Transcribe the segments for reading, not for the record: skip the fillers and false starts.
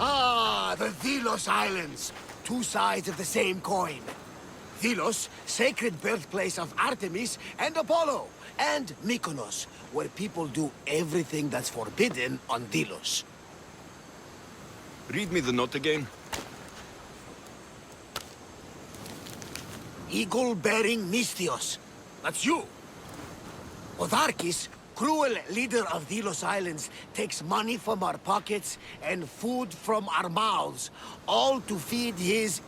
Ah, the Delos Islands. Two sides of the same coin. Delos, sacred birthplace of Artemis and Apollo. And Mykonos, where people do everything that's forbidden on Delos. Read me the note again. Eagle-bearing misthios. That's you. Otharkis, cruel leader of Delos Islands, takes money from our pockets and food from our mouths, all to feed his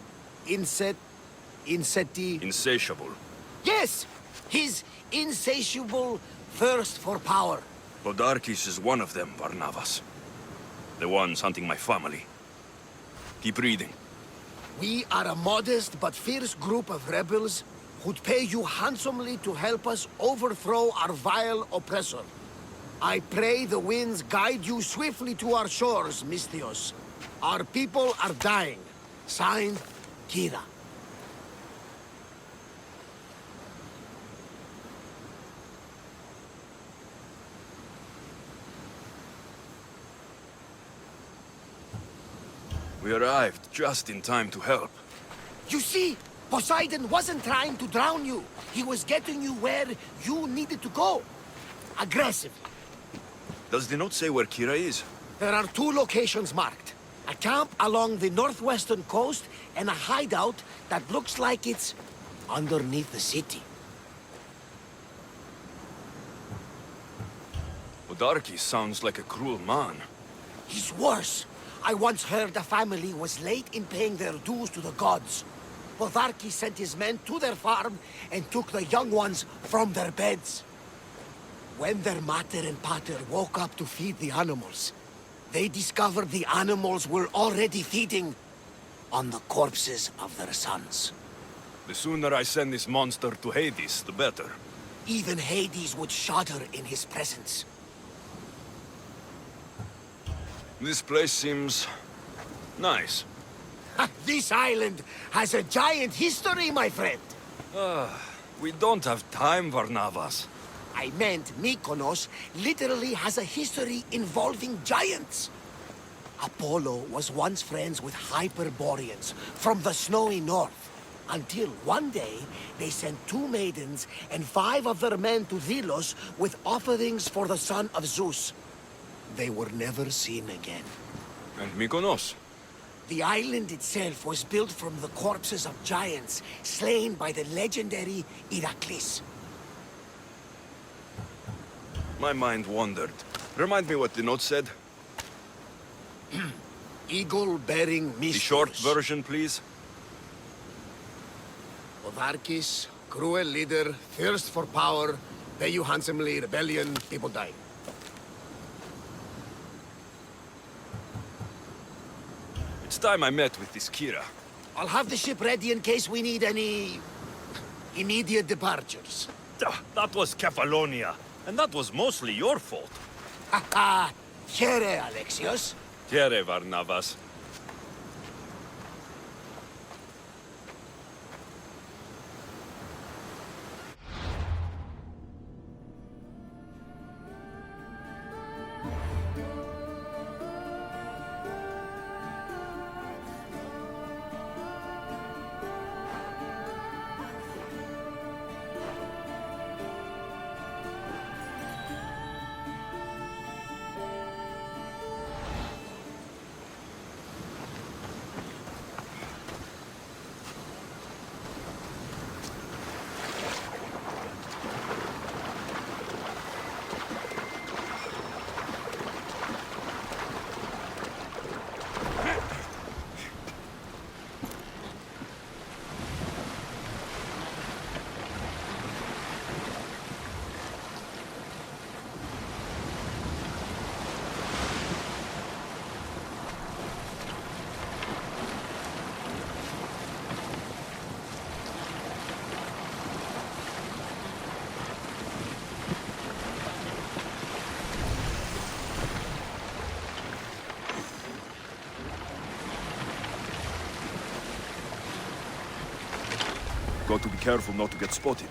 Insatiable. Yes! His insatiable thirst for power. Podarkis is one of them, Varnavas. The ones hunting my family. Keep reading. We are a modest but fierce group of rebels who'd pay you handsomely to help us overthrow our vile oppressor. I pray the winds guide you swiftly to our shores, misthios. Our people are dying. Signed, Kira. We arrived just in time to help. You see, Poseidon wasn't trying to drown you. He was getting you where you needed to go. Aggressively. Does the note say where Kira is? There are two locations marked. A camp along the northwestern coast and a hideout that looks like it's underneath the city. Podarkis sounds like a cruel man. He's worse. I once heard a family was late in paying their dues to the gods. Potharki sent his men to their farm and took the young ones from their beds. When their mater and pater woke up to feed the animals, they discovered the animals were already feeding on the corpses of their sons. The sooner I send this monster to Hades, the better. Even Hades would shudder in his presence. This place seems nice. This island has a giant history, my friend. We don't have time, Varnavas. I meant Mykonos literally has a history involving giants. Apollo was once friends with Hyperboreans from the snowy north. Until one day, they sent 2 maidens and 5 of their men to Delos with offerings for the son of Zeus. They were never seen again. And Mykonos? The island itself was built from the corpses of giants slain by the legendary Iraklis. My mind wandered. Remind me what the note said. Eagle-bearing misthios. The short version, please. Otharkis, cruel leader, thirst for power, pay you handsomely, rebellion, people dying. It's time I met with this Kira. I'll have the ship ready in case we need any immediate departures. That was Kefalonia, and that was mostly your fault. Haha, here, ALEXIOS. Here, Varnavas. Got to be careful not to get spotted.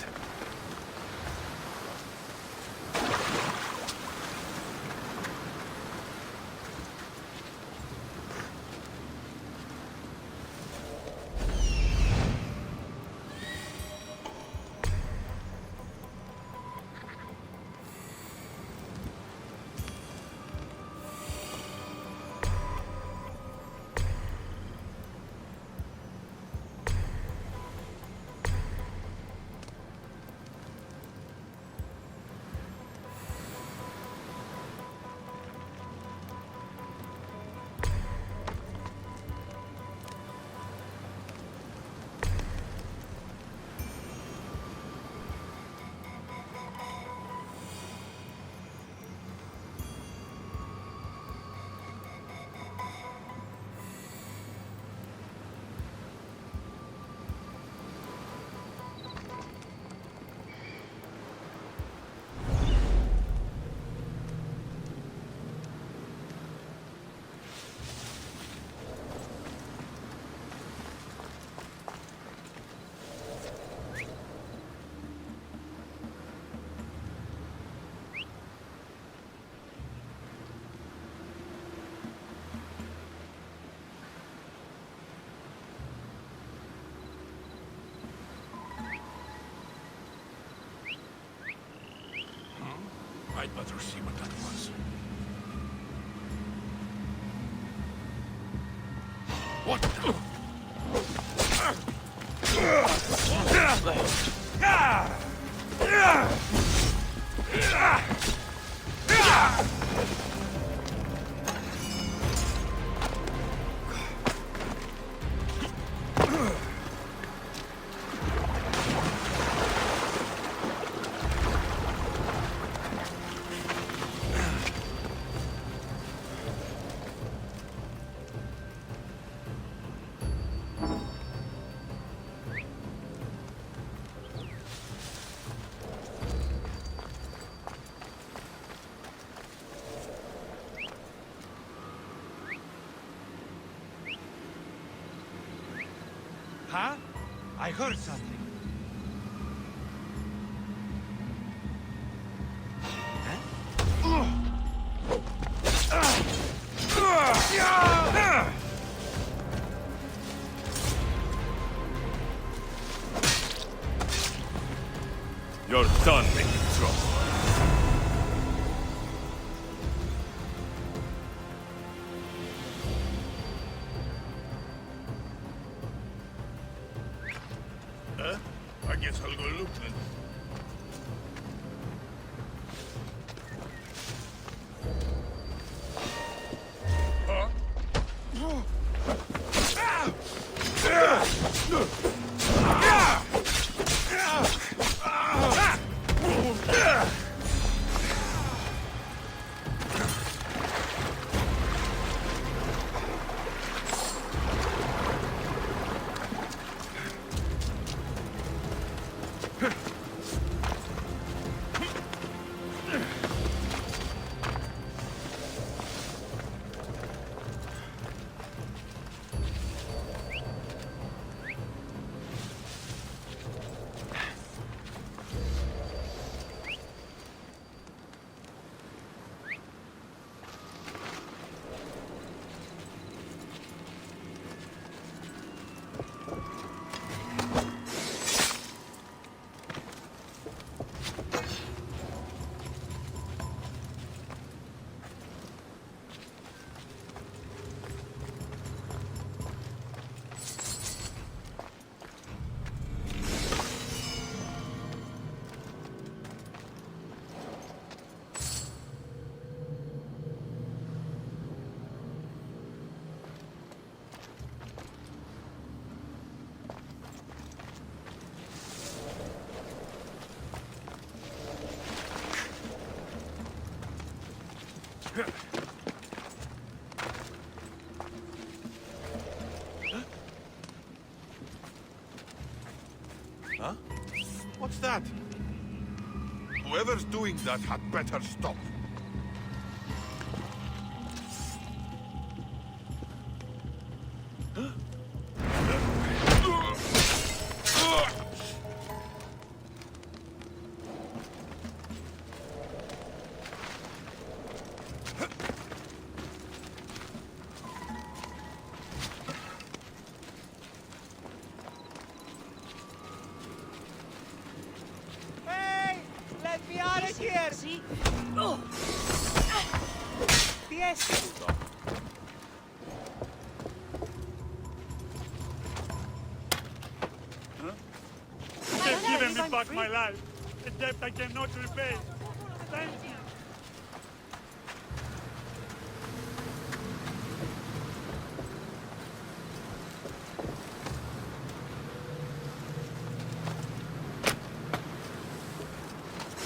I'd better see what that was. What the? Huh? I heard something. You're done making trouble. I guess I'll go look then. Huh? What's that? Whoever's doing that had better stop. Let me out of here! See? Oh. Yes! They've given me back my life, a debt I cannot repay. Thank you.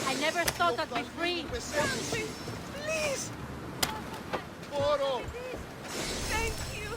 I never thought I'd be free. Please! Moro! Thank you!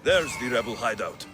There's the rebel hideout.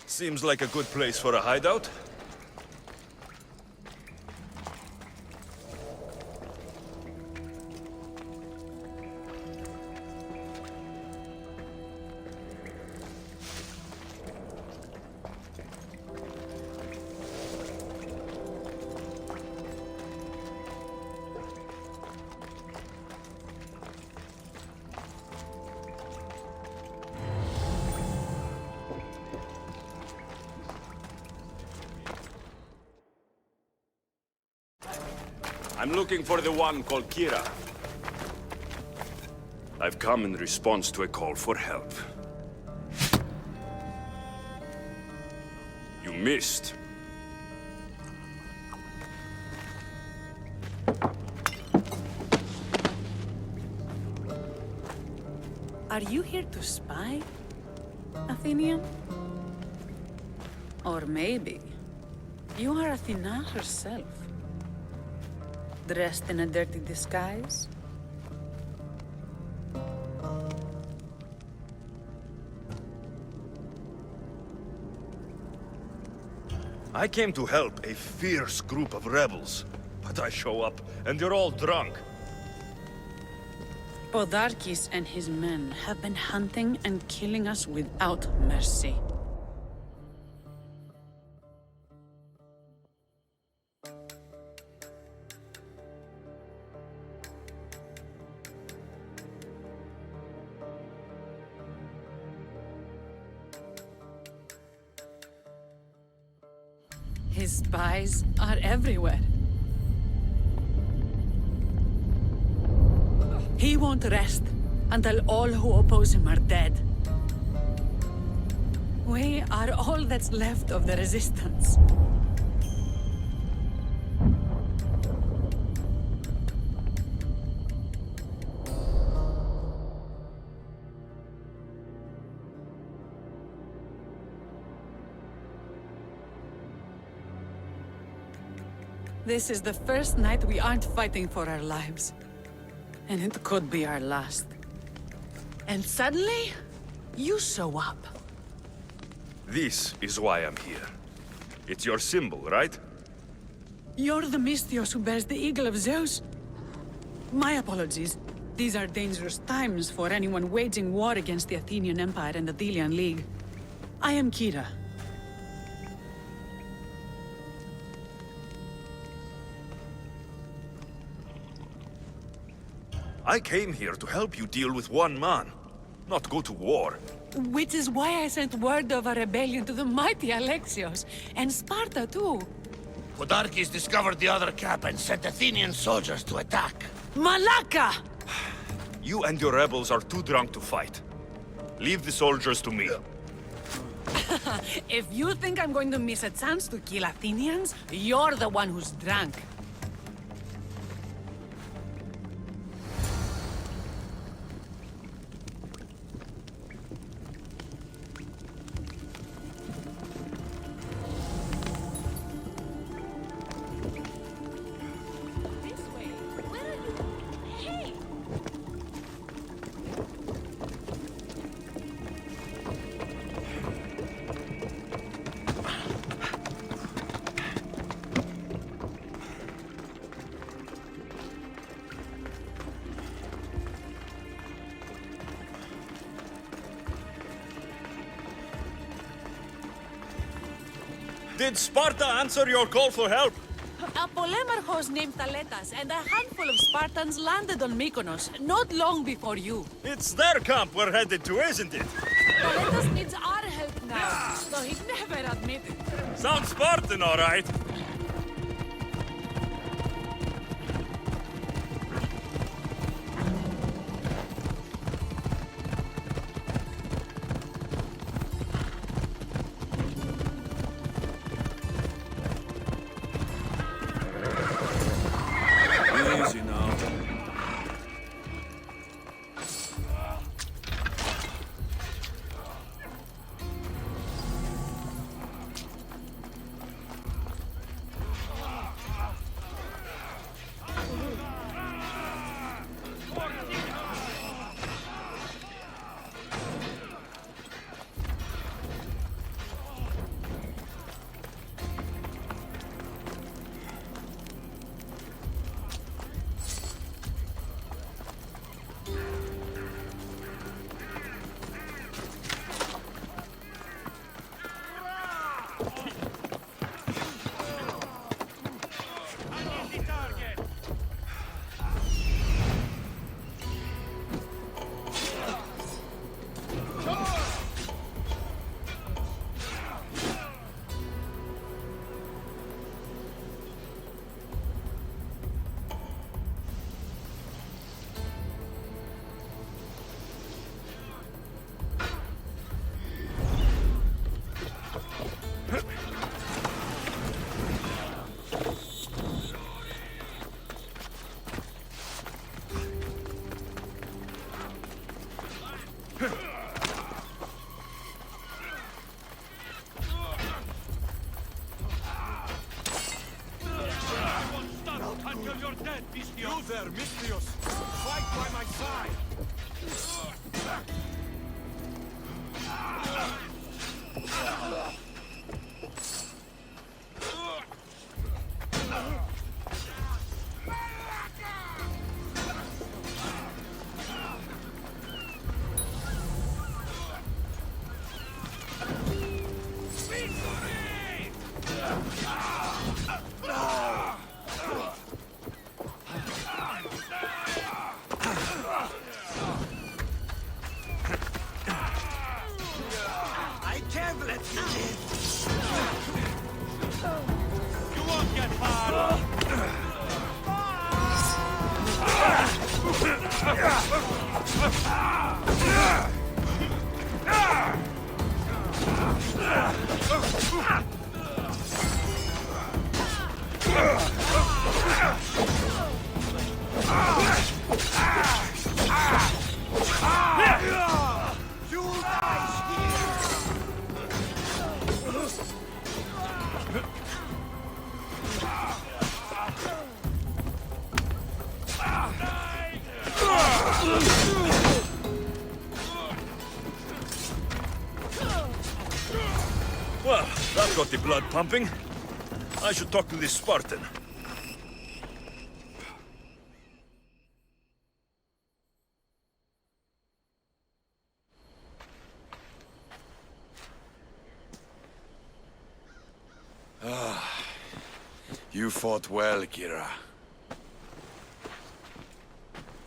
Seems like a good place for a hideout. I'm looking for the one called Kira. I've come in response to a call for help. You missed. Are you here to spy, Athenian? Or maybe you are Athena herself, dressed in a dirty disguise? I came to help a fierce group of rebels, but I show up and they're all drunk. Podarkes and his men have been hunting and killing us without mercy. His spies are everywhere. He won't rest until all who oppose him are dead. We are all that's left of the resistance. This is the first night we aren't fighting for our lives. And it could be our last. And suddenly, you show up. This is why I'm here. It's your symbol, right? You're the misthios who bears the eagle of Zeus? My apologies. These are dangerous times for anyone waging war against the Athenian Empire and the Delian League. I am Kira. I came here to help you deal with one man, not go to war. Which is why I sent word of a rebellion to the mighty ALEXIOS, and Sparta too. Podarkes discovered the other camp and sent Athenian soldiers to attack. Malaka! You and your rebels are too drunk to fight. Leave the soldiers to me. If you think I'm going to miss a chance to kill Athenians, you're the one who's drunk. Did Sparta answer your call for help? A polemarchos named Thaletas and a handful of Spartans landed on Mykonos not long before you. It's their camp we're headed to, isn't it? Thaletas needs our help now, though he'd never admit it. Sounds Spartan, all right. Easy now. Until you're dead, misthios. You there, misthios! Fight by my side! You won't get far. Well, that got the blood pumping. I should talk to this Spartan. You fought well, Kira.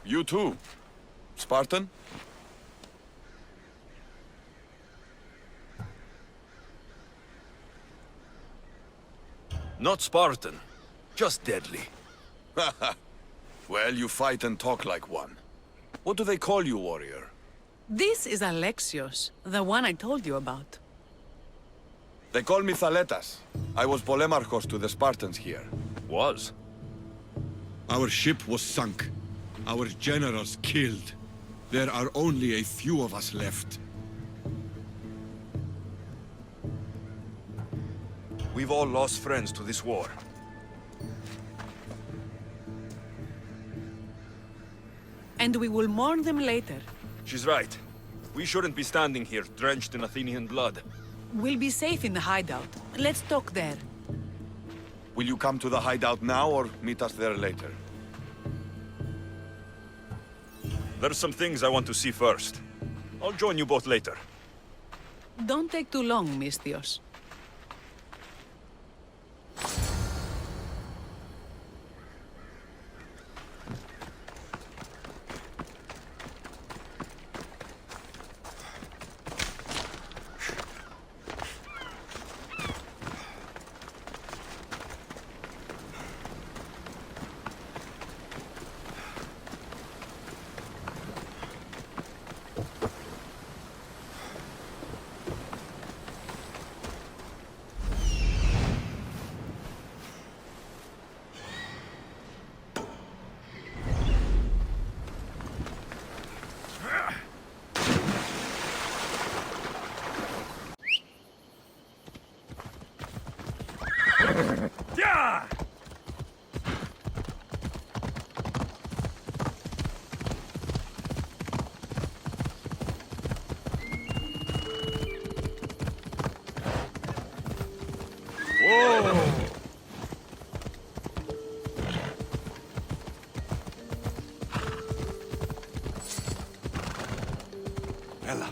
You too, Spartan? Not Spartan, just deadly. Well, you fight and talk like one. What do they call you, warrior? This is ALEXIOS, the one I told you about. They call me Thaletas. I was polemarchos to the Spartans here. Was? Our ship was sunk. Our generals killed. There are only a few of us left. We've all lost friends to this war. And we will mourn them later. She's right. We shouldn't be standing here, drenched in Athenian blood. We'll be safe in the hideout. Let's talk there. Will you come to the hideout now or meet us there later? There's some things I want to see first. I'll join you both later. Don't take too long, misthios. Ella.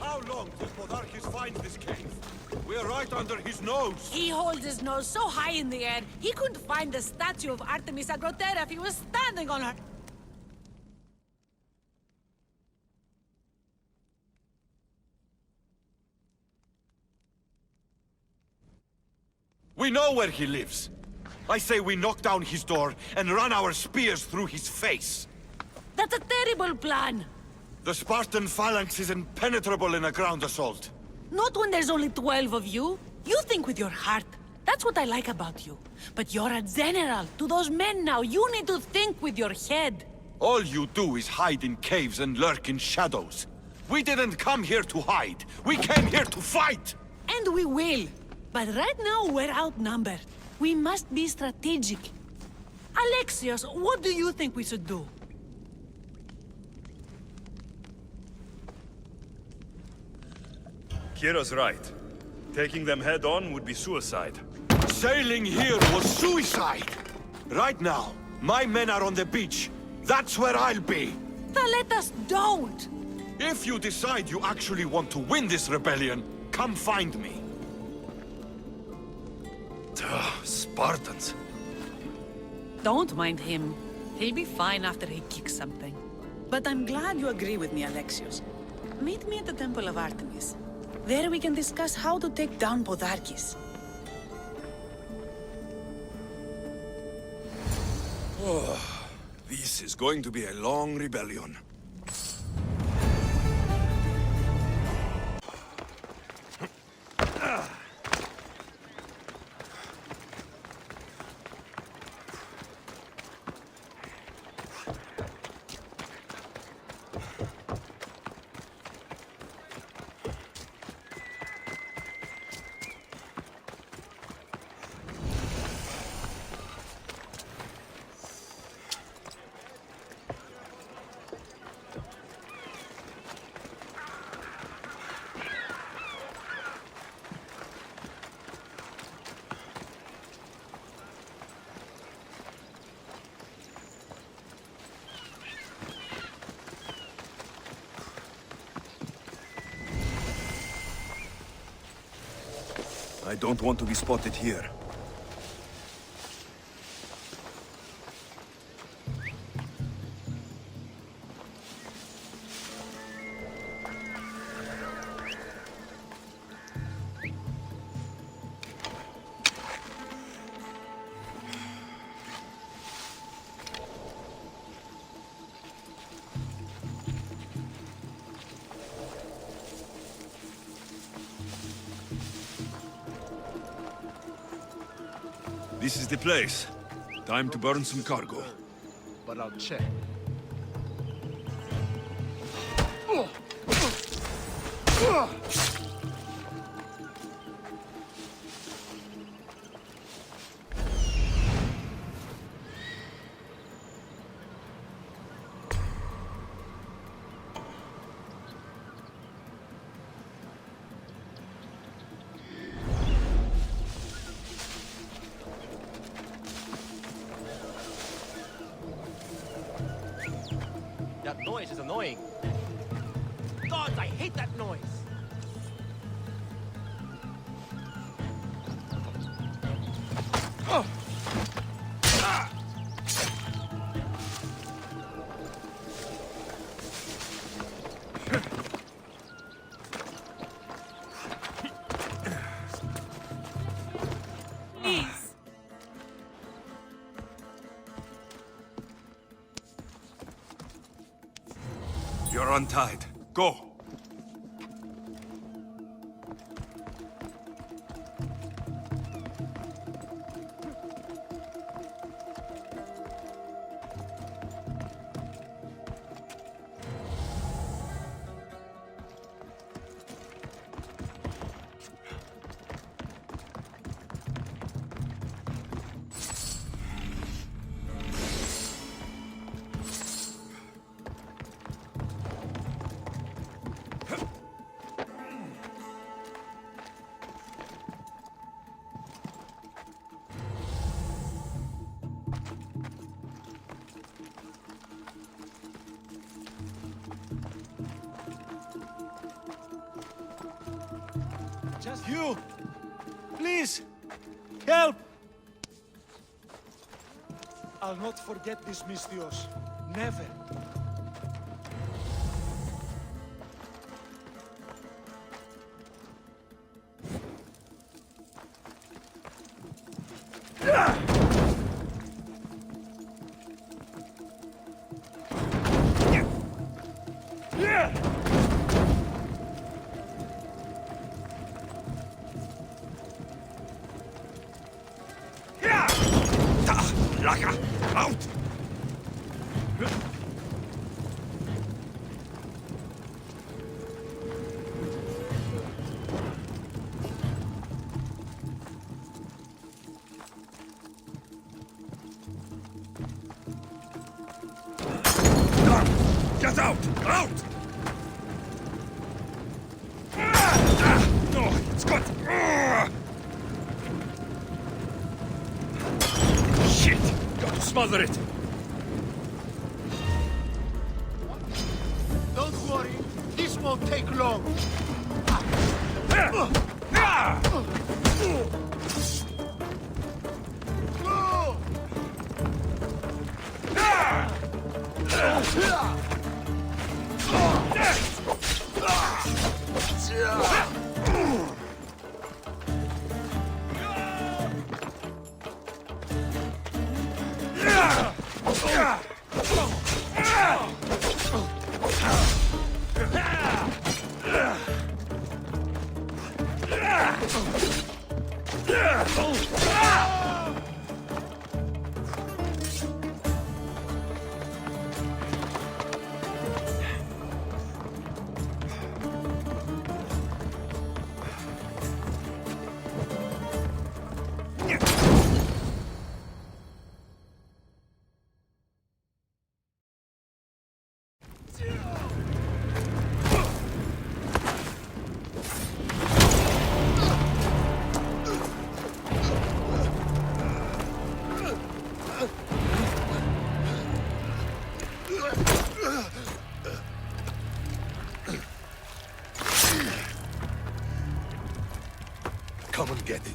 How long till Podarkis finds this cave? We're right under his nose. He holds his nose so high in the air, he couldn't find the statue of Artemis Agrotera if he was standing on her. We know where he lives. I say we knock down his door and run our spears through his face. That's a terrible plan. The Spartan phalanx is impenetrable in a ground assault. Not when there's only 12 of you. You think with your heart. That's what I like about you. But you're a general. To those men now, you need to think with your head. All you do is hide in caves and lurk in shadows. We didn't come here to hide. We came here to fight! And we will. But right now, we're outnumbered. We must be strategic. Alexios, what do you think we should do? Kira's right. Taking them head on would be suicide. Sailing here was suicide! Right now, my men are on the beach. That's where I'll be! Let us don't! If you decide you actually want to win this rebellion, come find me. Spartans. Don't mind him. He'll be fine after he kicks something. But I'm glad you agree with me, Alexios. Meet me at the Temple of Artemis. There we can discuss how to take down Podarkis. This is going to be a long rebellion. I don't want to be spotted here. This is the place. Time to burn some cargo. But I'll check. That noise is annoying. God, I hate that noise. Please. You're untied. Go! You! Please! Help! I'll not forget this, misthios. Never. Out! Get out! Out! No, it's got... Shit! Got to smother it! Don't worry, this won't take long. Come and get it.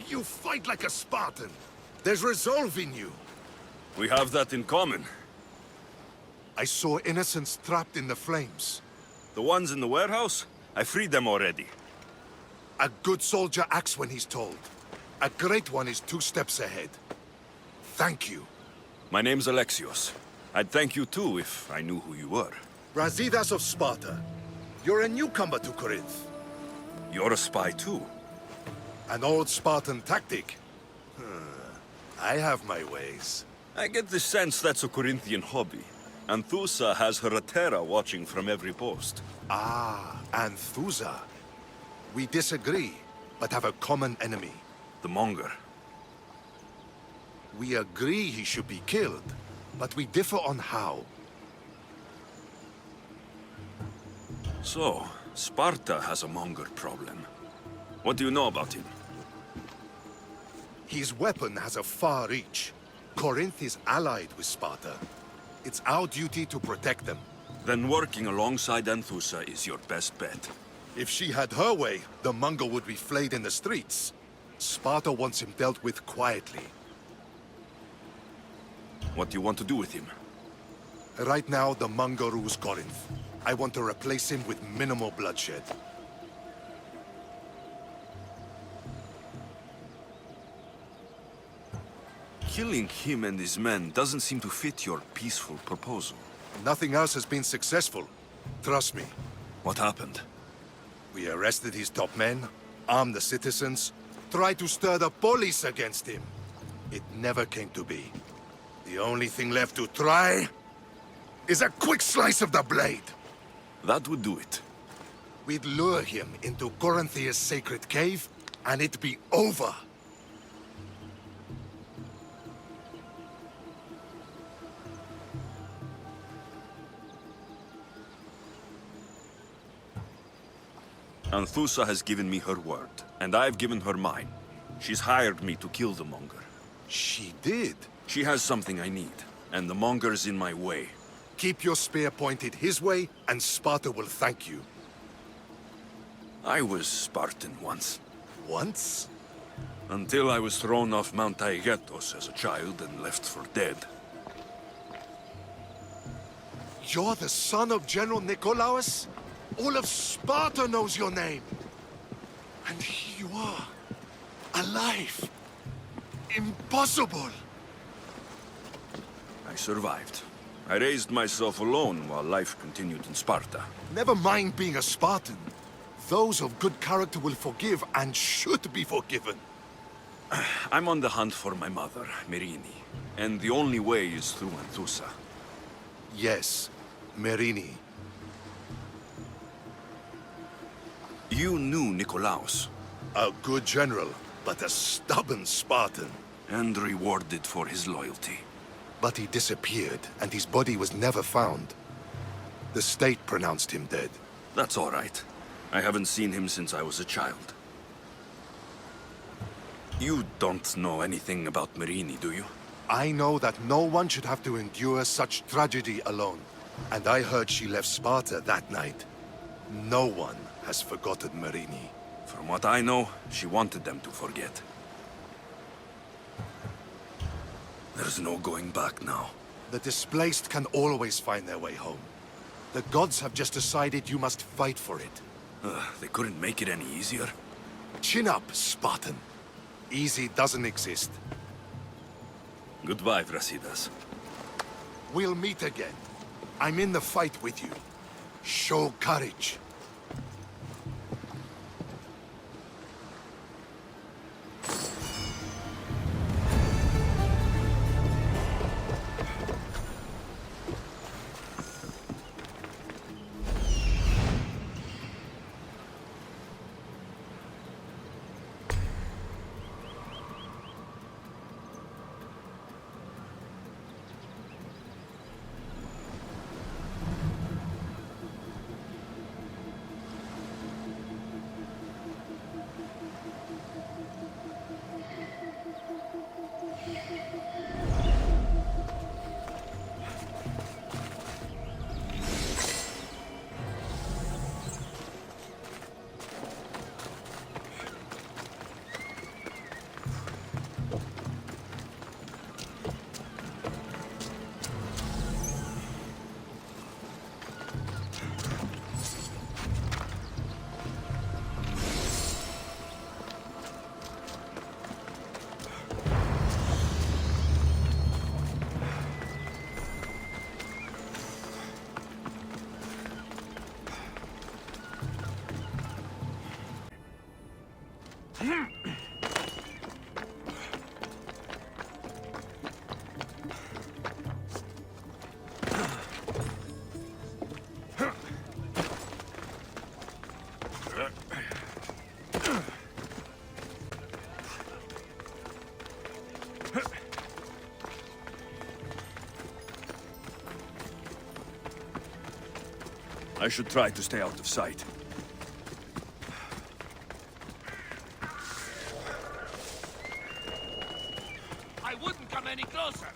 You fight like a Spartan. There's resolve in you. We have that in common. I saw innocents trapped in the flames. The ones in the warehouse? I freed them already. A good soldier acts when he's told. A great one is 2 steps ahead. Thank you. My name's ALEXIOS. I'd thank you too if I knew who you were. Brasidas of Sparta. You're a newcomer to Corinth. You're a spy too. An old Spartan tactic. I have my ways. I get the sense that's a Corinthian hobby. Anthusa has her Atera watching from every post. Ah, Anthusa. We disagree, but have a common enemy. The Monger. We agree he should be killed, but we differ on how. So, Sparta has a Monger problem. What do you know about him? His weapon has a far reach. Corinth is allied with Sparta. It's our duty to protect them. Then working alongside Anthusa is your best bet. If she had her way, the Mongol would be flayed in the streets. Sparta wants him dealt with quietly. What do you want to do with him? Right now, the Mongol rules Corinth. I want to replace him with minimal bloodshed. Killing him and his men doesn't seem to fit your peaceful proposal. Nothing else has been successful. Trust me. What happened? We arrested his top men, armed the citizens, tried to stir the police against him. It never came to be. The only thing left to try is a quick slice of the blade. That would do it. We'd lure him into Corinthia's sacred cave, and it'd be over. Anthusa has given me her word, and I've given her mine. She's hired me to kill the Monger. She did? She has something I need, and the Monger's in my way. Keep your spear pointed his way, and Sparta will thank you. I was Spartan once. Once? Until I was thrown off Mount Taygetos as a child and left for dead. You're the son of General Nikolaos? All of Sparta knows your name. And here you are, alive. Impossible. I survived. I raised myself alone while life continued in Sparta. Never mind being a Spartan. Those of good character will forgive and should be forgiven. I'm on the hunt for my mother, Myrine, and the only way is through Anthusa. Yes, Myrine. You knew Nikolaos. A good general, but a stubborn Spartan. And rewarded for his loyalty. But he disappeared, and his body was never found. The state pronounced him dead. That's all right. I haven't seen him since I was a child. You don't know anything about Myrine, do you? I know that no one should have to endure such tragedy alone. And I heard she left Sparta that night. No one has forgotten Myrine. From what I know, she wanted them to forget. There's no going back now. The displaced can always find their way home. The gods have just decided you must fight for it. They couldn't make it any easier. Chin up, Spartan. Easy doesn't exist. Goodbye, Brasidas. We'll meet again. I'm in the fight with you. Show courage. I should try to stay out of sight. I wouldn't come any closer.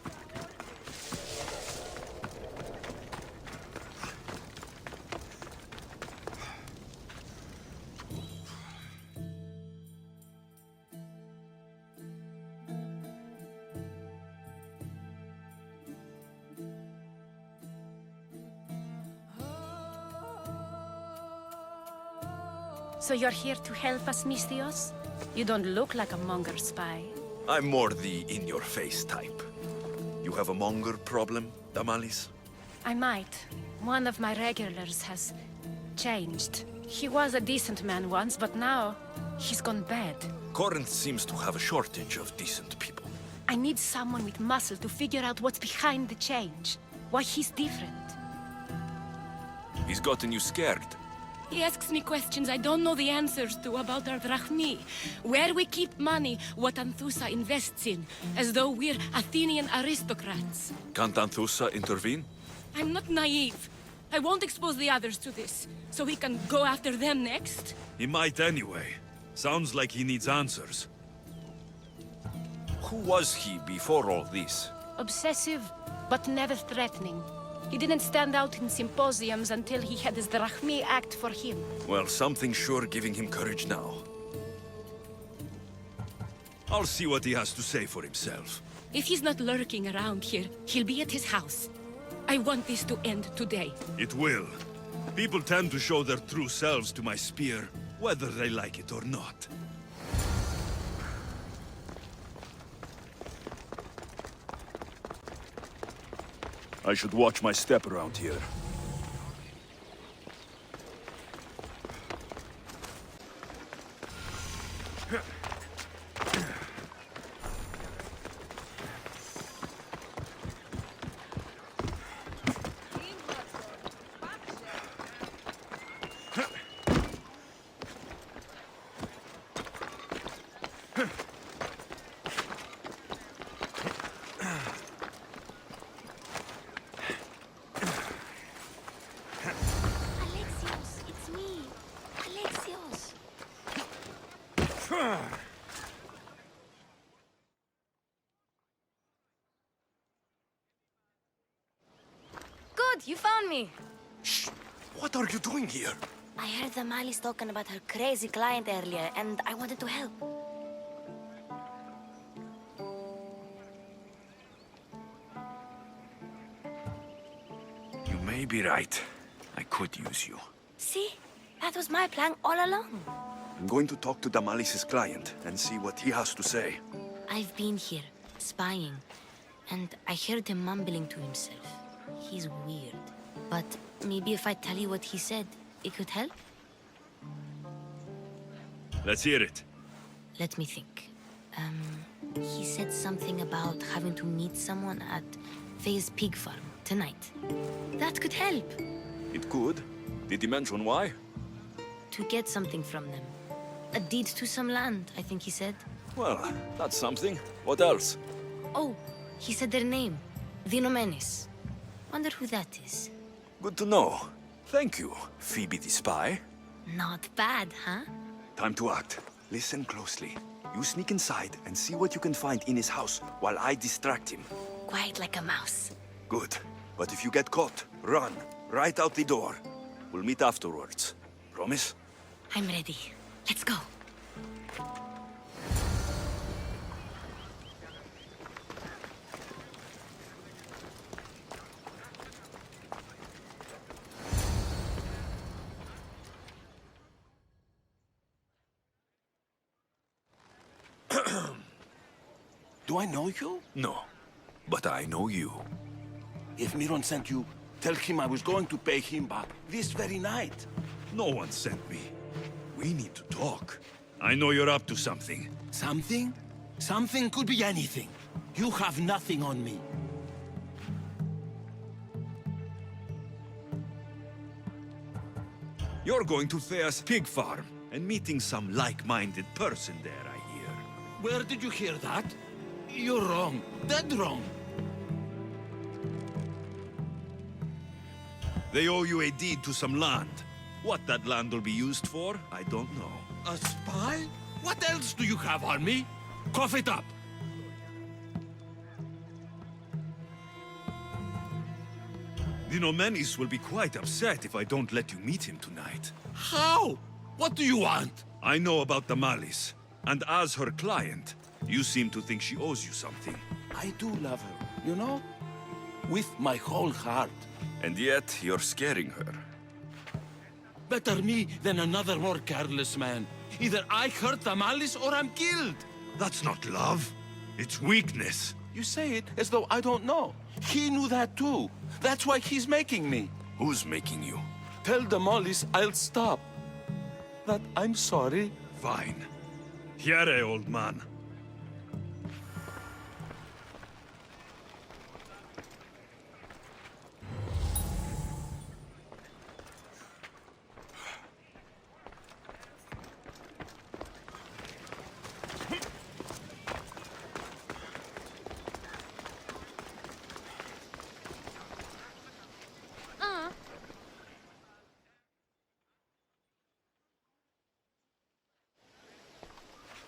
So you're here to help us, misthios? You don't look like a monger spy. I'm more the in-your-face type. You have a monger problem, Damalis? I might. One of my regulars has changed. He was a decent man once, but now he's gone bad. Corinth seems to have a shortage of decent people. I need someone with muscle to figure out what's behind the change. Why he's different. He's gotten you scared. He asks me questions I don't know the answers to about our drachmi, where we keep money, what Anthusa invests in, as though we're Athenian aristocrats. Can't Anthusa intervene? I'm not naive. I won't expose the others to this, so we can go after them next. He might anyway. Sounds like he needs answers. Who was he before all this? Obsessive, but never threatening. He didn't stand out in symposiums until he had his drachmi act for him. Well, something's sure giving him courage now. I'll see what he has to say for himself. If he's not lurking around here, he'll be at his house. I want this to end today. It will. People tend to show their true selves to my spear, whether they like it or not. I should watch my step around here. Alexios, it's me. Alexios. Good, you found me. Shh! What are you doing here? I heard the Mali's talking about her crazy client earlier, and I wanted to help. You may be right. I could use you. See? That was my plan all along. I'm going to talk to Damalis' client and see what he has to say. I've been here, spying, and I heard him mumbling to himself. He's weird. But maybe if I tell you what he said, it could help? Let's hear it. Let me think. He said something about having to meet someone at Faye's pig farm tonight. That could help. It could. Did he mention why? To get something from them. A deed to some land, I think he said. Well, that's something. What else? Oh, he said their name. Vinomenes. Wonder who that is. Good to know. Thank you, Phoebe the spy. Not bad, huh? Time to act. Listen closely. You sneak inside and see what you can find in his house while I distract him. Quiet like a mouse. Good. But if you get caught, run. Right out the door. We'll meet afterwards. Promise? I'm ready. Let's go. Do I know you? No. But I know you. If Miron sent you, tell him I was going to pay him back this very night. No one sent me. We need to talk. I know you're up to something. Something? Something could be anything. You have nothing on me. You're going to Thea's pig farm and meeting some like-minded person there, I hear. Where did you hear that? You're wrong. Dead wrong. They owe you a deed to some land. What that land will be used for, I don't know. A spy? What else do you have on me? Cough it up. The Nomenis will be quite upset if I don't let you meet him tonight. How? What do you want? I know about Damalis, and as her client, you seem to think she owes you something. I do love her, you know? With my whole heart. And yet, you're scaring her. Better me than another more careless man. Either I hurt Damalis or I'm killed. That's not love. It's weakness. You say it as though I don't know. He knew that too. That's why he's making me. Who's making you? Tell Damalis I'll stop. That I'm sorry. Fine. Here, old man.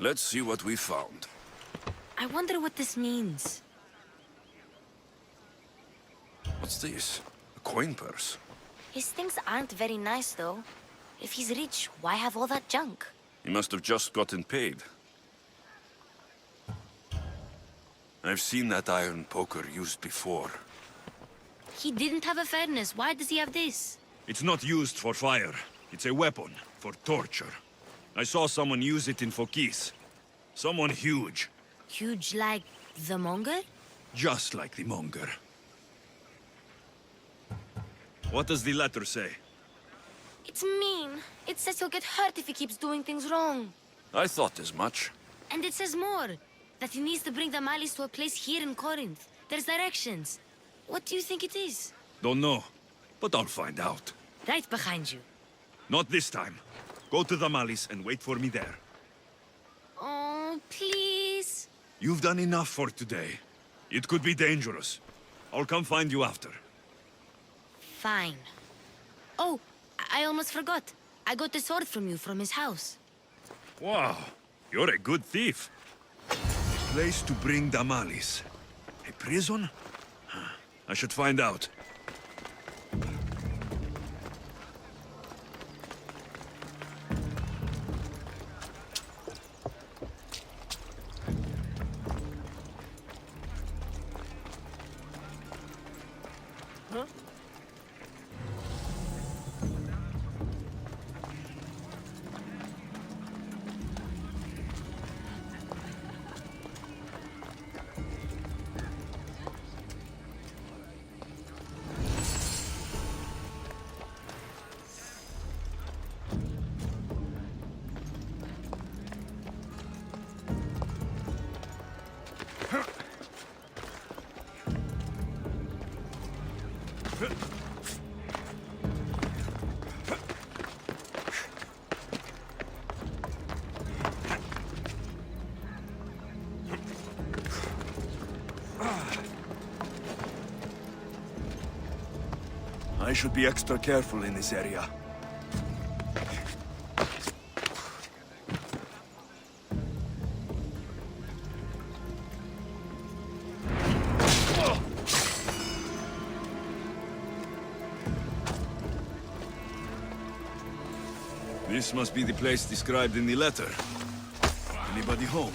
Let's see what we found. I wonder what this means. What's this? A coin purse? His things aren't very nice, though. If he's rich, why have all that junk? He must have just gotten paid. I've seen that iron poker used before. He didn't have a furnace. Why does he have this? It's not used for fire. It's a weapon for torture. I saw someone use it in Phokis. Someone huge. Huge like the monger? Just like the monger. What does the letter say? It's mean. It says he'll get hurt if he keeps doing things wrong. I thought as much. And it says more. That he needs to bring the Malis to a place here in Corinth. There's directions. What do you think it is? Don't know, but I'll find out. Right behind you. Not this time. Go to the Malis and wait for me there. Oh, please. You've done enough for today. It could be dangerous. I'll come find you after. Fine. Oh, I almost forgot. I got the sword from you from his house. Wow, you're a good thief. A place to bring Damalis. A prison? I should find out. I should be extra careful in this area. This must be the place described in the letter. Anybody home?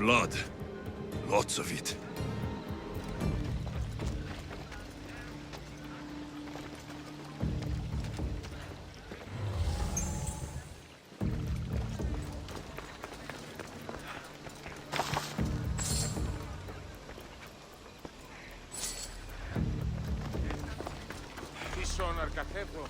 blood. Lots of it. Πίσω να αρκαθεύω.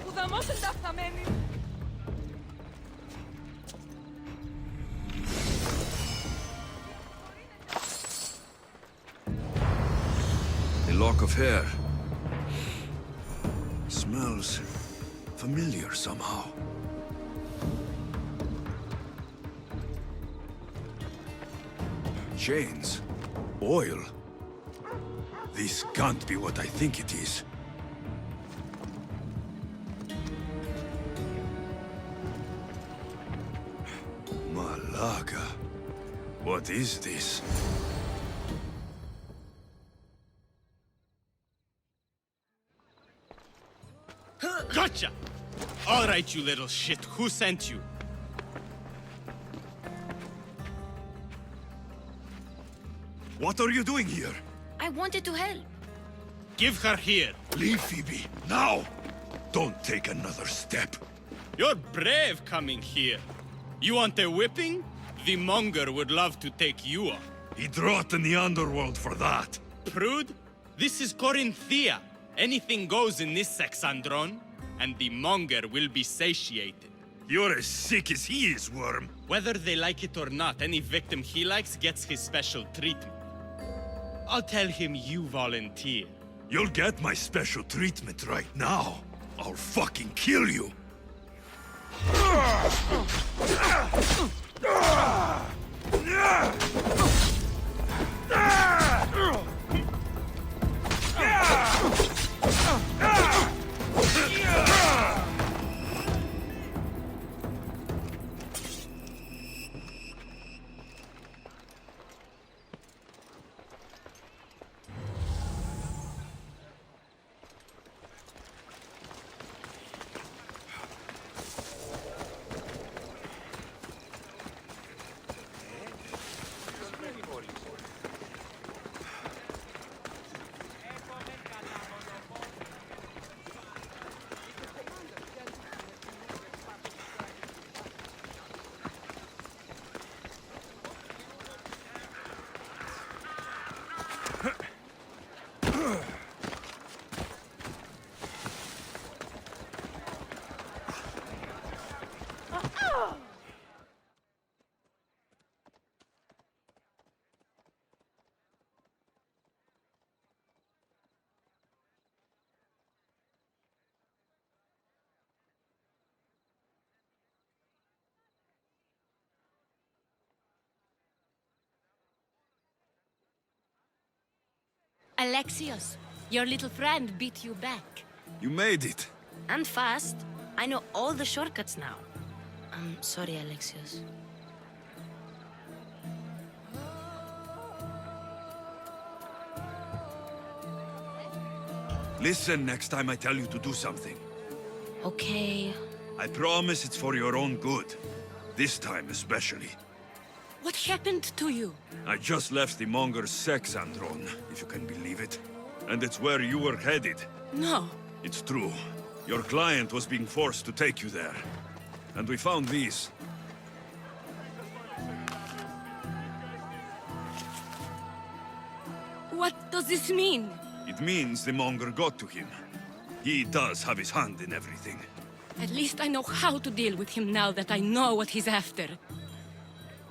Που δαμώσουν τα φταμένη. A lock of hair. Smells familiar somehow. Chains. Oil. This can't be what I think it is. Malaga. What is this? Gotcha! All right, you little shit. Who sent you? What are you doing here? I wanted to help. Give her here. Leave, Phoebe, now! Don't take another step. You're brave coming here. You want a whipping? The monger would love to take you on. He'd rot in the underworld for that. Prude, this is Corinthia. Anything goes in this Sexandron, and the monger will be satiated. You're as sick as he is, Worm. Whether they like it or not, any victim he likes gets his special treatment. I'll tell him you volunteer. You'll get my special treatment right now. I'll fucking kill you. Alexios, your little friend beat you back. You made it. And fast. I know all the shortcuts now. I'm sorry, Alexios. Listen next time I tell you to do something. Okay. I promise it's for your own good. This time especially. What happened to you? I just left the monger's Sexandron, if you can believe it. And it's where you were headed. No. It's true. Your client was being forced to take you there. And we found these. What does this mean? It means the monger got to him. He does have his hand in everything. At least I know how to deal with him now that I know what he's after.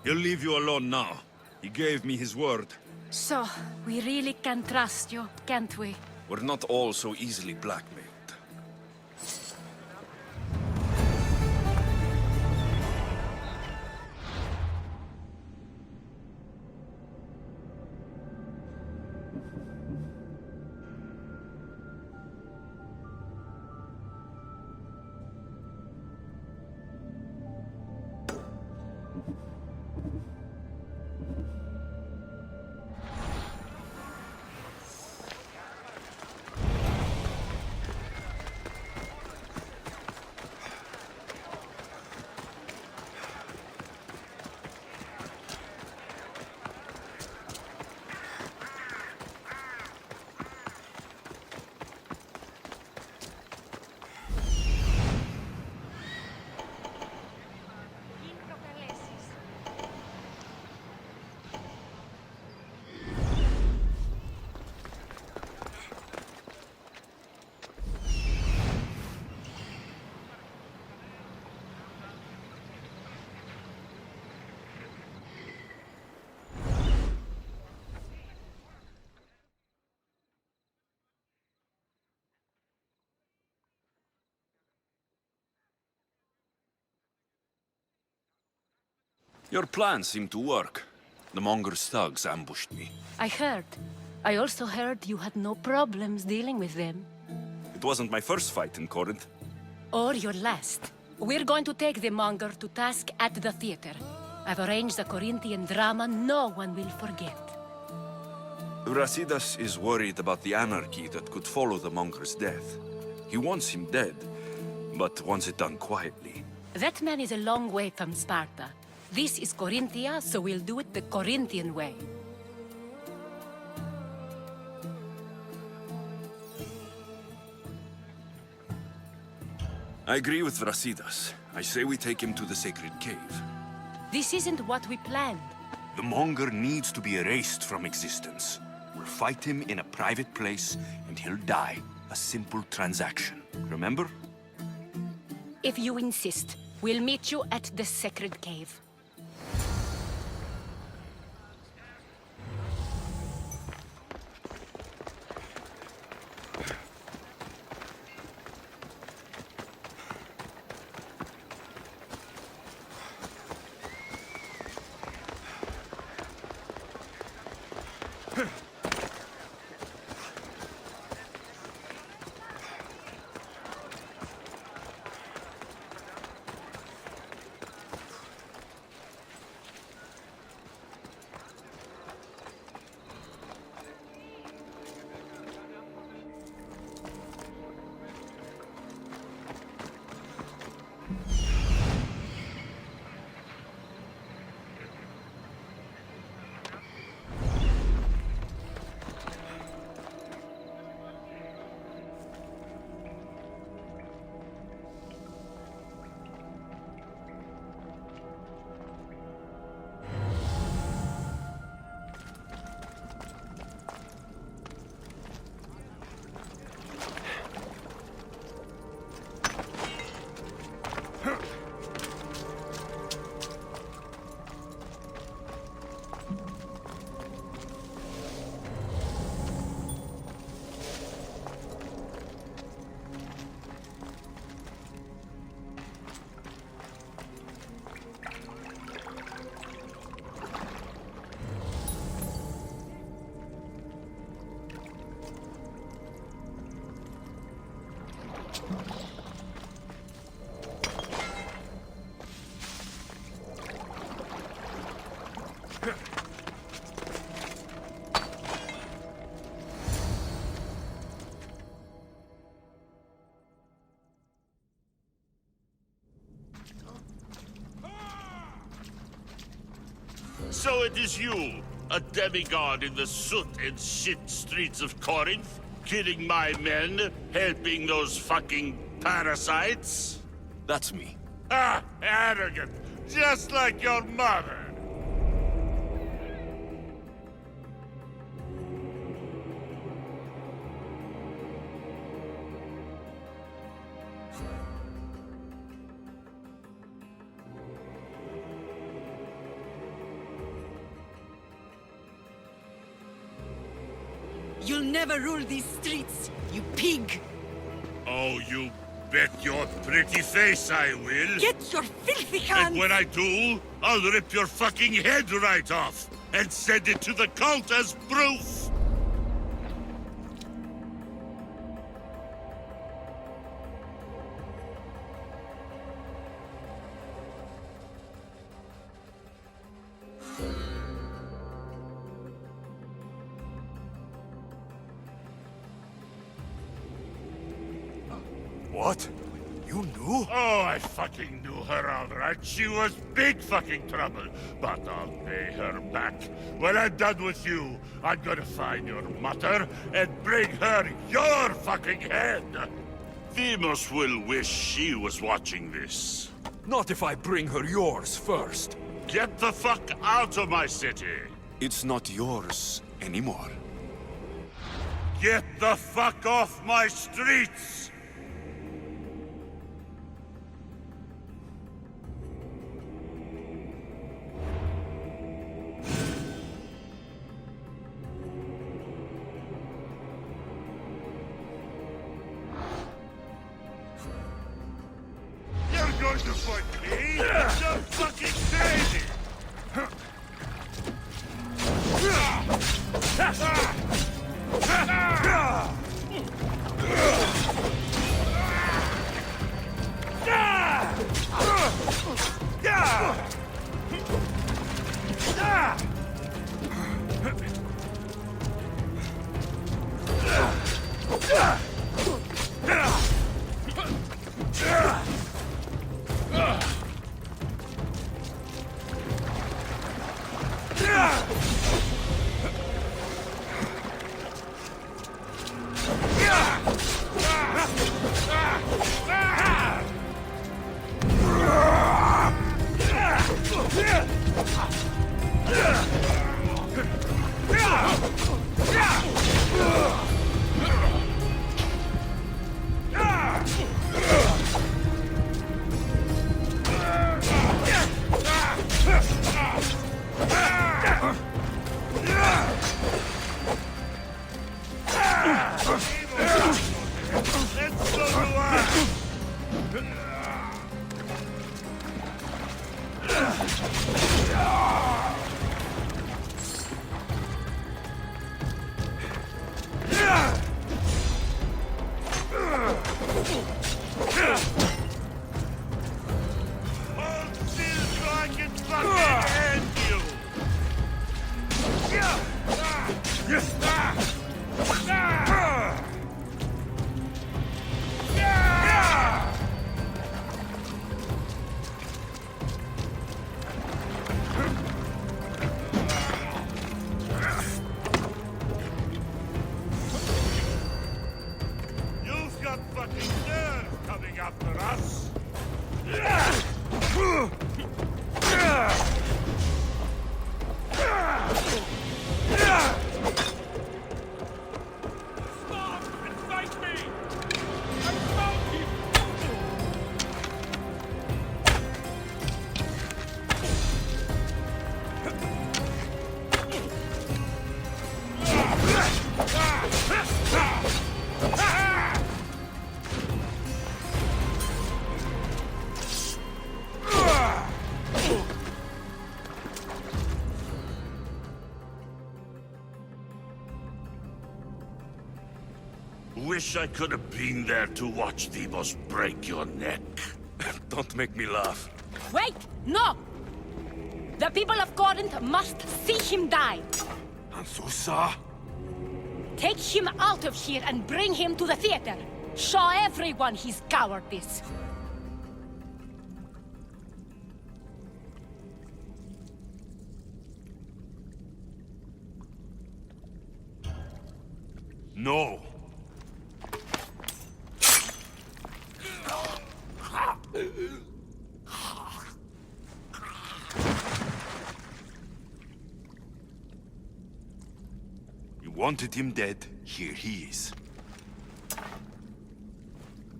He'll leave you alone now. He gave me his word. So, we really can trust you, can't we? We're not all so easily blackmailed. Your plan seemed to work. The Monger's thugs ambushed me. I heard. I also heard you had no problems dealing with them. It wasn't my first fight in Corinth. Or your last. We're going to take the Monger to task at the theater. I've arranged a Corinthian drama no one will forget. Brasidas is worried about the anarchy that could follow the Monger's death. He wants him dead, but wants it done quietly. That man is a long way from Sparta. This is Corinthia, so we'll do it the Corinthian way. I agree with Brasidas. I say we take him to the sacred cave. This isn't what we planned. The Monger needs to be erased from existence. We'll fight him in a private place, and he'll die. A simple transaction. Remember? If you insist, we'll meet you at the sacred cave. So it is you, a demigod in the soot and shit streets of Corinth, killing my men, helping those fucking parasites? That's me. Ah, arrogant, just like your mother. You'll never rule these streets, you pig! Oh, you bet your pretty face I will. Get your filthy hands! And when I do, I'll rip your fucking head right off and send it to the cult as proof. What? You knew? Oh, I fucking knew her all right. She was big fucking trouble. But I'll pay her back. When I'm done with you, I'm gonna find your mother and bring her your fucking head. Demos will wish she was watching this. Not if I bring her yours first. Get the fuck out of my city. It's not yours anymore. Get the fuck off my streets! You're going to fight me? You're fucking crazy! Wish I could have been there to watch Thebos break your neck. Don't make me laugh. Wait! No! The people of Corinth must see him die. Anthusa? Take him out of here and bring him to the theater. Show everyone his cowardice. No. You wanted him dead, here he is.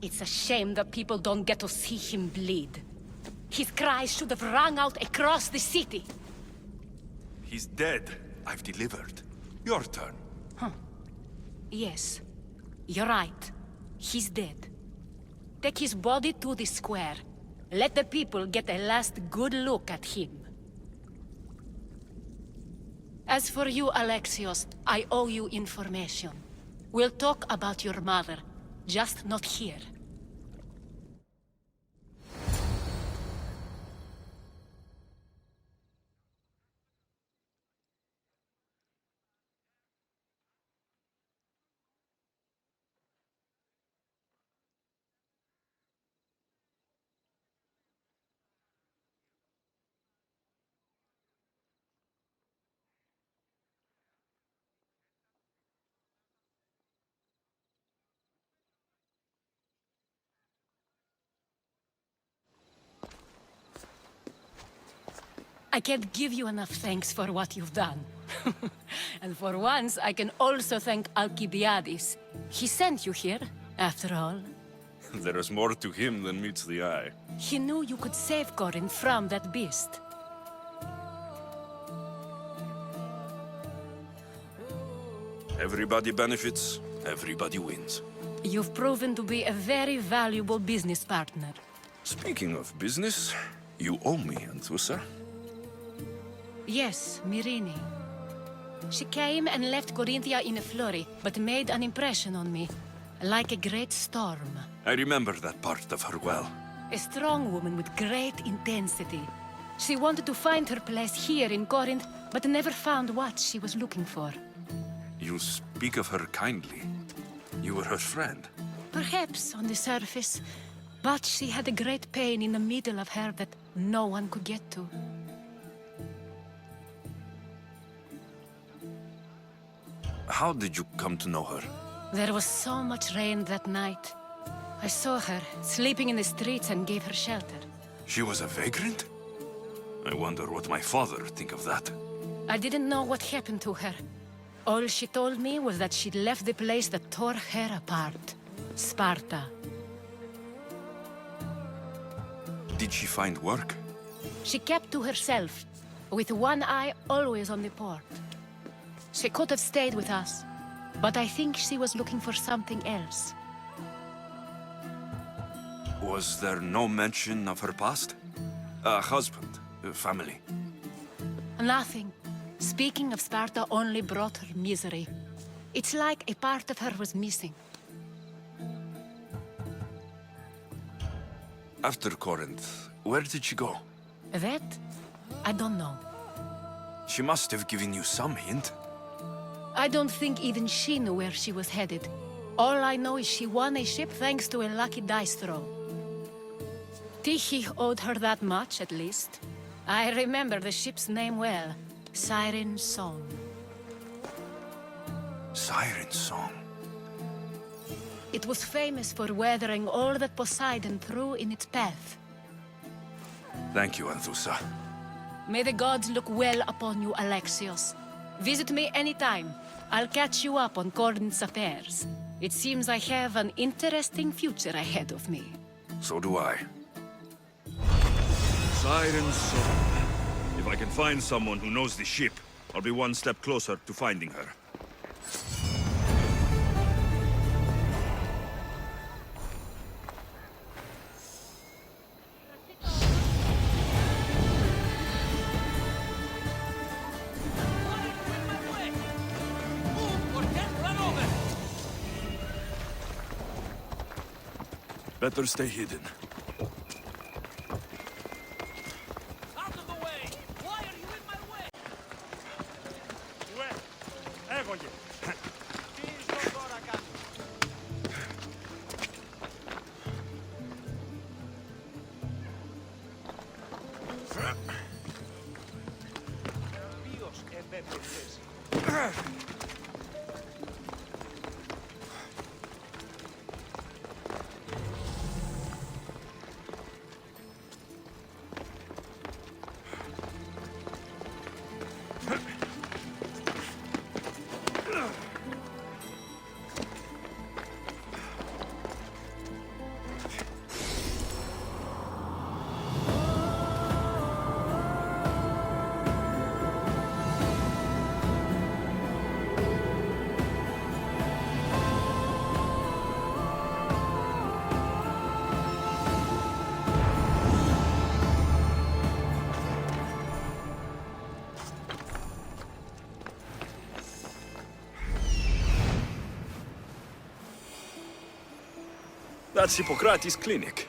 It's a shame that people don't get to see him bleed. His cries should have rung out across the city. He's dead. I've delivered. Your turn. Yes, you're right. He's dead. Take his body to the square. Let the people get a last good look at him. As for you, Alexios, I owe you information. We'll talk about your mother, just not here. I can't give you enough thanks for what you've done. And for once, I can also thank Alcibiades. He sent you here, after all. There is more to him than meets the eye. He knew you could save Corinth from that beast. Everybody benefits, everybody wins. You've proven to be a very valuable business partner. Speaking of business, you owe me, Anthusa. Yes, Myrine. She came and left Corinthia in a flurry, but made an impression on me, like a great storm. I remember that part of her well. A strong woman with great intensity. She wanted to find her place here in Corinth, but never found what she was looking for. You speak of her kindly. You were her friend. Perhaps on the surface, but she had a great pain in the middle of her that no one could get to. How did you come to know her? There was so much rain that night. I saw her, sleeping in the streets, and gave her shelter. She was a vagrant? I wonder what my father think of that. I didn't know what happened to her. All she told me was that she'd left the place that tore her apart. Sparta. Did she find work? She kept to herself, with one eye always on the port. She could have stayed with us, but I think she was looking for something else. Was there no mention of her past? A husband, a family? Nothing. Speaking of Sparta only brought her misery. It's like a part of her was missing. After Corinth, where did she go? That? I don't know. She must have given you some hint. I don't think even she knew where she was headed. All I know is she won a ship thanks to a lucky dice throw. Tyche owed her that much, at least. I remember the ship's name well. Siren Song. Siren Song. It was famous for weathering all that Poseidon threw in its path. Thank you, Anthusa. May the gods look well upon you, Alexios. Visit me anytime. I'll catch you up on Corinth's affairs. It seems I have an interesting future ahead of me. So do I. Siren Song. If I can find someone who knows the ship, I'll be one step closer to finding her. Better stay hidden. That's Hippocrates' clinic.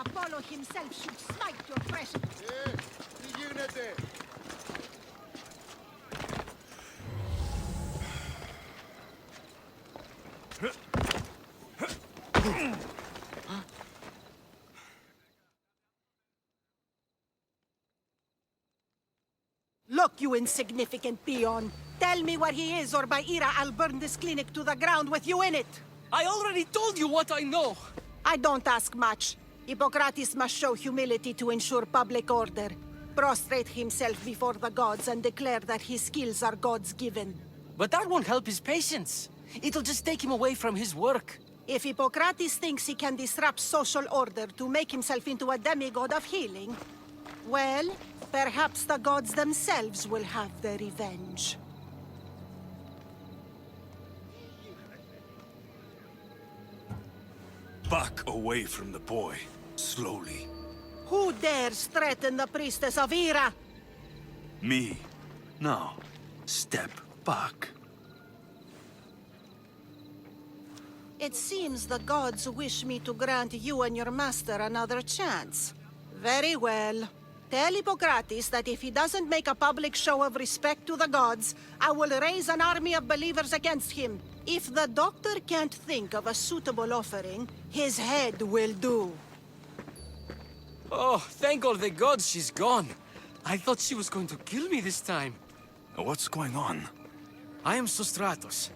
Apollo himself should smite your presence. Look, you insignificant peon. Tell me where he is, or by Ira, I'll burn this clinic to the ground with you in it. I already told you what I know. I don't ask much. Hippocrates must show humility to ensure public order. Prostrate himself before the gods and declare that his skills are gods given. But that won't help his patients. It'll just take him away from his work. If Hippocrates thinks he can disrupt social order to make himself into a demigod of healing, well, perhaps the gods themselves will have their revenge. Back away from the boy, slowly. Who dares threaten the priestess of Hera? Me. Now, step back. It seems the gods wish me to grant you and your master another chance. Very well. Tell Hippocrates that if he doesn't make a public show of respect to the gods, I will raise an army of believers against him. If the doctor can't think of a suitable offering, his head will do. Oh, thank all the gods she's gone. I thought she was going to kill me this time. What's going on? I am Sostratos.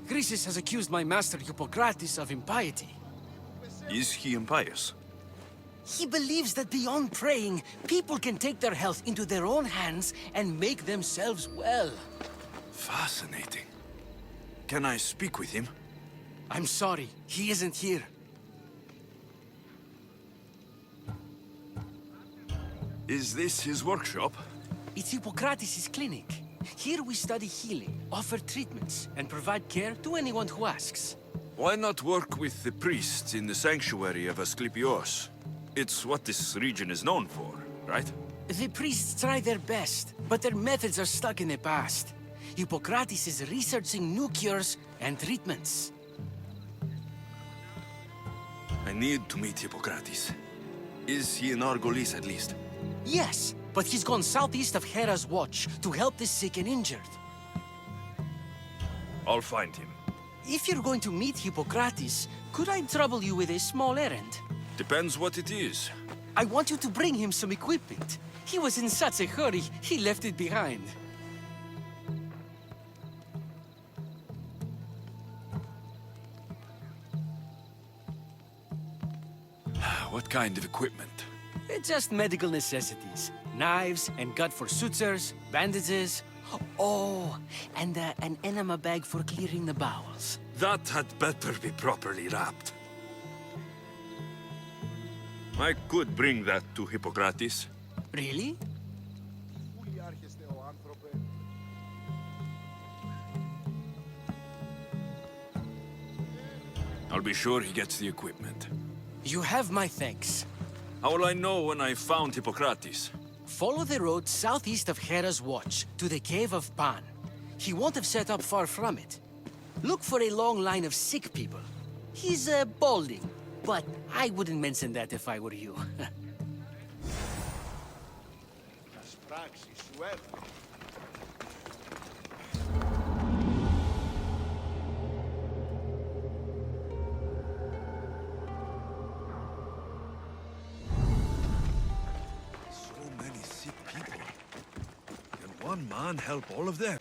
Chrysis has accused my master Hippocrates of impiety. Is he impious? He believes that beyond praying, people can take their health into their own hands and make themselves well. Fascinating. Can I speak with him? I'm sorry, he isn't here. Is this his workshop? It's Hippocrates' clinic. Here we study healing, offer treatments, and provide care to anyone who asks. Why not work with the priests in the sanctuary of Asclepios? It's what this region is known for, right? The priests try their best, but their methods are stuck in the past. Hippocrates is researching new cures and treatments. I need to meet Hippocrates. Is he in Argolis at least? Yes, but he's gone southeast of Hera's watch to help the sick and injured. I'll find him. If you're going to meet Hippocrates, could I trouble you with a small errand? Depends what it is. I want you to bring him some equipment. He was in such a hurry, he left it behind. What kind of equipment? Just medical necessities. Knives and gut for sutures, bandages. Oh, and an enema bag for clearing the bowels. That had better be properly wrapped. I could bring that to Hippocrates. Really? I'll be sure he gets the equipment. You have my thanks. How will I know when I found Hippocrates? Follow the road southeast of Hera's watch to the cave of Pan. He won't have set up far from it. Look for a long line of sick people. He's balding, but I wouldn't mention that if I were you. One man help all of them?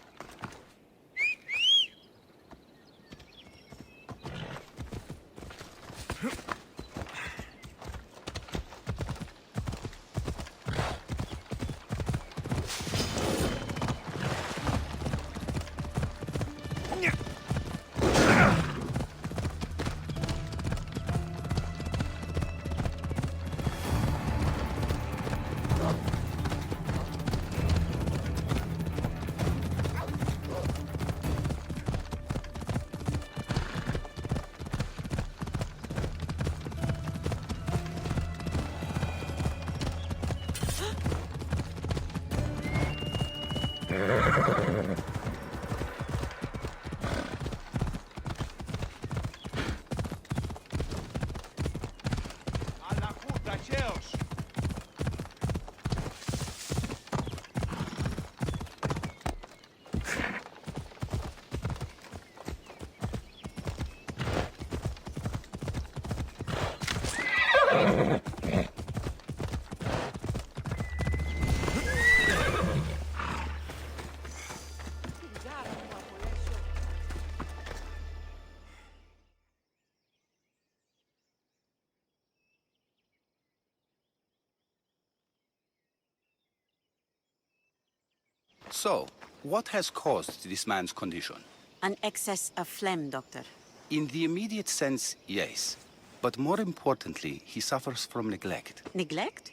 So, what has caused this man's condition? An excess of phlegm, Doctor. In the immediate sense, yes. But more importantly, he suffers from neglect. Neglect?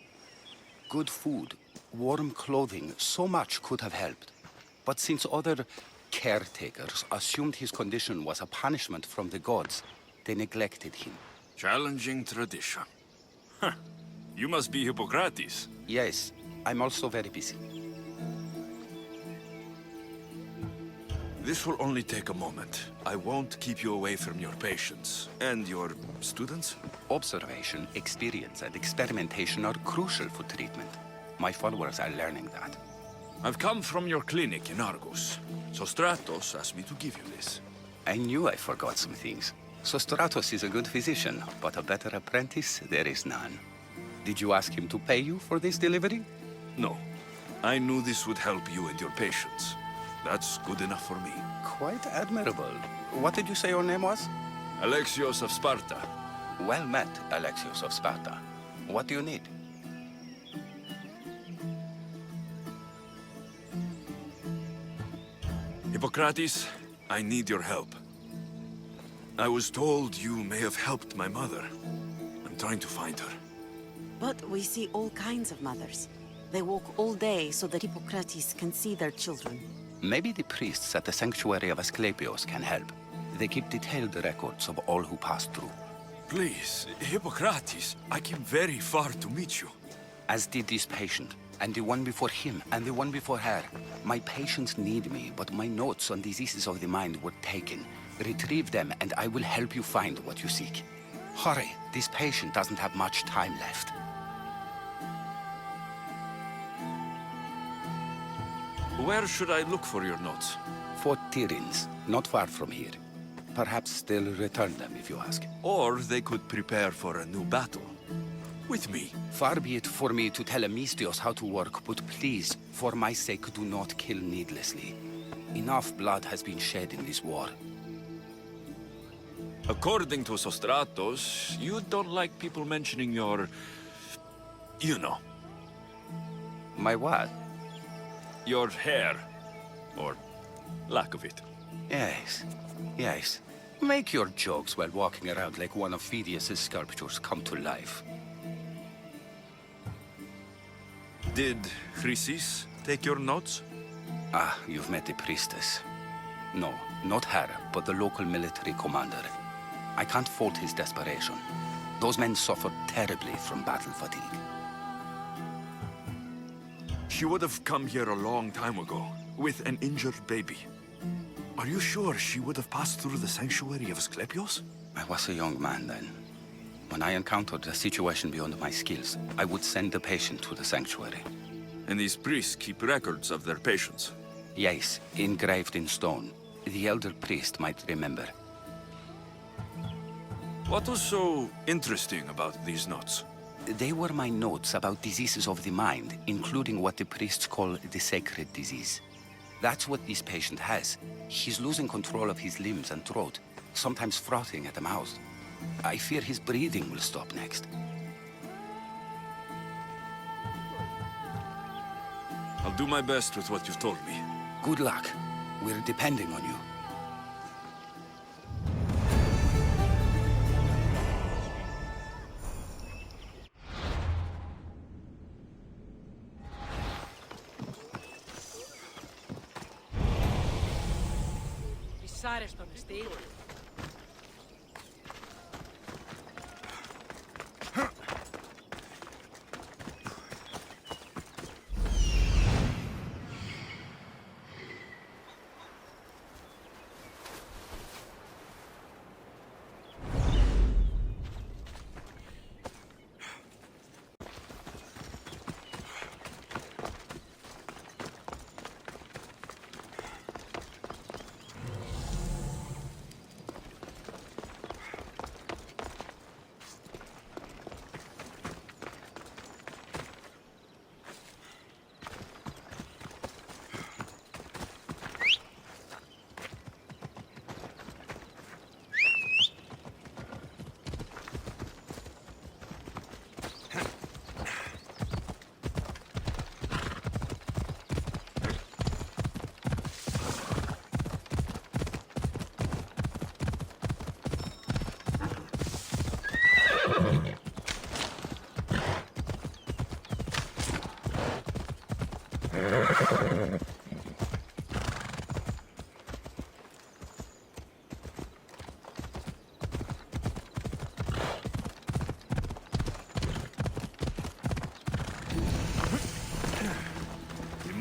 Good food, warm clothing, so much could have helped. But since other caretakers assumed his condition was a punishment from the gods, they neglected him. Challenging tradition. Huh. You must be Hippocrates. Yes, I'm also very busy. This will only take a moment. I won't keep you away from your patients. And your students? Observation, experience, and experimentation are crucial for treatment. My followers are learning that. I've come from your clinic in Argos. Sostratos asked me to give you this. I knew I forgot some things. Sostratos is a good physician, but a better apprentice there is none. Did you ask him to pay you for this delivery? No. I knew this would help you and your patients. That's good enough for me. Quite admirable. What did you say your name was? ALEXIOS of Sparta. Well met, ALEXIOS of Sparta. What do you need? Hippocrates, I need your help. I was told you may have helped my mother. I'm trying to find her. But we see all kinds of mothers. They walk all day so that Hippocrates can see their children. Maybe the priests at the sanctuary of Asclepios can help. They keep detailed records of all who pass through. Please, Hippocrates, I came very far to meet you. As did this patient, and the one before him, and the one before her. My patients need me, but my notes on diseases of the mind were taken. Retrieve them, and I will help you find what you seek. Hurry, this patient doesn't have much time left. Where should I look for your notes? Fort Tyrins, not far from here. Perhaps they'll return them if you ask. Or they could prepare for a new battle. With me. Far be it for me to tell a misthios how to work, but please, for my sake, do not kill needlessly. Enough blood has been shed in this war. According to Sostratos, you don't like people mentioning your... you know. My what? Your hair. Or lack of it. Yes, yes. Make your jokes while walking around like one of Phidias' sculptures come to life. Did Chrysis take your notes? Ah, you've met the priestess. No, not her, but the local military commander. I can't fault his desperation. Those men suffered terribly from battle fatigue. She would have come here a long time ago, with an injured baby. Are you sure she would have passed through the sanctuary of Asclepios? I was a young man then. When I encountered a situation beyond my skills, I would send the patient to the sanctuary. And these priests keep records of their patients? Yes, engraved in stone. The elder priest might remember. What was so interesting about these notes? They were my notes about diseases of the mind, including what the priests call the sacred disease. That's what this patient has. He's losing control of his limbs and throat, sometimes frothing at the mouth. I fear his breathing will stop next. I'll do my best with what you've told me. Good luck. We're depending on you. Δυσάρεστο νηστή.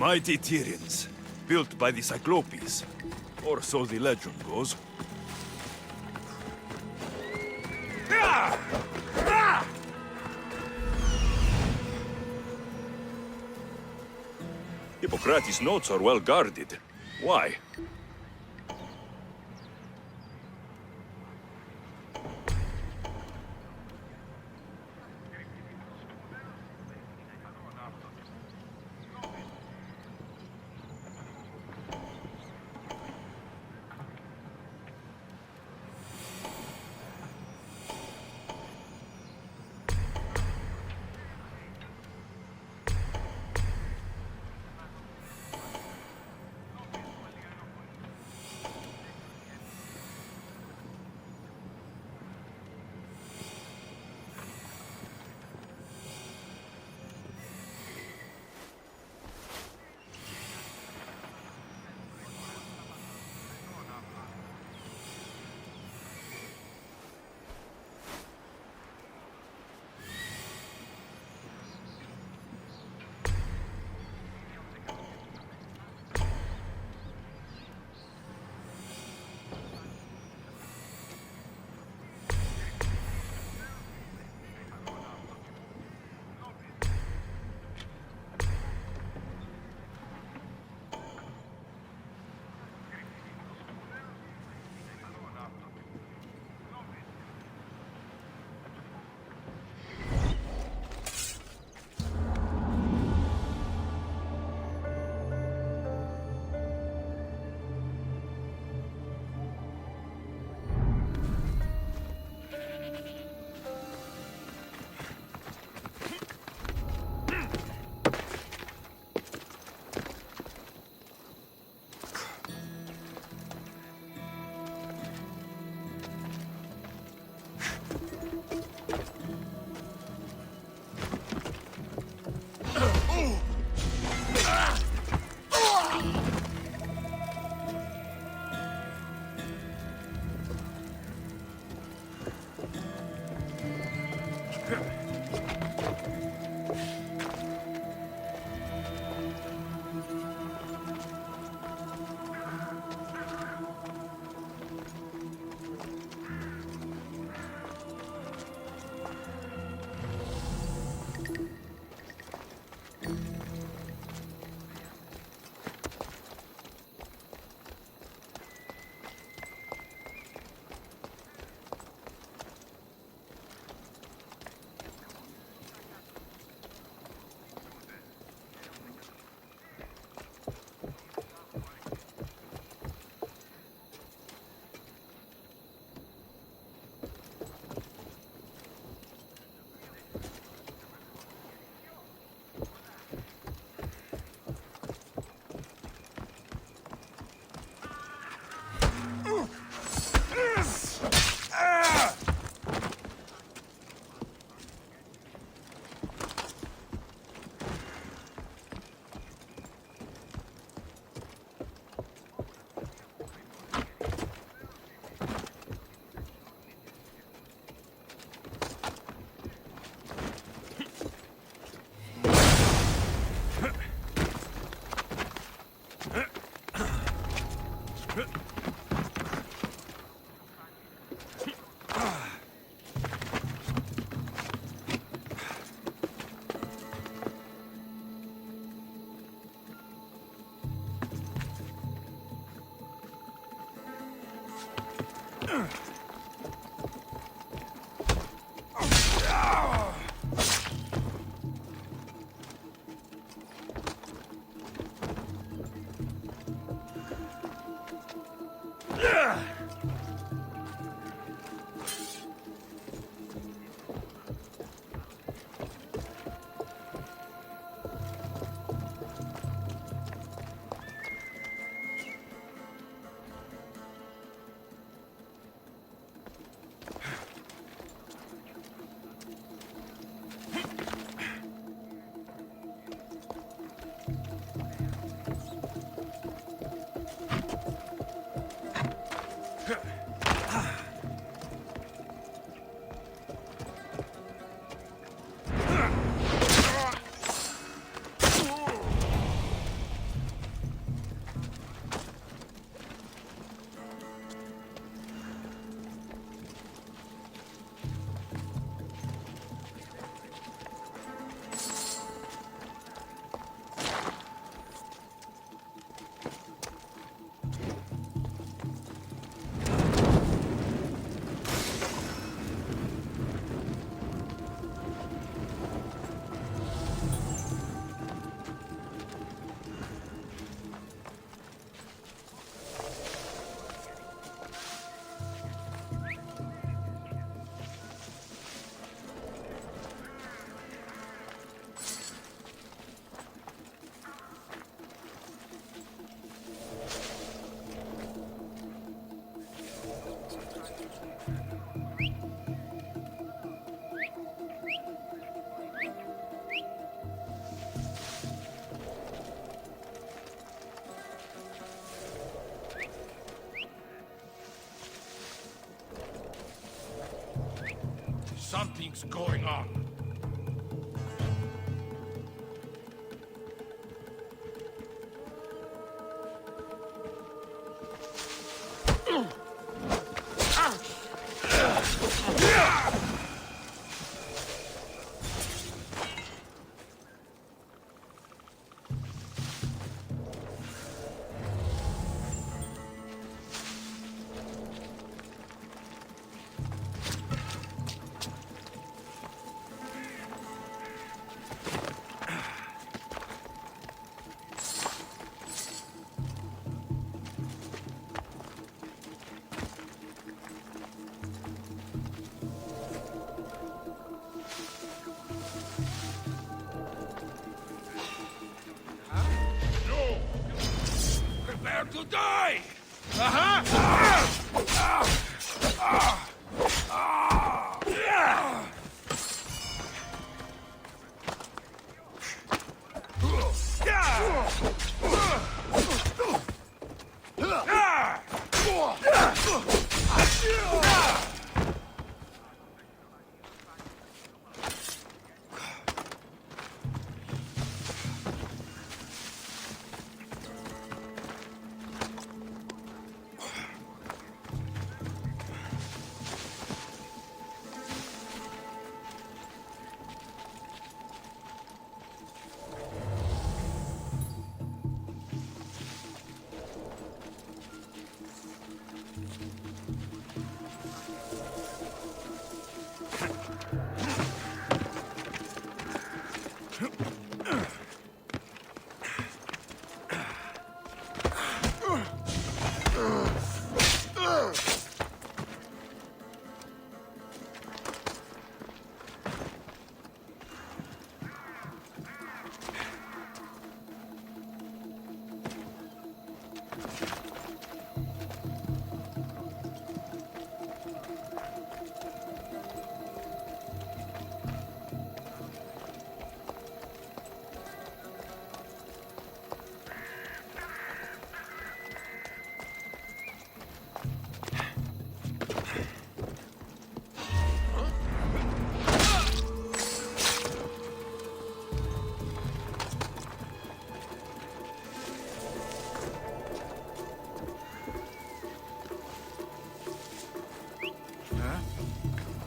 mighty Tyrians, built by the Cyclopes. Or so the legend goes. Hippocrates' notes are well guarded. Why? Something's going on. Prepare to die!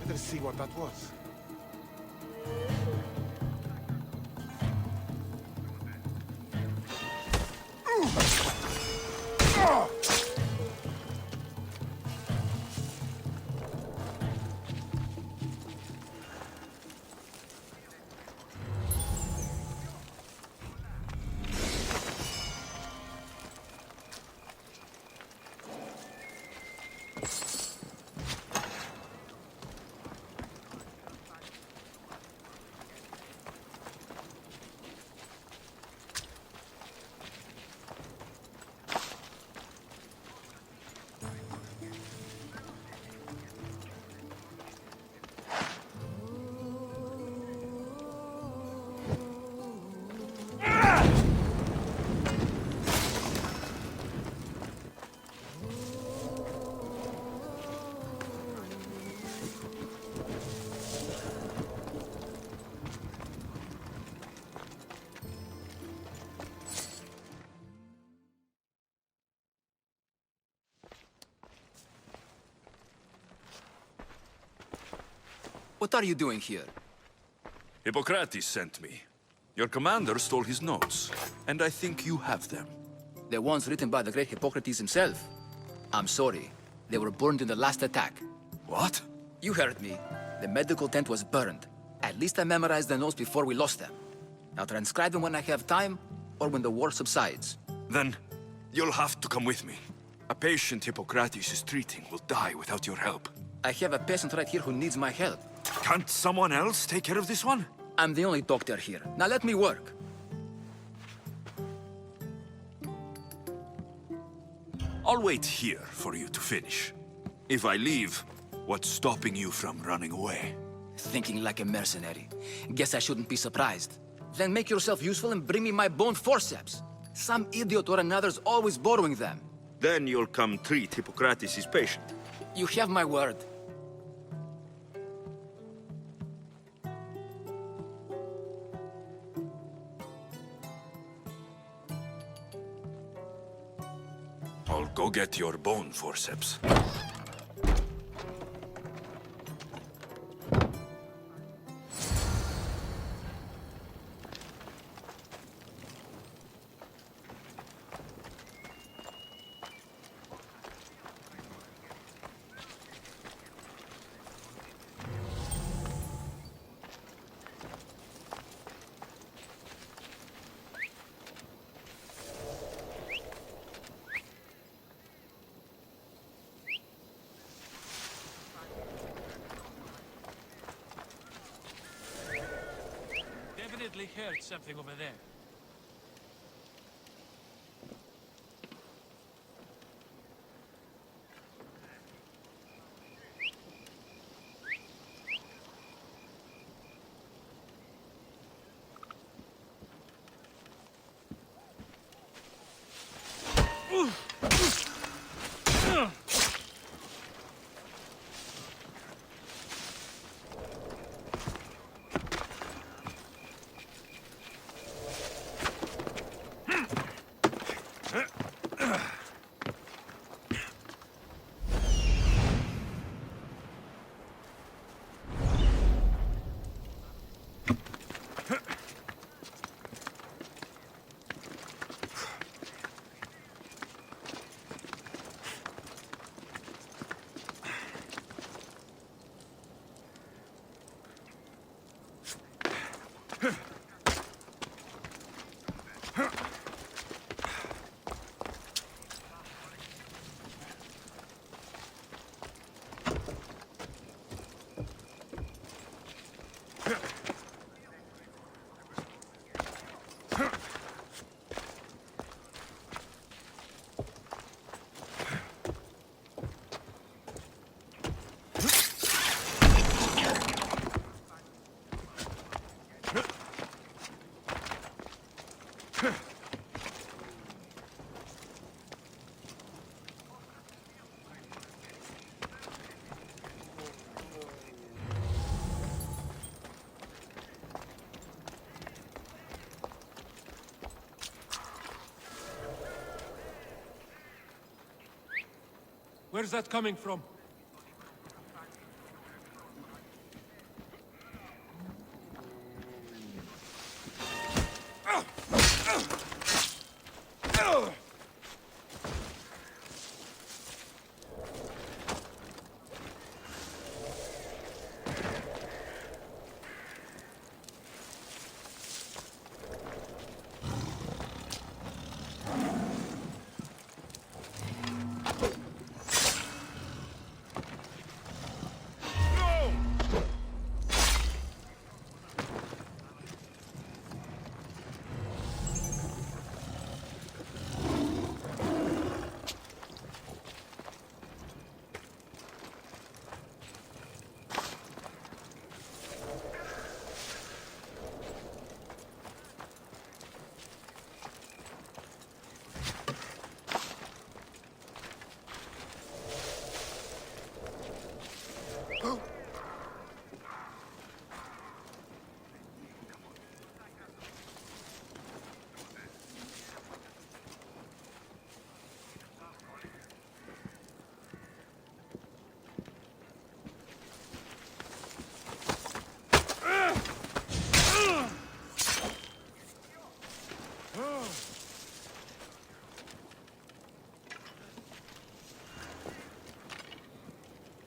Let's see what that was. What are you doing here? Hippocrates sent me. Your commander stole his notes, and I think you have them. The ones written by the great Hippocrates himself. I'm sorry. They were burned in the last attack. What? You heard me. The medical tent was burned. At least I memorized the notes before we lost them. I'll transcribe them when I have time, or when the war subsides. Then, you'll have to come with me. A patient Hippocrates is treating will die without your help. I have a patient right here who needs my help. Can't someone else take care of this one? I'm the only doctor here. Now let me work. I'll wait here for you to finish. If I leave, what's stopping you from running away? Thinking like a mercenary. Guess I shouldn't be surprised. Then make yourself useful and bring me my bone forceps. Some idiot or another's always borrowing them. Then you'll come treat Hippocrates' patient. You have my word. I'll go get your bone forceps. Definitely heard something over there. Where's that coming from?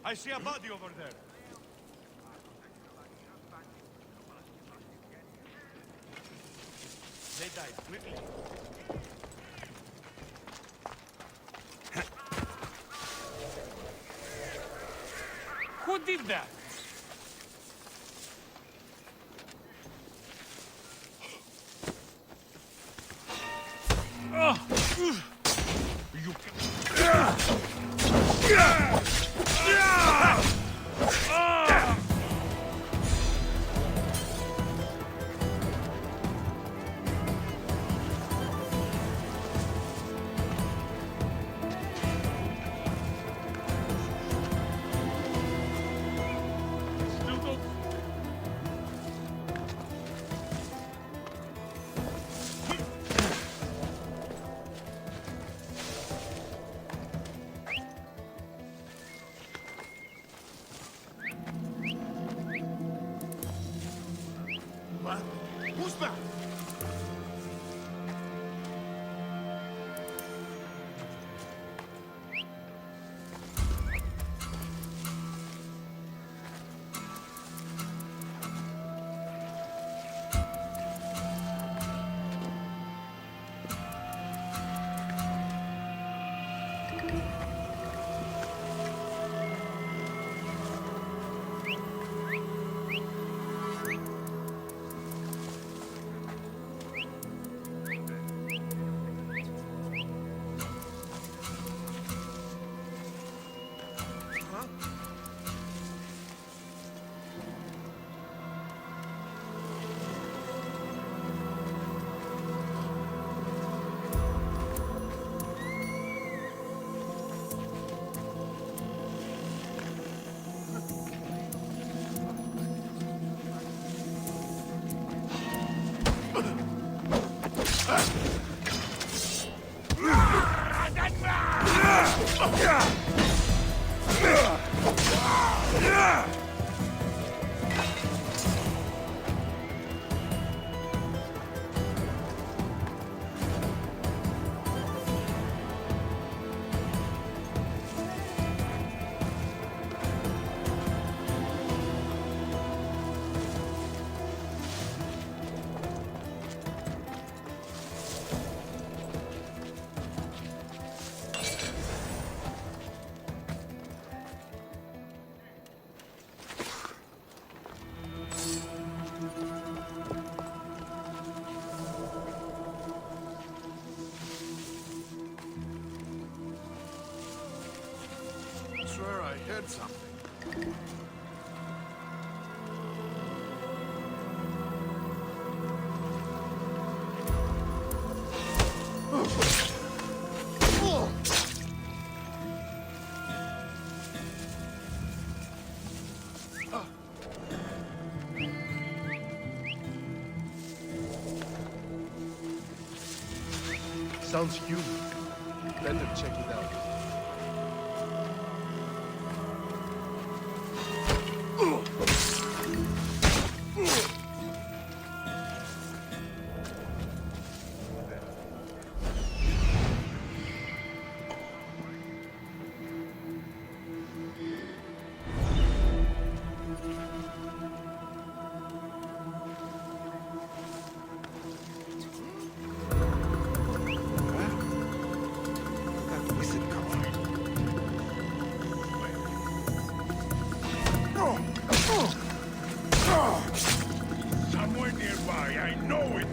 I see a body over there. They died quickly. Who did that? Swear I heard something. Sounds human. Better check it out. Somewhere nearby, I know it!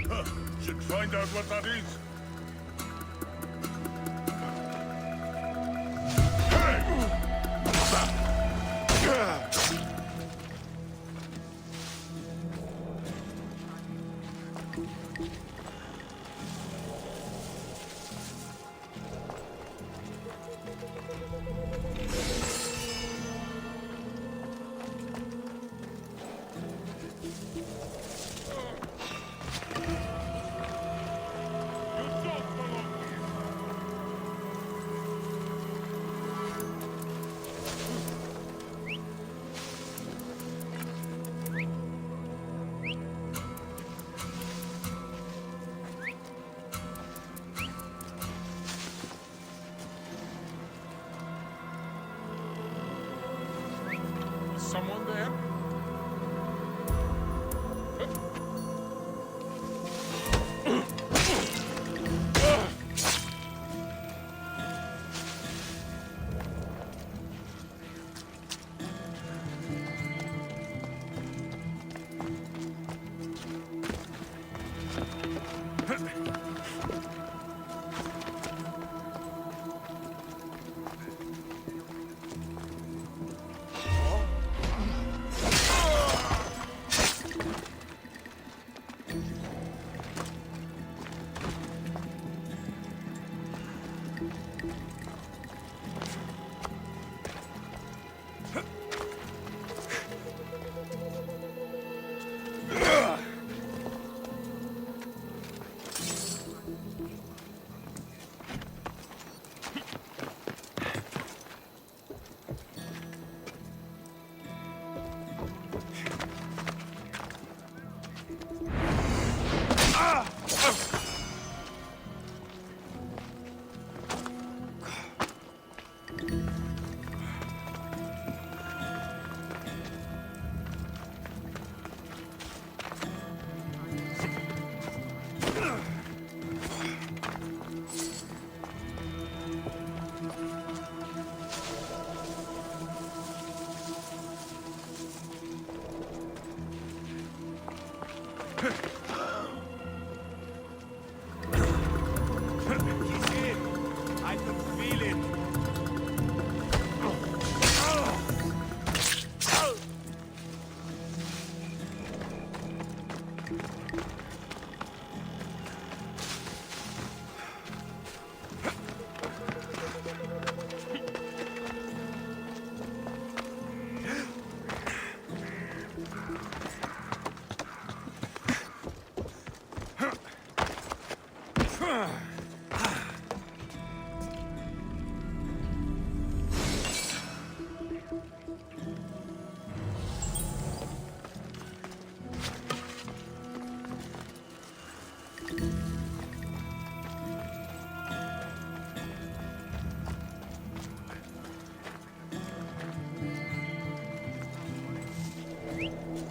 Huh, should find out what that is. Someone there?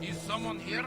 Is someone here?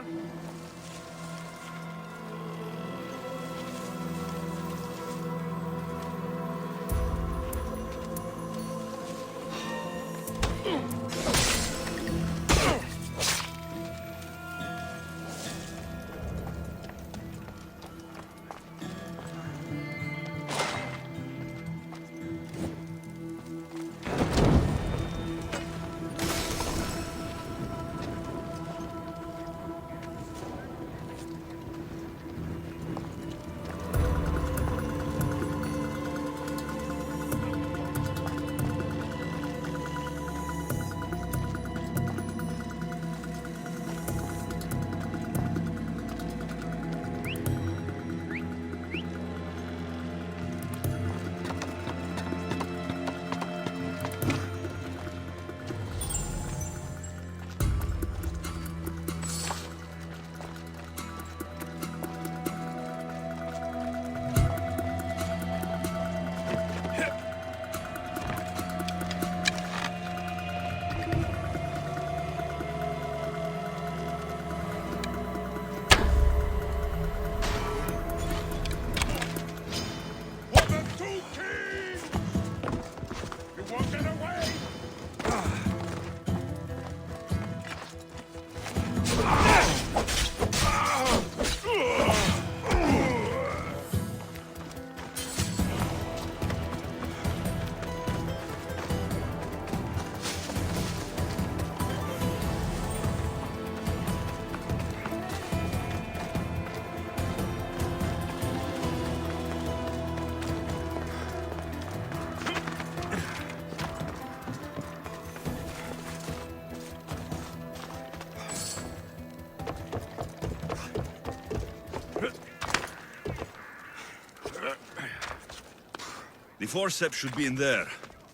The forceps should be in there.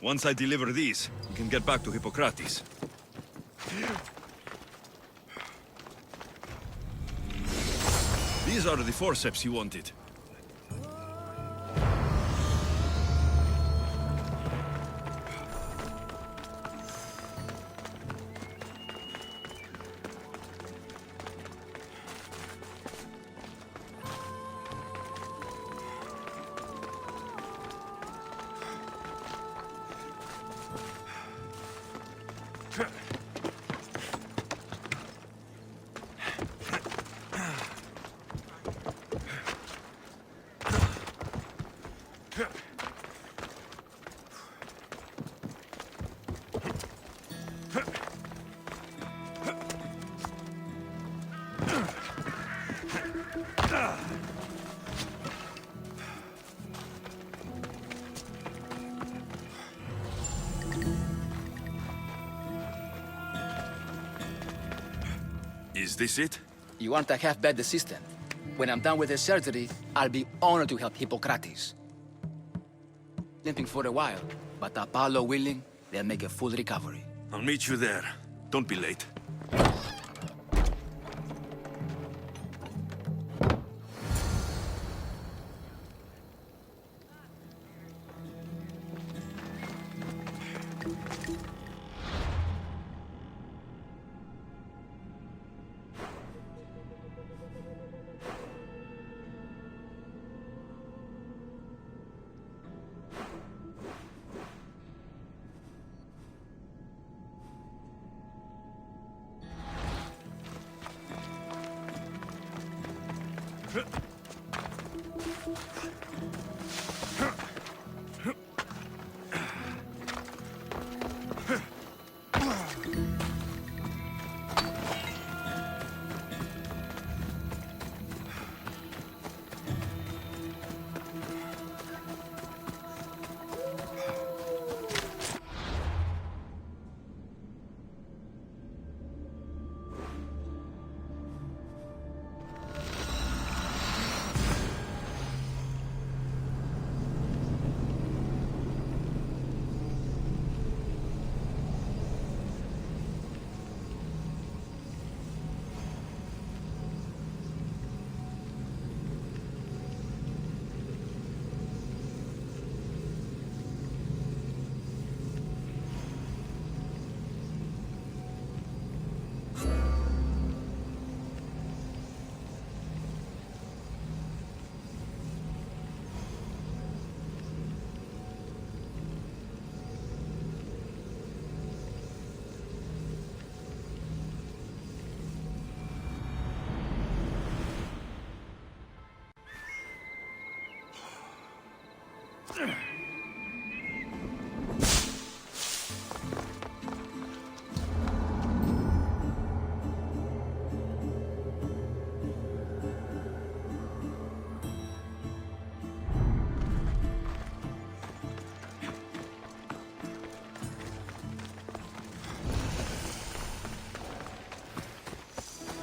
Once I deliver these, we can get back to Hippocrates. These are the forceps you wanted. Is this it? You want a half-bed assistant? When I'm done with the surgery, I'll be honored to help Hippocrates. Limping for a while, but Apollo willing, they'll make a full recovery. I'll meet you there. Don't be late.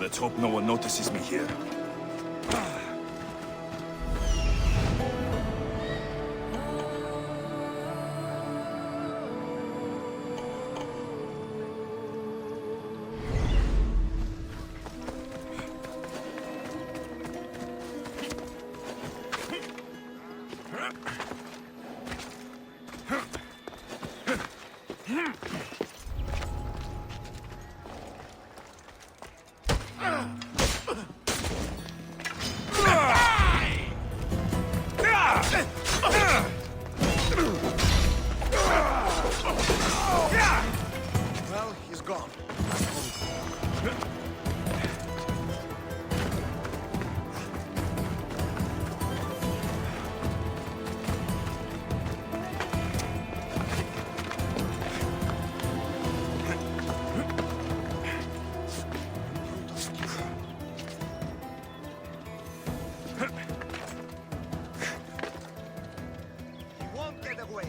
Let's hope no one notices me here. Well, he's gone. He won't get away.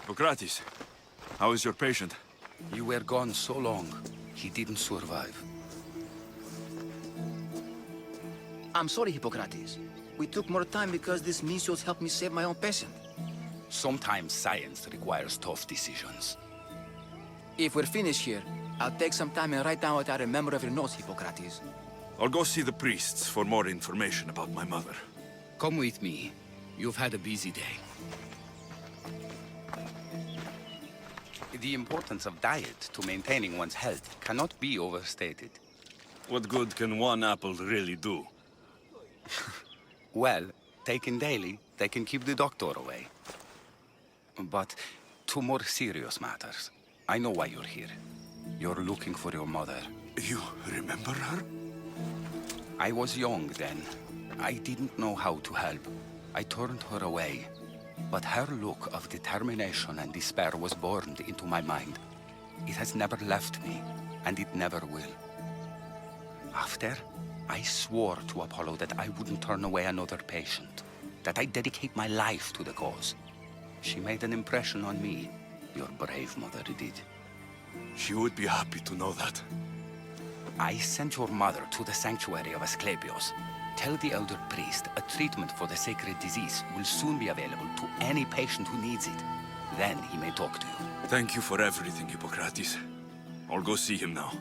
Hippocrates, how is your patient? You were gone so long, he didn't survive. I'm sorry, Hippocrates. We took more time because this misthios helped me save my own patient. Sometimes science requires tough decisions. If we're finished here, I'll take some time and write down what I remember of your notes, Hippocrates. I'll go see the priests for more information about my mother. Come with me. You've had a busy day. The importance of diet to maintaining one's health cannot be overstated. What good can one apple really do? Well, taken daily, they can keep the doctor away. But to more serious matters. I know why you're here. You're looking for your mother. You remember her? I was young then. I didn't know how to help. I turned her away. But her look of determination and despair was burned into my mind. It has never left me, and it never will. After, I swore to Apollo that I wouldn't turn away another patient, that I'd dedicate my life to the cause. She made an impression on me. Your brave mother did. She would be happy to know that. I sent your mother to the sanctuary of Asclepios. Tell the elder priest a treatment for the sacred disease will soon be available to any patient who needs it. Then he may talk to you. Thank you for everything, Hippocrates. I'll go see him now.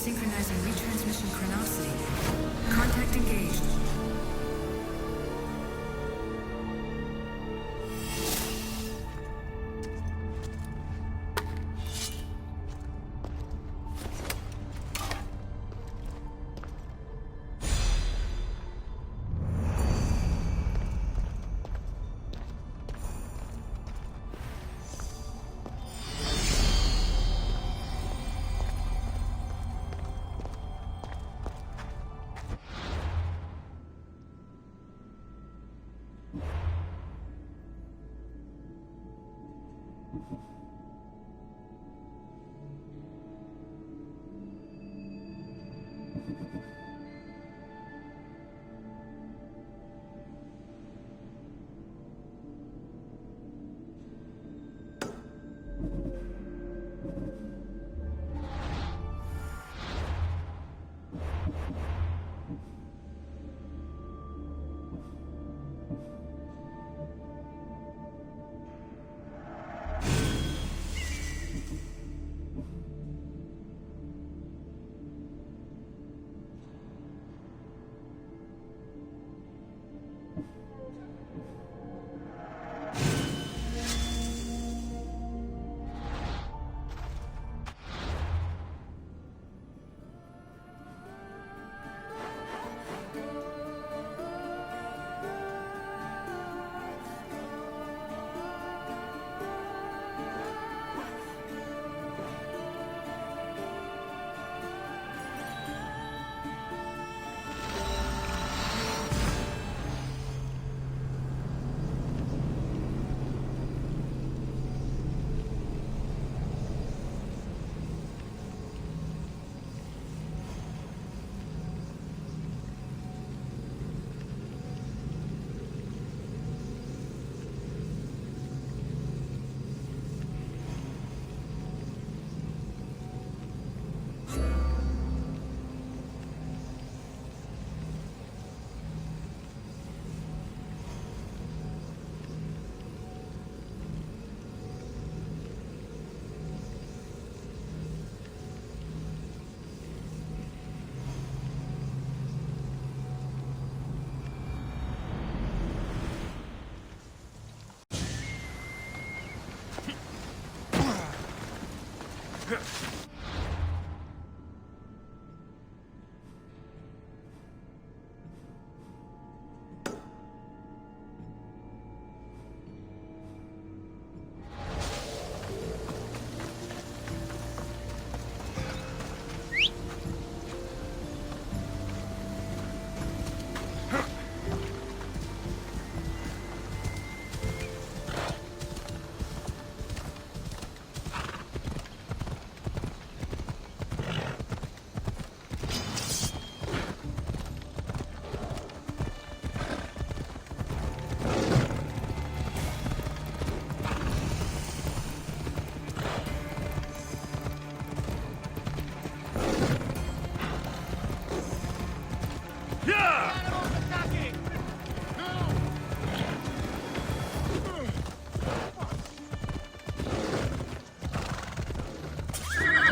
Synchronizing retransmission chronicity. Contact engaged.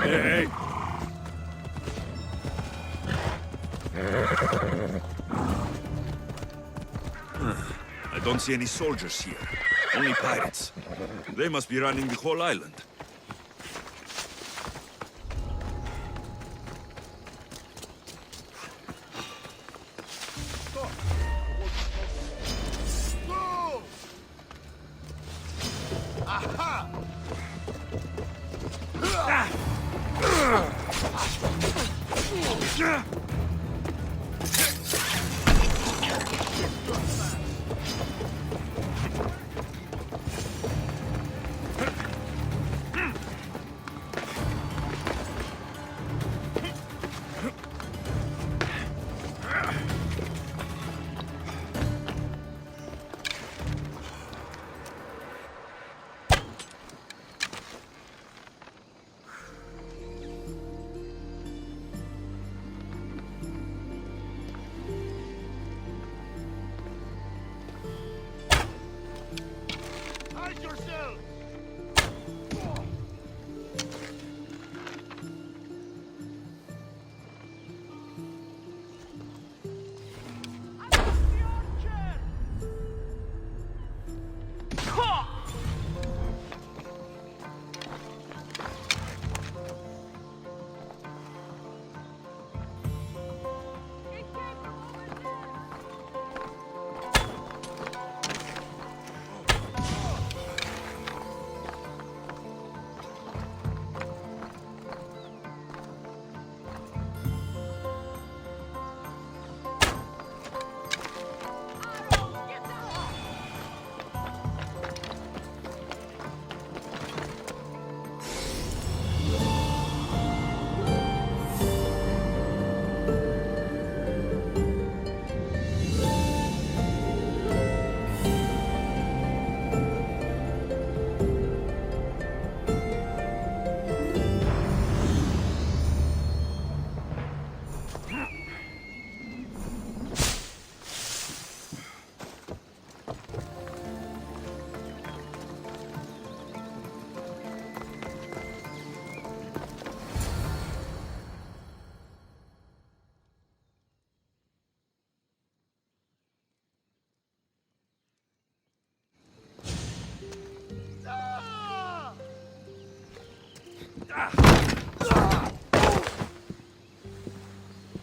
Hey! I don't see any soldiers here. Only pirates. They must be running the whole island.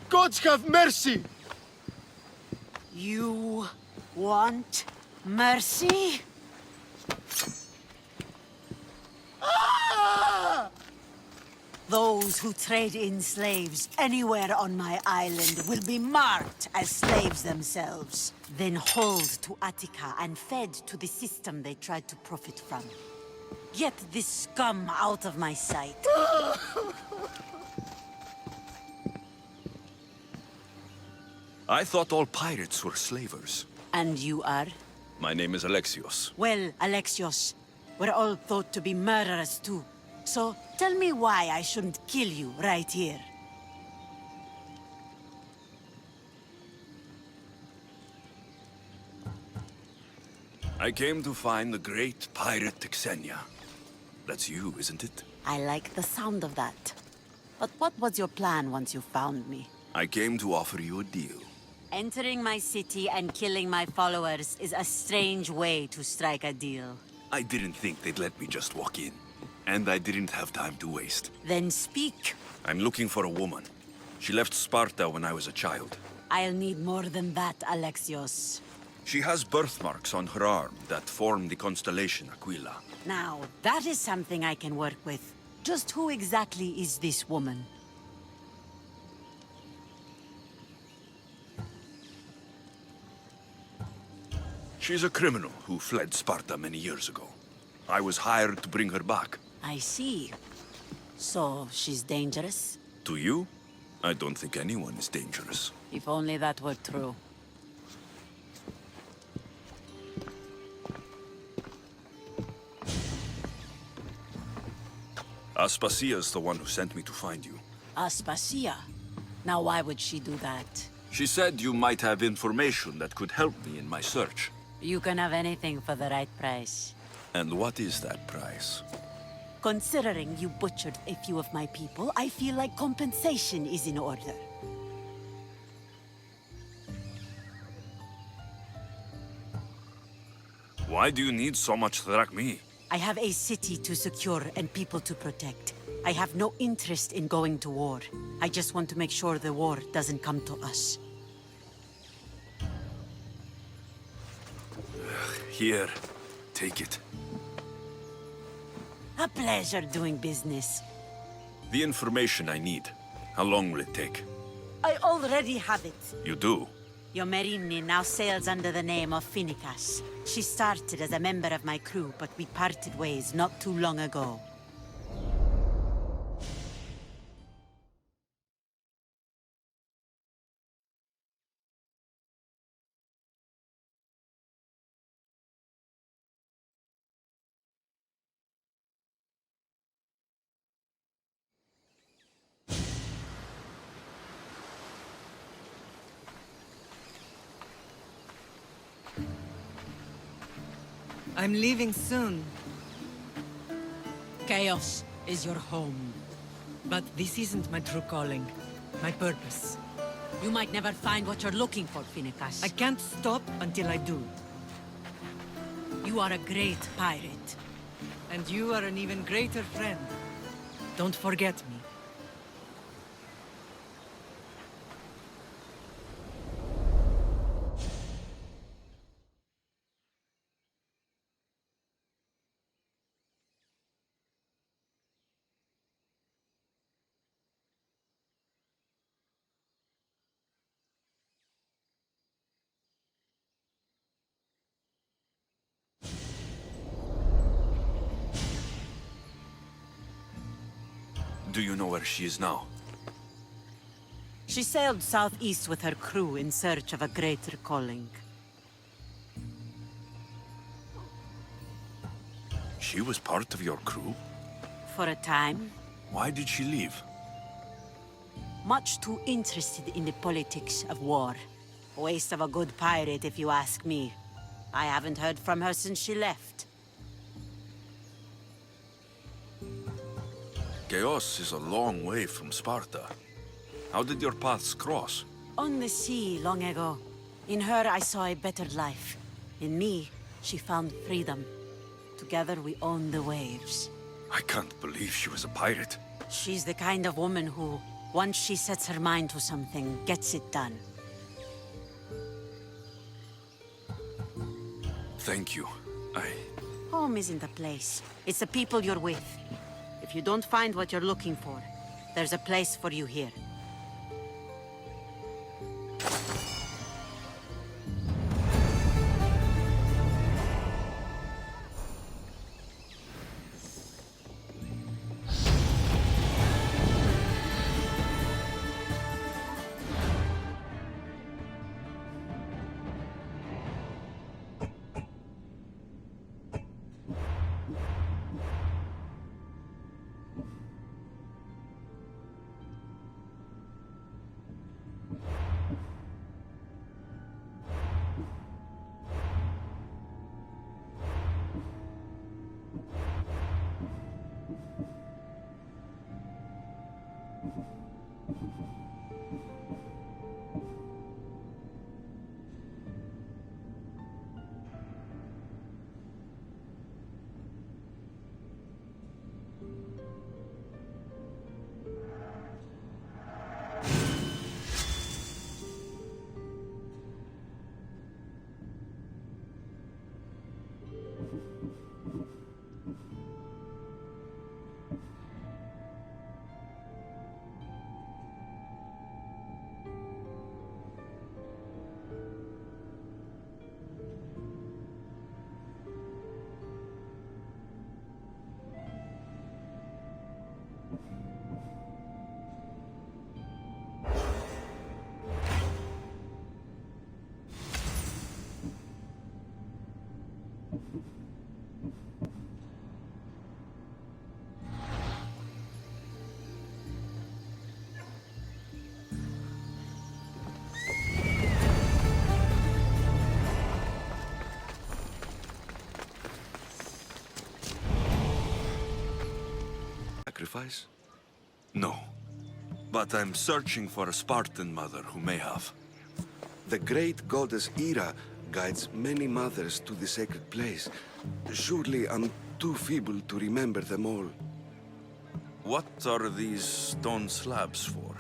Gods have mercy! You want mercy? Ah! Those who trade in slaves anywhere on my island will be marked as slaves themselves, then hauled to Attica and fed to the system they tried to profit from. Get this scum out of my sight. I thought all pirates were slavers. And you are? My name is ALEXIOS. Well, ALEXIOS, we're all thought to be murderers too. So tell me why I shouldn't kill you right here. I came to find the great pirate Xenia. That's you, isn't it? I like the sound of that. But what was your plan once you found me? I came to offer you a deal. Entering my city and killing my followers is a strange way to strike a deal. I didn't think they'd let me just walk in. And I didn't have time to waste. Then speak. I'm looking for a woman. She left Sparta when I was a child. I'll need more than that, ALEXIOS. She has birthmarks on her arm that form the constellation Aquila. Now, that is something I can work with. Just who exactly is this woman? She's a criminal who fled Sparta many years ago. I was hired to bring her back. I see. So, she's dangerous? To you? I don't think anyone is dangerous. If only that were true. Aspasia's the one who sent me to find you. Aspasia? Now why would she do that? She said you might have information that could help me in my search. You can have anything for the right price. And what is that price? Considering you butchered a few of my people, I feel like compensation is in order. Why do you need so much drachmi? I have a city to secure and people to protect. I have no interest in going to war. I just want to make sure the war doesn't come to us. Here, take it. A pleasure doing business. The information I need. How long will it take? I already have it. You do? Your Merini now sails under the name of Phoenicas. She started as a member of my crew, but we parted ways not too long ago. I'm leaving soon. Chaos is your home. But this isn't my true calling. My purpose. You might never find what you're looking for, Phoenicas. I can't stop until I do. You are a great pirate. And you are an even greater friend. Don't forget me. Do you know where she is now? She sailed southeast with her crew in search of a greater calling. She was part of your crew? For a time. Why did she leave? Much too interested in the politics of war. Waste of a good pirate, if you ask me. I haven't heard from her since she left. Chaos is a long way from Sparta. How did your paths cross? On the sea, long ago. In her, I saw a better life. In me, she found freedom. Together, we own the waves. I can't believe she was a pirate. She's the kind of woman who, Once she sets her mind to something, gets it done. Thank you. Home isn't a place. It's the people you're with. If you don't find what you're looking for, there's a place for you here. Sacrifice? No. But I'm searching for a Spartan mother who may have. The great goddess Hera guides many mothers to the sacred place. Surely I'm too feeble to remember them all. What are these stone slabs for?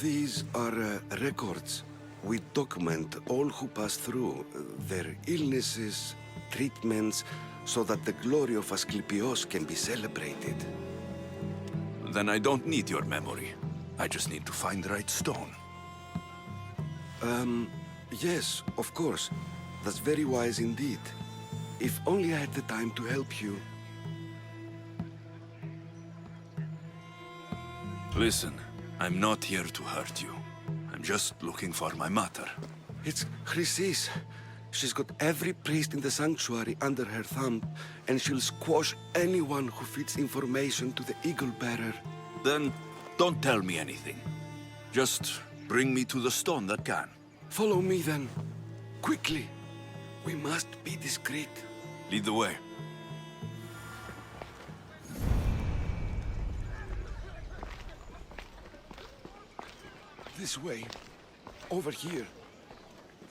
These are records. We document all who pass through, their illnesses, treatments, so that the glory of Asclepios can be celebrated. Then I don't need your memory. I just need to find the right stone. Yes, of course. That's very wise indeed. If only I had the time to help you. Listen, I'm not here to hurt you. I'm just looking for my mother. It's Chrysis. She's got every priest in the sanctuary under her thumb, and she'll squash anyone who feeds information to the Eagle Bearer. Then don't tell me anything. Just bring me to the stone that can. Follow me then. Quickly. We must be discreet. Lead the way. This way. Over here.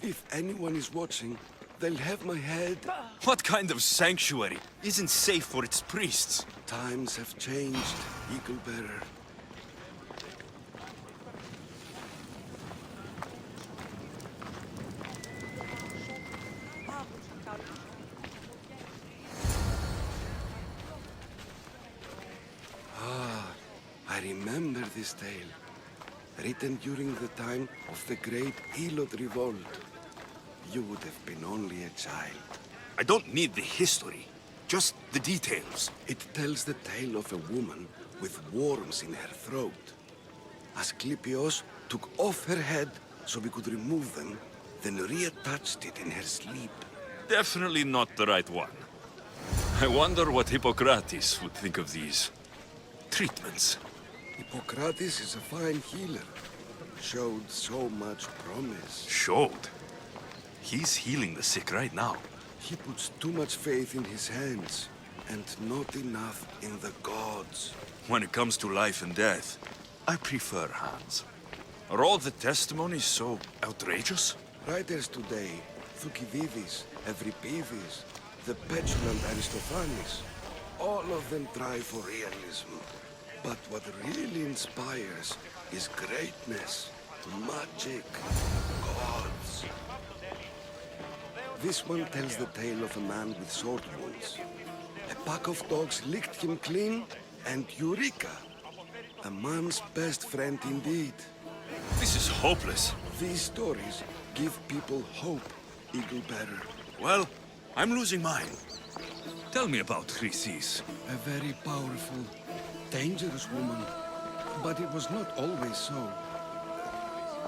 If anyone is watching, they'll have my head. What kind of sanctuary isn't safe for its priests? Times have changed, Eagle Bearer. I remember this tale. Written during the time of the great Elot Revolt. You would have been only a child. I don't need the history, just the details. It tells the tale of a woman with worms in her throat. Asclepios took off her head so we could remove them, then reattached it in her sleep. Definitely not the right one. I wonder what Hippocrates would think of these treatments. Hippocrates is a fine healer. Showed so much promise. Showed? He's healing the sick right now. He puts too much faith in his hands, and not enough in the gods. When it comes to life and death, I prefer hands. Are all the testimonies so outrageous? Writers today, Thucydides, Euripides, the petulant Aristophanes, all of them try for realism. But what really inspires is greatness, magic, gods. This one tells the tale of a man with sword wounds. A pack of dogs licked him clean, and Eureka! A man's best friend indeed. This is hopeless. These stories give people hope, Eagle Bearer. Well, I'm losing mine. Tell me about Chrysis. A very powerful, dangerous woman. But it was not always so.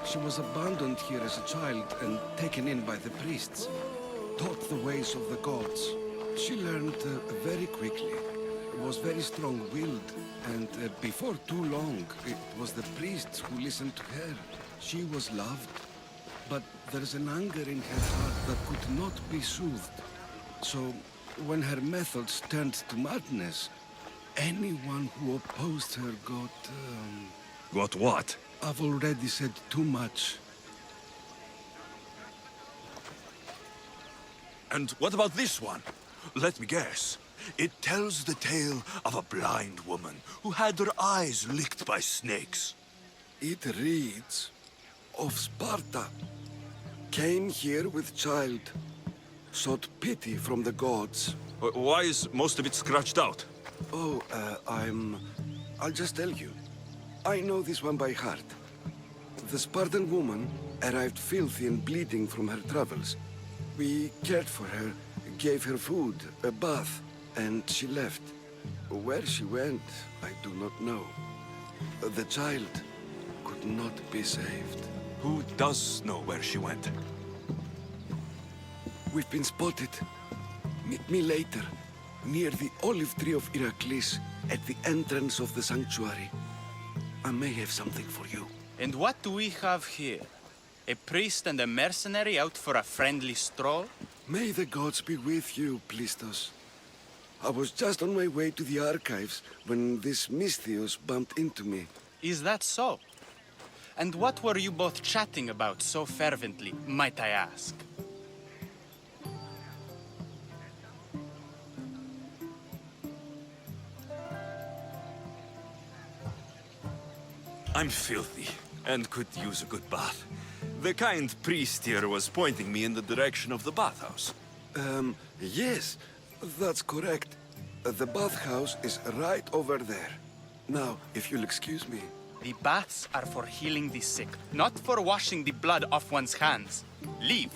She was abandoned here as a child and taken in by the priests. Taught the ways of the gods. She learned very quickly. Was very strong-willed, and before too long, it was the priests who listened to her. She was loved, but there's an anger in her heart that could not be soothed. So, when her methods turned to madness, anyone who opposed her got... Got what? I've already said too much. And what about this one? Let me guess. It tells the tale of a blind woman who had her eyes licked by snakes. It reads of Sparta. Came here with child. Sought pity from the gods. Why is most of it scratched out? Oh, I'll just tell you. I know this one by heart. The Spartan woman arrived filthy and bleeding from her travels. We cared for her, gave her food, a bath, and she left. Where she went, I do not know. The child could not be saved. Who does know where she went? We've been spotted. Meet me later, near the olive tree of Heracles, at the entrance of the sanctuary. I may have something for you. And what do we have here? A priest and a mercenary out for a friendly stroll? May the gods be with you, Plistos. I was just on my way to the archives when this misthios bumped into me. Is that so? And what were you both chatting about so fervently, might I ask? I'm filthy and could use a good bath. The kind priest here was pointing me in the direction of the bathhouse. Yes, that's correct. The bathhouse is right over there. Now, if you'll excuse me. The baths are for healing the sick, not for washing the blood off one's hands. Leave.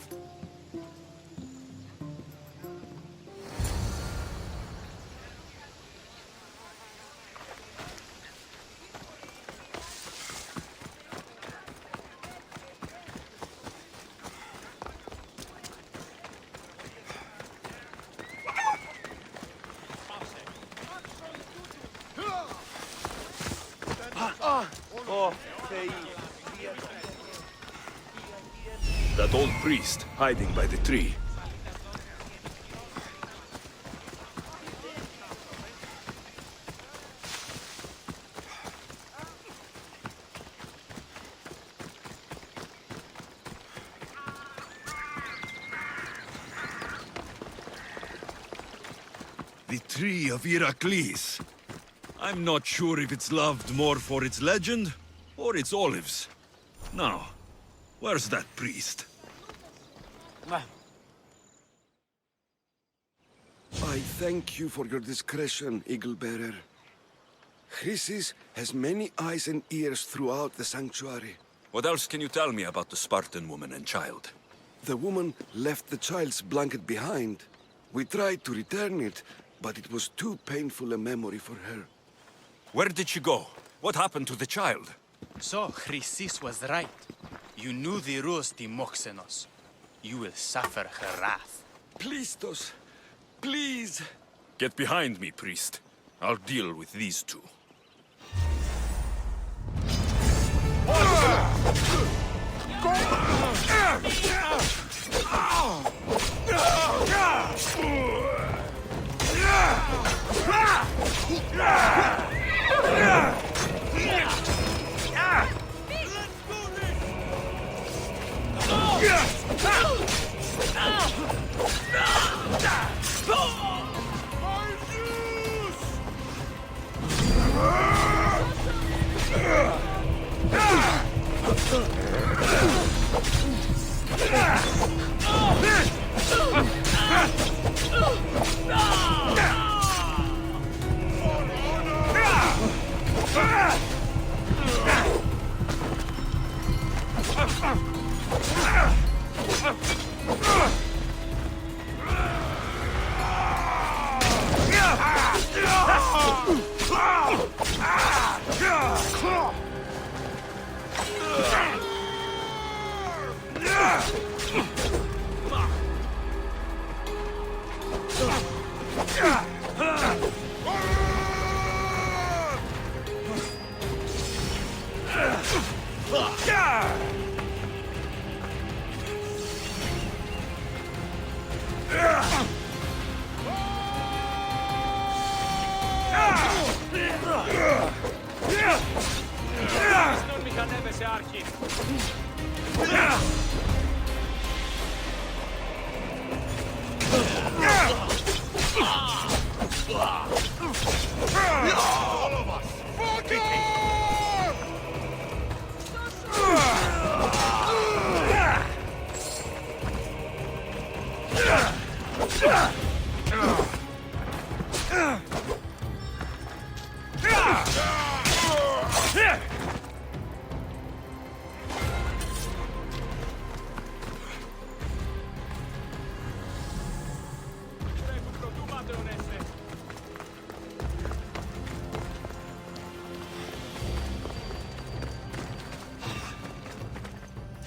That old priest hiding by the tree. The tree of Heracles. I'm not sure if it's loved more for its legend or its olives. Now, where's that priest? I thank you for your discretion, Eagle Bearer. Chrysis has many eyes and ears throughout the sanctuary. What else can you tell me about the Spartan woman and child? The woman left the child's blanket behind. We tried to return it, but it was too painful a memory for her. Where did she go? What happened to the child? So, Chrysis was right. You knew the rules, Timoxenos. You will suffer her wrath. Plistos, please! Get behind me, priest. I'll deal with these two.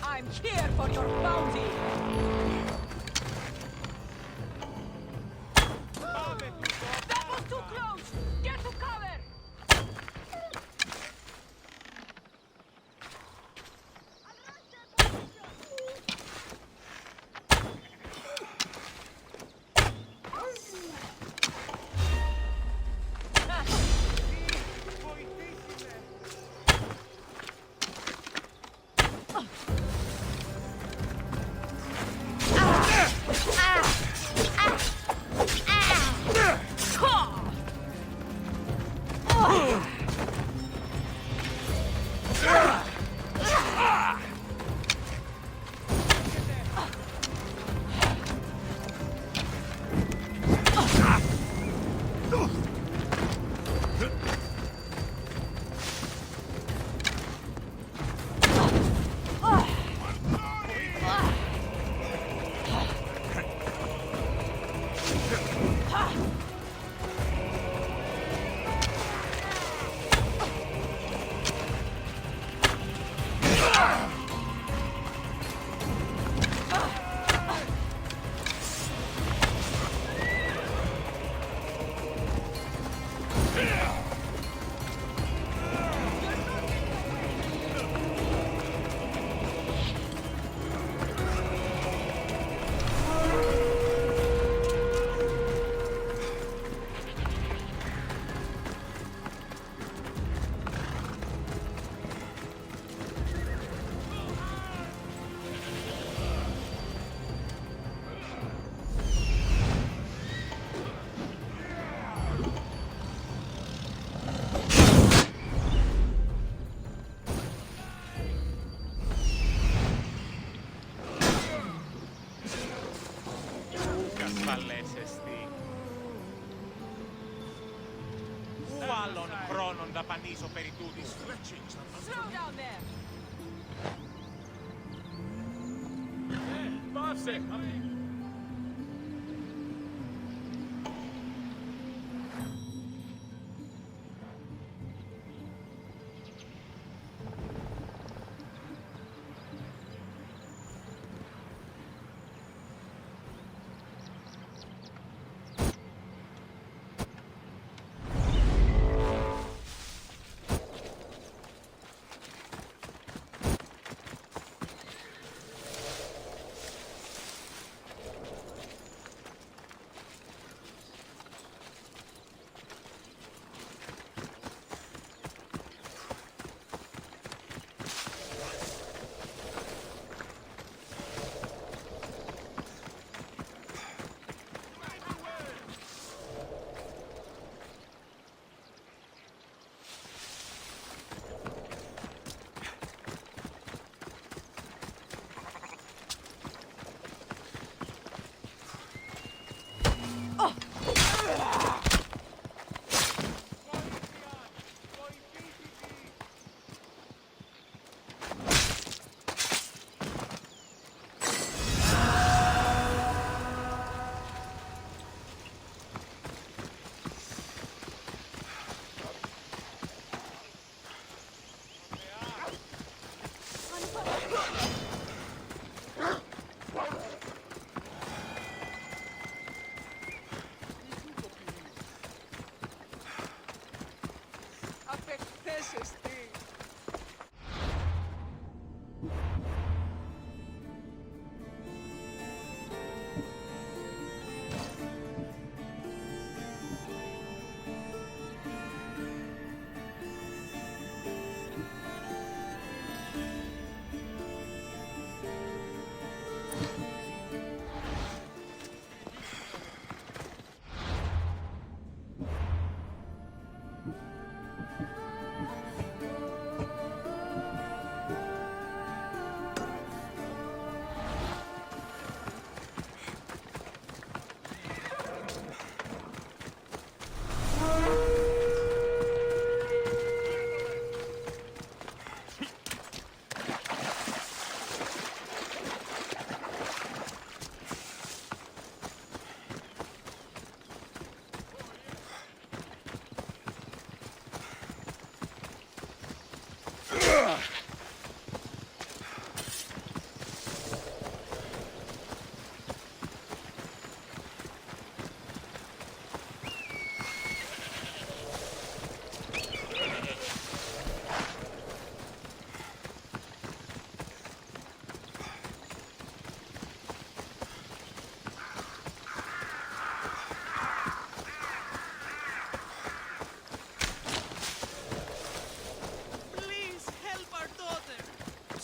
I'm here for your bounty! That was too close! Get to cover! Άλλων χρόνων δαπανίσω περί τούτης. Slow down there! Πάψε!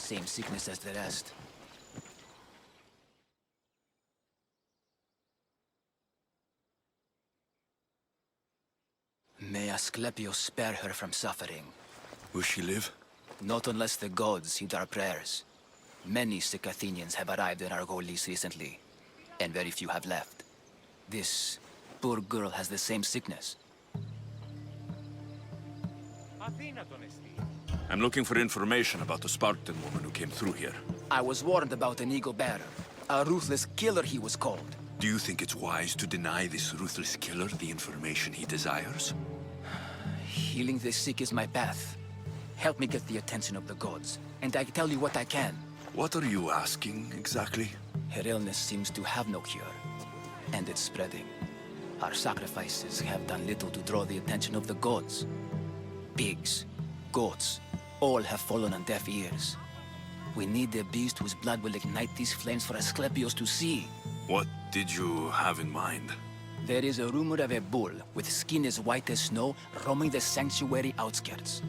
Same sickness as the rest. May Asclepius spare her from suffering. Will she live? Not unless the gods heed our prayers. Many sick Athenians have arrived in Argolis recently, and very few have left. This poor girl has the same sickness. I'm looking for information about the Spartan woman who came through here. I was warned about an eagle bearer. A ruthless killer, he was called. Do you think it's wise to deny this ruthless killer the information he desires? Healing the sick is my path. Help me get the attention of the gods, and I tell you what I can. What are you asking, exactly? Her illness seems to have no cure, and it's spreading. Our sacrifices have done little to draw the attention of the gods. Pigs, goats, all have fallen on deaf ears. We need a beast whose blood will ignite these flames for Asclepius to see. What did you have in mind? There is a rumor of a bull with skin as white as snow roaming the sanctuary outskirts.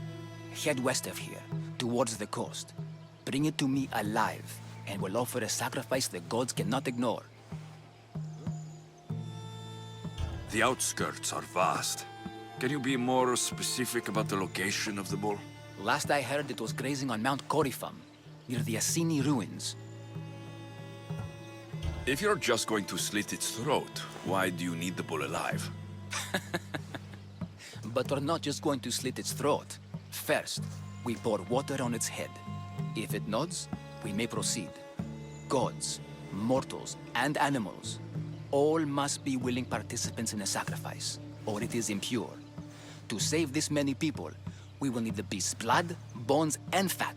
Head west of here, towards the coast. Bring it to me alive, and we'll offer a sacrifice the gods cannot ignore. The outskirts are vast. Can you be more specific about the location of the bull? Last I heard, it was grazing on Mount Coryphum, near the Assini ruins. If you're just going to slit its throat, why do you need the bull alive? But we're not just going to slit its throat. First, we pour water on its head. If it nods, we may proceed. Gods, mortals, and animals, all must be willing participants in a sacrifice, or it is impure. To save this many people, we will need the beast's blood, bones, and fat.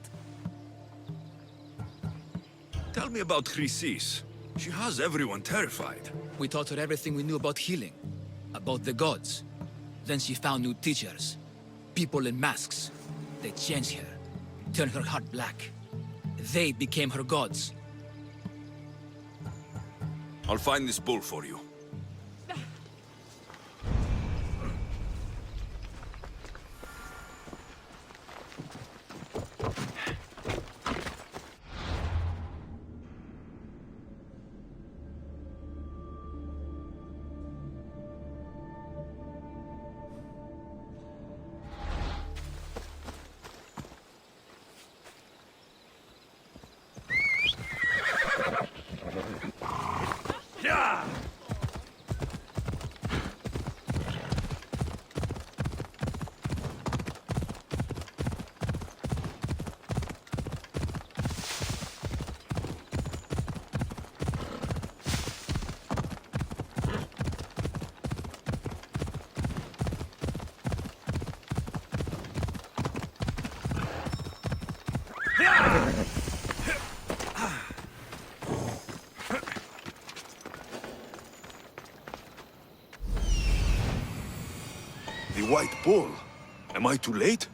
Tell me about Chrysis. She has everyone terrified. We taught her everything we knew about healing, about the gods. Then she found new teachers, people in masks. They changed her, turned her heart black. They became her gods. I'll find this bull for you. The White Bull. Am I too late?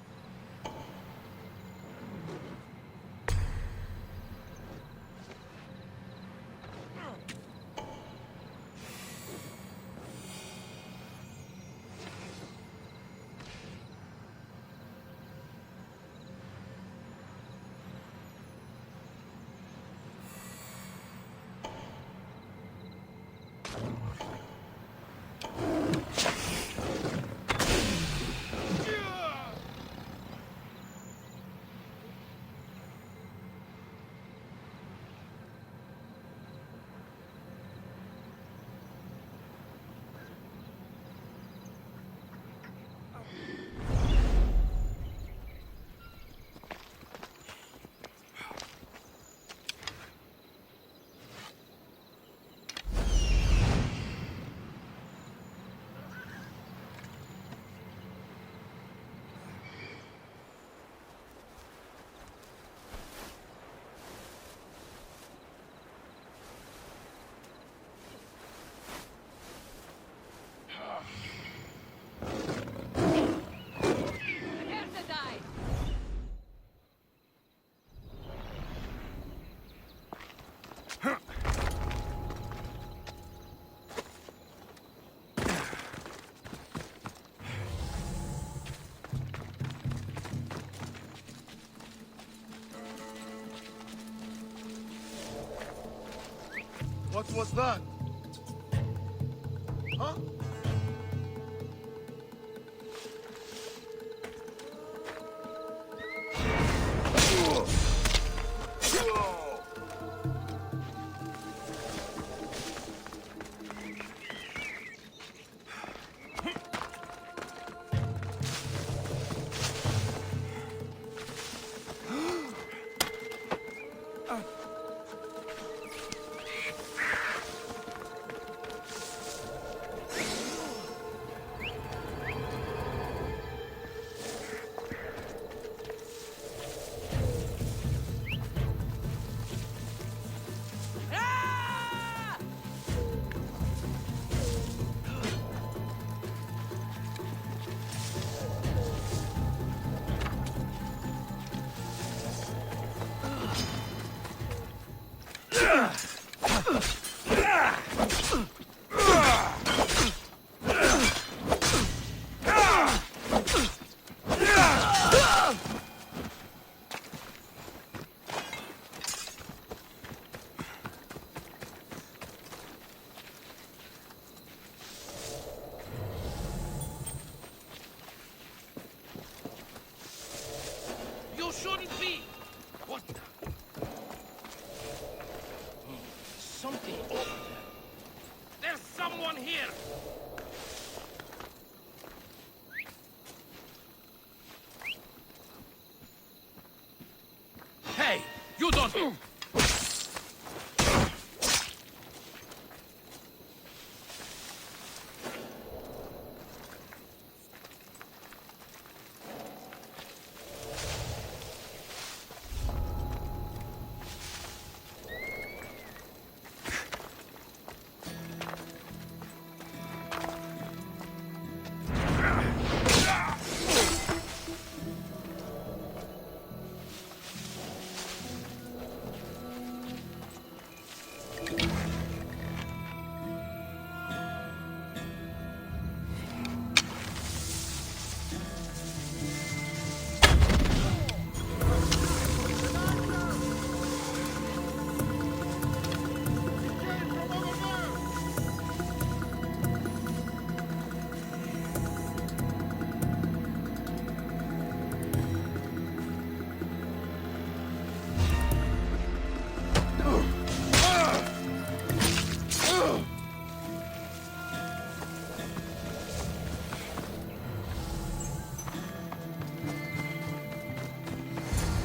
What was that? Huh? You shouldn't be! What the? Something over there. There's someone here! Hey! You don't...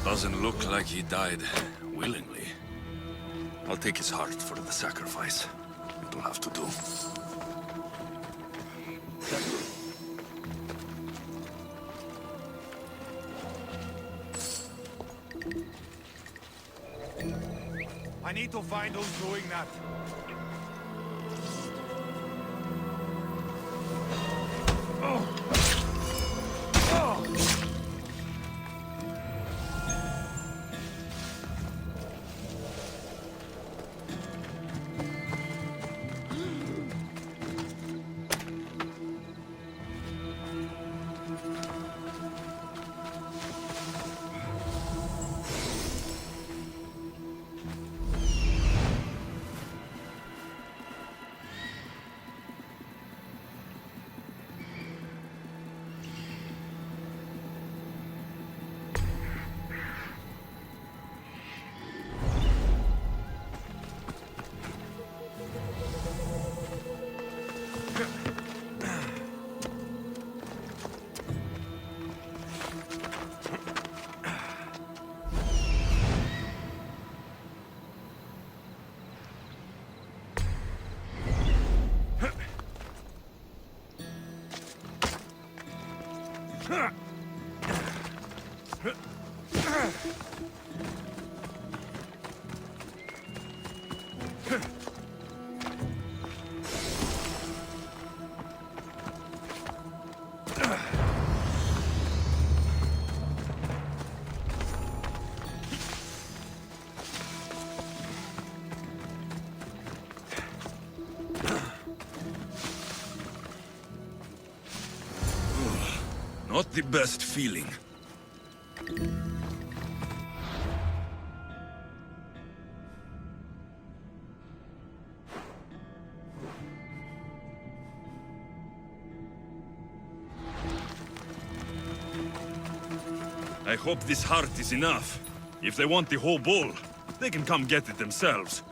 Doesn't look like he died willingly. I'll take his heart for the sacrifice. It'll have to do. I need to find who's doing that. Not the best feeling. I hope this heart is enough. If they want the whole bull, they can come get it themselves.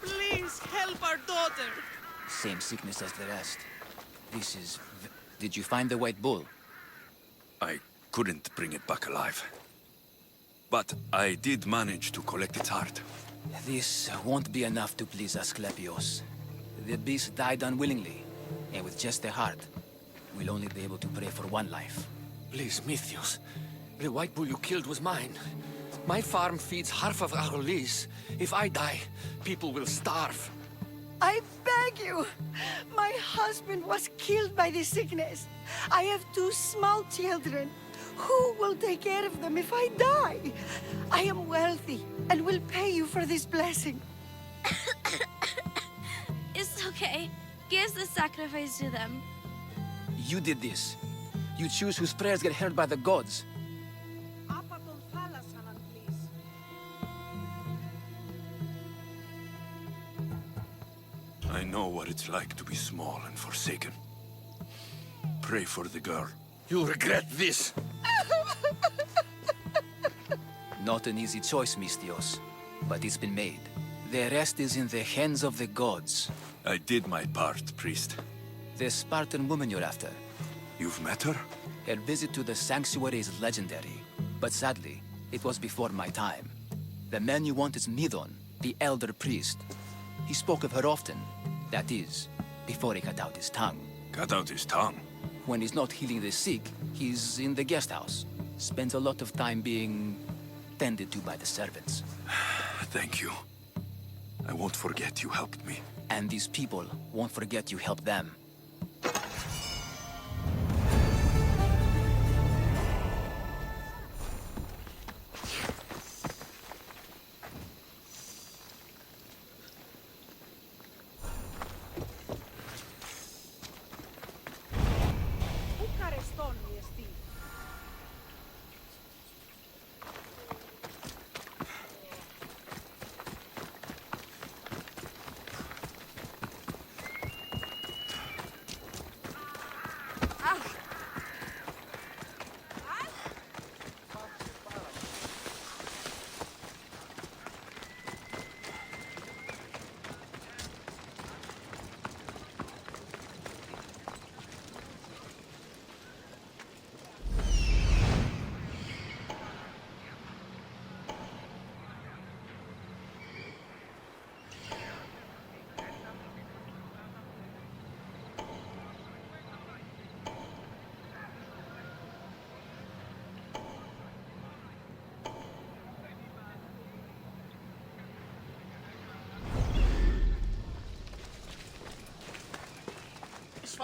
Please help our daughter. Same sickness as the rest. This is... Did you find the white bull? I couldn't bring it back alive. But I did manage to collect its heart. This won't be enough to please Asclepios. The beast died unwillingly, and with just a heart, we'll only be able to pray for one life. Please, Misthios. The white bull you killed was mine. My farm feeds half of Arolis. If I die, people will starve. I beg you! My husband was killed by the sickness. I have 2 small children. Who will take care of them if I die? I am wealthy and will pay you for this blessing. It's okay. Give the sacrifice to them. You did this. You choose whose prayers get heard by the gods. I know what it's like to be small and forsaken. Pray for the girl. You'll regret this. Not an easy choice, misthios, but it's been made. The rest is in the hands of the gods. I did my part, priest. The Spartan woman you're after. You've met her? Her visit to the sanctuary is legendary, but sadly, it was before my time. The man you want is Midon, the elder priest. He spoke of her often. That is, before he cut out his tongue. Cut out his tongue? When he's not healing the sick, he's in the guest house. Spends a lot of time being tended to by the servants. Thank you. I won't forget you helped me. And these people won't forget you helped them.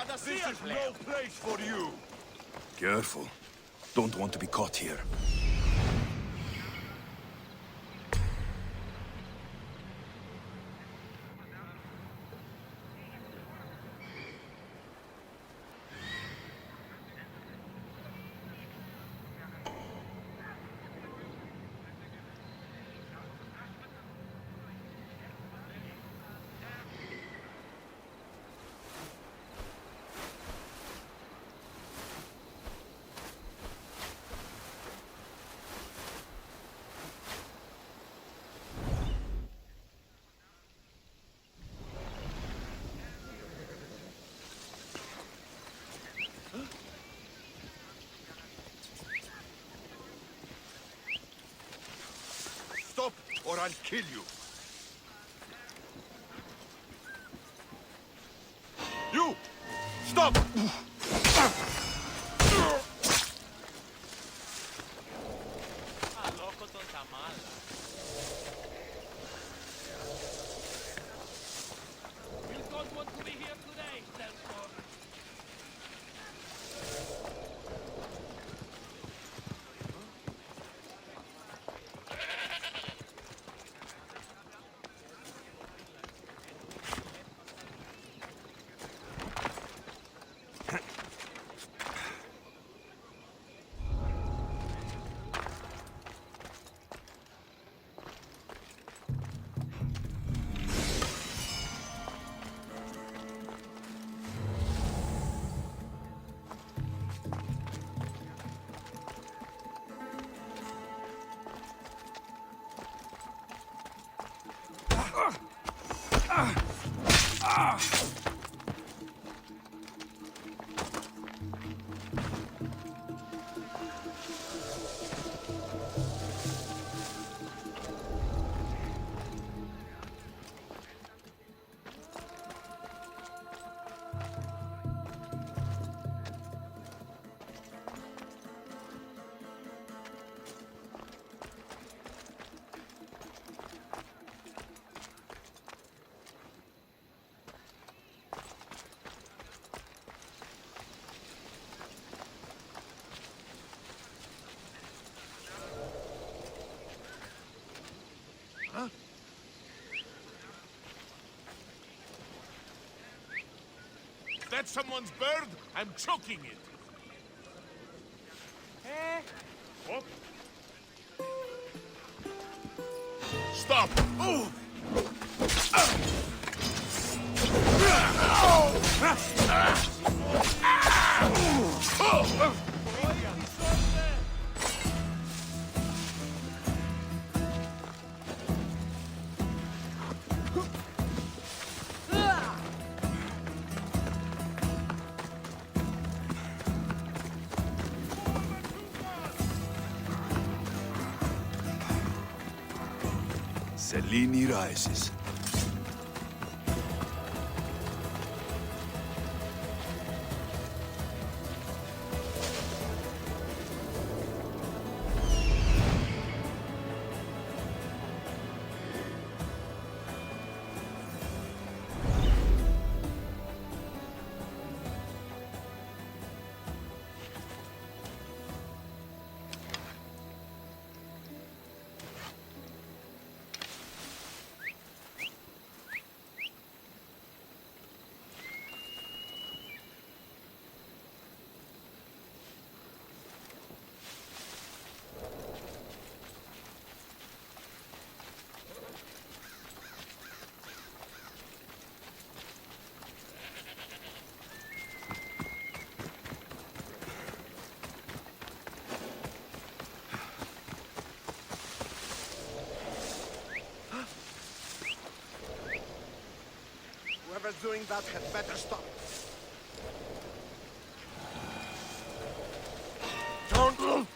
This is no place for you! Careful. Don't want to be caught here. Stop, or I'll kill you! You! Stop! You don't want to be here today, therefore. That's someone's bird? I'm choking it. Oh. Stop! Oh! Selene rises. Whoever's doing that had better stop. Don't...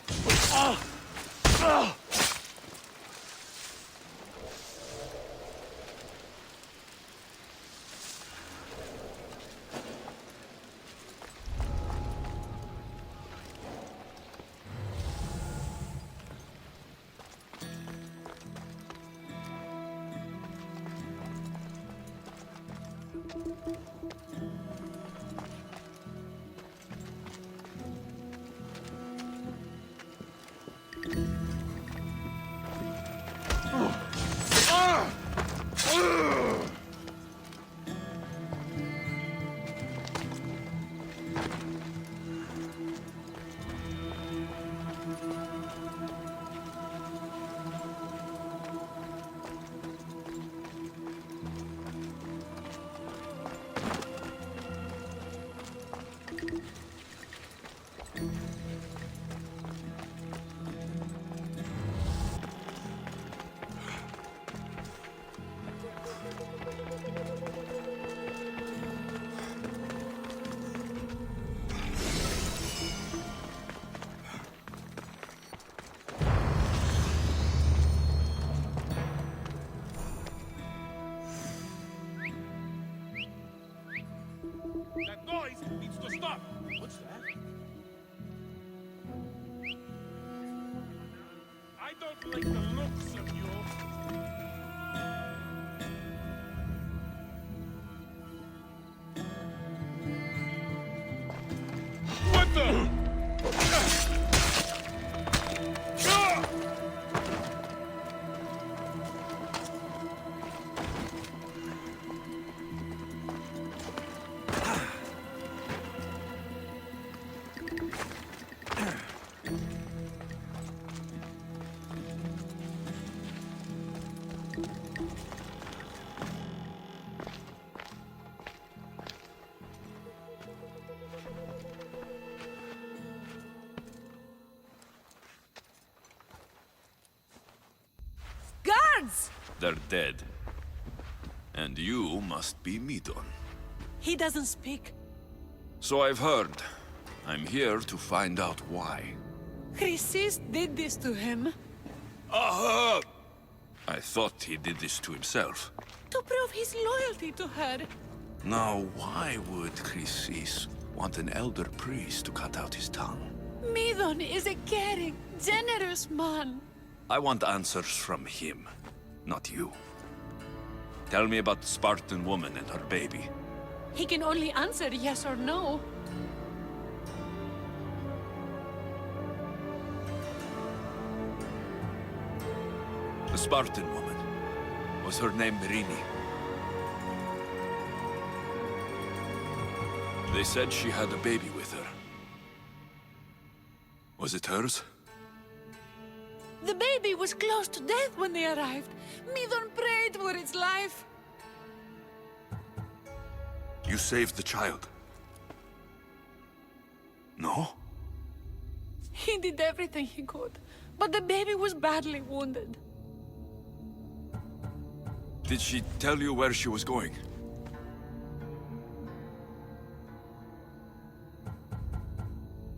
That noise needs to stop. What's that? I don't like the looks of you. What the? Guards! They're dead. And you must be Midon. He doesn't speak. So I've heard. I'm here to find out why. Chrysis did this to him. Aha! I thought he did this to himself. To prove his loyalty to her. Now, why would Chrysis want an elder priest to cut out his tongue? Midon is a caring, generous man. I want answers from him, not you. Tell me about the Spartan woman and her baby. He can only answer yes or no. The Spartan woman. Was her name Merini? They said she had a baby with her. Was it hers? The baby was close to death when they arrived. Midon prayed for its life. You saved the child. No? He did everything he could, but the baby was badly wounded. Did she tell you where she was going?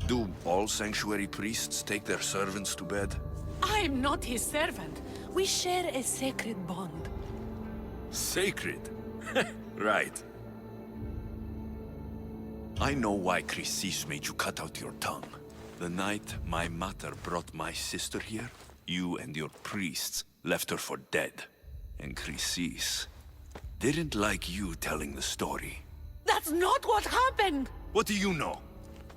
Do all sanctuary priests take their servants to bed? I am not his servant. We share a sacred bond. Sacred? Right. I know why Chrysis made you cut out your tongue. The night my mother brought my sister here, you and your priests left her for dead. And Chrysis didn't like you telling the story. That's not what happened! What do you know?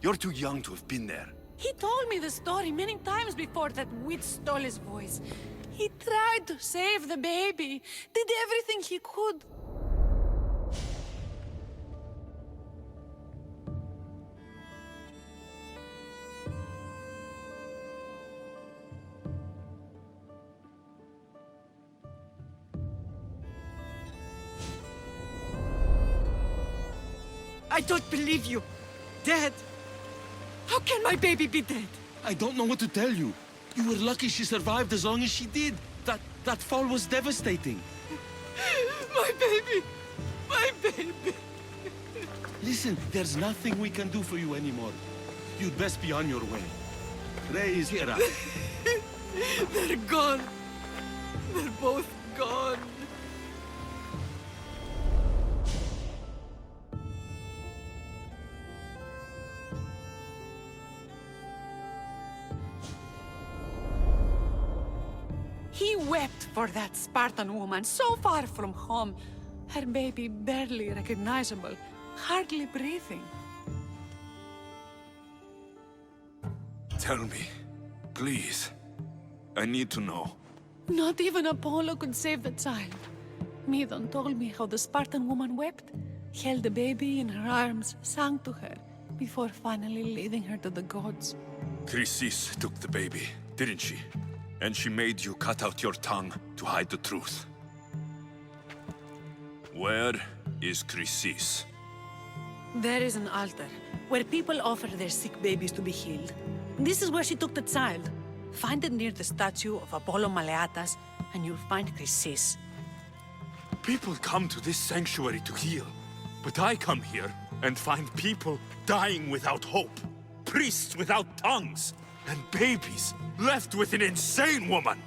You're too young to have been there. He told me the story many times before that witch stole his voice. He tried to save the baby, did everything he could. I don't believe you. Dead? How can my baby be dead? I don't know what to tell you. You were lucky she survived as long as she did. That fall was devastating. My baby! My baby! Listen, there's nothing we can do for you anymore. You'd best be on your way. Raise here up. They're gone. They're both gone. He wept for that Spartan woman so far from home. Her baby barely recognizable, hardly breathing. Tell me, please. I need to know. Not even Apollo could save the child. Midon told me how the Spartan woman wept, held the baby in her arms, sang to her, before finally leading her to the gods. Chrysis took the baby, didn't she? And she made you cut out your tongue to hide the truth. Where is Chrysis? There is an altar, where people offer their sick babies to be healed. This is where she took the child. Find it near the statue of Apollo Maleatas, and you'll find Chrysis. People come to this sanctuary to heal. But I come here and find people dying without hope. Priests without tongues. And babies left with an insane woman.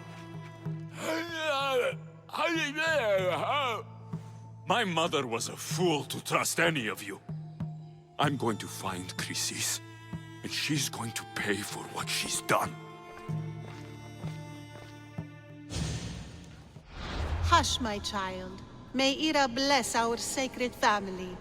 My mother was a fool to trust any of you. I'm going to find Chrysis, and she's going to pay for what she's done. Hush, my child. May Ira bless our sacred family.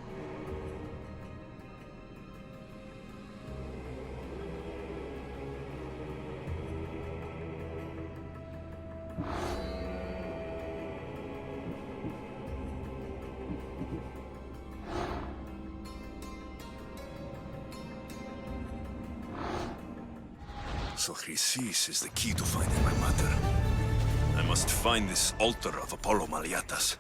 So Chrysis is the key to finding my mother. I must find this altar of Apollo Maliatas.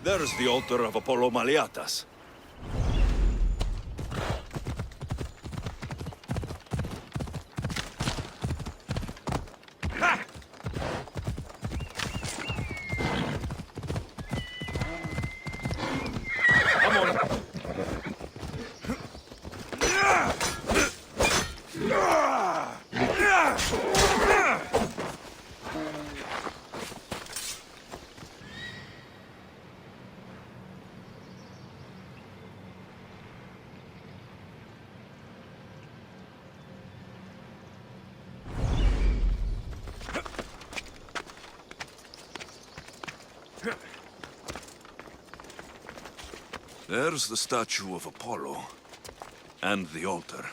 There's the altar of Apollo Maliatas. There's the statue of Apollo, and the altar.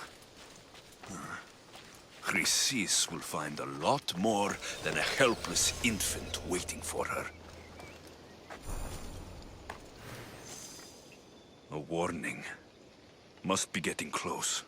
Chrysis will find a lot more than a helpless infant waiting for her. A warning. Must be getting close.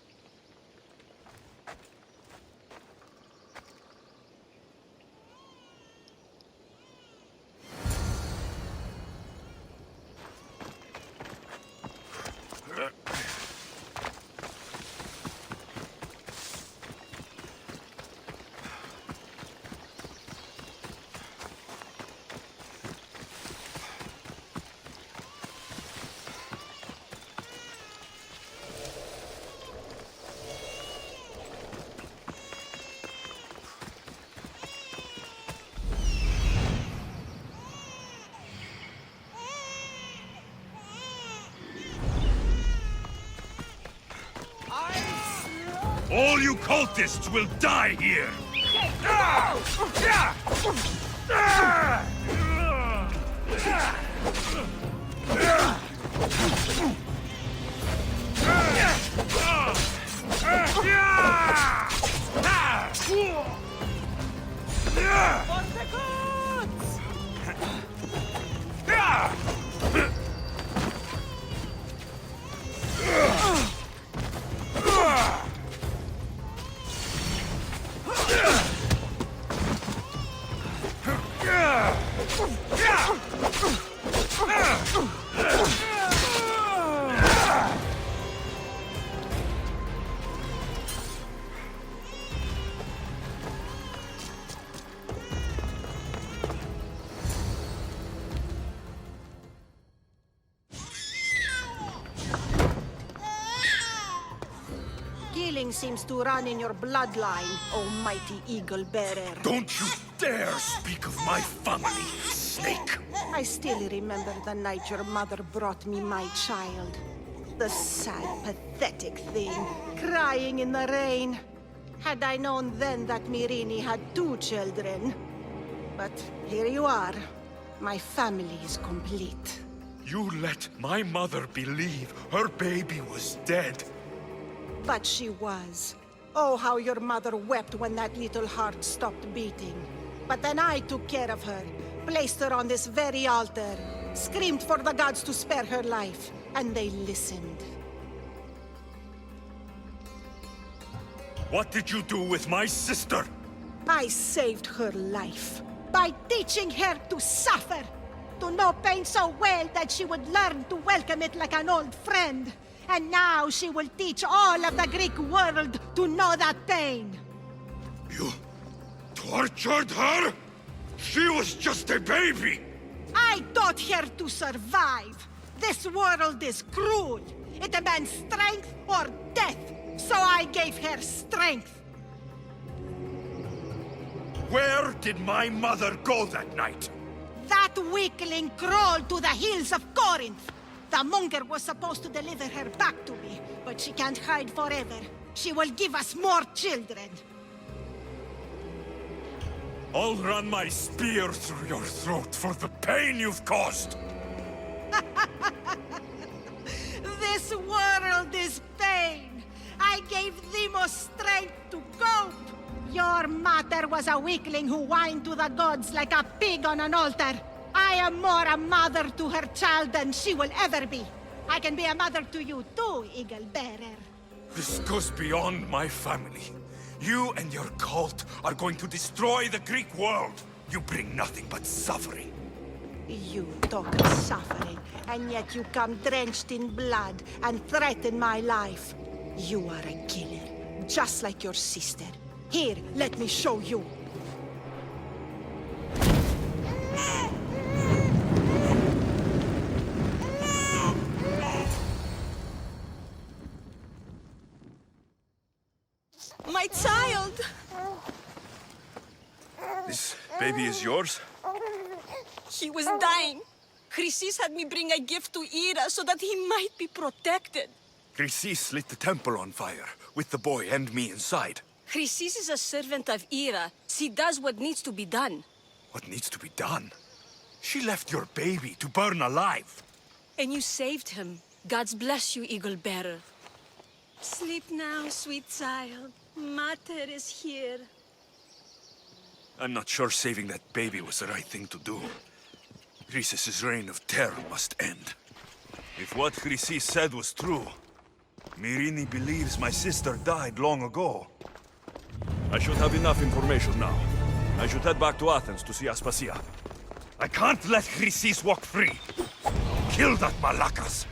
All you cultists will die here! Everything seems to run in your bloodline, oh mighty eagle bearer. Don't you dare speak of my family, snake! I still remember the night your mother brought me my child. The sad, pathetic thing, crying in the rain. Had I known then that Myrrine had 2 children. But here you are. My family is complete. You let my mother believe her baby was dead. But she was. Oh, how your mother wept when that little heart stopped beating. But then I took care of her, placed her on this very altar, screamed for the gods to spare her life, and they listened. What did you do with my sister? I saved her life by teaching her to suffer, to know pain so well that she would learn to welcome it like an old friend. And now she will teach all of the Greek world to know that pain. You tortured her? She was just a baby! I taught her to survive. This world is cruel. It demands strength or death. So I gave her strength. Where did my mother go that night? That weakling crawled to the hills of Corinth. The monger was supposed to deliver her back to me, but she can't hide forever. She will give us more children. I'll run my spear through your throat for the pain you've caused! This world is pain. I gave Demos strength to cope. Your mother was a weakling who whined to the gods like a pig on an altar. I am more a mother to her child than she will ever be. I can be a mother to you too, Eagle Bearer. This goes beyond my family. You and your cult are going to destroy the Greek world. You bring nothing but suffering. You talk of suffering, and yet you come drenched in blood and threaten my life. You are a killer, just like your sister. Here, let me show you. My child! This baby is yours? He was dying. Chrysis had me bring a gift to Ira so that he might be protected. Chrysis lit the temple on fire, with the boy and me inside. Chrysis is a servant of Ira. She does what needs to be done. What needs to be done? She left your baby to burn alive. And you saved him. Gods bless you, Eagle Bearer. Sleep now, sweet child. Mater is here. I'm not sure saving that baby was the right thing to do. Chrysis' reign of terror must end. If what Chrysis said was true, Myrrine believes my sister died long ago. I should have enough information now. I should head back to Athens to see Aspasia. I can't let Chrysis walk free. Kill that Malakas!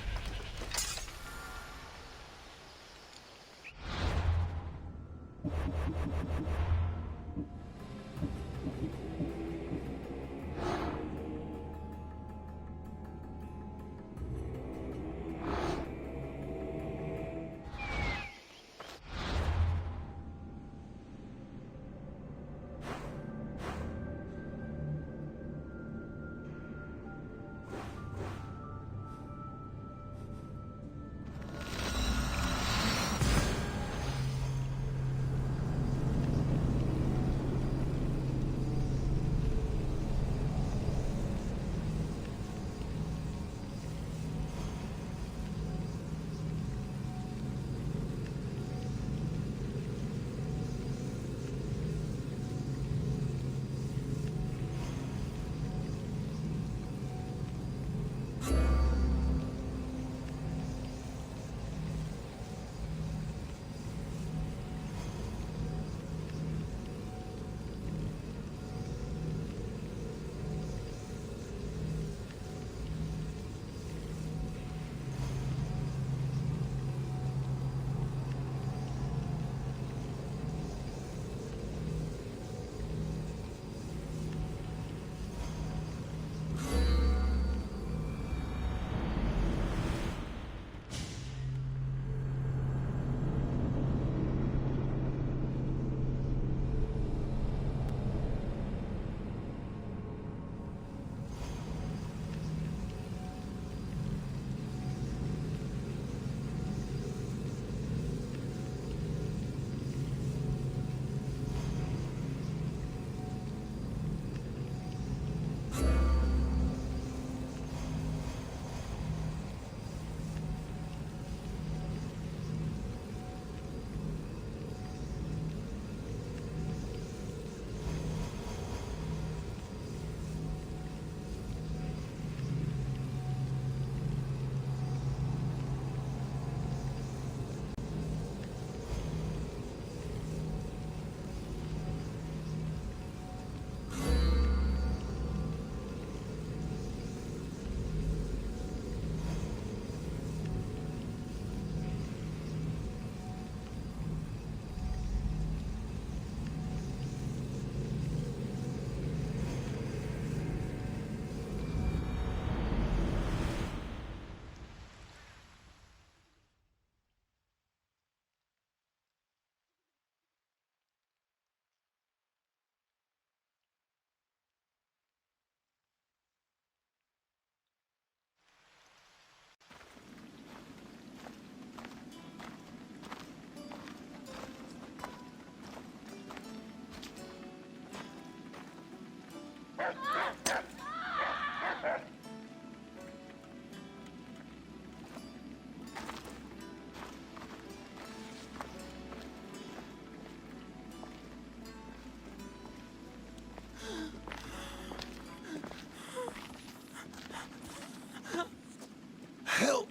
Help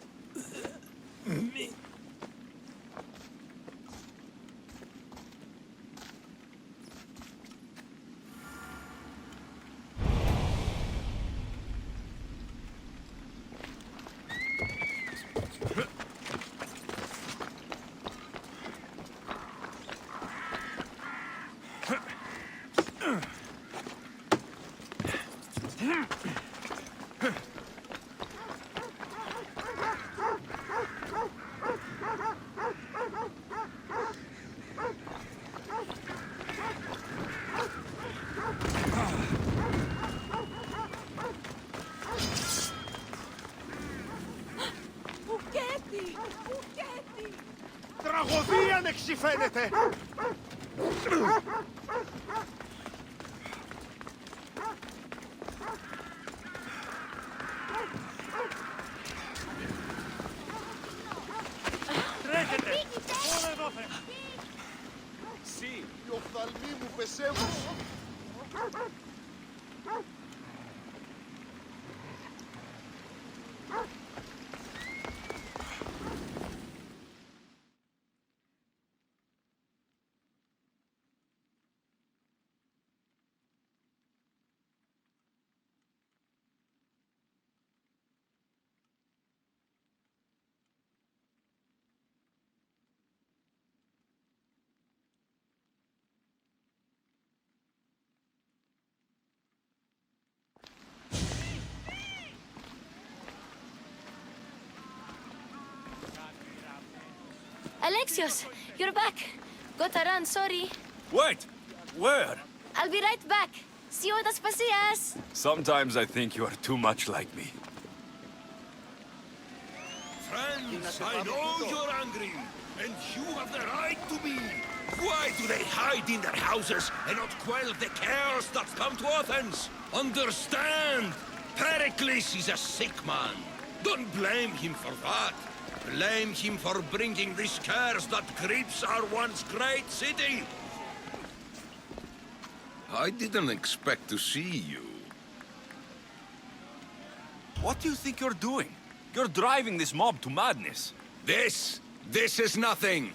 me. Τραγωδία ανεξή φαίνεται! Τρέχετε! Όλα εδώ θε! Συ, οι οφθαλμοί μου πεσεύουν! Alexios, you're back. Gotta run, sorry. Wait! Where? I'll be right back. See you at Aspasias. Sometimes I think you are too much like me. Friends, I know you're angry, and you have the right to be. Why do they hide in their houses and not quell the chaos that's come to Athens? Understand! Pericles is a sick man. Don't blame him for that. Blame him for bringing this curse that grips our once great city. I didn't expect to see you. What do you think you're doing? You're driving this mob to madness. This is nothing.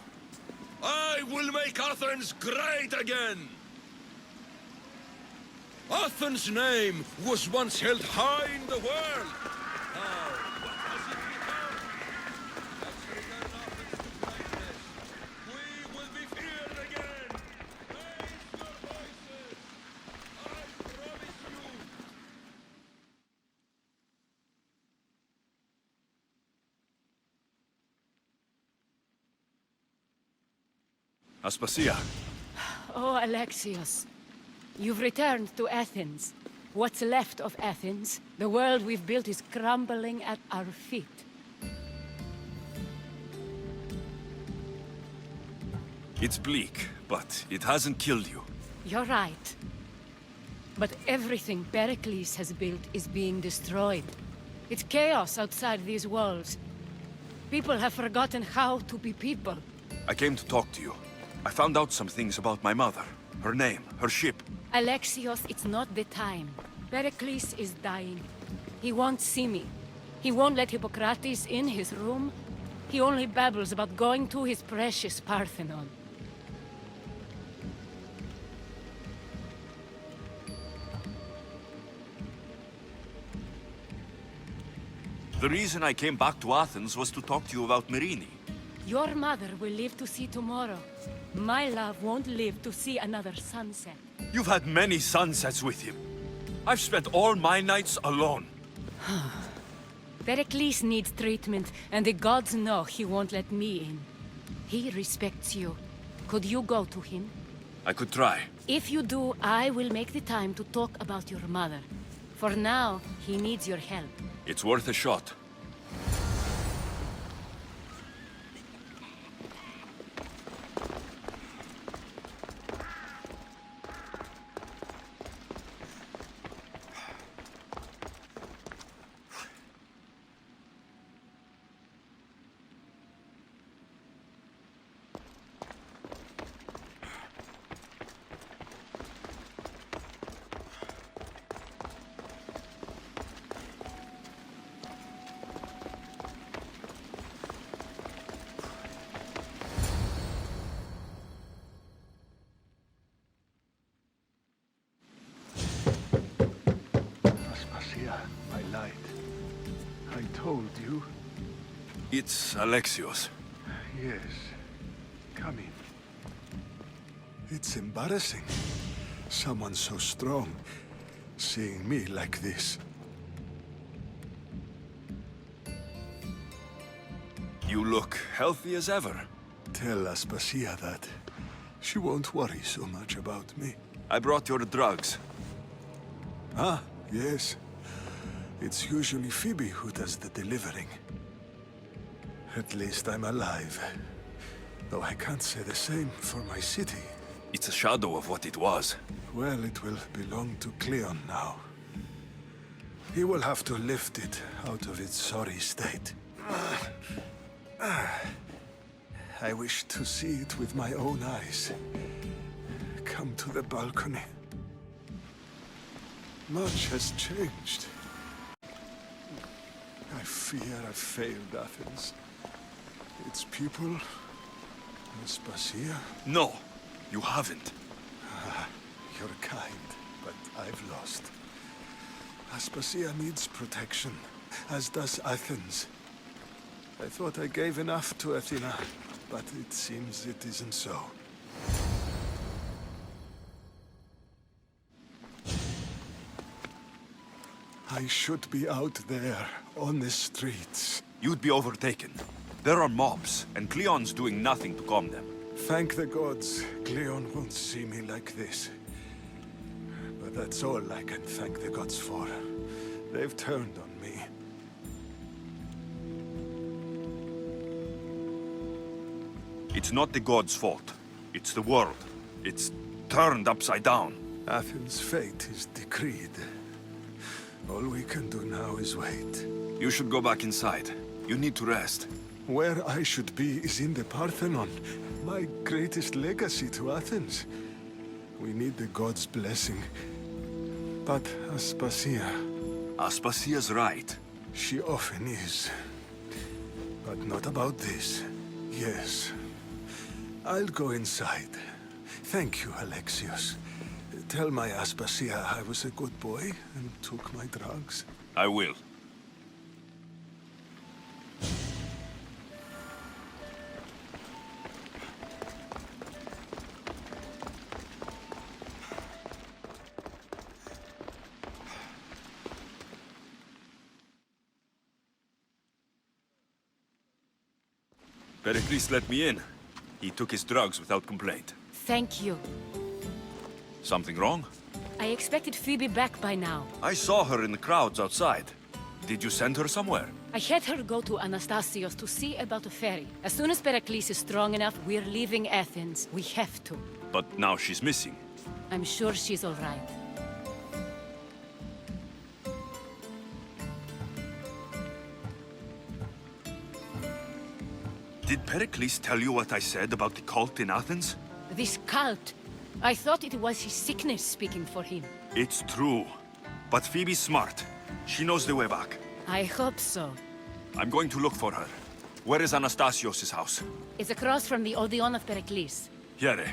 I will make Athens great again. Athens' name was once held high in the world. Now, what has it become? Let's return Athens to greatness. We will be feared again. Raise your voices. I promise you. Aspasia. Oh, Alexios. You've returned to Athens. What's left of Athens, the world we've built is crumbling at our feet. It's bleak, but it hasn't killed you. You're right. But everything Pericles has built is being destroyed. It's chaos outside these walls. People have forgotten how to be people. I came to talk to you. I found out some things about my mother. Her name, her ship. Alexios, it's not the time. Pericles is dying. He won't see me. He won't let Hippocrates in his room. He only babbles about going to his precious Parthenon. The reason I came back to Athens was to talk to you about Myrine. Your mother will live to see tomorrow. My love won't live to see another sunset. You've had many sunsets with him. I've spent all my nights alone. Pericles needs treatment, and the gods know he won't let me in. He respects you. Could you go to him? I could try. If you do, I will make the time to talk about your mother. For now, he needs your help. It's worth a shot. light. I told you. It's Alexios. Yes. Come in. It's embarrassing. Someone so strong, seeing me like this. You look healthy as ever. Tell Aspasia that. She won't worry so much about me. I brought your drugs. Ah, yes. It's usually Phoebe who does the delivering. At least I'm alive. Though I can't say the same for my city. It's a shadow of what it was. Well, it will belong to Cleon now. He will have to lift it out of its sorry state. I wish to see it with my own eyes. Come to the balcony. Much has changed. I fear I've failed Athens. Its people... Aspasia? No, you haven't. You're kind, but I've lost. Aspasia needs protection, as does Athens. I thought I gave enough to Athena, but it seems it isn't so. I should be out there, on the streets. You'd be overtaken. There are mobs, and Cleon's doing nothing to calm them. Thank the gods, Cleon won't see me like this. But that's all I can thank the gods for. They've turned on me. It's not the gods' fault. It's the world. It's turned upside down. Athens' fate is decreed. All we can do now is wait. You should go back inside. You need to rest. Where I should be is in the Parthenon, my greatest legacy to Athens. We need the gods' blessing. But Aspasia... Aspasia's right. She often is. But not about this. Yes. I'll go inside. Thank you, Alexios. Tell my Aspasia I was a good boy and took my drugs. I will. Pericles let me in. He took his drugs without complaint. Thank you. Something wrong? I expected Phoebe back by now. I saw her in the crowds outside. Did you send her somewhere? I had her go to Anastasios to see about a ferry. As soon as Pericles is strong enough, we're leaving Athens. We have to. But now she's missing. I'm sure she's all right. Did Pericles tell you what I said about the cult in Athens? This cult? I thought it was his sickness speaking for him. It's true. But Phoebe's smart. She knows the way back. I hope so. I'm going to look for her. Where is Anastasios' house? It's across from the Odeon of Pericles. Here.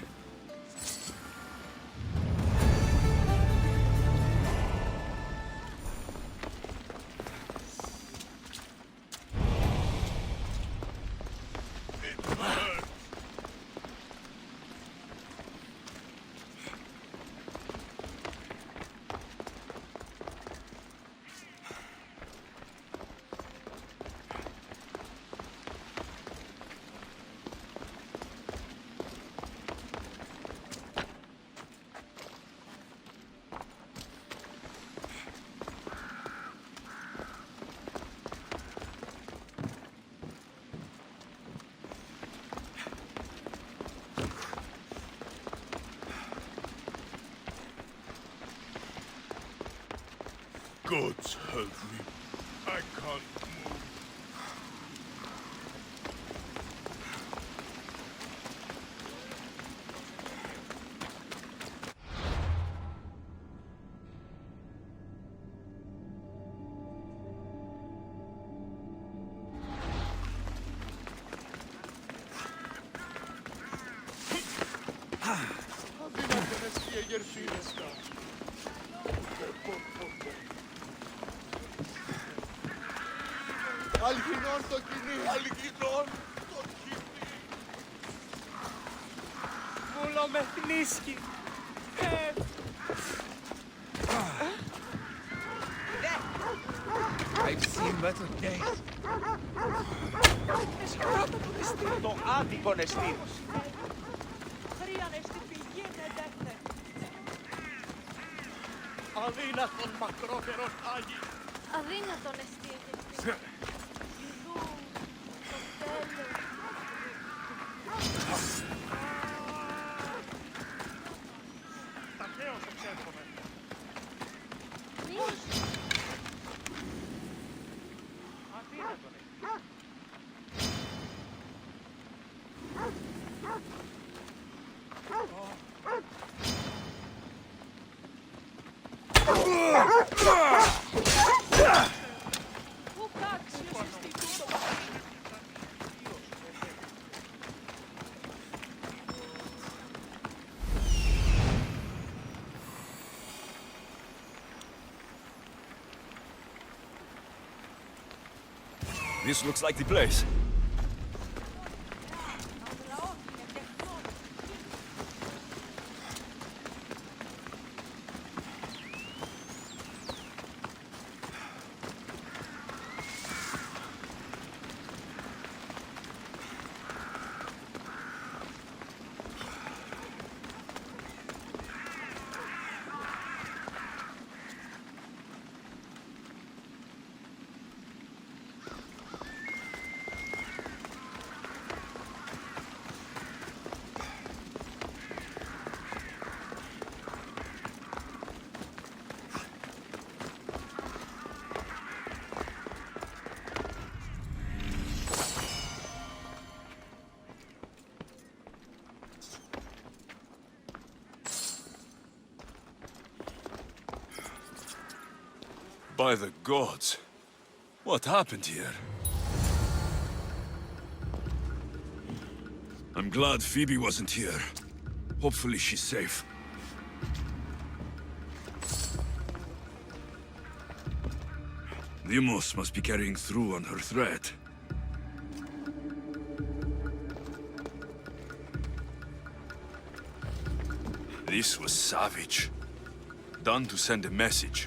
Gods help me. I can't move. Αλγινών το κοινή! Αλγινών το κοινή! Βούλο με θνίσκει! I've seen better days. Το άδικο νεστήρος. Αδύνατον μακρότερον Άγιοι. Αδύνατον εστί. Ιδού το τέλος. Ταχαίως εξέρχομαι. Μήος. Αδύνατον εστί. This looks like the place. By the gods, what happened here? I'm glad Phoebe wasn't here. Hopefully she's safe. Deimos must be carrying through on her threat. This was savage. Done to send a message.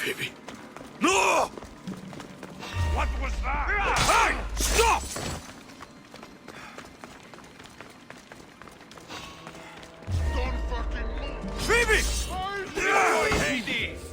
Phoebe. No! What was that? Hey! Stop! Don't fucking move! Phoebe! Hades!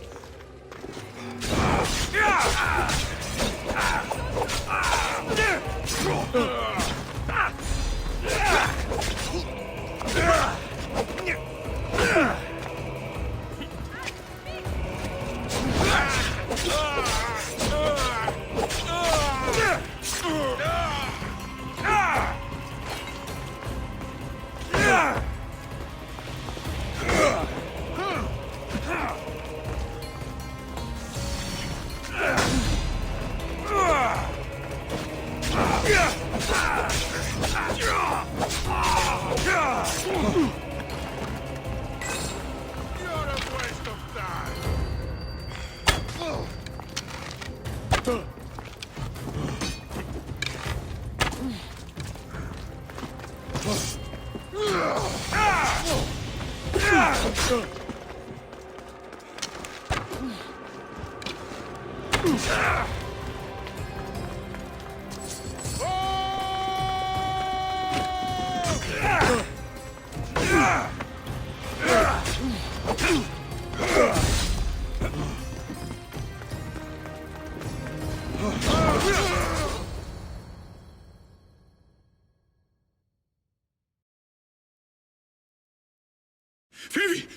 Phoebe!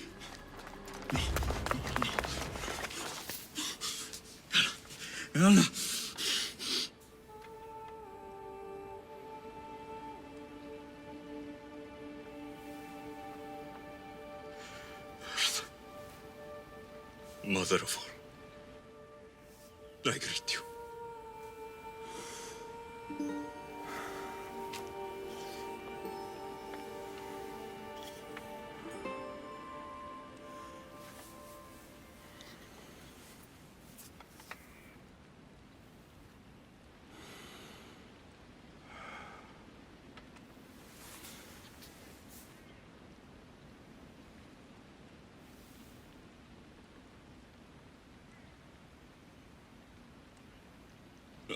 Έλα. Mother of all, I greet you.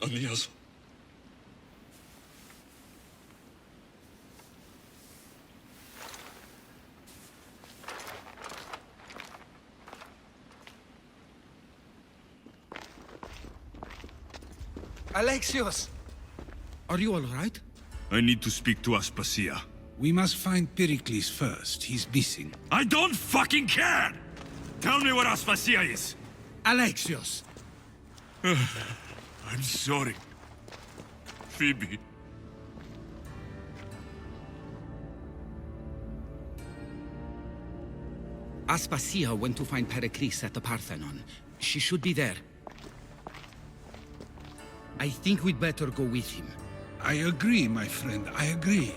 Aeneas. Alexios! Are you all right? I need to speak to Aspasia. We must find Pericles first. He's missing. I don't fucking care! Tell me where Aspasia is! Alexios! I'm sorry. Phoebe. Aspasia went to find Pericles at the Parthenon. She should be there. I think we'd better go with him. I agree, my friend. I agree.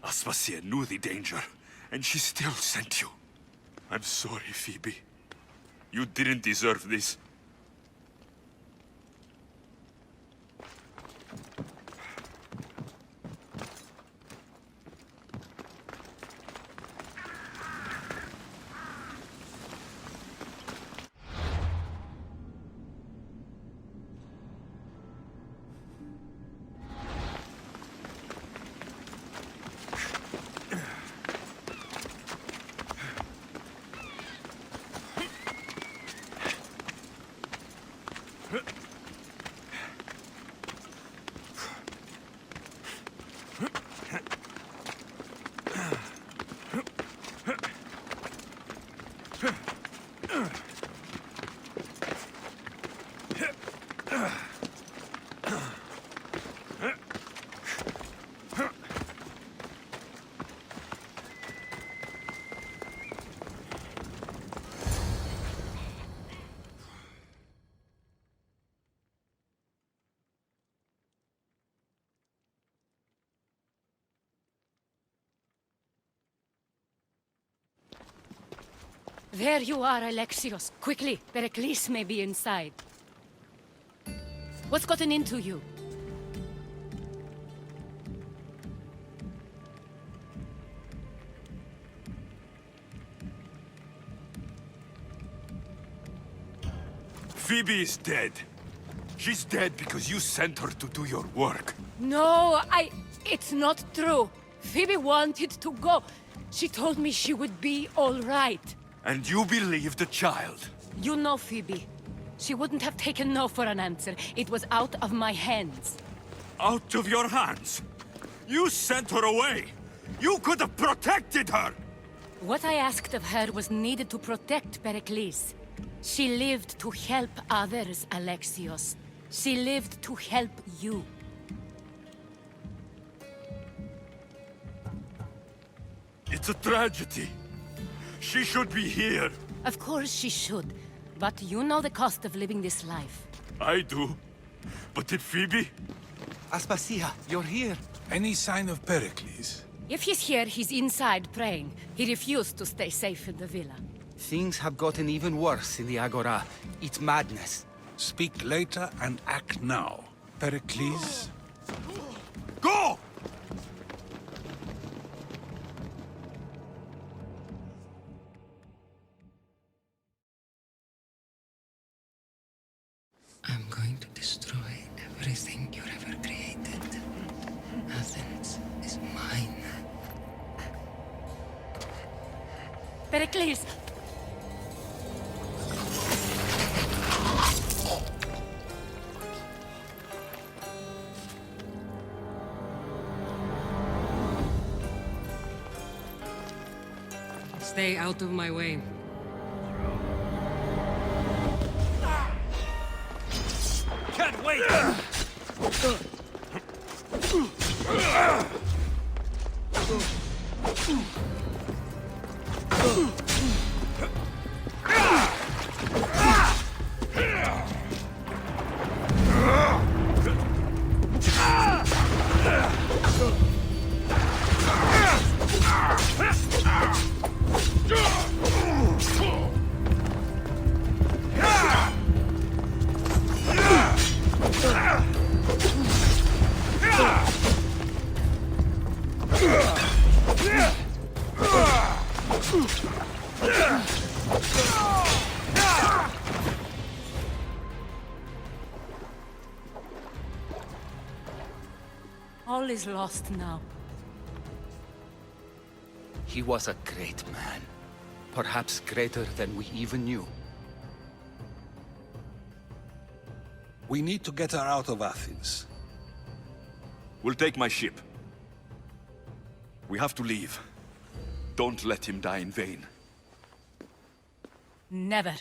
Aspasia knew the danger, and she still sent you. I'm sorry, Phoebe. You didn't deserve this. There you are, Alexios. Quickly, Pericles may be inside. What's gotten into you? Phoebe is dead. She's dead because you sent her to do your work. No, it's not true. Phoebe wanted to go. She told me she would be all right. And you believe the child? You know Phoebe. She wouldn't have taken no for an answer. It was out of my hands. Out of your hands? You sent her away! You could have protected her! What I asked of her was needed to protect Pericles. She lived to help others, Alexios. She lived to help you. It's a tragedy. She should be here. Of course she should. But you know the cost of living this life. I do. But did Phoebe? Aspasia, you're here. Any sign of Pericles? If he's here, he's inside praying. He refused to stay safe in the villa. Things have gotten even worse in the Agora. It's madness. Speak later and act now. Pericles? Go! I'm going to destroy everything you've ever created. Athens is mine. Pericles! Stay out of my way. Can't wait! All is lost now. He was a great man. Perhaps greater than we even knew. We need to get her out of Athens. We'll take my ship. We have to leave. Don't let him die in vain. Never.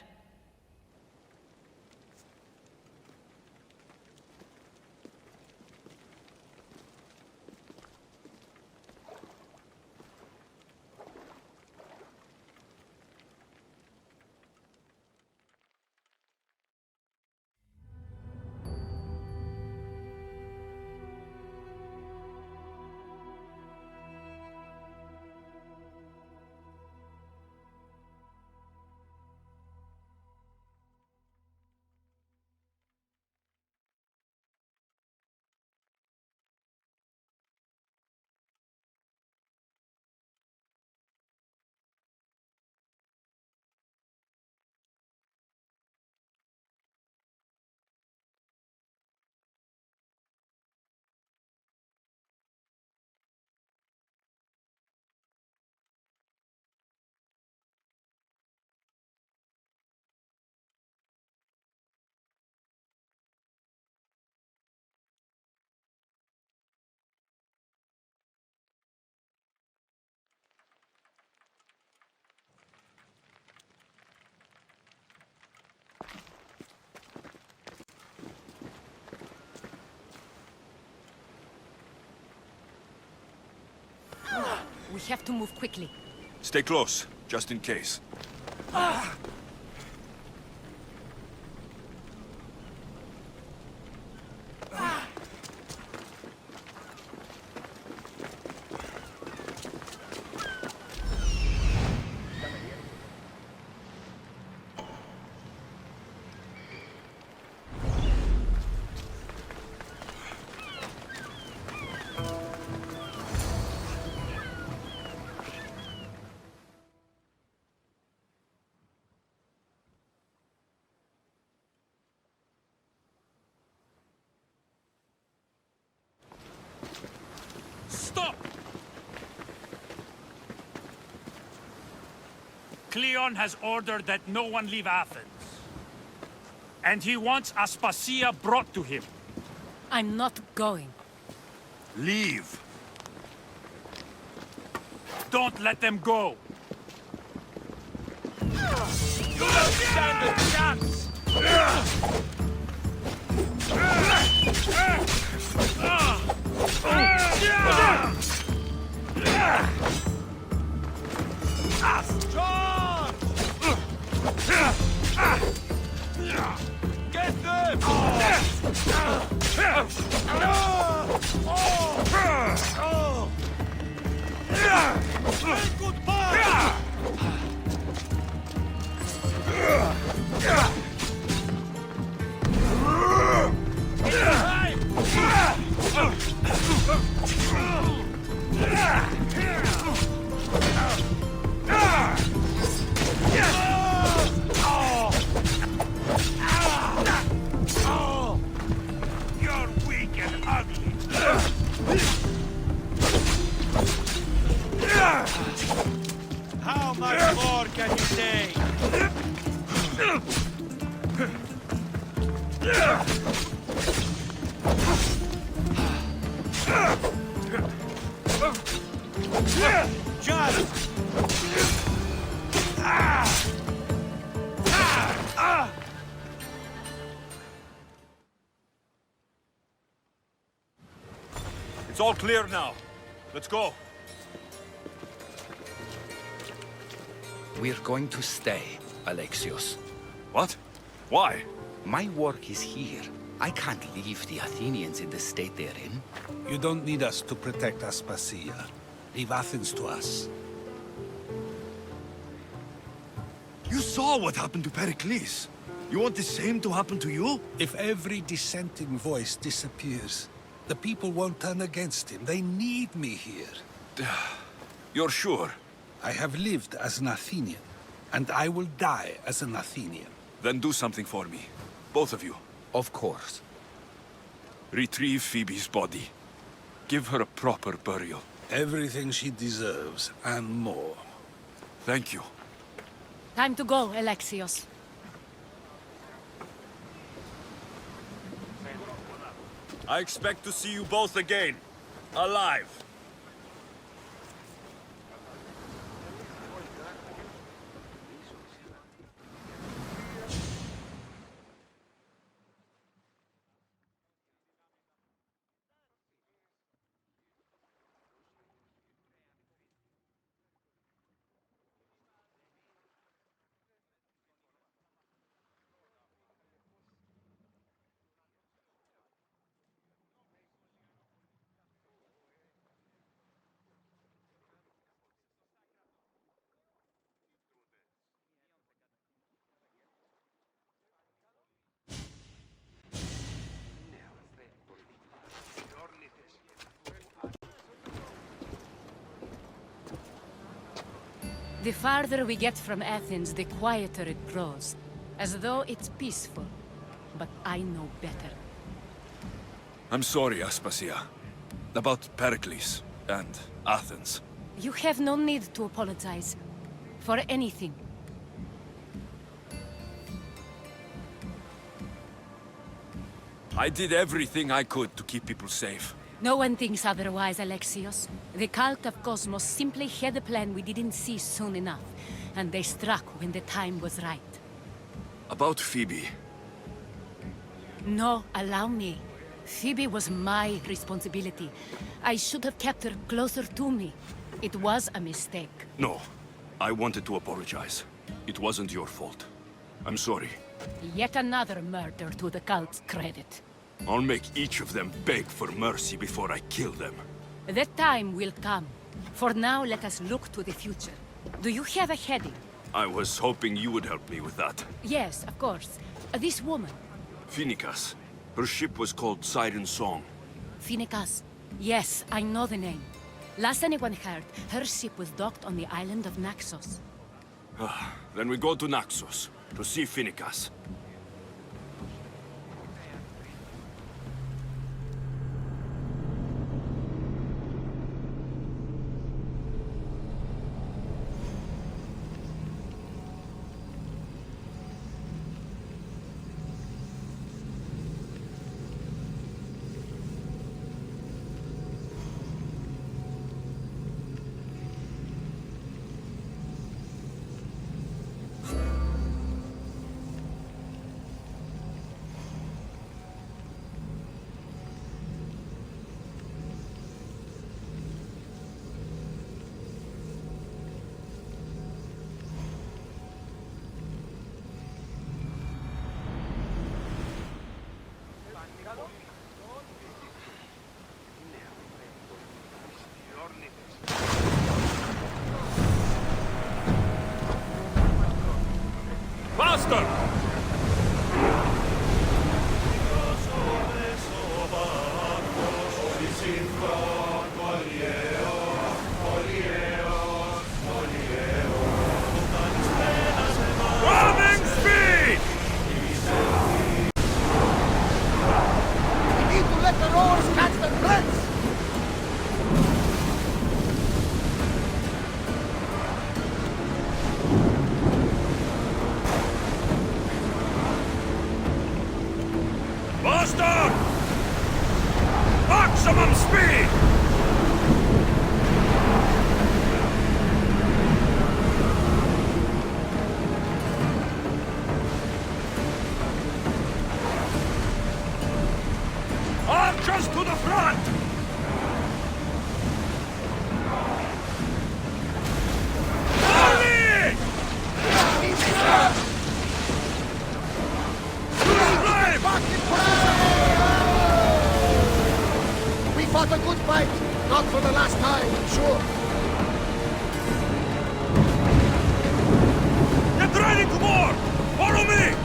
We have to move quickly. Stay close, just in case. Stop! Cleon has ordered that no one leave Athens. And he wants Aspasia brought to him. I'm not going. Leave. Don't let them go. You don't stand a chance! Get them! Say goodbye! You're weak and ugly. How much more can you take? Just! It's all clear now. Let's go. We're going to stay, Alexios. What? Why? My work is here. I can't leave the Athenians in the state they're in. You don't need us to protect Aspasia. Leave Athens to us. You saw what happened to Pericles. You want the same to happen to you? If every dissenting voice disappears, the people won't turn against him. They need me here. You're sure? I have lived as an Athenian, and I will die as an Athenian. Then do something for me. Both of you. Of course. Retrieve Phoebe's body. Give her a proper burial. Everything she deserves, and more. Thank you. Time to go, ALEXIOS. I expect to see you both again. Alive. The farther we get from Athens, the quieter it grows. As though it's peaceful. But I know better. I'm sorry, Aspasia. About Pericles and Athens. You have no need to apologize. For anything. I did everything I could to keep people safe. No one thinks otherwise, ALEXIOS. The cult of Cosmos simply had a plan we didn't see soon enough. And they struck when the time was right. About Phoebe. No, allow me. Phoebe was my responsibility. I should have kept her closer to me. It was a mistake. No. I wanted to apologize. It wasn't your fault. I'm sorry. Yet another murder to the cult's credit. I'll make each of them beg for mercy before I kill them. That time will come. For now, let us look to the future. Do you have a heading? I was hoping you would help me with that. Yes, of course. This woman. Phoenicas. Her ship was called Siren Song. Phoenicas. Yes, I know the name. Last anyone heard, her ship was docked on the island of Naxos. Then we go to Naxos, to see Phoenicas. Faster! Ramming speed! We need to let the rowers catch the threads! Faster! Maximum speed! Archers to the front! Volley! We fought a good fight, not for the last time, I'm sure. Get ready to board! Follow me!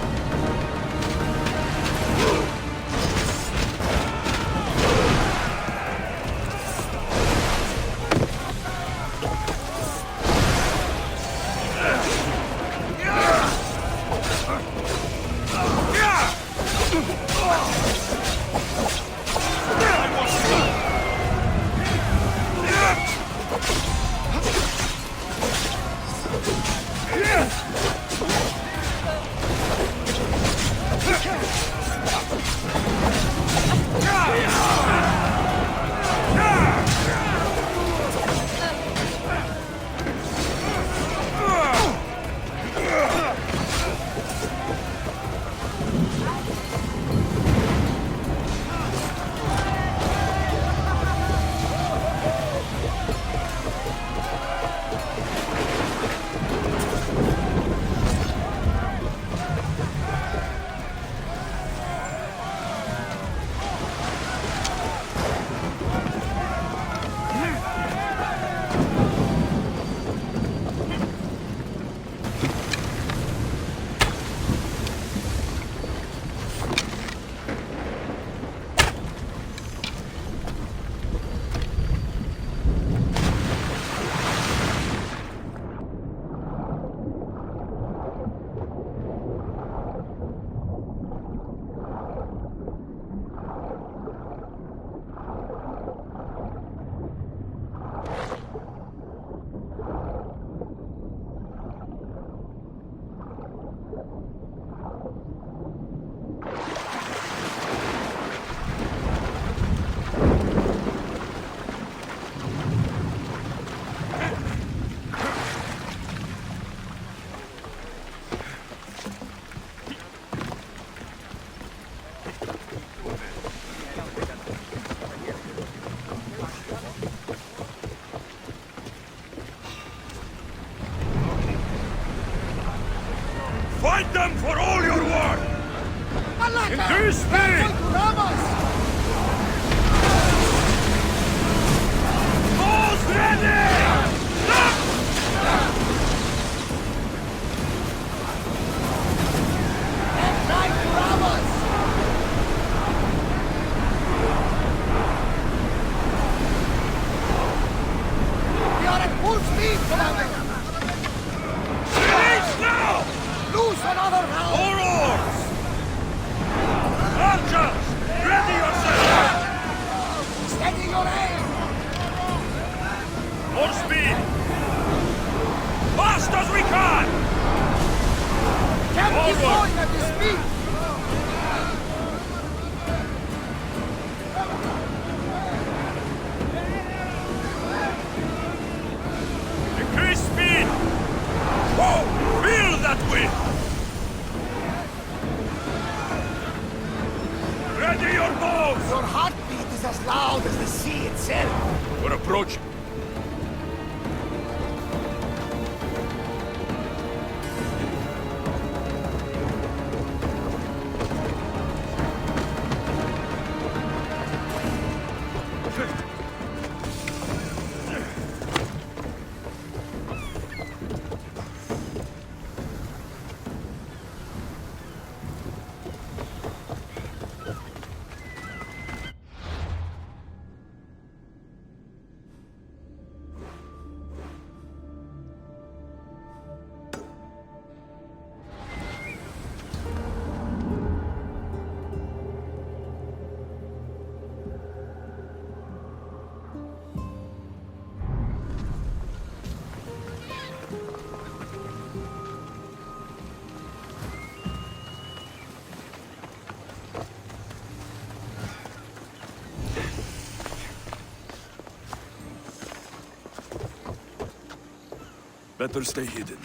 Increase speed! Balls ready! We are at full speed, Commander! Release now! Loose another round! All oars! Archers, ready yourself! Steady your aim! More speed! Fast as we can! Can't keep Forward. going at this speed! Increase speed! Whoa! Feel that wind! Ready your bows! Your heartbeat is as loud as the sea itself! We're approaching. Better stay hidden.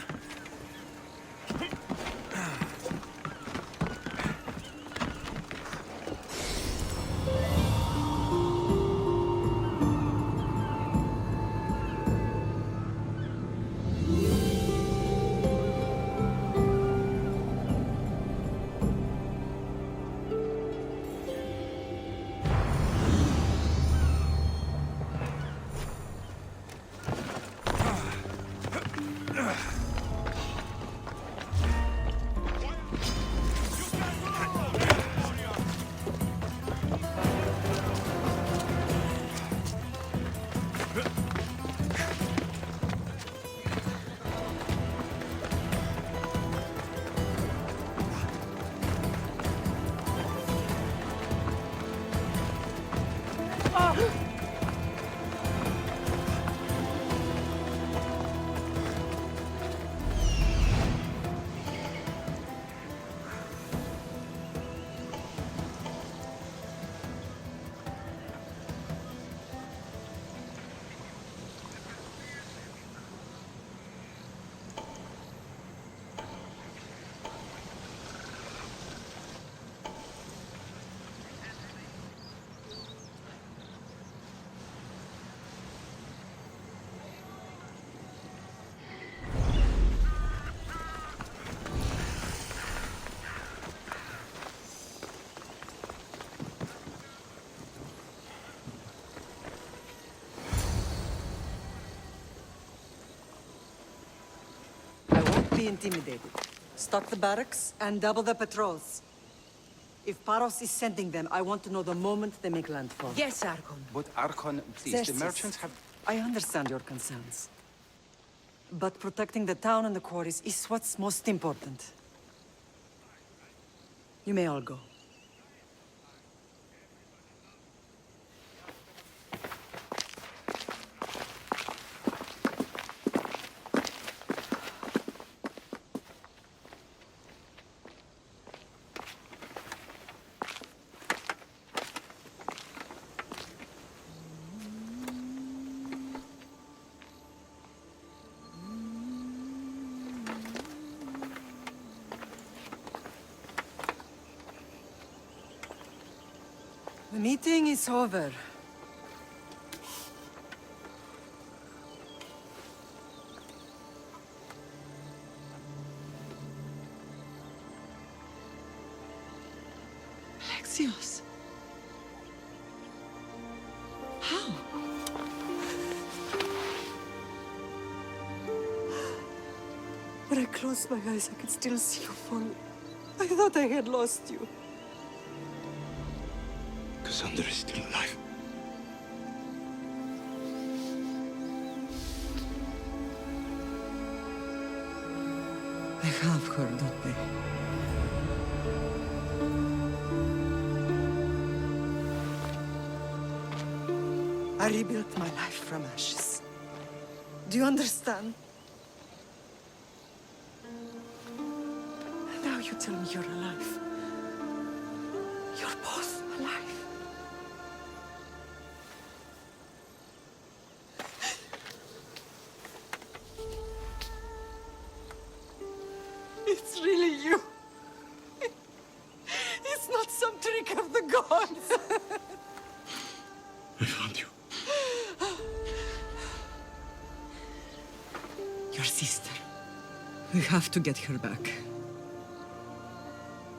Be intimidated. Stock the barracks and double the patrols. If Paros is sending them, I want to know the moment they make landfall. Yes, Archon. But Archon, please, the Xerxes, merchants have... I understand your concerns. But protecting the town and the quarries is what's most important. You may all go. The meeting is over. Alexios. How? When I closed my eyes, I could still see you fall. I thought I had lost you. Cassandra is still alive. They have her, don't they? I rebuilt my life from ashes. Do you understand? Now you tell me you're alive. You're both alive. It's really you. It's not some trick of the gods. I found you. Your sister. We have to get her back.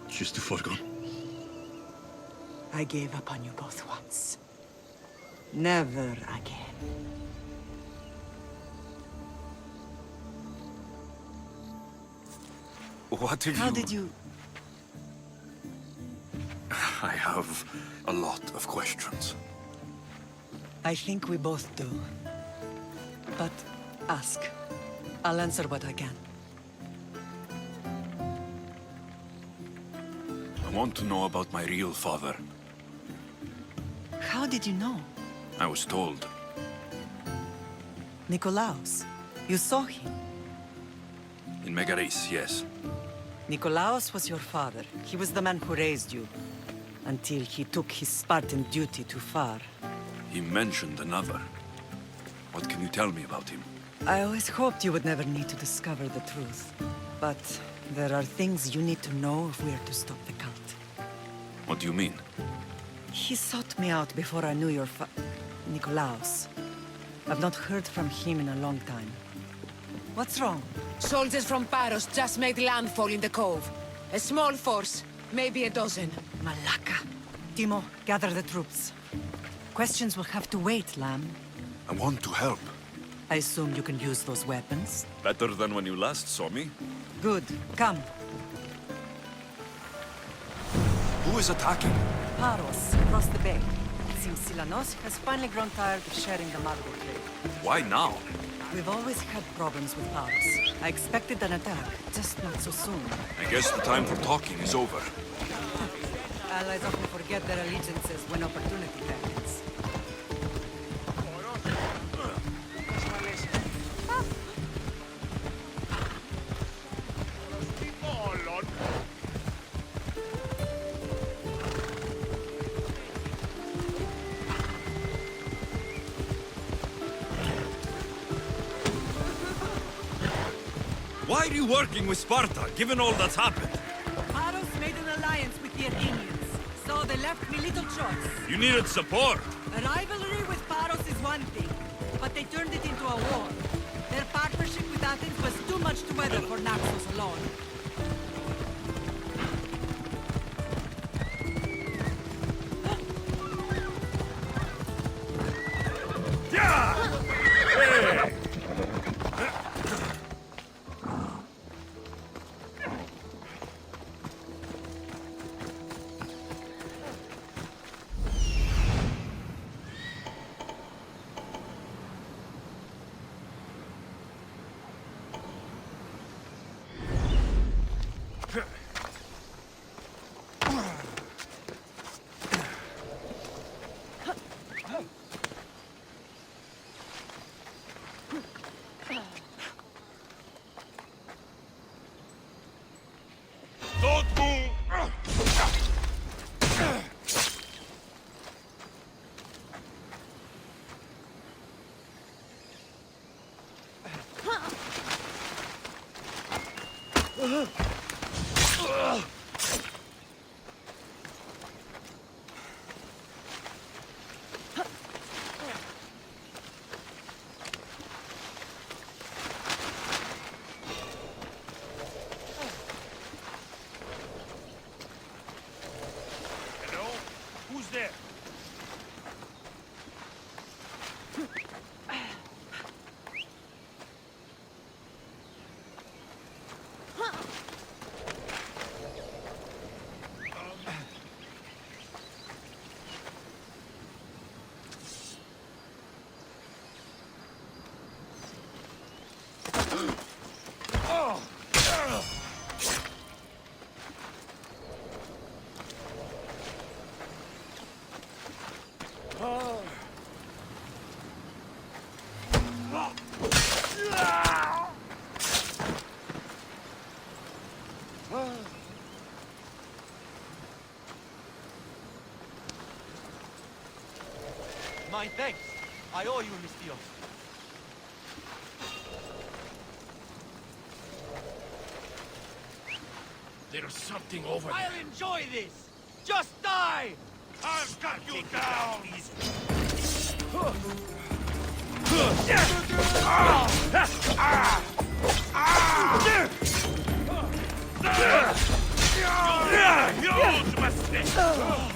She's too far gone. I gave up on you both once. Never again. What have How did you... I have a lot of questions. I think we both do. But ask. I'll answer what I can. I want to know about my real father. How did you know? I was told. Nikolaos. You saw him. In Megaris, yes. Nikolaos was your father. He was the man who raised you. Until he took his Spartan duty too far. He mentioned another. What can you tell me about him? I always hoped you would never need to discover the truth. But there are things you need to know if we are to stop the cult. What do you mean? He sought me out before I knew your Nikolaos. I've not heard from him in a long time. What's wrong? Soldiers from Paros just made landfall in the cove. A small force, maybe a dozen. Malaka. Timo, gather the troops. Questions will have to wait, Lamb. I want to help. I assume you can use those weapons? Better than when you last saw me. Good. Come. Who is attacking? Paros, across the bay. It seems Silanos has finally grown tired of sharing the Margot trade. Why now? We've always had problems with Paros. I expected an attack, just not so soon. I guess the time for talking is over. Allies often forget their allegiances when opportunity happens. Why are you working with Sparta, given all that's happened? Paros made an alliance with the Athenians, so they left me little choice. You needed support. A rivalry with Paros is one thing, but they turned it into a war. Their partnership with Athens was too much to weather for Naxos alone. My thanks. I owe you, misthios. There's something over there. I'll enjoy this! Just die! I've got you down! Use mistake!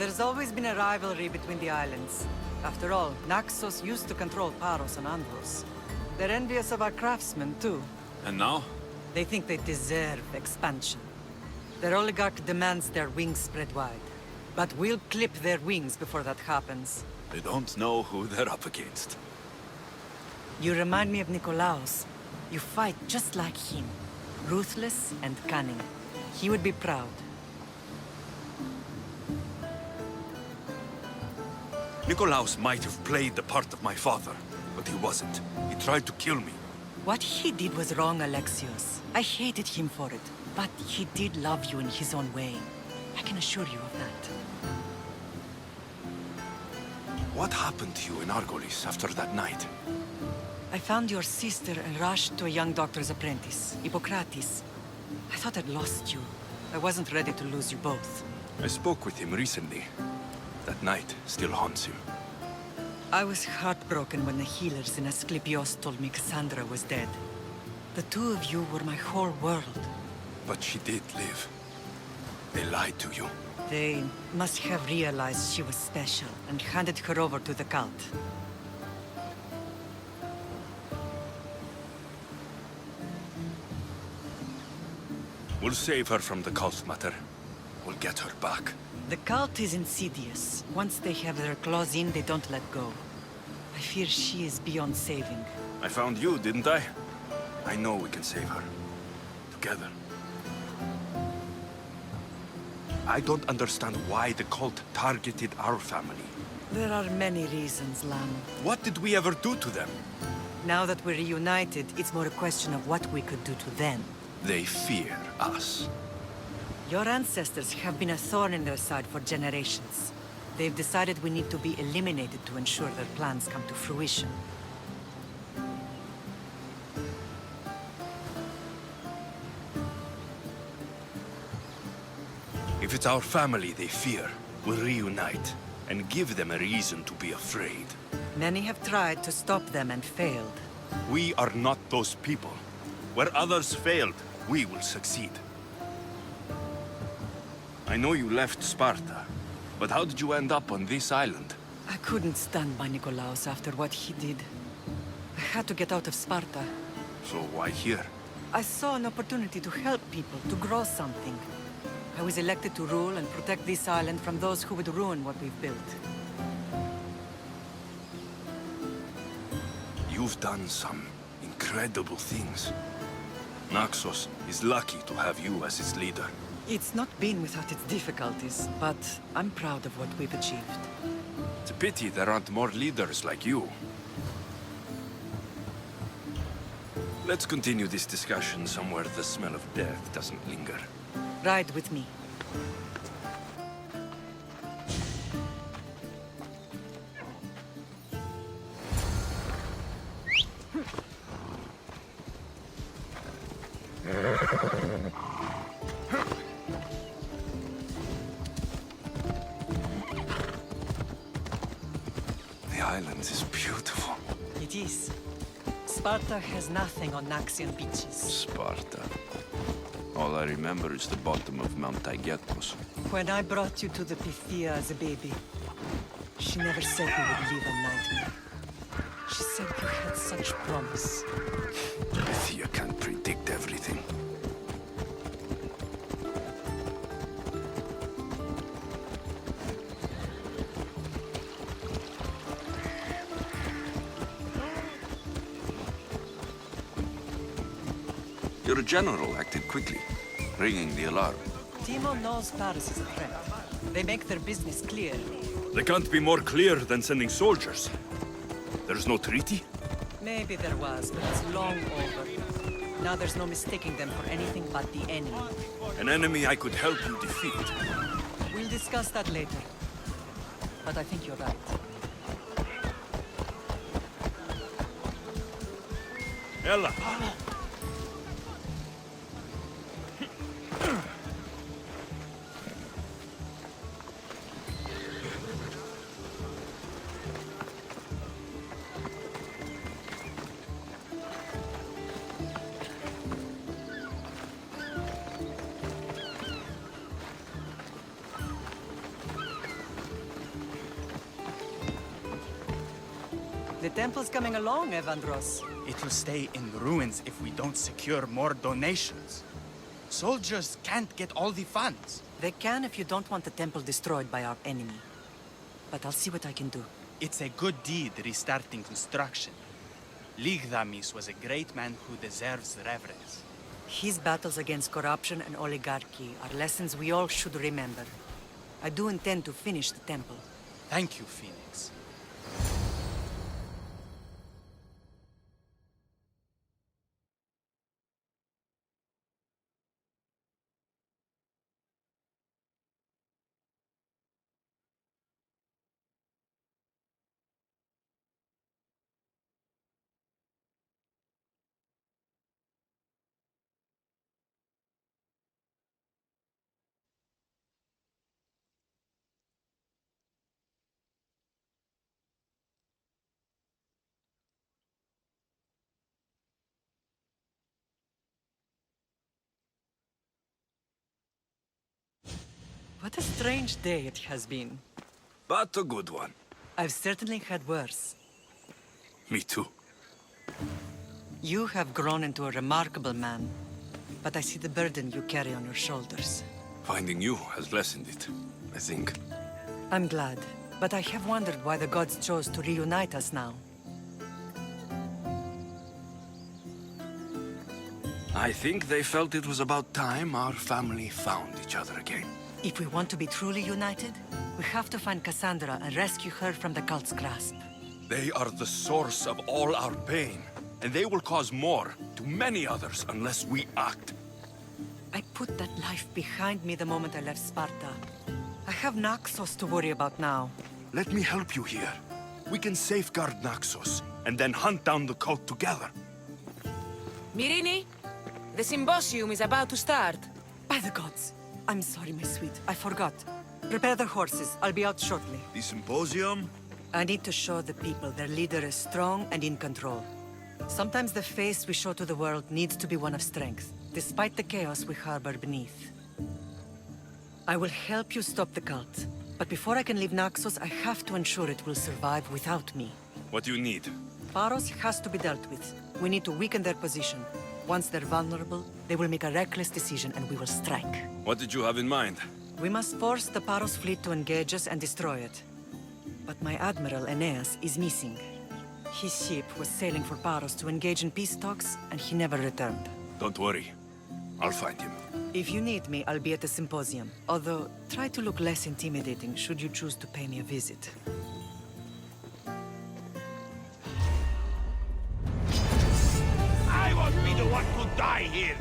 There's always been a rivalry between the islands. After all, Naxos used to control Paros and Andros. They're envious of our craftsmen, too. And now? They think they deserve expansion. Their oligarch demands their wings spread wide. But we'll clip their wings before that happens. They don't know who they're up against. You remind me of Nikolaos. You fight just like him. Ruthless and cunning. He would be proud. Nikolaos might have played the part of my father, but he wasn't. He tried to kill me. What he did was wrong, Alexios. I hated him for it. But he did love you in his own way. I can assure you of that. What happened to you in Argolis after that night? I found your sister and rushed to a young doctor's apprentice, Hippocrates. I thought I'd lost you. I wasn't ready to lose you both. I spoke with him recently. That night still haunts him. I was heartbroken when the healers in Asclepios told me Cassandra was dead. The two of you were my whole world. But she did live. They lied to you. They must have realized she was special and handed her over to the cult. We'll save her from the cult matter. We'll get her back. The cult is insidious. Once they have their claws in, they don't let go. I fear she is beyond saving. I found you, didn't I? I know we can save her. Together. I don't understand why the cult targeted our family. There are many reasons, Lam. What did we ever do to them? Now that we're reunited, it's more a question of what we could do to them. They fear us. Your ancestors have been a thorn in their side for generations. They've decided we need to be eliminated to ensure their plans come to fruition. If it's our family they fear, we'll reunite and give them a reason to be afraid. Many have tried to stop them and failed. We are not those people. Where others failed, we will succeed. I know you left Sparta, but how did you end up on this island? I couldn't stand by Nikolaos after what he did. I had to get out of Sparta. So why here? I saw an opportunity to help people, to grow something. I was elected to rule and protect this island from those who would ruin what we've built. You've done some incredible things. Naxos is lucky to have you as its leader. It's not been without its difficulties, but I'm proud of what we've achieved. It's a pity there aren't more leaders like you. Let's continue this discussion somewhere the smell of death doesn't linger. Ride with me. The island is beautiful. It is. Sparta has nothing on Naxian beaches. Sparta. All I remember is the bottom of Mount Taygetos. When I brought you to the Pythia as a baby, she never said we would live a nightmare. She said you had such promise. Pythia can't predict everything. Your general acted quickly, ringing the alarm. Timo knows Paris is a threat. They make their business clear. They can't be more clear than sending soldiers. There's no treaty? Maybe there was, but it's long over. Now there's no mistaking them for anything but the enemy. An enemy I could help you defeat. We'll discuss that later. But I think you're right. Ella! The temple's coming along, Evandros. It will stay in ruins if we don't secure more donations. Soldiers can't get all the funds. They can if you don't want the temple destroyed by our enemy. But I'll see what I can do. It's a good deed restarting construction. Ligdamis was a great man who deserves reverence. His battles against corruption and oligarchy are lessons we all should remember. I do intend to finish the temple. Thank you, Phoenix. What a strange day it has been. But a good one. I've certainly had worse. Me too. You have grown into a remarkable man, but I see the burden you carry on your shoulders. Finding you has lessened it, I think. I'm glad, but I have wondered why the gods chose to reunite us now. I think they felt it was about time our family found each other again. If we want to be truly united, we have to find Cassandra and rescue her from the cult's grasp. They are the source of all our pain, and they will cause more to many others unless we act. I put that life behind me the moment I left Sparta. I have Naxos to worry about now. Let me help you here. We can safeguard Naxos, and then hunt down the cult together. Myrrine, the symposium is about to start. By the gods! I'm sorry, my sweet. I forgot. Prepare the horses. I'll be out shortly. The symposium? I need to show the people their leader is strong and in control. Sometimes the face we show to the world needs to be one of strength, despite the chaos we harbor beneath. I will help you stop the cult, but before I can leave Naxos, I have to ensure it will survive without me. What do you need? Paros has to be dealt with. We need to weaken their position. Once they're vulnerable, they will make a reckless decision and we will strike. What did you have in mind? We must force the Paros fleet to engage us and destroy it. But my admiral, Aeneas, is missing. His ship was sailing for Paros to engage in peace talks, and he never returned. Don't worry. I'll find him. If you need me, I'll be at the symposium. Although, try to look less intimidating should you choose to pay me a visit. I won't be the one to die here!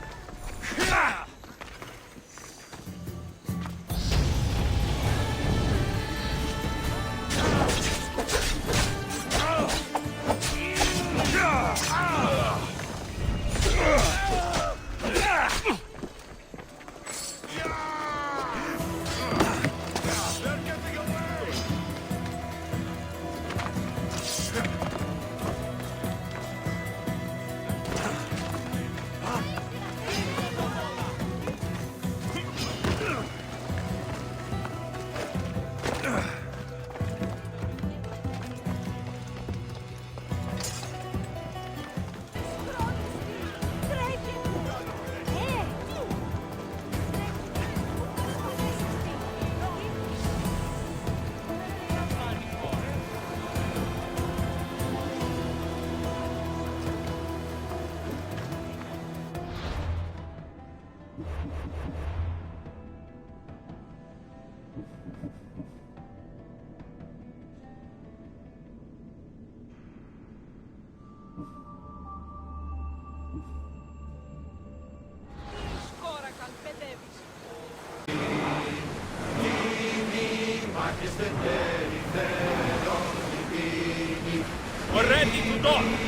We're ready to go!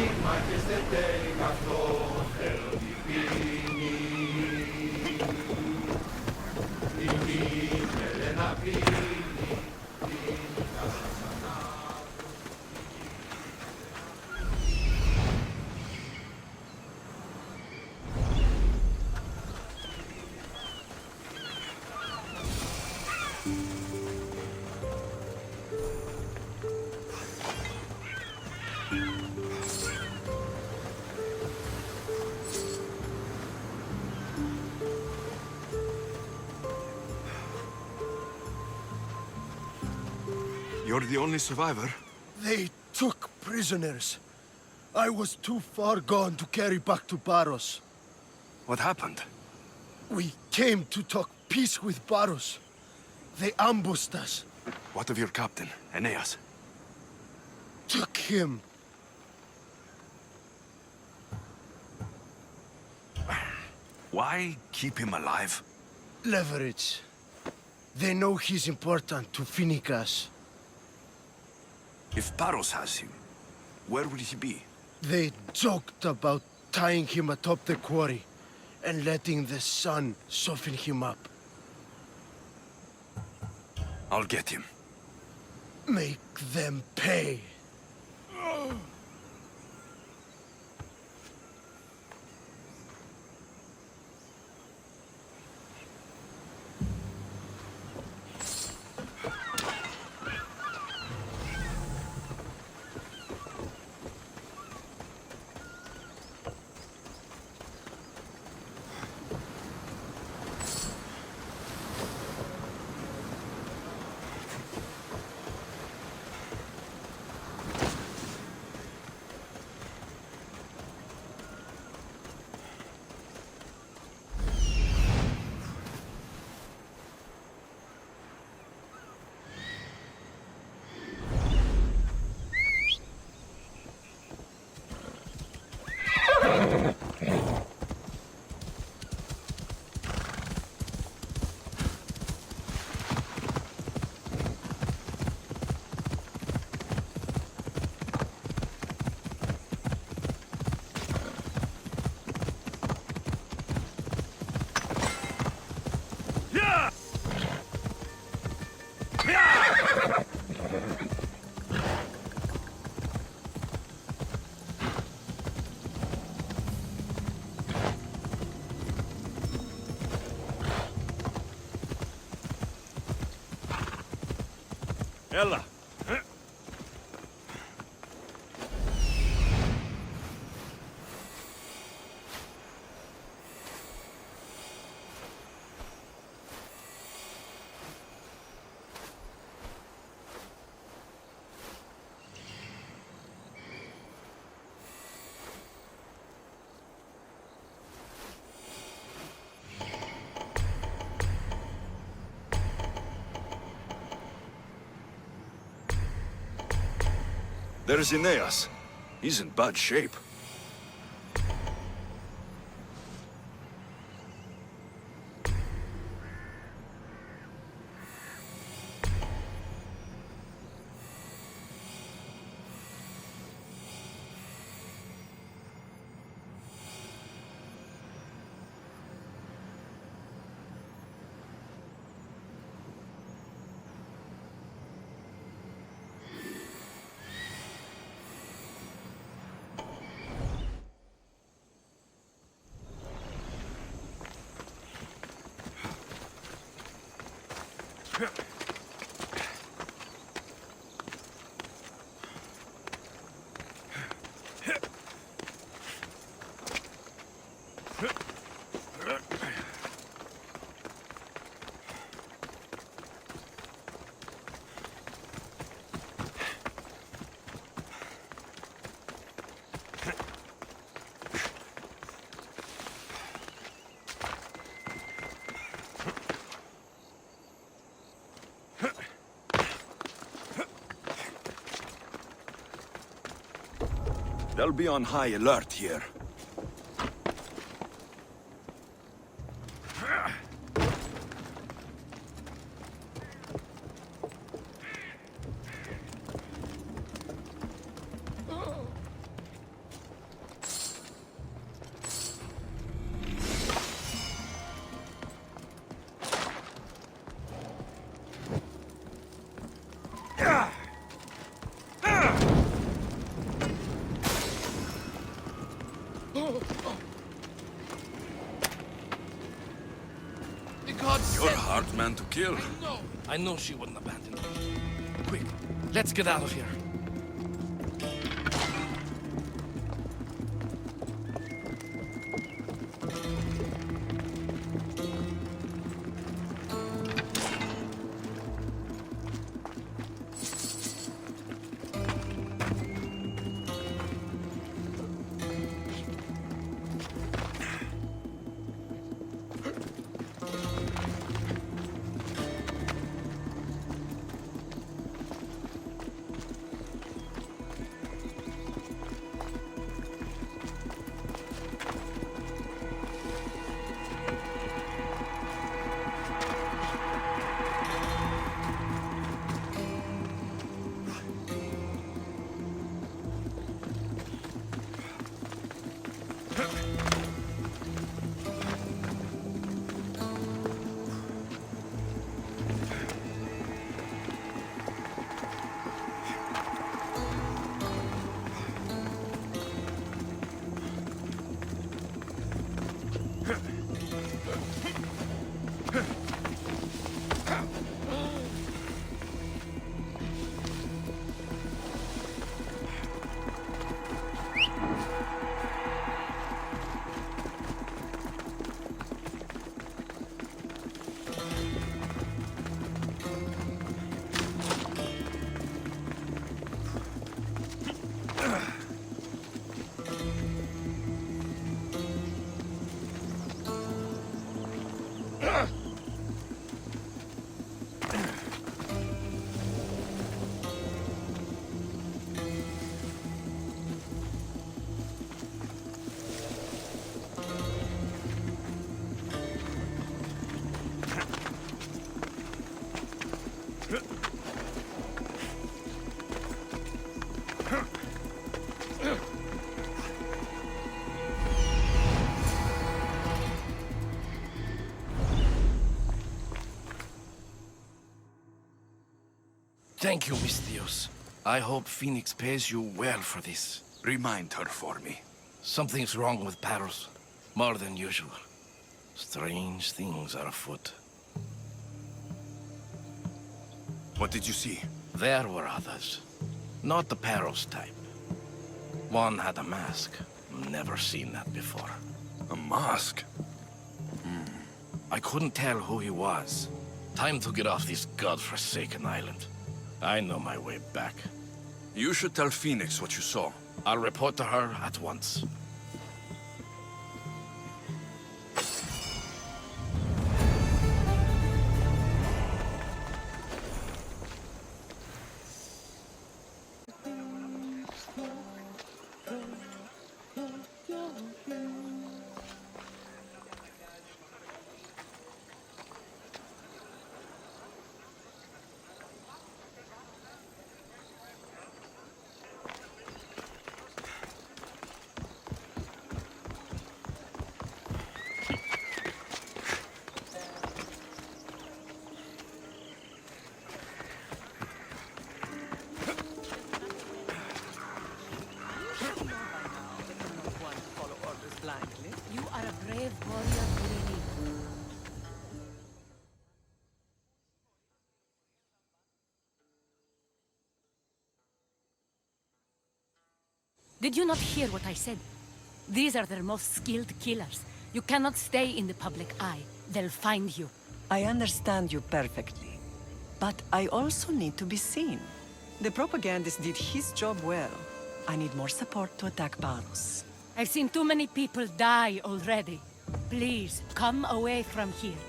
You're the only survivor? They took prisoners. I was too far gone to carry back to Paros. What happened? We came to talk peace with Paros. They ambushed us. What of your captain, Aeneas? Took him. Why keep him alive? Leverage. They know he's important to Phoenicus. If Paros has him, where will he be? They joked about tying him atop the quarry and letting the sun soften him up. I'll get him. Make them pay. Ella! There's Aeneas. He's in bad shape. They'll be on high alert here. You're a hard man to kill. I know she wouldn't abandon me. Quick, let's get out of here. Thank you, misthios. I hope Phoenix pays you well for this. Remind her for me. Something's wrong with Paros. More than usual. Strange things are afoot. What did you see? There were others. Not the Paros type. One had a mask. Never seen that before. A mask? I couldn't tell who he was. Time to get off this godforsaken island. I know my way back. You should tell Phoenix what you saw. I'll report to her at once. brave warrior Mirini. Did you not hear what I said? These are their most skilled killers. You cannot stay in the public eye. They'll find you. I understand you perfectly. But I also need to be seen. The propagandist did his job well. I need more support to attack Paros. I've seen too many people die already. Please, come away from here.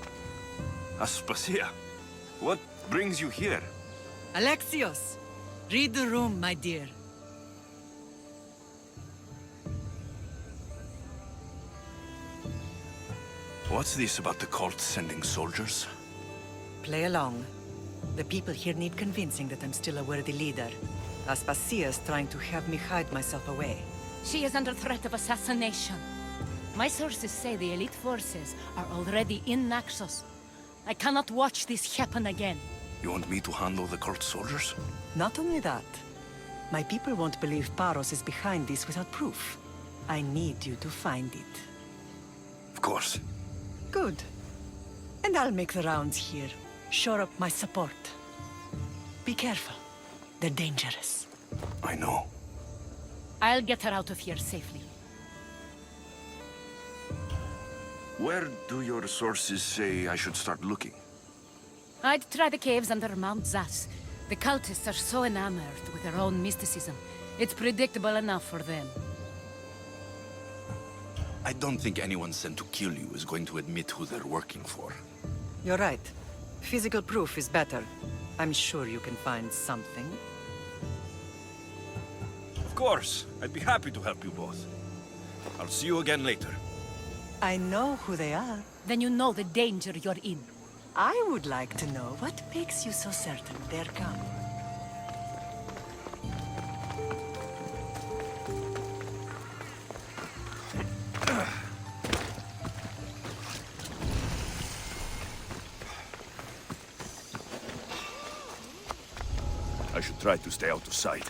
Aspasia, what brings you here? Alexios! Read the room, my dear. What's this about the cult sending soldiers? Play along. The people here need convincing that I'm still a worthy leader. Aspasia is trying to have me hide myself away. She is under threat of assassination. My sources say the elite forces are already in Naxos. I cannot watch this happen again. You want me to handle the cult soldiers? Not only that, my people won't believe Paros is behind this without proof. I need you to find it. Of course. Good. And I'll make the rounds here. Shore up my support. Be careful. They're dangerous. I know. I'll get her out of here safely. Where do your sources say I should start looking? I'd try the caves under Mount Zas. The cultists are so enamored with their own mysticism. It's predictable enough for them. I don't think anyone sent to kill you is going to admit who they're working for. You're right. Physical proof is better. I'm sure you can find something. Of course. I'd be happy to help you both. I'll see you again later. I know who they are. Then you know the danger you're in. I would like to know what makes you so certain they're coming. I should try to stay out of sight.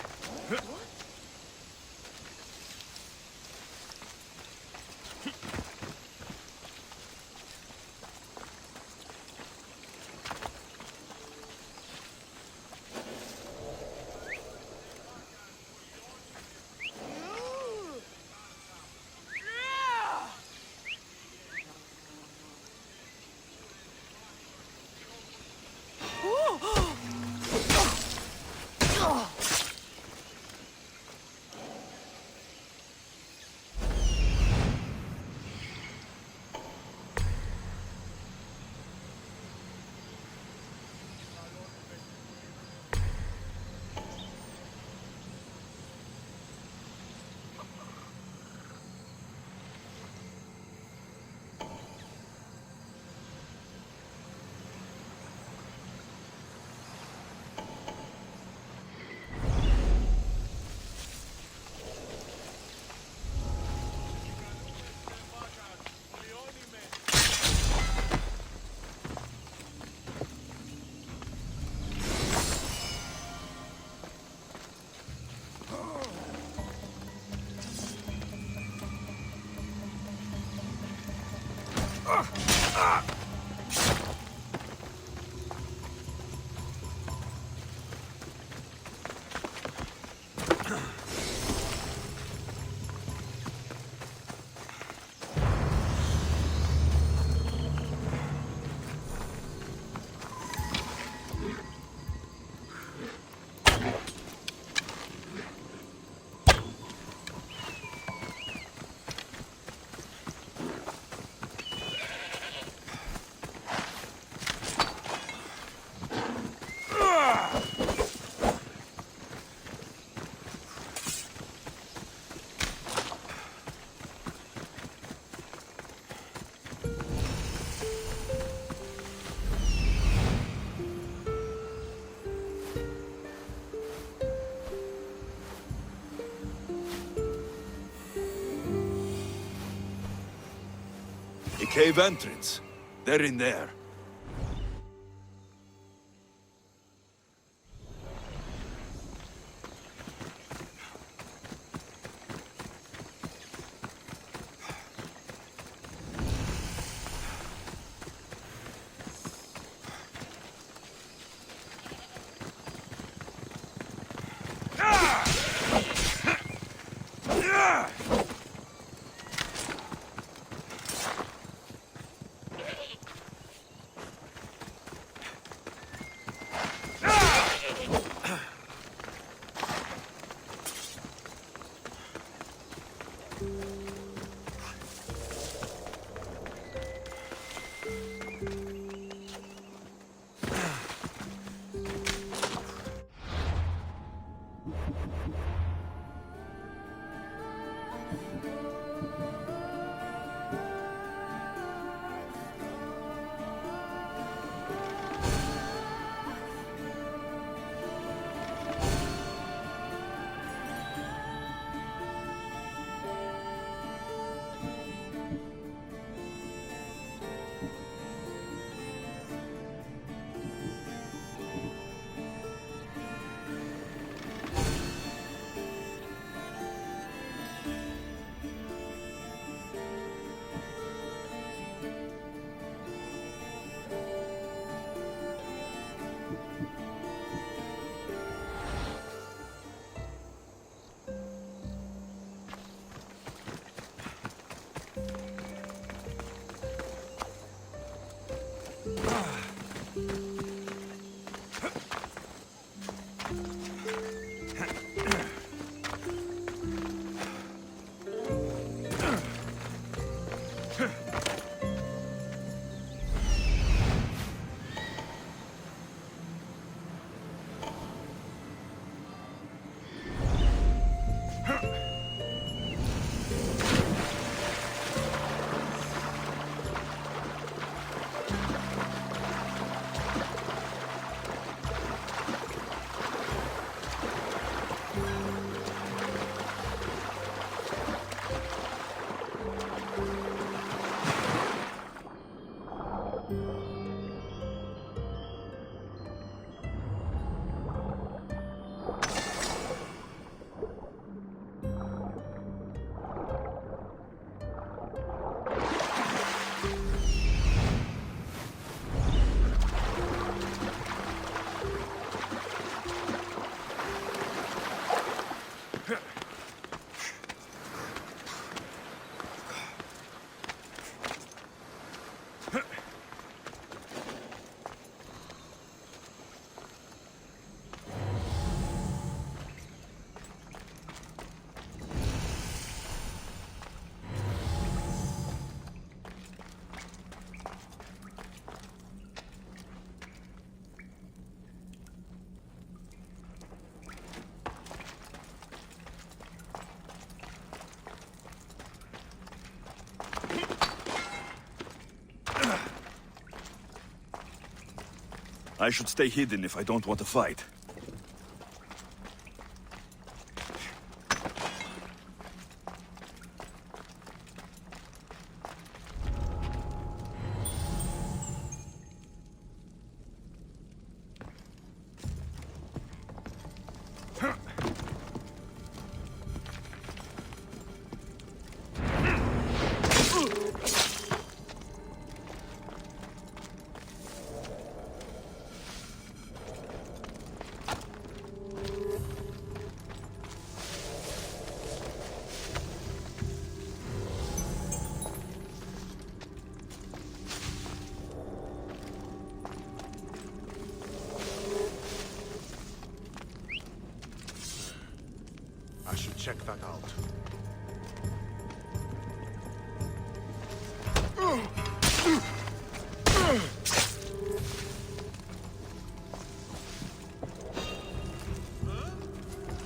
A cave entrance. They're in there. I should stay hidden if I don't want to fight. I should check that out.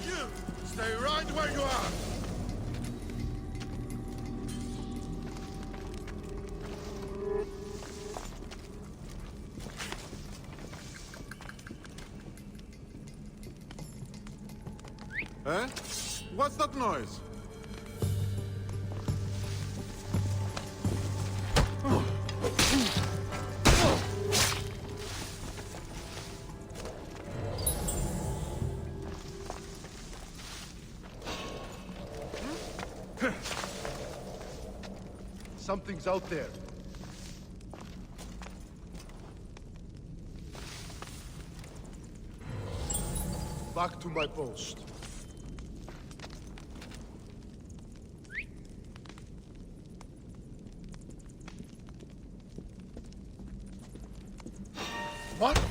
You! Stay right where you are! Eh? What's that noise? Something's out there. Back to my post. What?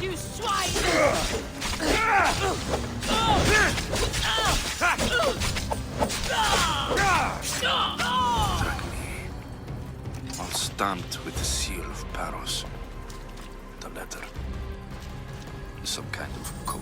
You swine! All stamped with the seal of Paros. The letter. Some kind of code.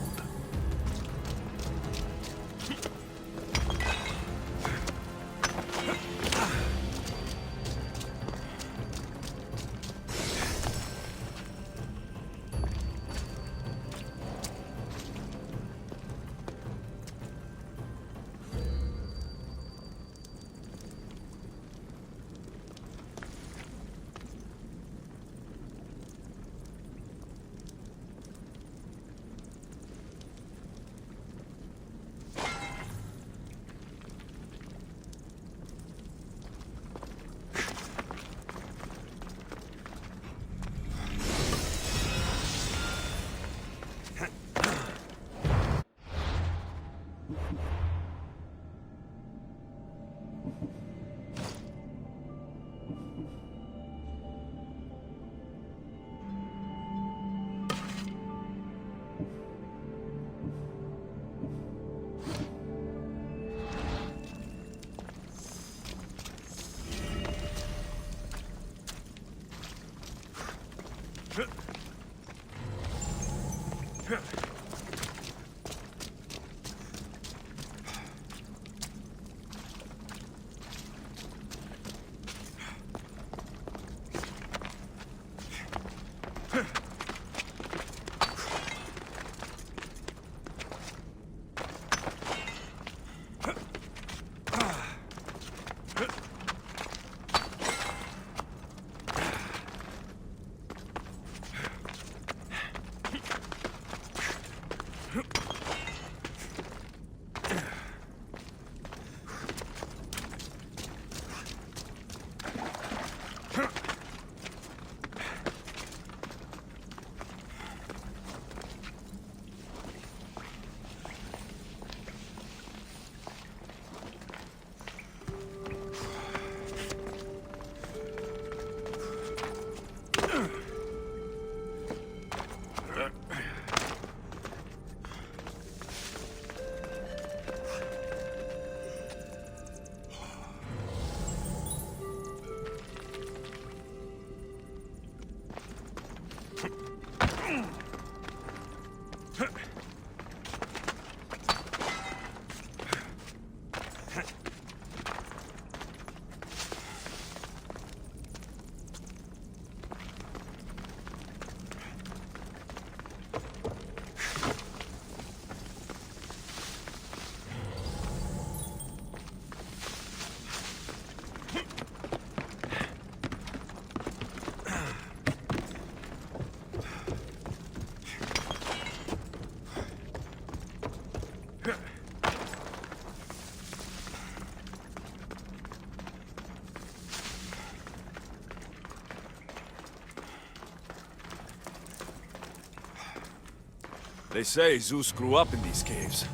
They say Zeus grew up in these caves.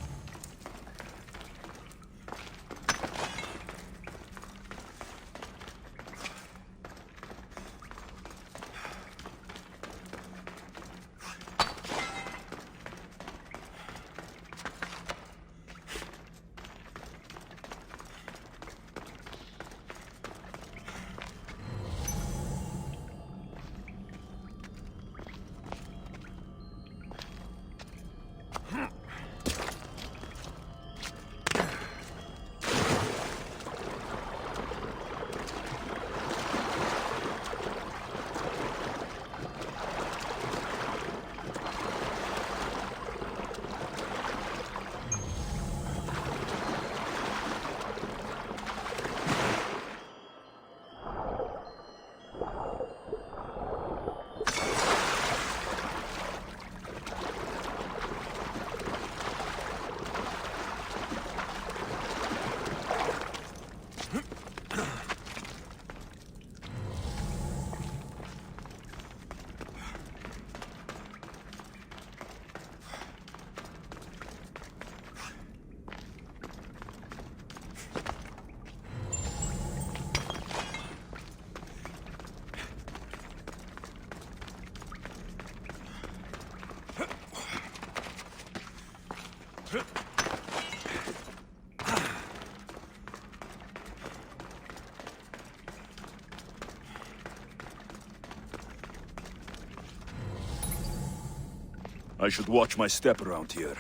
I should watch my step around here.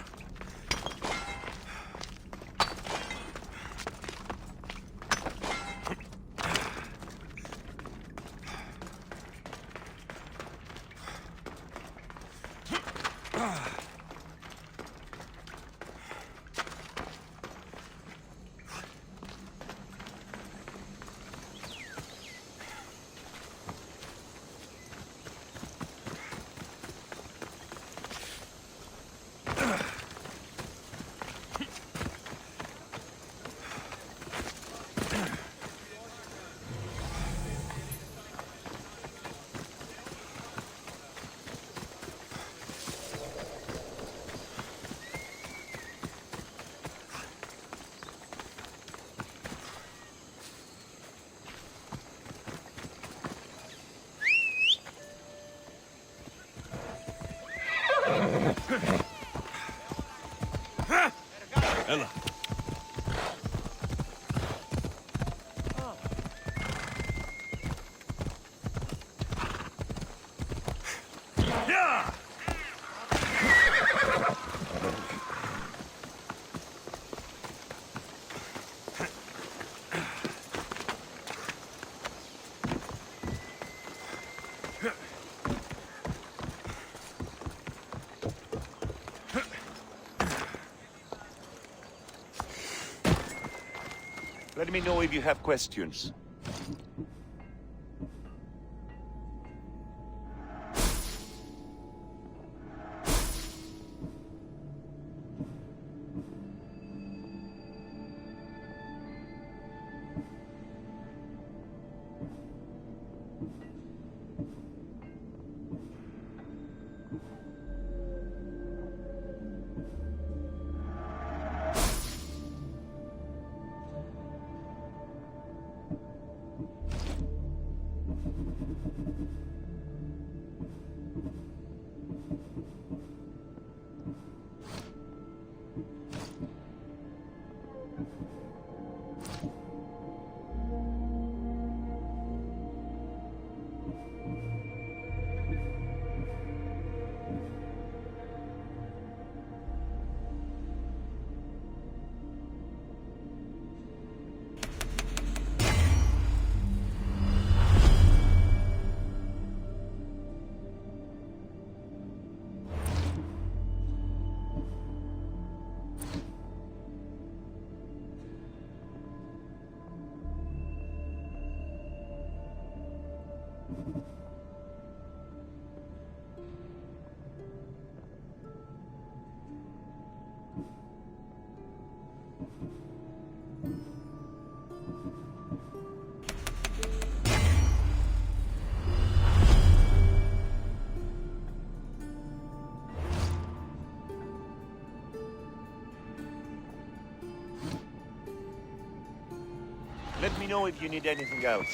Ella. Let me know if you have questions. Let me know if you need anything else.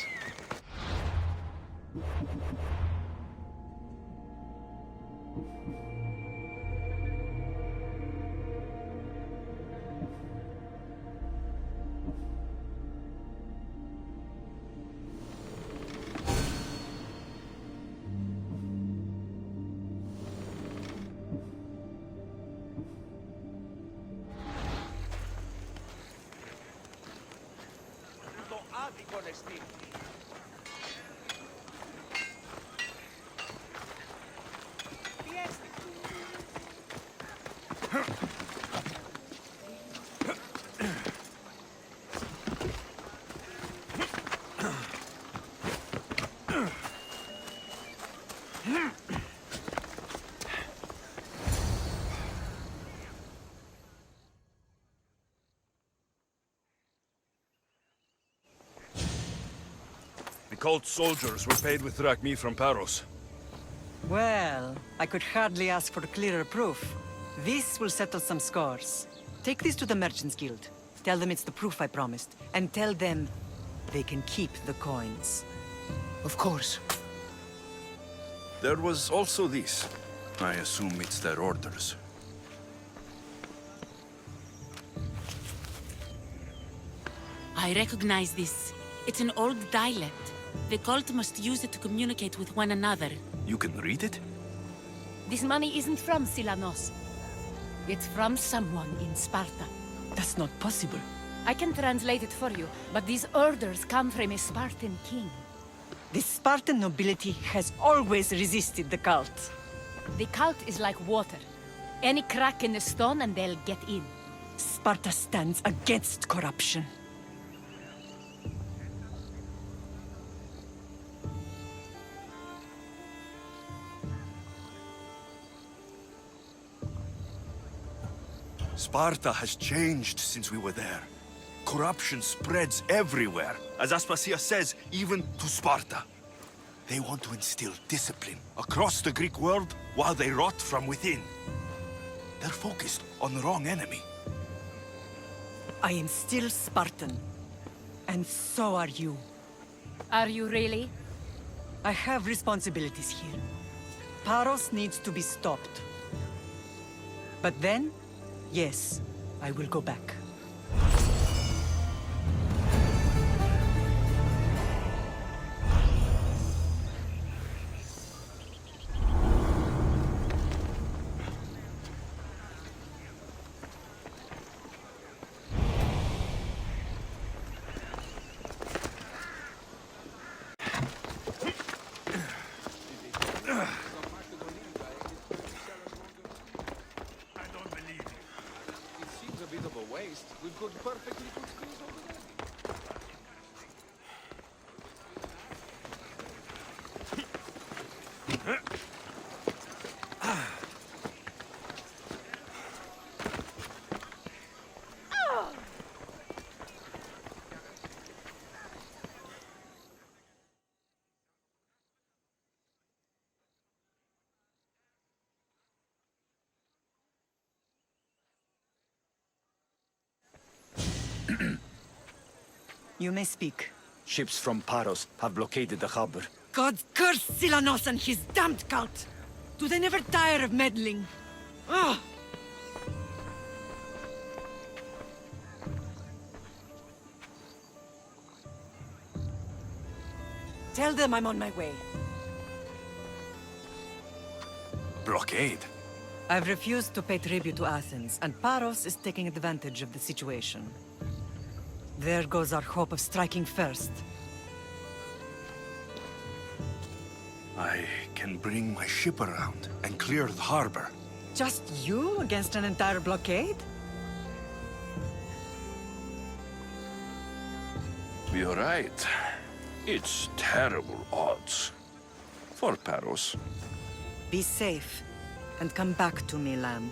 The cult soldiers were paid with drachmi from Paros. Well, I could hardly ask for clearer proof. This will settle some scores. Take this to the Merchants Guild. Tell them it's the proof I promised. And tell them they can keep the coins. Of course. There was also this. I assume it's their orders. I recognize this. It's an old dialect. The cult must use it to communicate with one another. You can read it? This money isn't from Silanos. It's from someone in Sparta. That's not possible. I can translate it for you, but these orders come from a Spartan king. The Spartan nobility has always resisted the cult. The cult is like water. Any crack in the stone and they'll get in. Sparta stands against corruption. Sparta has changed since we were there. Corruption spreads everywhere. As Aspasia says, even to Sparta. They want to instill discipline across the Greek world while they rot from within. They're focused on the wrong enemy. I am still Spartan. And so are you. Are you really? I have responsibilities here. Paros needs to be stopped. But then, yes, I will go back. You may speak. Ships from Paros have blockaded the harbor. God curse Silanos and his damned cult! Do they never tire of meddling? Ah! Tell them I'm on my way. Blockade? I've refused to pay tribute to Athens, and Paros is taking advantage of the situation. There goes our hope of striking first. I can bring my ship around and clear the harbor. Just you against an entire blockade? You're right. It's terrible odds. For Paros. Be safe, and come back to me, lamb.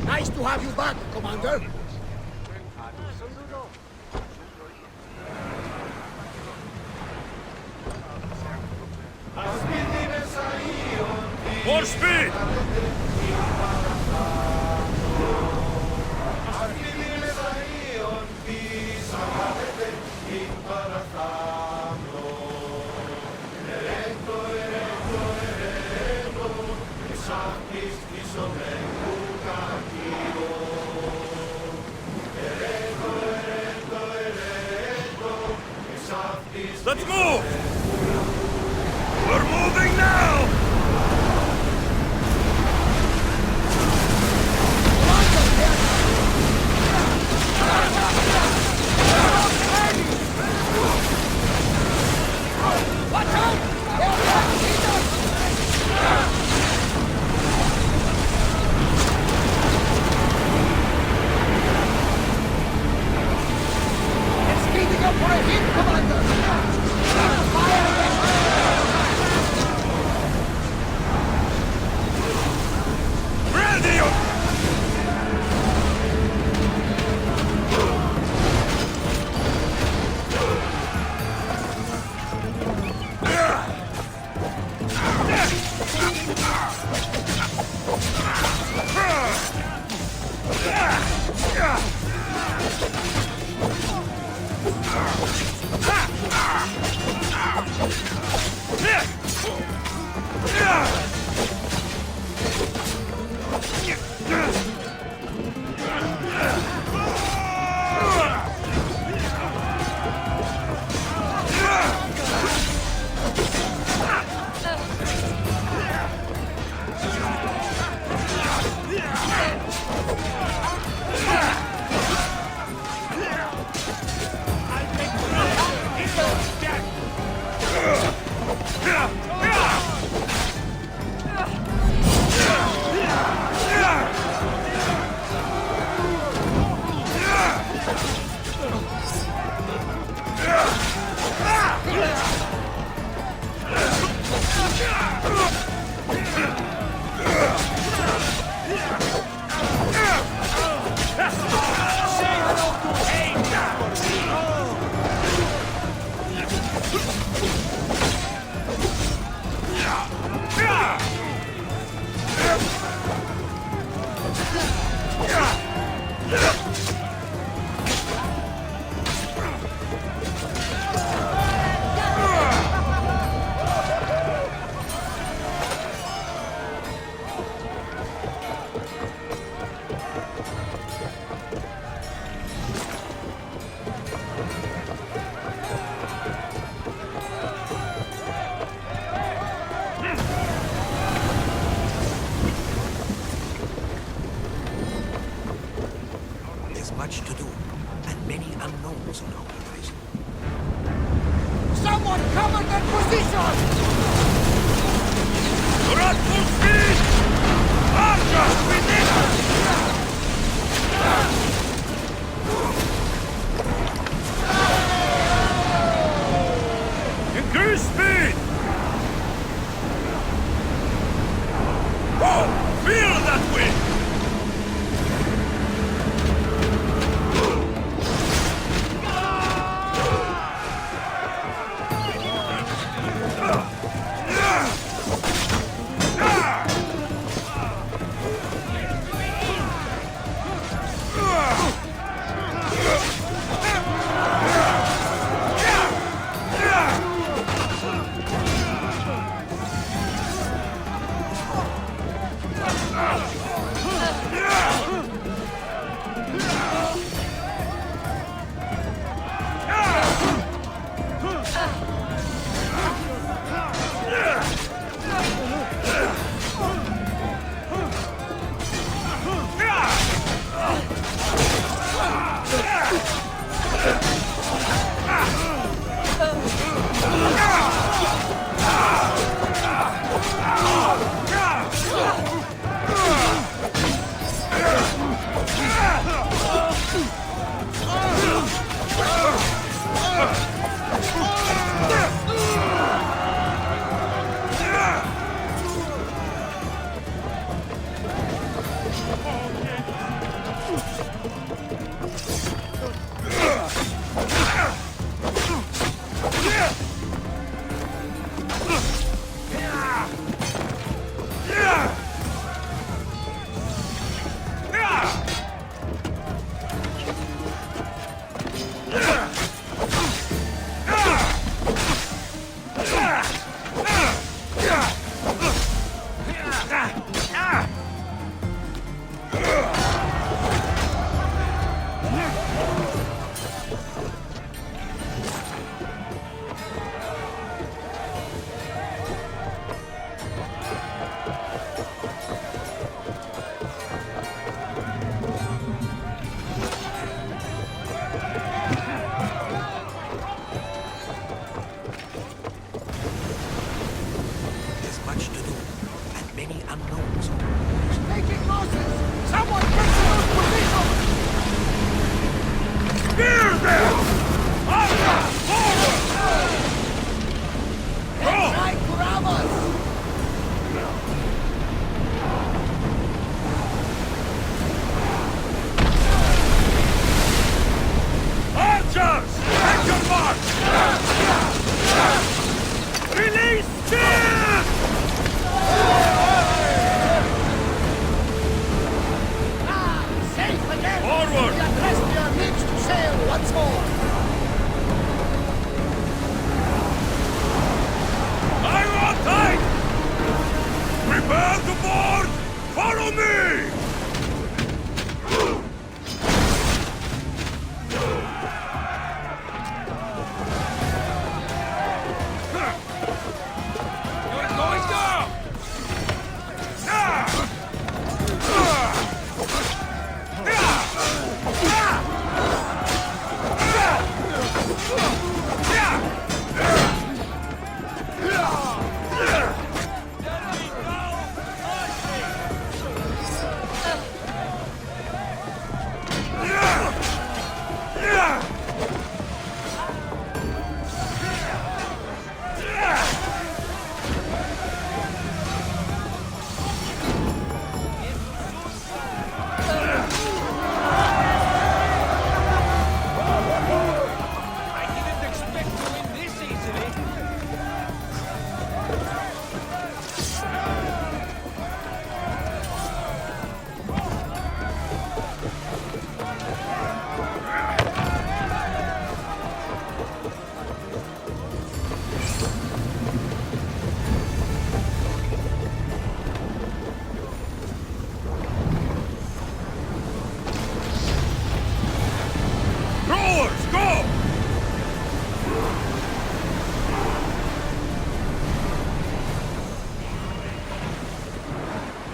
Nice to have you back, Commander. More speed! Let's move! We're moving now! Watch out! It's speeding up for a hit, Commander! Fire again! Ready! There's much to do, and many unknowns on our horizon. Someone cover their position! We're at full speed! Archer, within us! Increase speed! Whoa! Feel that wind!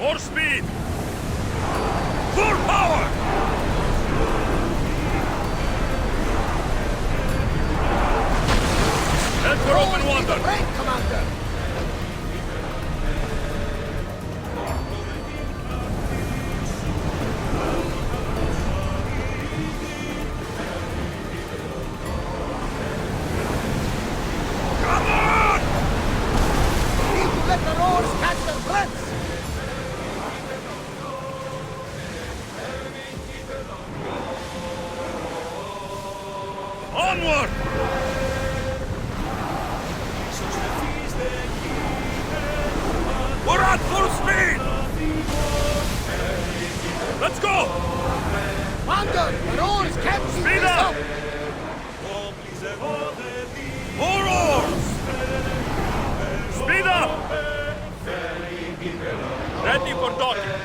More speed! Full power! Head for open water! Break, Commander! Come on! Need to let the oars catch their breaths! Onward! We're at full speed! Let's go! Commander, the oars can't keep Speed this up! up! More oars! Speed up! Ready for docking.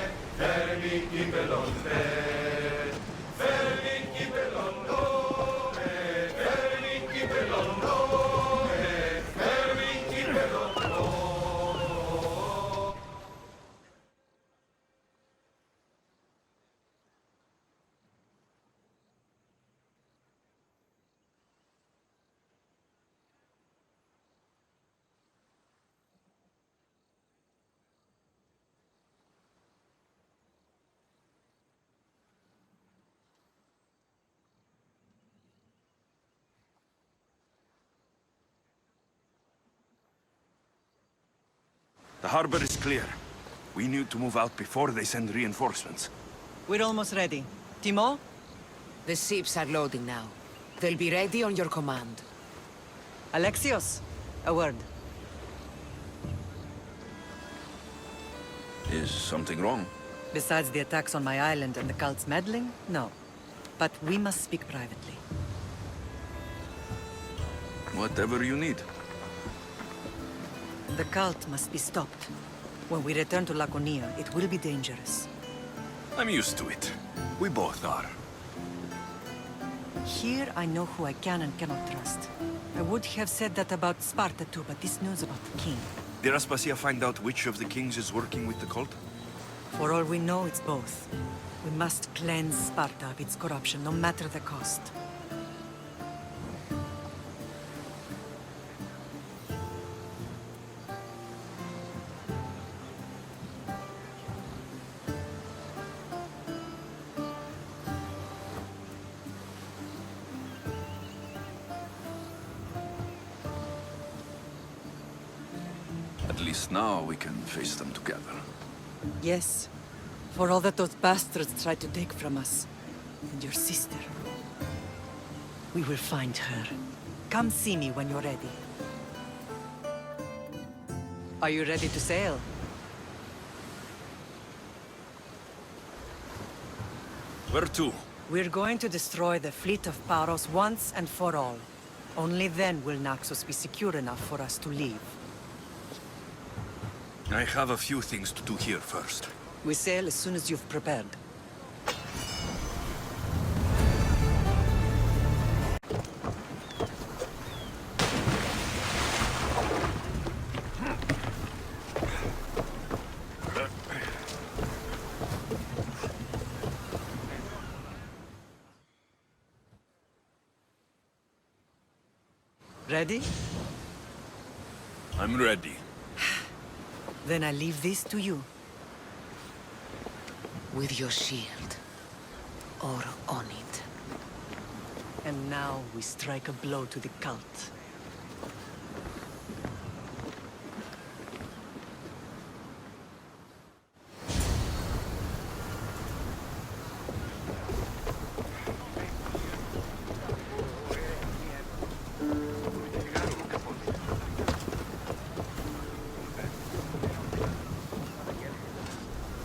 The harbor is clear. We need to move out before they send reinforcements. We're almost ready. Timo? The ships are loading now. They'll be ready on your command. Alexios, a word. Is something wrong? Besides the attacks on my island and the cult's meddling? No. But we must speak privately. Whatever you need. The cult must be stopped. When we return to Laconia, it will be dangerous. I'm used to it. We both are. Here I know who I can and cannot trust. I would have said that about Sparta too, but this news about the king. Did Aspasia find out which of the kings is working with the cult? For all we know, it's both. We must cleanse Sparta of its corruption, no matter the cost. At least now we can face them together. Yes. For all that those bastards tried to take from us. And your sister. We will find her. Come see me when you're ready. Are you ready to sail? Where to? We're going to destroy the fleet of Paros once and for all. Only then will Naxos be secure enough for us to leave. I have a few things to do here first. We sail as soon as you've prepared. Ready? I'm ready. Then I leave this to you. With your shield. Or on it. And now we strike a blow to the cult.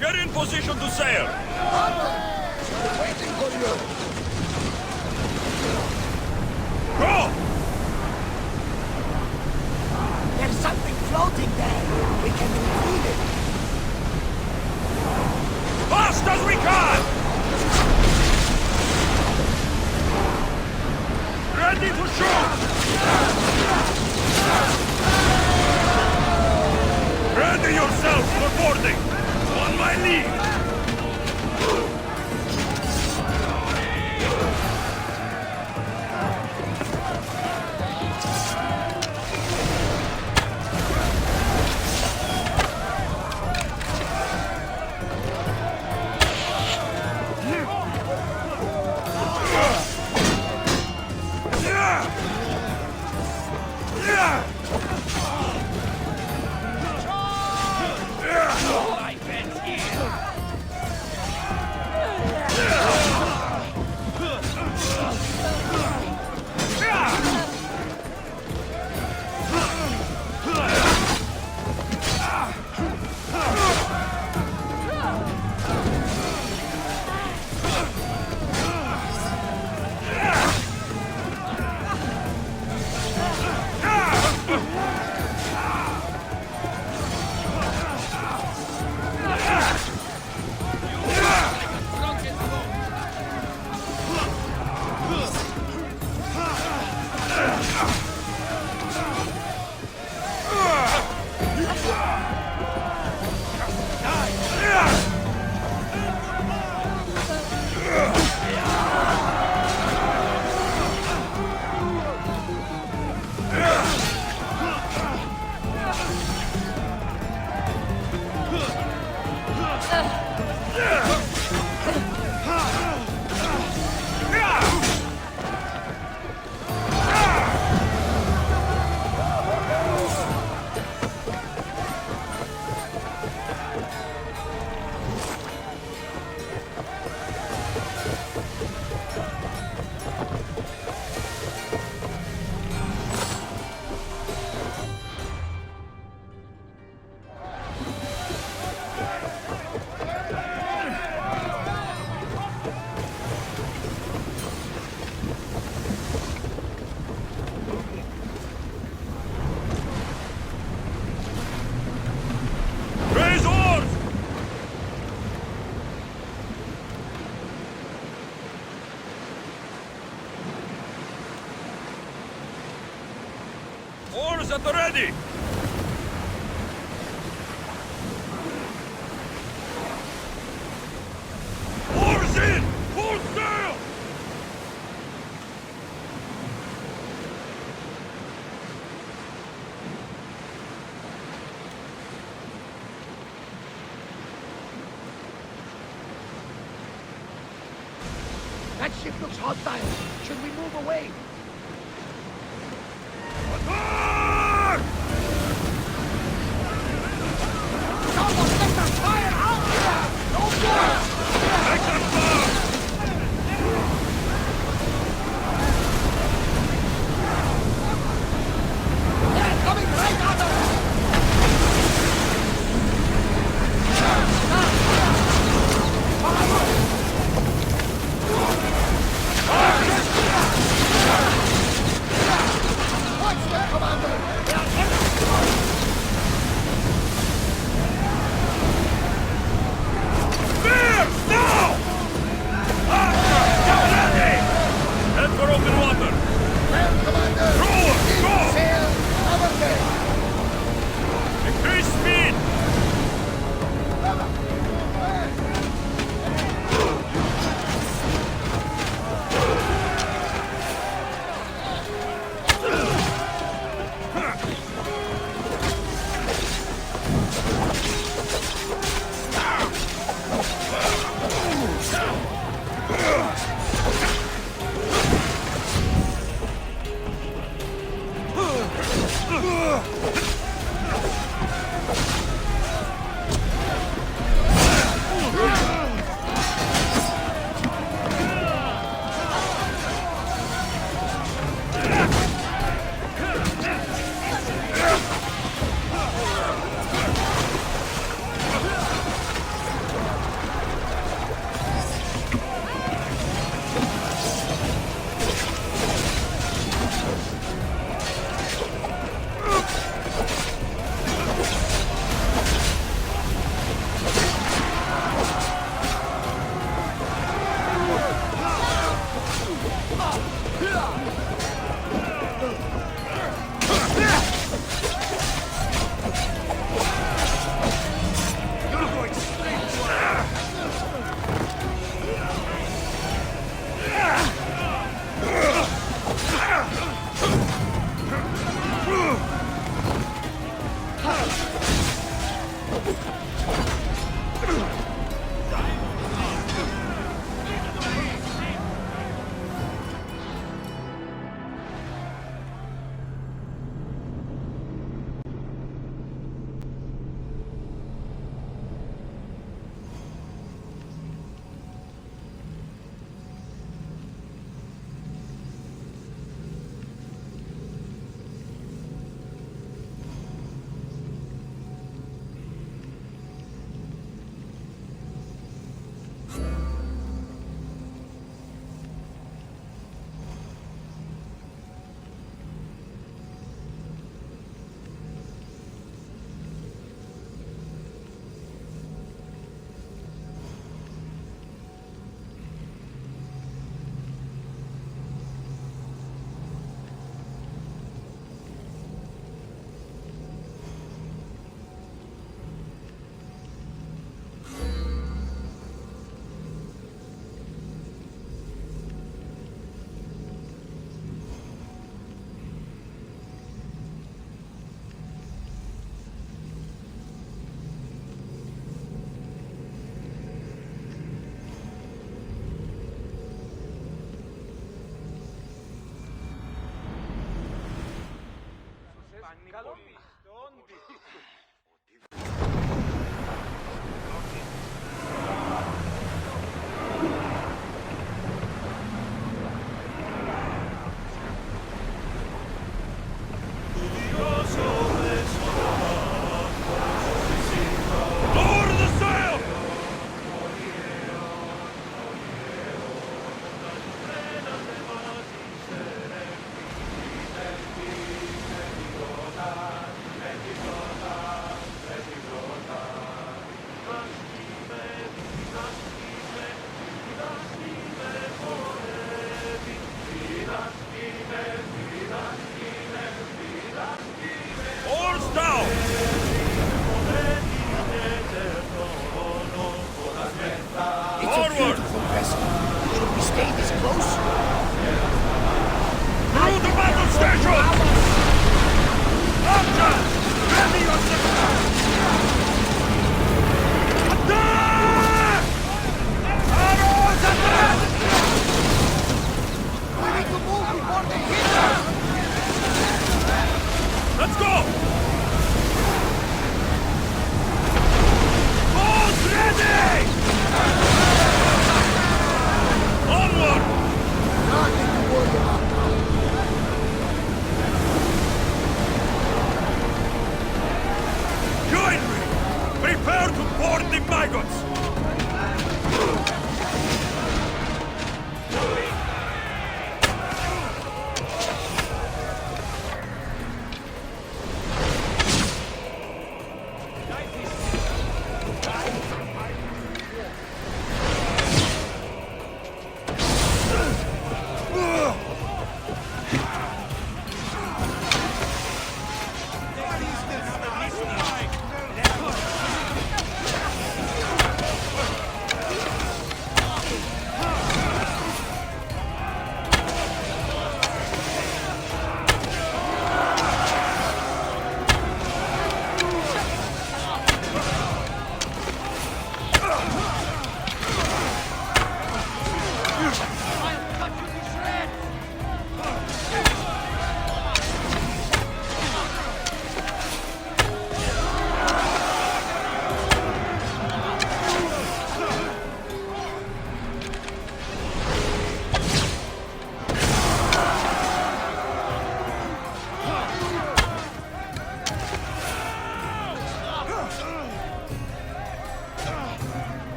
Get in position to sail! Waiting for you! Go! There's something floating there. We can retrieve it. Fast as we can! Ready to shoot! Ready yourself for boarding! On my Oars at the ready! Oars in! Full sail! That ship looks hostile. Should we move away? Someone let the fire out here! No more! Make them burn! They're coming right at us! Watch them, Commander! They are everywhere! Now! Get ready! Head for open water! Well, Commander! Roar! Go! Sail! Cover them! Increase speed!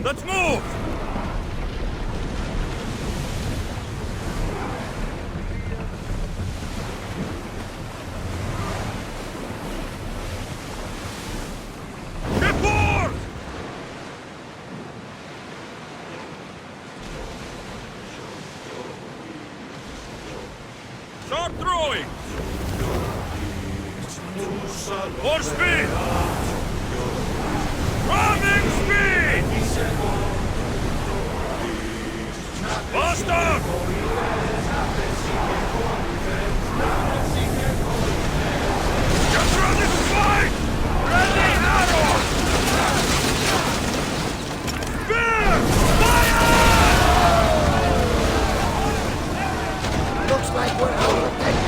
Let's move! Start throwing! More speed! Running speed! Faster! Get ready to fight! Ready arrows! Spear! Fire! Looks like we're out of time.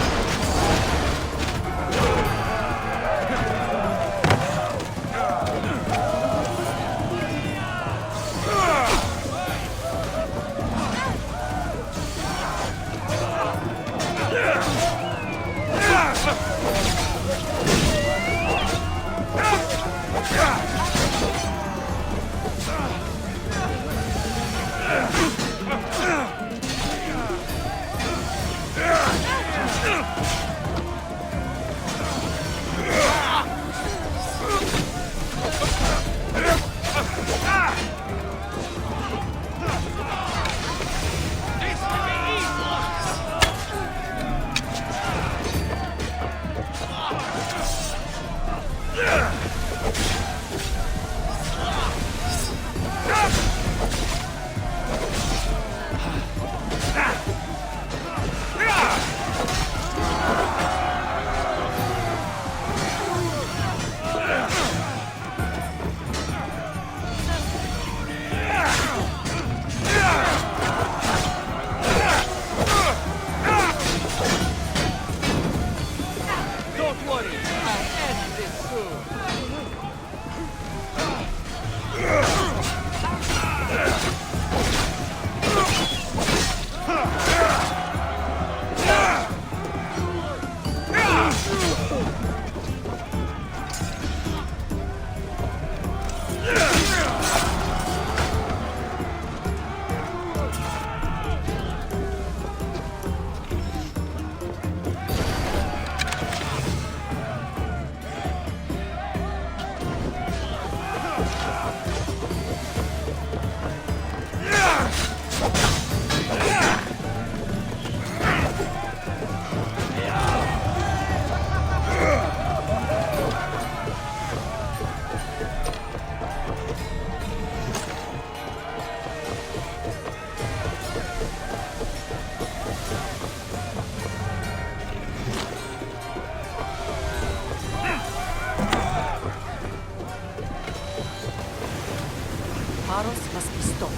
Must be stopped.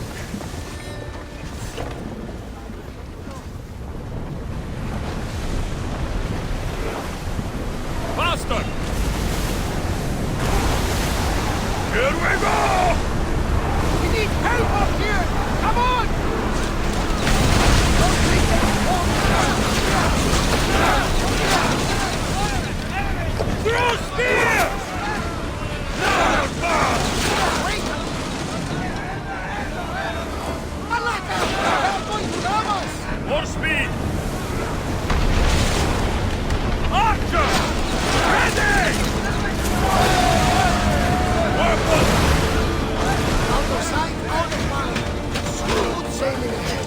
Faster! Here we go! We need help up here! Come on! Throw spear! More speed! Archer! Ready! Weapon! Out of sight, out of mind. Smooth sailing ahead.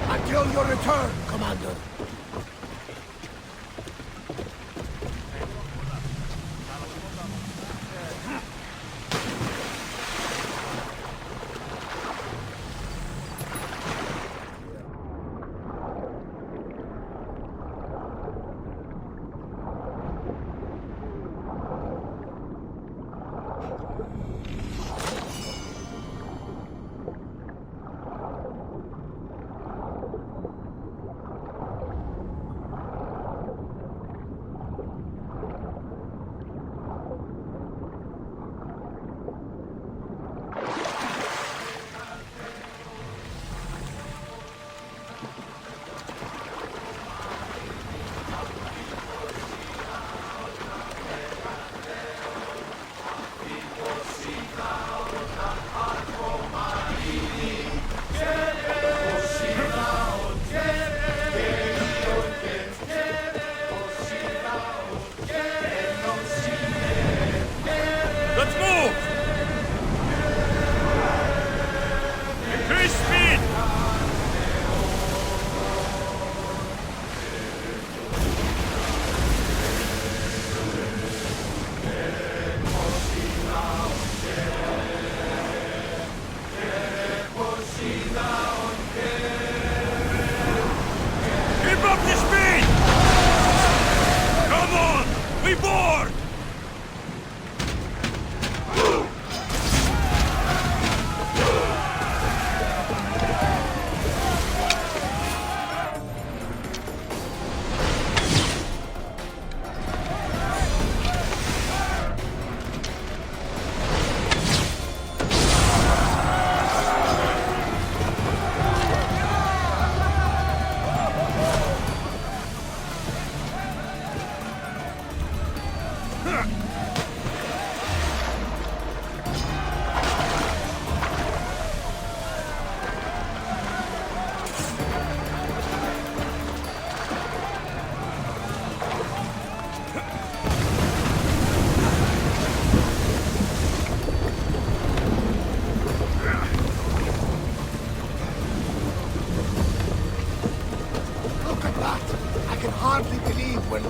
Until your return, Commander.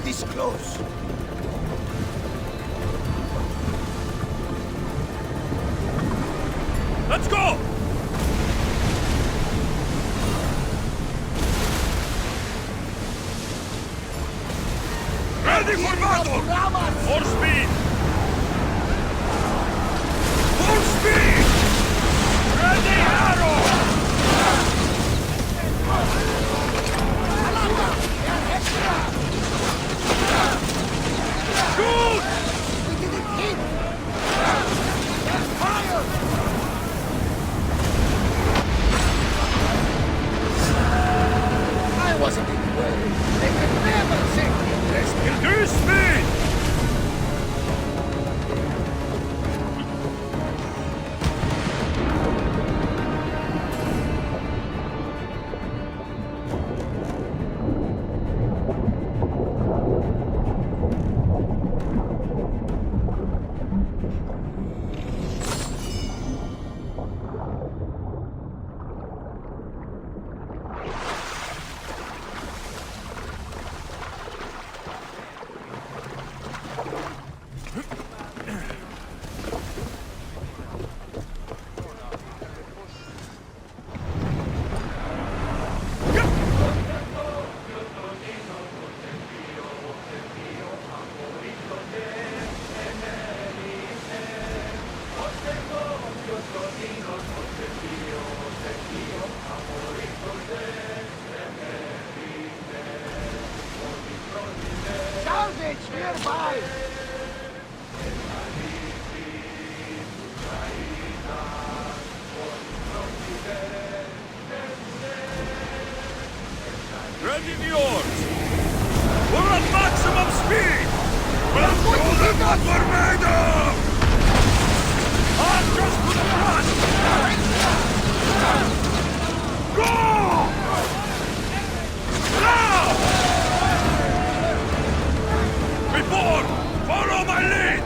This close. Let's go! Ready for battle! More speed! Full speed! Ready, arrow! Shoot! We didn't hit! Fire! nearby! Ready the oars! We're at maximum speed! We'll show them what we're made of! Archers to the front! Go! Now! Before! Follow my lead!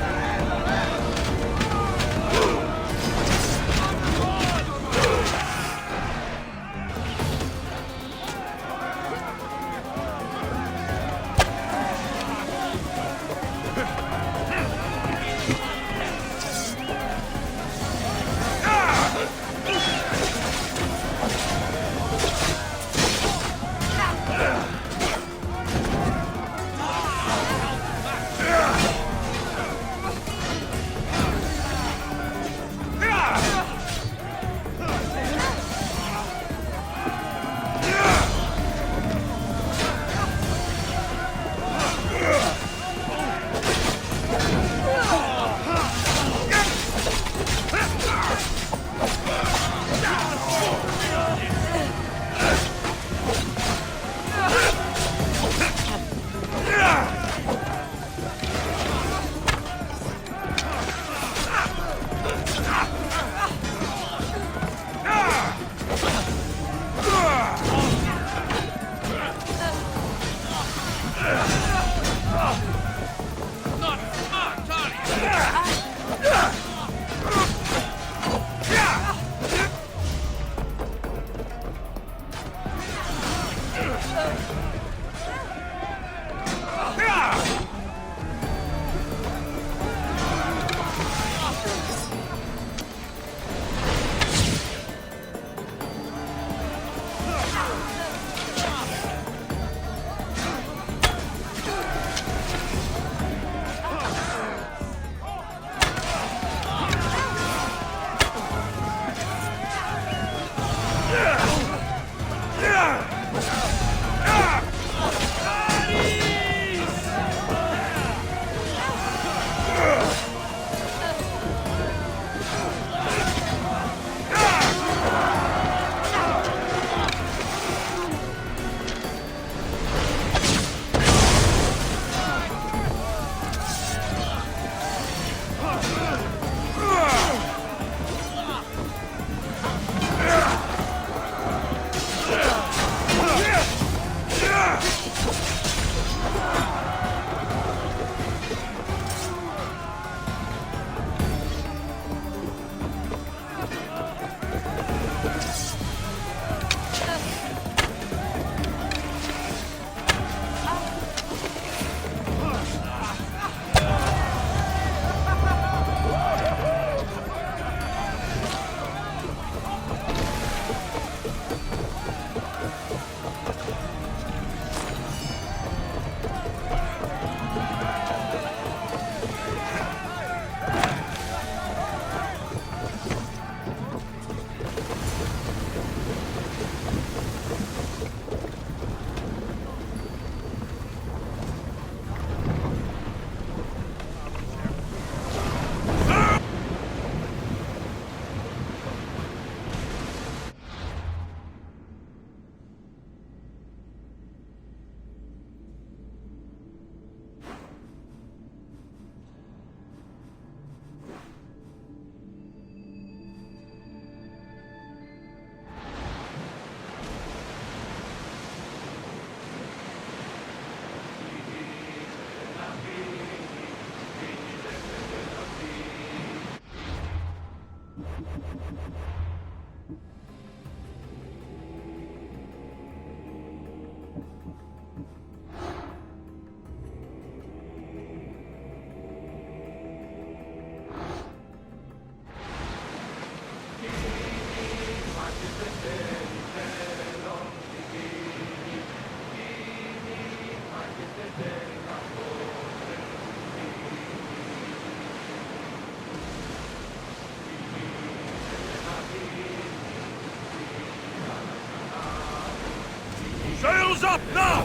Sails up now!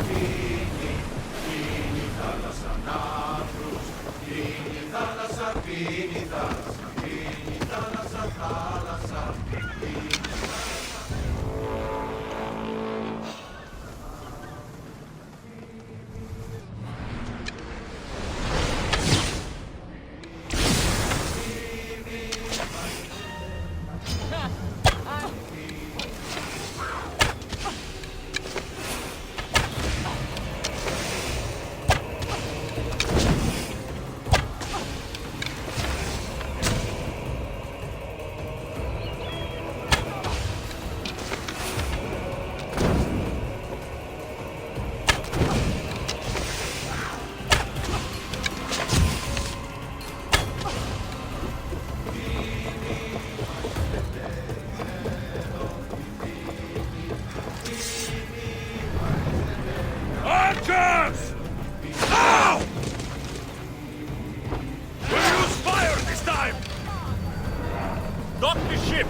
Archers! Now! We'll use fire this time! Dock the ship!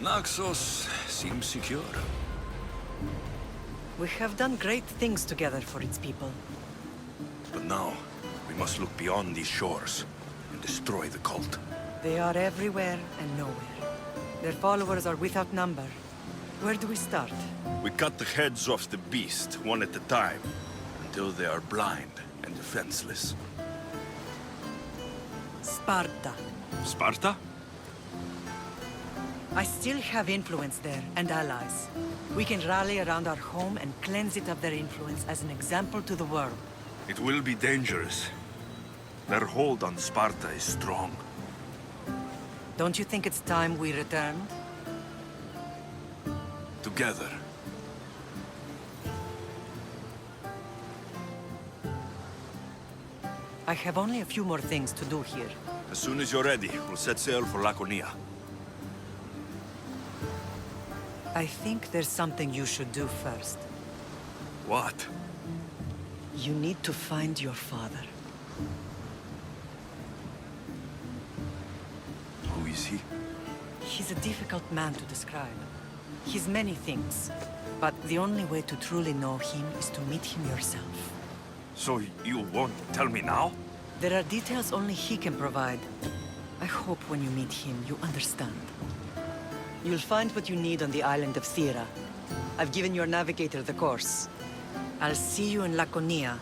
Naxos seems secure. We have done great things together for its people. But now, we must look beyond these shores and destroy the cult. They are everywhere and nowhere. Their followers are without number. Where do we start? We cut the heads off the beast, one at a time, until they are blind and defenseless. Sparta. Sparta? I still have influence there, and allies. We can rally around our home and cleanse it of their influence as an example to the world. It will be dangerous. Their hold on Sparta is strong. Don't you think it's time we returned? Together. I have only a few more things to do here. As soon as you're ready, we'll set sail for Laconia. I think there's something you should do first. What? You need to find your father. Who is he? He's a difficult man to describe. He's many things, but the only way to truly know him is to meet him yourself. So you won't tell me now? There are details only he can provide. I hope when you meet him, you understand. You'll find what you need on the island of Thera. I've given your navigator the course. I'll see you in Laconia.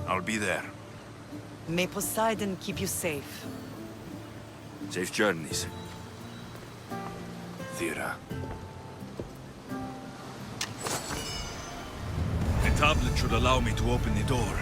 I'll be there. May Poseidon keep you safe. Safe journeys. Thera. The tablet should allow me to open the door.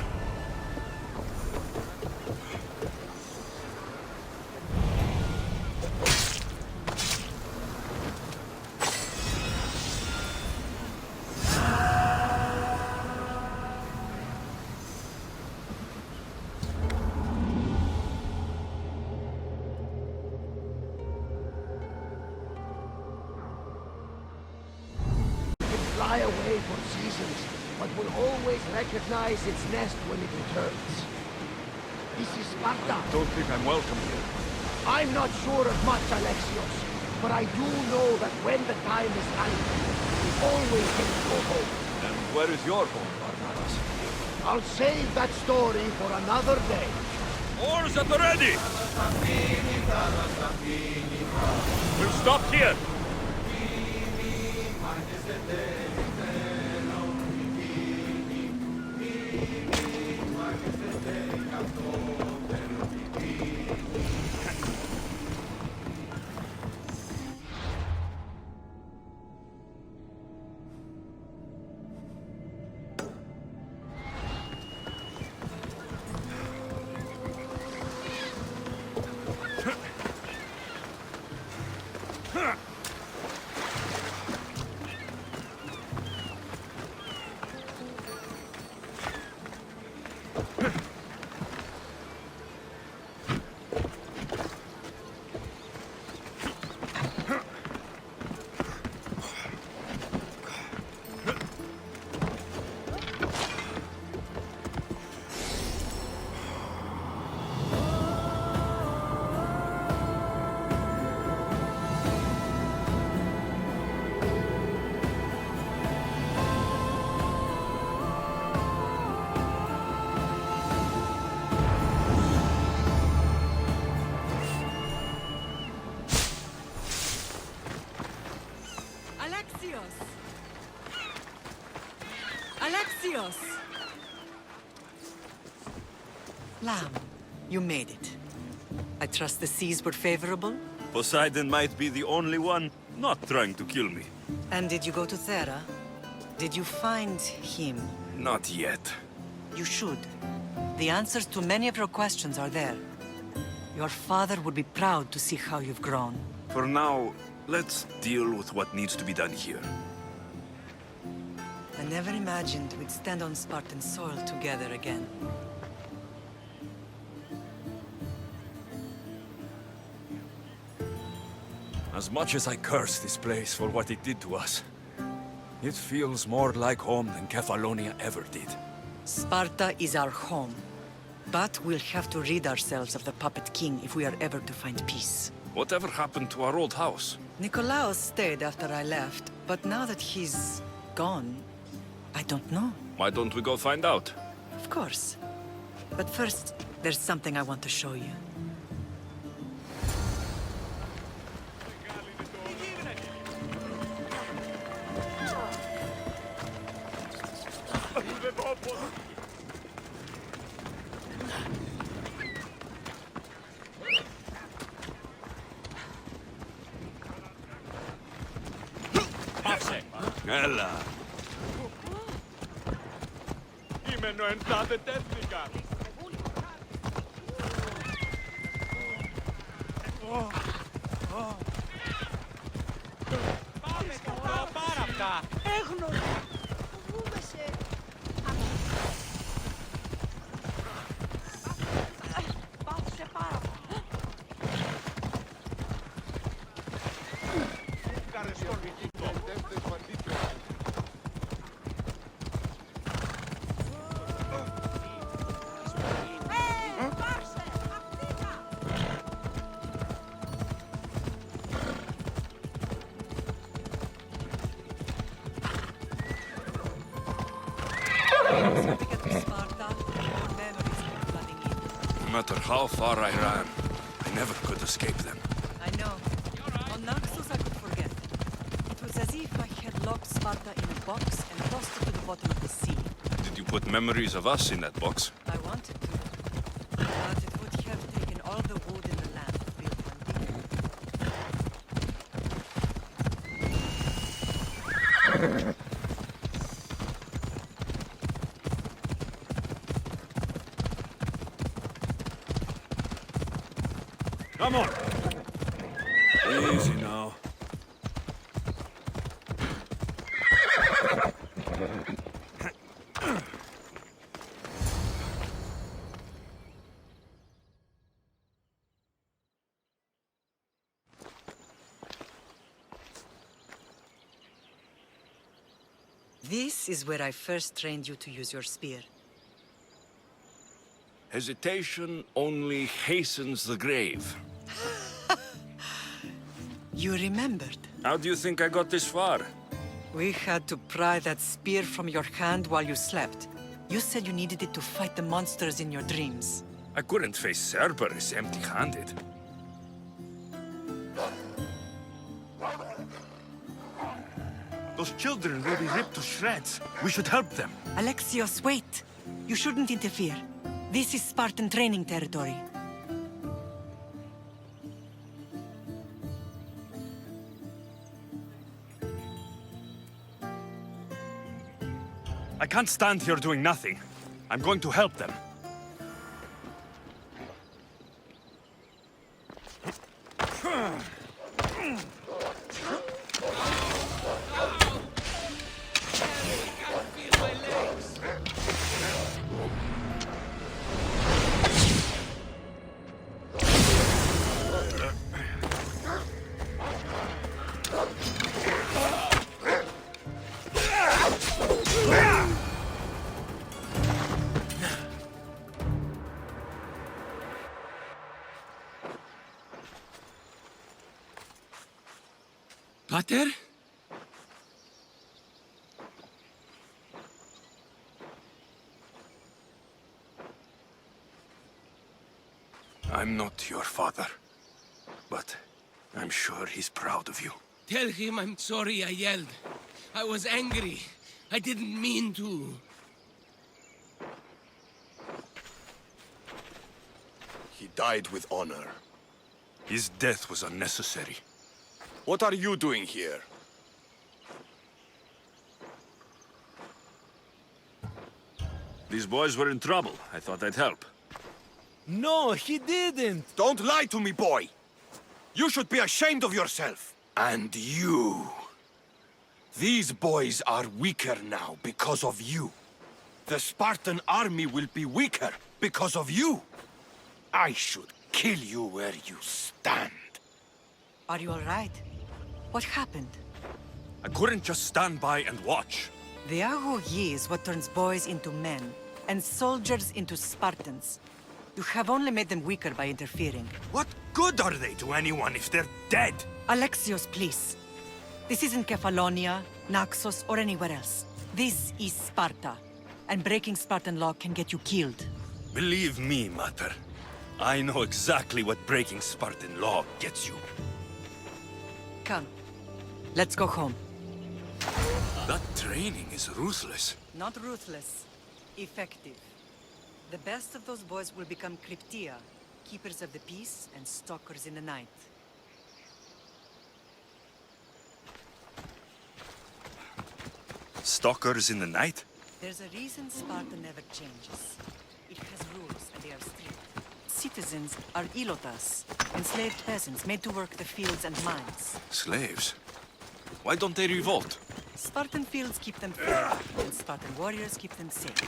Fly away for seasons, but will always recognize its nest when it returns. This is Sparta. Don't think I'm welcome here. I'm not sure of much, Alexios, but I do know that when the time is right, we always get to go home. And where is your home, Barnabas? I'll save that story for another day. Oars at the ready! We'll stop here. Alexios! Alexios! Lamb, you made it. I trust the seas were favorable? Poseidon might be the only one not trying to kill me. And did you go to Thera? Did you find him? Not yet. You should. The answers to many of your questions are there. Your father would be proud to see how you've grown. For now, let's deal with what needs to be done here. I never imagined we'd stand on Spartan soil together again. As much as I curse this place for what it did to us, it feels more like home than Kefalonia ever did. Sparta is our home. But we'll have to rid ourselves of the Puppet King if we are ever to find peace. Whatever happened to our old house? Nikolaos stayed after I left, but now that he's gone, I don't know. Why don't we go find out? Of course. But first, there's something I want to show you. Έλα. Είμαι νοεντάδε τέθηκα. Πάμε τώρα, πάρα αυτά. Έγνος! Φοβούμαι σε... Πάθησε πάρα. No matter how far I ran, I never could escape them. I know. On Naxos I could forget. It was as if I had locked Sparta in a box and tossed it to the bottom of the sea. Did you put memories of us in that box? I wanted to. But it would have taken all the wood in the land to build one bigger. Come on! Easy now. This is where I first trained you to use your spear. Hesitation only hastens the grave. You remembered. How do you think I got this far? We had to pry that spear from your hand while you slept. You said you needed it to fight the monsters in your dreams. I couldn't face Cerberus empty-handed. Those children will be ripped to shreds. We should help them. Alexios, wait! You shouldn't interfere. This is Spartan training territory. I can't stand here doing nothing. I'm going to help them. Pater? I'm not your father, but I'm sure he's proud of you. Tell him I'm sorry I yelled. I was angry. I didn't mean to. He died with honor. His death was unnecessary. What are you doing here? These boys were in trouble. I thought I'd help. No, he didn't! Don't lie to me, boy! You should be ashamed of yourself! And you! These boys are weaker now because of you. The Spartan army will be weaker because of you. I should kill you where you stand. Are you all right? What happened? I couldn't just stand by and watch. The Agogi is what turns boys into men, and soldiers into Spartans. You have only made them weaker by interfering. What good are they to anyone if they're dead? Alexios, please. This isn't Kefalonia, Naxos, or anywhere else. This is Sparta, and breaking Spartan law can get you killed. Believe me, Mater. I know exactly what breaking Spartan law gets you. Come. Let's go home. That training is ruthless. Not ruthless. Effective. The best of those boys will become Cryptia, keepers of the peace and stalkers in the night. Stalkers in the night? There's a reason Sparta never changes. It has rules, and they are strict. Citizens are ilotas, enslaved peasants made to work the fields and mines. Slaves? Why don't they revolt? Spartan fields keep them fair, and Spartan warriors keep them safe.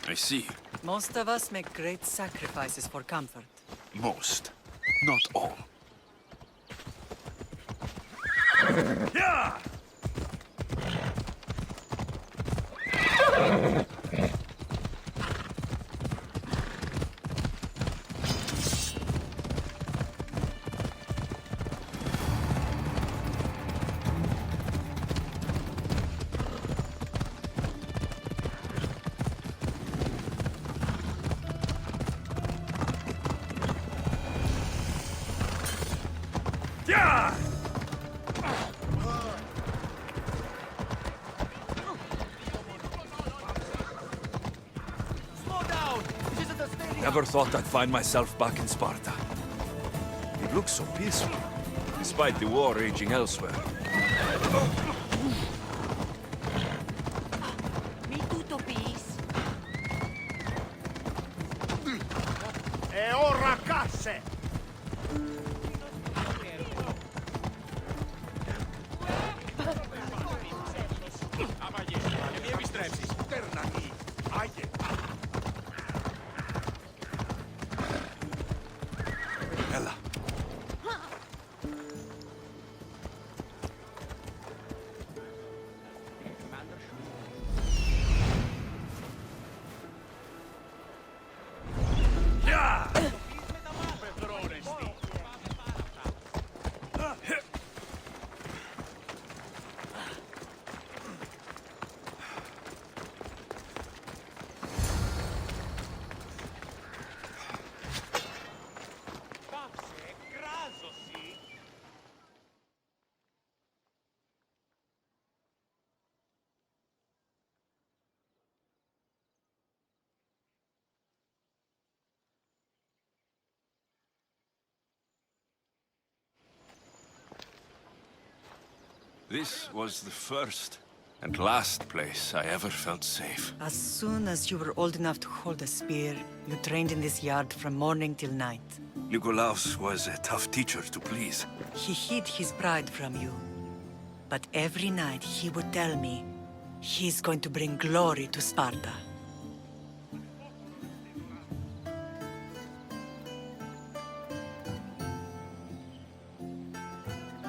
I see. Most of us make great sacrifices for comfort. Most. Not all. Yeah! Yeah! Never thought I'd find myself back in Sparta. It looks so peaceful, despite the war raging elsewhere. E ora casse! Ella. This was the first and last place I ever felt safe. As soon as you were old enough to hold a spear, you trained in this yard from morning till night. Nikolaos was a tough teacher to please. He hid his pride from you. But every night he would tell me, he's going to bring glory to Sparta.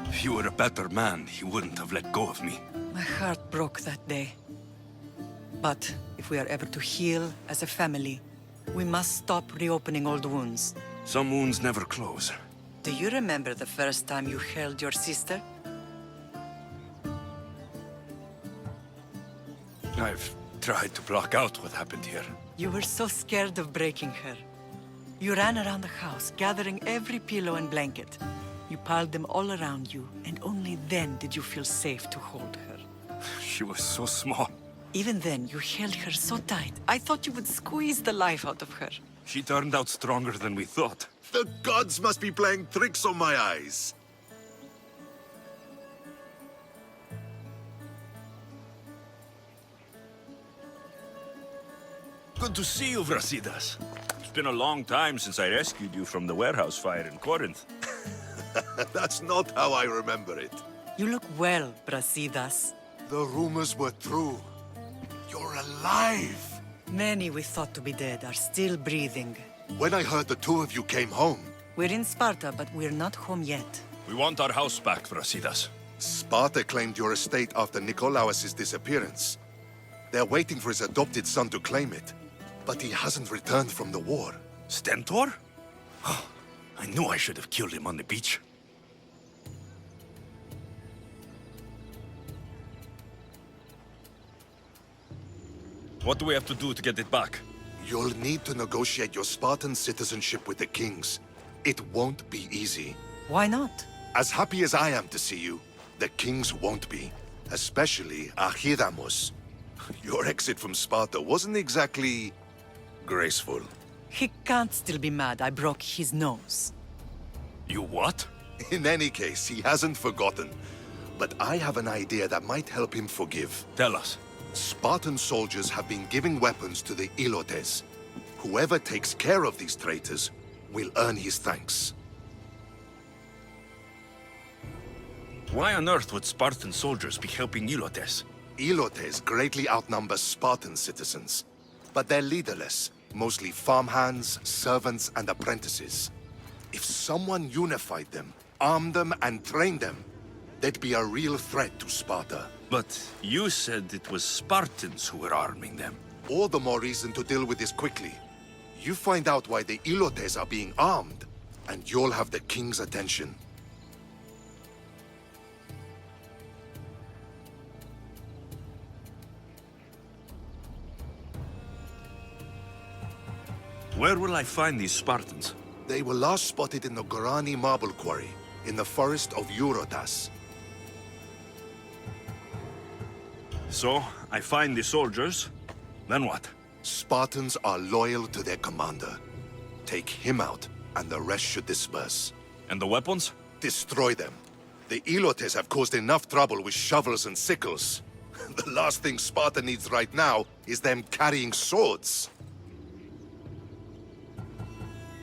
If you were a better man, he wouldn't have let go of me. My heart broke that day. But if we are ever to heal as a family, we must stop reopening old wounds. Some wounds never close. Do you remember the first time you held your sister? I've tried to block out what happened here. You were so scared of breaking her. You ran around the house, gathering every pillow and blanket. You piled them all around you, and only then did you feel safe to hold her. She was so small. Even then, you held her so tight, I thought you would squeeze the life out of her. She turned out stronger than we thought. The gods must be playing tricks on my eyes. Good to see you, Brasidas. It's been a long time since I rescued you from the warehouse fire in Corinth. That's not how I remember it. You look well, Brasidas. The rumors were true. You're alive! Many we thought to be dead are still breathing. When I heard the two of you came home... We're in Sparta, but we're not home yet. We want our house back, Brasidas. Sparta claimed your estate after Nikolaos' disappearance. They're waiting for his adopted son to claim it. But he hasn't returned from the war. Stentor? I knew I should have killed him on the beach. What do we have to do to get it back? You'll need to negotiate your Spartan citizenship with the kings. It won't be easy. Why not? As happy as I am to see you, the kings won't be. Especially Archidamos. Your exit from Sparta wasn't exactly... graceful. He can't still be mad I broke his nose. You what? In any case, he hasn't forgotten. but I have an idea that might help him forgive. Tell us. Spartan soldiers have been giving weapons to the Ilotes. Whoever takes care of these traitors will earn his thanks. Why on earth would Spartan soldiers be helping Ilotes? Ilotes greatly outnumber Spartan citizens, but they're leaderless, mostly farmhands, servants, and apprentices. If someone unified them, armed them, and trained them, they'd be a real threat to Sparta. But you said it was Spartans who were arming them. All the more reason to deal with this quickly. You find out why the Ilotes are being armed, and you'll have the king's attention. Where will I find these Spartans? They were last spotted in the Gorani marble quarry, in the forest of Eurotas. So, I find the soldiers, then what? Spartans are loyal to their commander. Take him out, and the rest should disperse. And the weapons? Destroy them. The Ilotes have caused enough trouble with shovels and sickles. The last thing Sparta needs right now is them carrying swords.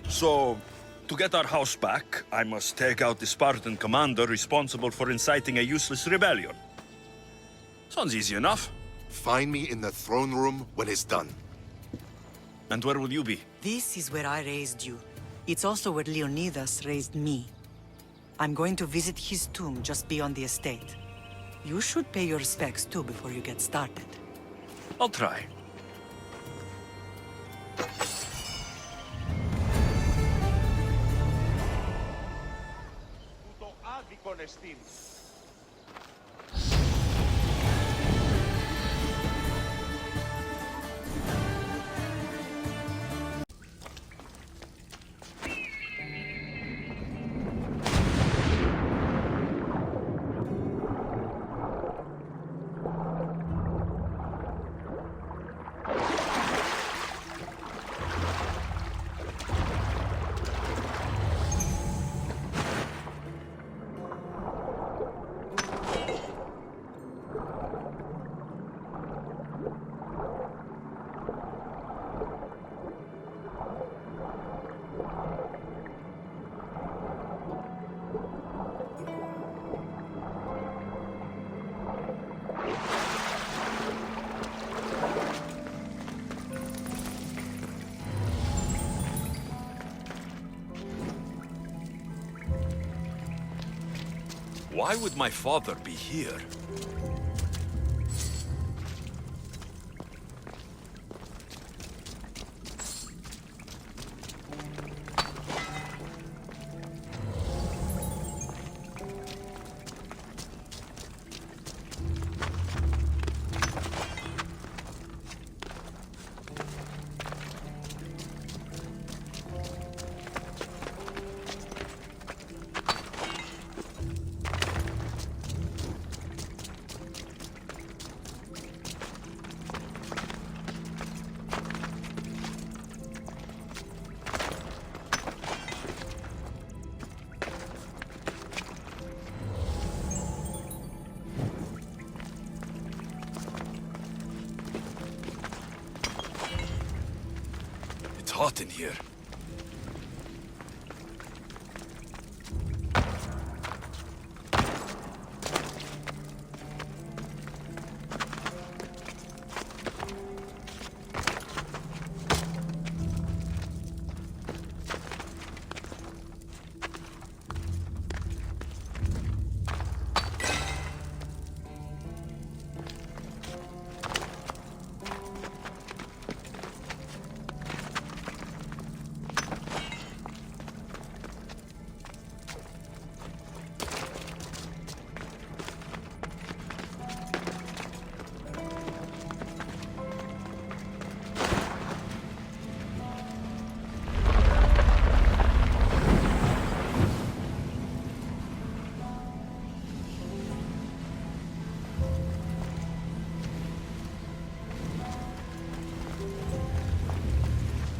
So, to get our house back, I must take out the Spartan commander responsible for inciting a useless rebellion. Sounds easy enough. Find me in the throne room when it's done. And where will you be? This is where I raised you. It's also where Leonidas raised me. I'm going to visit his tomb just beyond the estate. You should pay your respects too before you get started. I'll try. Why would my father be here? It's hot in here.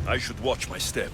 I should watch my step.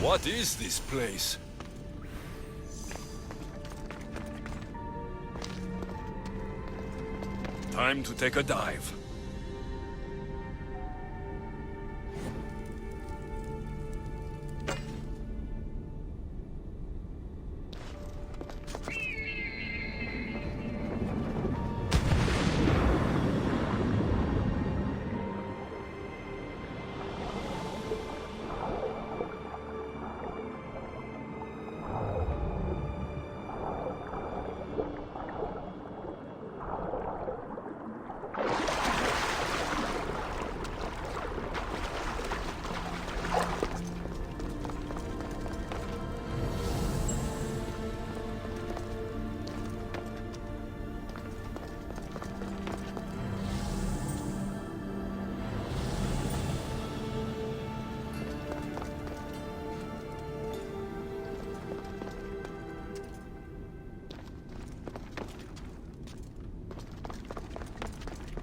What is this place? Time to take a dive.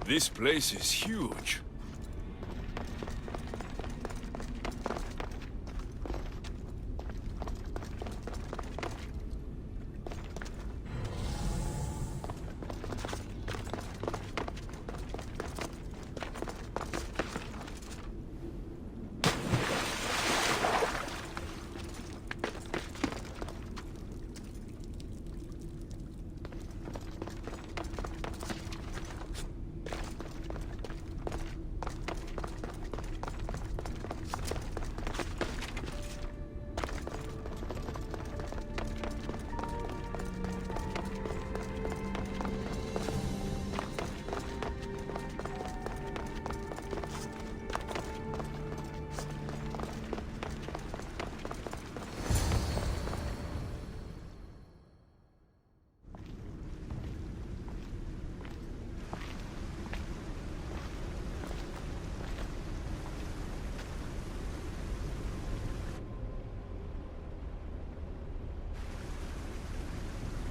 This place is huge.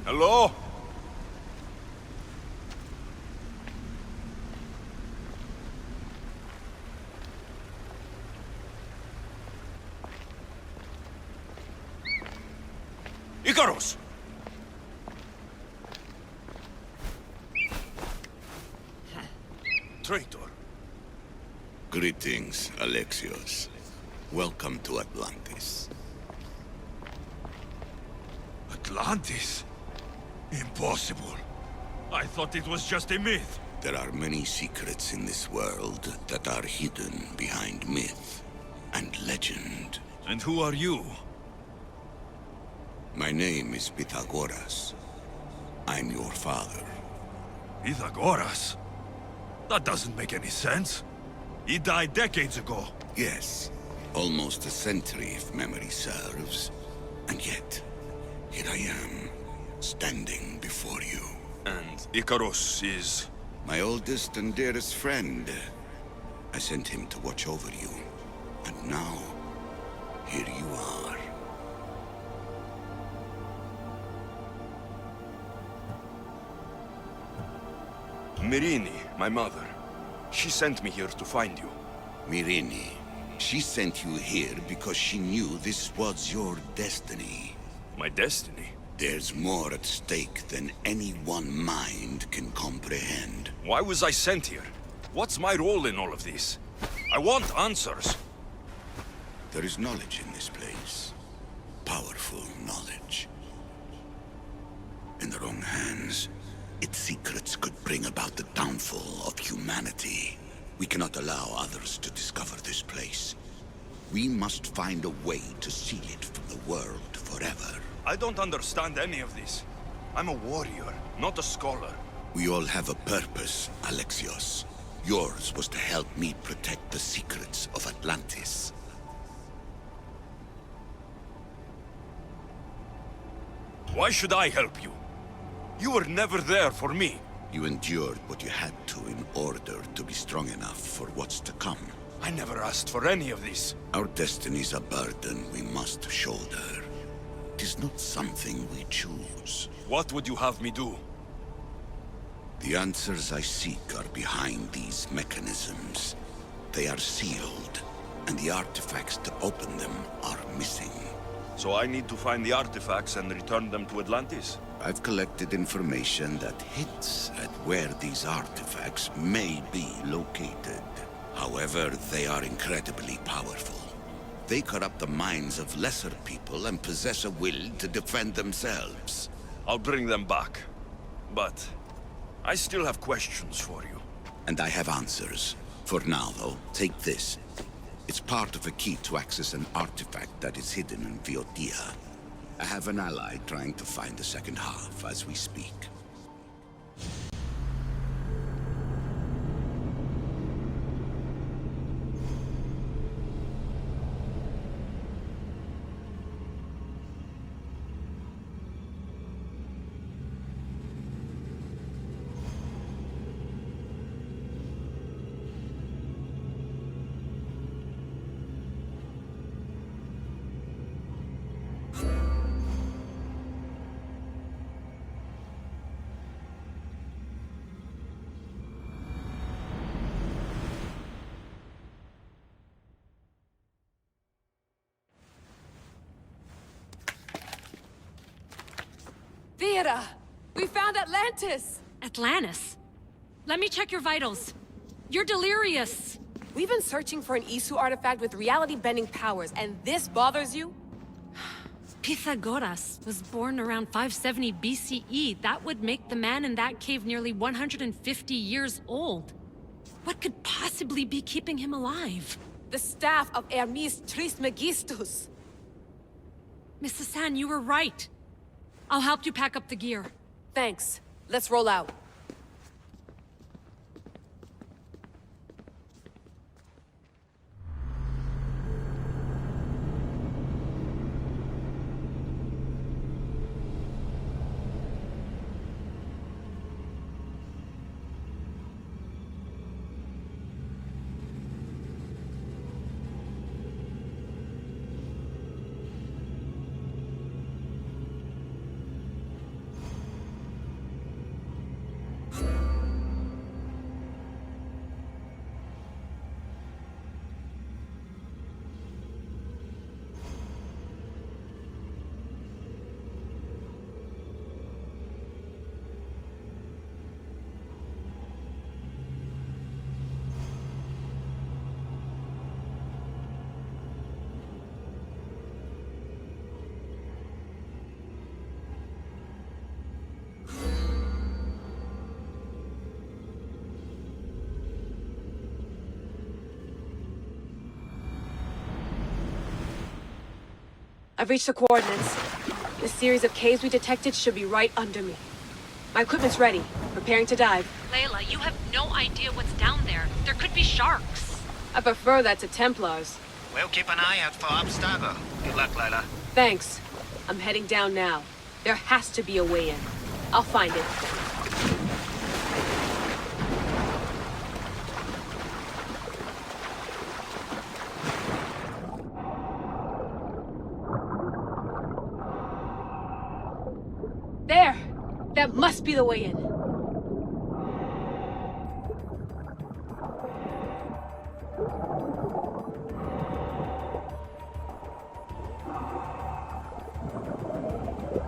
Hello? Icarus! Traitor. Greetings, ALEXIOS. Welcome to Atlantis. Atlantis? Impossible. I thought it was just a myth. There are many secrets in this world that are hidden behind myth and legend. And who are you? My name is Pythagoras. I'm your father. Pythagoras? That doesn't make any sense. He died decades ago. Yes, almost a century if memory serves. And yet, here I am, standing before you. And Icarus is? My oldest and dearest friend. I sent him to watch over you. And now, here you are. Myrrine, my mother. She sent me here to find you. Myrrine. She sent you here because she knew this was your destiny. My destiny? There's more at stake than any one mind can comprehend. Why was I sent here? What's my role in all of this? I want answers. There is knowledge in this place. Powerful knowledge. In the wrong hands, its secrets could bring about the downfall of humanity. We cannot allow others to discover this place. We must find a way to seal it from the world forever. I don't understand any of this. I'm a warrior, not a scholar. We all have a purpose, ALEXIOS. Yours was to help me protect the secrets of Atlantis. Why should I help you? You were never there for me. You endured what you had to in order to be strong enough for what's to come. I never asked for any of this. Our destiny's a burden we must shoulder. It is not something we choose. What would you have me do? The answers I seek are behind these mechanisms. They are sealed. and the artifacts to open them are missing. So I need to find the artifacts and return them to Atlantis? I've collected information that hints at where these artifacts may be located. However, they are incredibly powerful. They corrupt the minds of lesser people and possess a will to defend themselves. I'll bring them back. But I still have questions for you. And I have answers. For now, though, take this. It's part of a key to access an artifact that is hidden in Viotia. I have an ally trying to find the second half as we speak. Theater! We found Atlantis! Atlantis? Let me check your vitals. You're delirious. We've been searching for an Isu artifact with reality-bending powers, and this bothers you? Pythagoras was born around 570 BCE. That would make the man in that cave nearly 150 years old. What could possibly be keeping him alive? The staff of Hermes Trismegistus. Mrs. San, you were right. I'll help you pack up the gear. Thanks. Let's roll out. I've reached the coordinates. The series of caves we detected should be right under me. My equipment's ready, preparing to dive. Layla, you have no idea what's down there. There could be sharks. I prefer that to Templars. We'll keep an eye out for Abstergo. Good luck, Layla. Thanks. I'm heading down now. There has to be a way in. I'll find it. There! That must be the way in.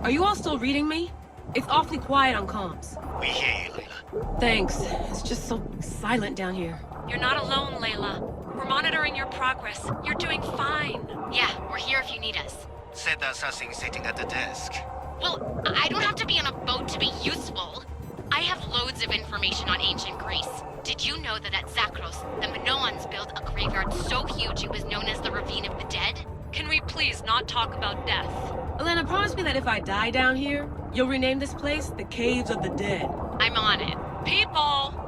Are you all still reading me? It's awfully quiet on comms. We hear you, Layla. Thanks. It's just so silent down here. You're not alone, Layla. We're monitoring your progress. You're doing fine. Yeah, we're here if you need us. Said there's something sitting at the desk. Well, I don't have to be on a boat to be useful. I have loads of information on ancient Greece. Did you know that at Zakros, the Minoans built a graveyard so huge it was known as the Ravine of the Dead? Can we please not talk about death? Elena, promise me that if I die down here, you'll rename this place the Caves of the Dead. I'm on it. People!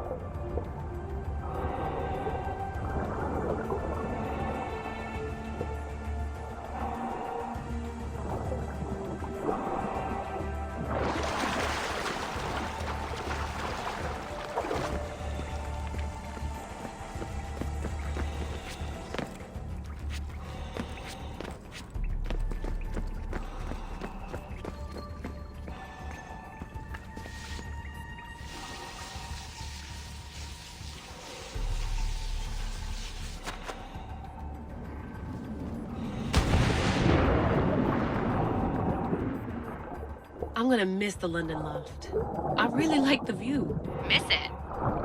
I'm gonna miss the London loft. I really like the view. Miss it?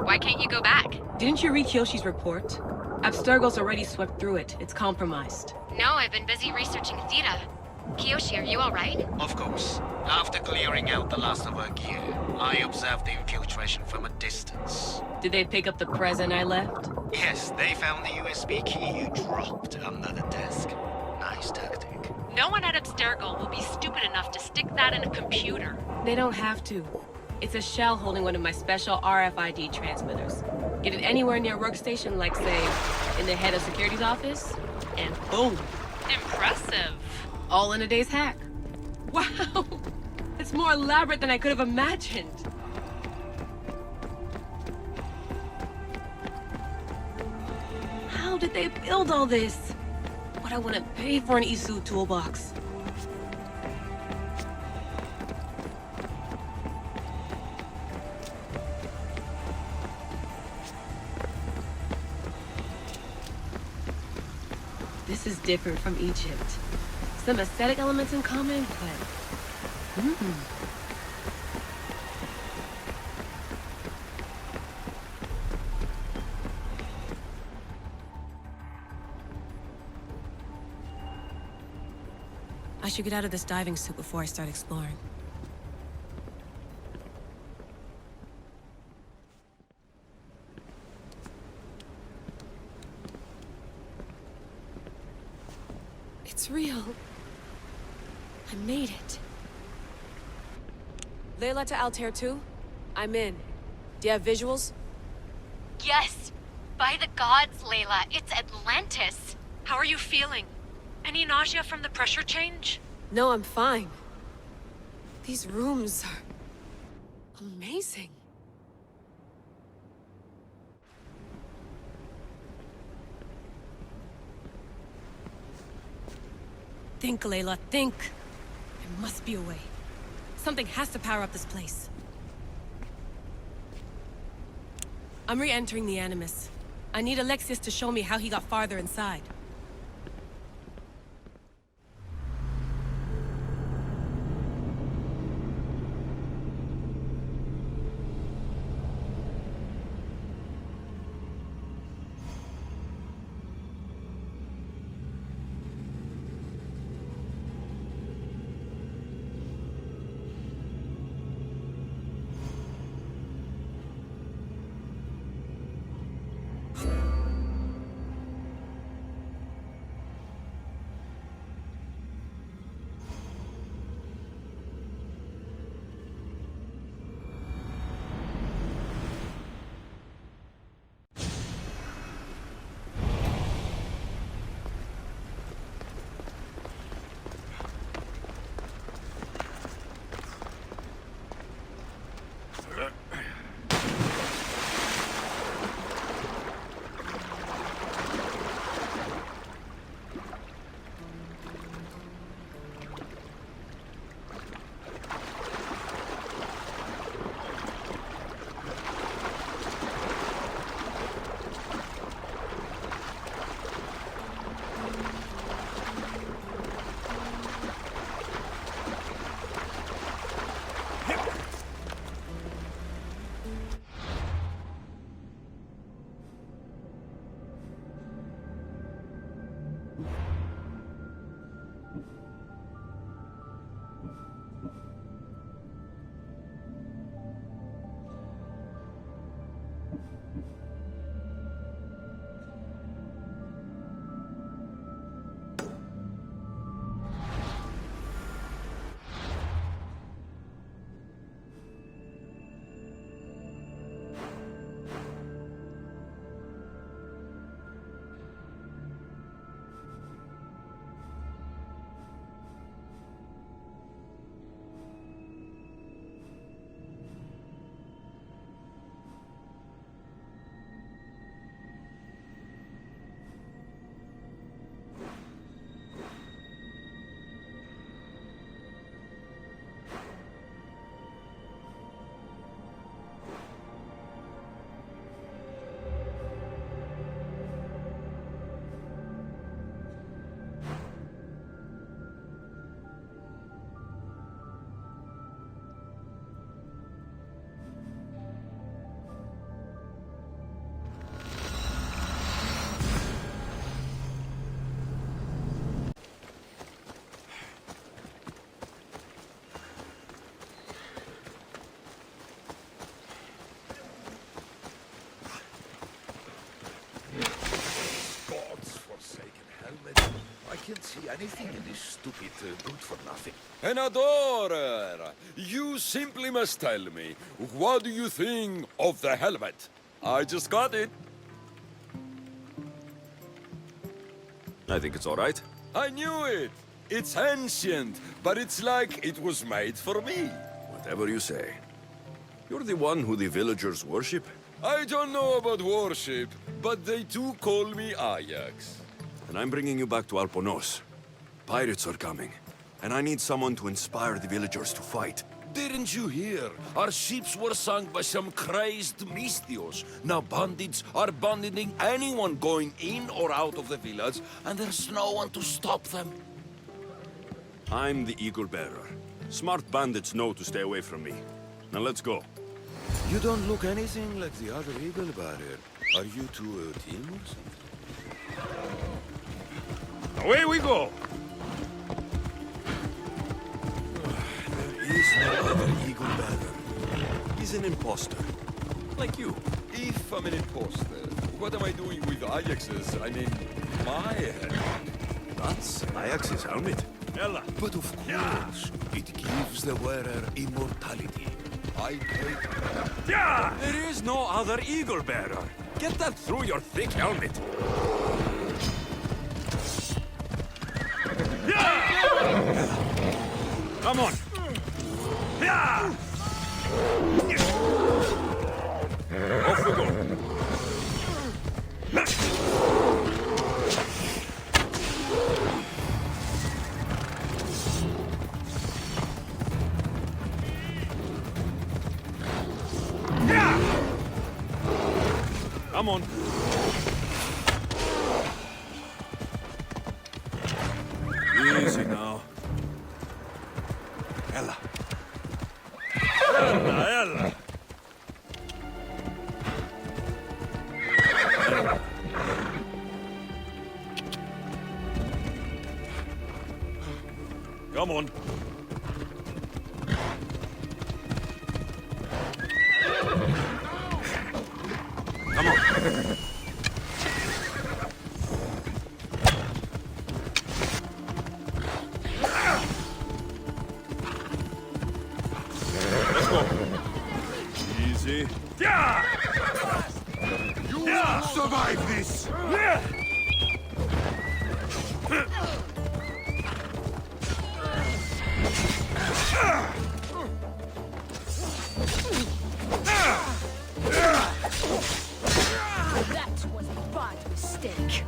Why can't you go back? Didn't you read Kyoshi's report? Abstergo's already swept through it. It's compromised. No, I've been busy researching Theta. Kiyoshi, are you alright? Of course. After clearing out the last of our gear, I observed the infiltration from a distance. Did they pick up the present I left? Yes, they found the USB key you dropped under the desk. Nice tactic. No one at Abstergo will be stupid enough to stick that in a computer. They don't have to. It's a shell holding one of my special RFID transmitters. Get it anywhere near a workstation, like, say, in the head of security's office, and boom. Impressive. All in a day's hack. Wow! It's more elaborate than I could have imagined. How did they build all this? What I want to pay for an Isu toolbox. This is different from Egypt. Some aesthetic elements in common, but... I should get out of this diving suit before I start exploring. It's real. I made it. Layla to Altair 2? I'm in. Do you have visuals? Yes! By the gods, Layla, it's Atlantis! How are you feeling? Any nausea from the pressure change? No, I'm fine. These rooms are... amazing. Think, Layla, think. There must be a way. Something has to power up this place. I'm re-entering the Animus. I need Alexios to show me how he got farther inside. I can't see anything in this stupid good-for-nothing. An adorer! You simply must tell me, what do you think of the helmet? I just got it. I think it's all right. I knew it! It's ancient, but it's like it was made for me. Whatever you say. You're the one who the villagers worship? I don't know about worship, but they do call me Ajax. And I'm bringing you back to Alponos. Pirates are coming, and I need someone to inspire the villagers to fight. Didn't you hear? Our ships were sunk by some crazed misthios. Now bandits are banditing anyone going in or out of the village, and there's no one to stop them. I'm the Eagle Bearer. Smart bandits know to stay away from me. Now let's go. You don't look anything like the other Eagle Bearer. Are you two a team or something? Away we go! There is no other Eagle Bearer. He's an imposter. Like you. If I'm an imposter, what am I doing with Ajax's, my head? That's Ajax's helmet. Ella. But of course, it gives the wearer immortality. I paid. Yeah! There is no other Eagle Bearer. Get that through your thick helmet. Yeah! Come on. Yeah! Off we go. Come on. Easy now. Ella. Ella. Come on. Come on. Let's go. Easy. Yeah! You will survive this! Yeah! That was a bad mistake.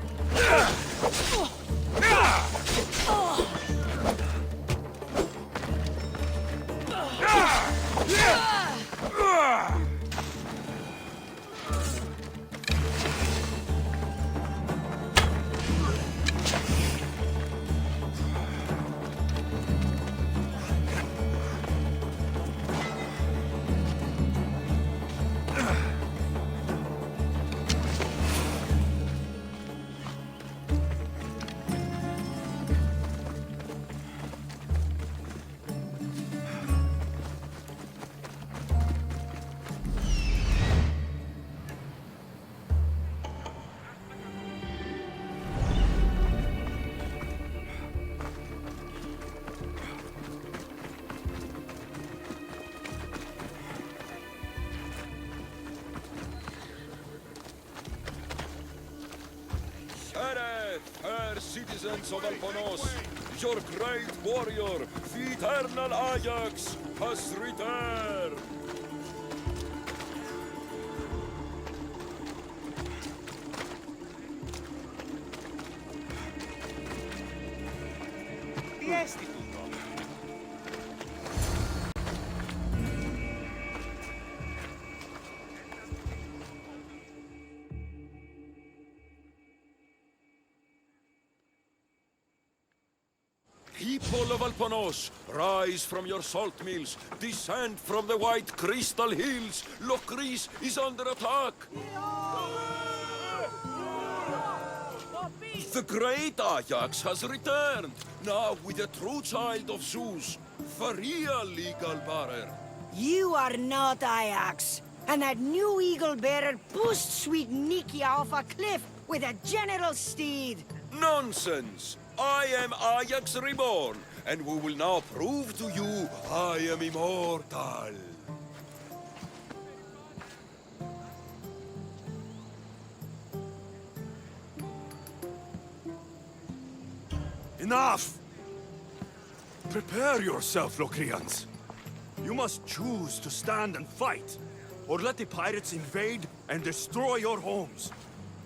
Citizens of Alponos, your great warrior, the eternal Ajax, has returned! People of Alponos, rise from your salt mills, descend from the white crystal hills. Lokris is under attack. The great Ajax has returned, now with the true child of Zeus, the real Eagle Bearer. You are not Ajax, and that new Eagle Bearer pushed sweet Niki off a cliff with a general steed. Nonsense! I am Ajax Reborn, and we will now prove to you I am immortal. Enough! Prepare yourself, Locrians. You must choose to stand and fight, or let the pirates invade and destroy your homes.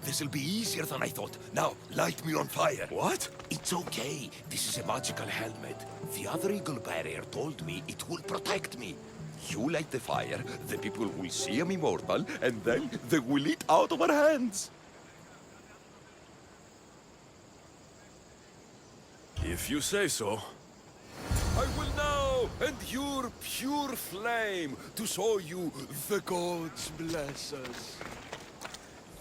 This'll be easier than I thought. Now, light me on fire. What? It's okay. This is a magical helmet. The other eagle barrier told me it will protect me. You light the fire, the people will see I'm immortal, and then they will eat out of our hands. If you say so. I will now endure pure flame to show you the gods bless us.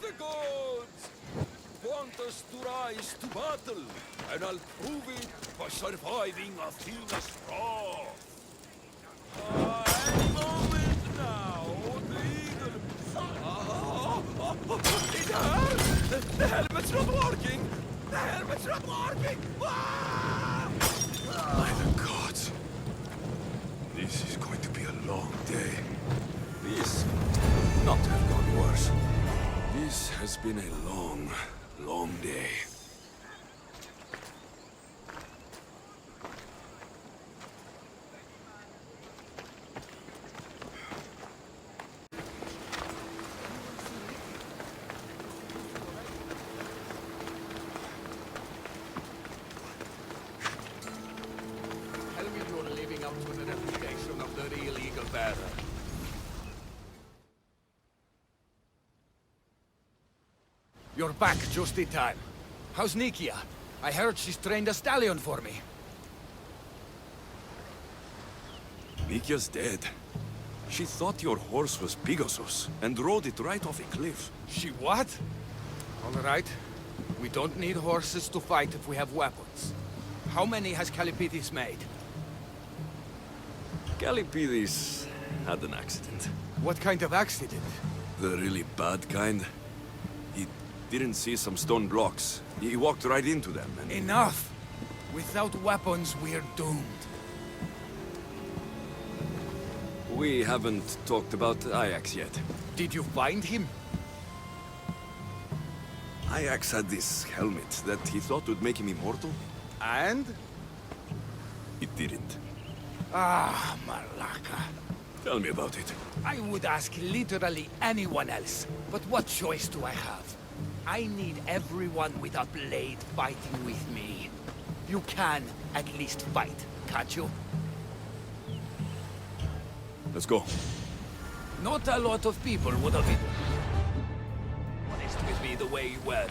The gods want us to rise to battle, and I'll prove it by surviving Athena's wrath. Any moment now, the eagle... It hurts! The helmet's not working! The helmet's not working! By the gods. This is going to be a long day. This could not have gone worse. This has been a long, long day. Tell me you're living up to the reputation of the real eagle bearer. You're back just in time. How's Nikia? I heard she's trained a stallion for me. Nikia's dead. She thought your horse was Pegasus and rode it right off a cliff. She what? All right. We don't need horses to fight if we have weapons. How many has Calipidis made? Calipidis had an accident. What kind of accident? The really bad kind. He didn't see some stone blocks. He walked right into them and... Enough! Without weapons, we're doomed. We haven't talked about Ajax yet. Did you find him? Ajax had this helmet that he thought would make him immortal. And? It didn't. Ah, Malaka. Tell me about it. I would ask literally anyone else, but what choice do I have? I need everyone with a blade fighting with me. You can at least fight, can't you? Let's go. Not a lot of people would have been honest with me the way you were.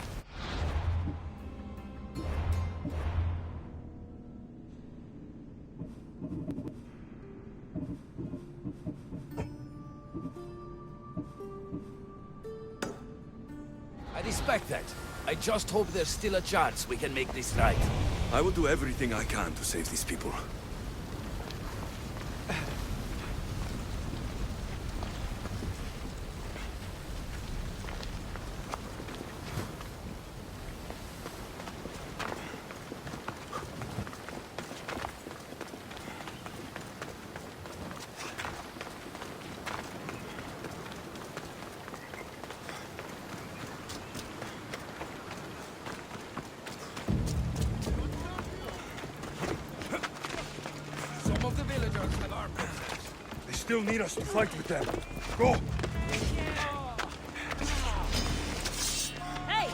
I respect that. I just hope there's still a chance we can make this right. I will do everything I can to save these people. Still need us to fight with them. Go! Hey!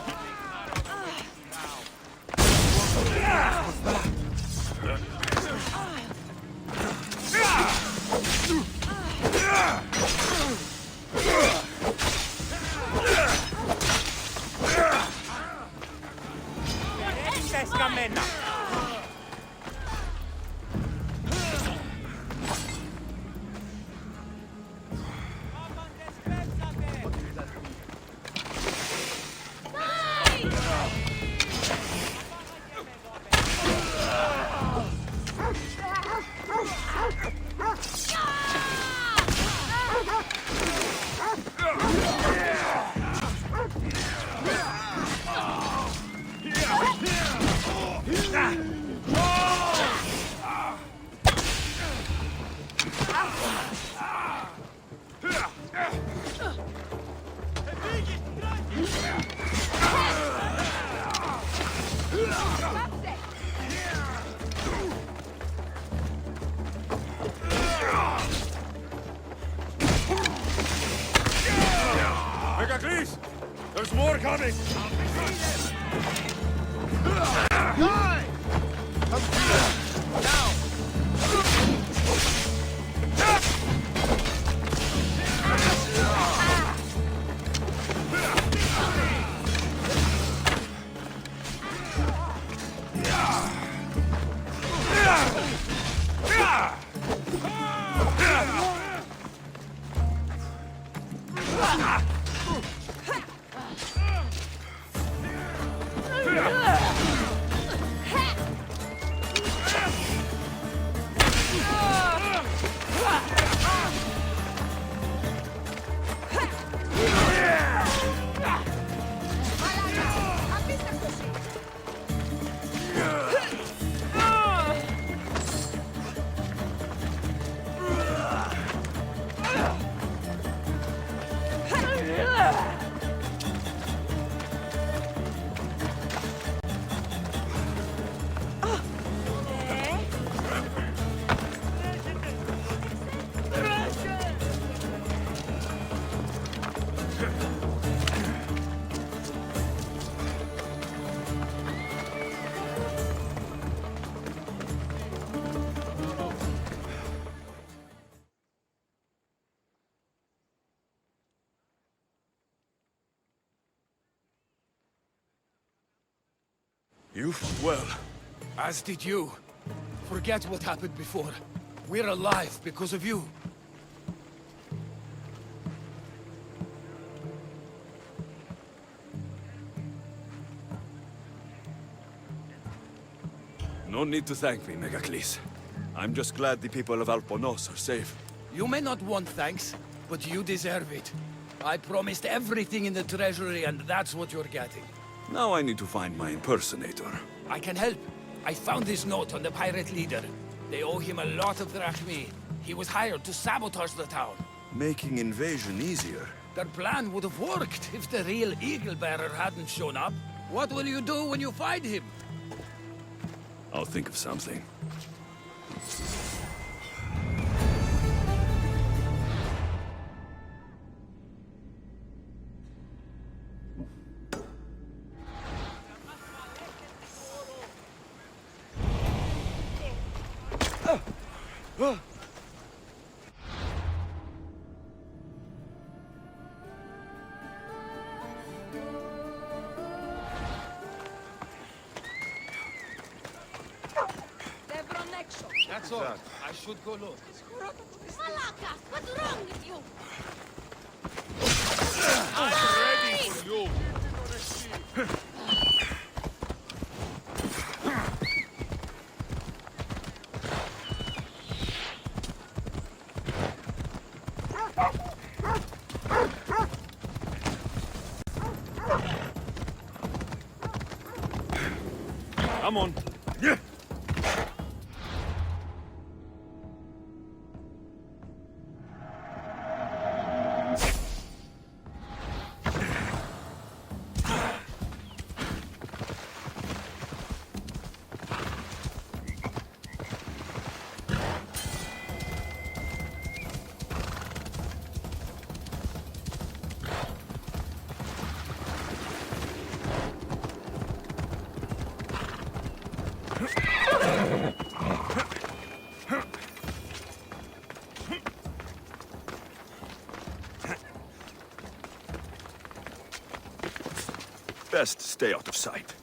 coming! Die! Now! You fought well. As did you. Forget what happened before. We're alive because of you. No need to thank me, Megacles. I'm just glad the people of Alponos are safe. You may not want thanks, but you deserve it. I promised everything in the treasury, and that's what you're getting. Now I need to find my impersonator. I can help. I found this note on the pirate leader. They owe him a lot of drachmi. He was hired to sabotage the town. Making invasion easier. Their plan would have worked if the real Eagle-bearer hadn't shown up. What will you do when you find him? I'll think of something. That's all. I should go look. Malakas, what's wrong with you? I'm ready for you. Come on. Yeah. Best stay out of sight.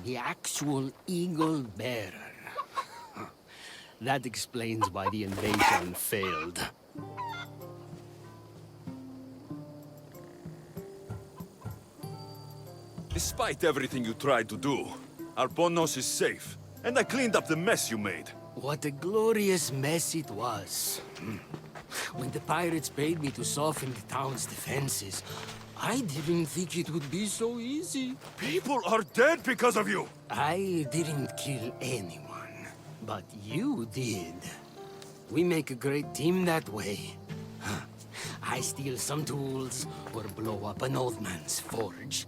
The actual Eagle-bearer. That explains why the invasion failed. Despite everything you tried to do, Alponos is safe, and I cleaned up the mess you made. What a glorious mess it was. When the pirates paid me to soften the town's defenses, I didn't think it would be so easy. People are dead because of you! I didn't kill anyone. But you did. We make a great team that way. I steal some tools, or blow up an old man's forge.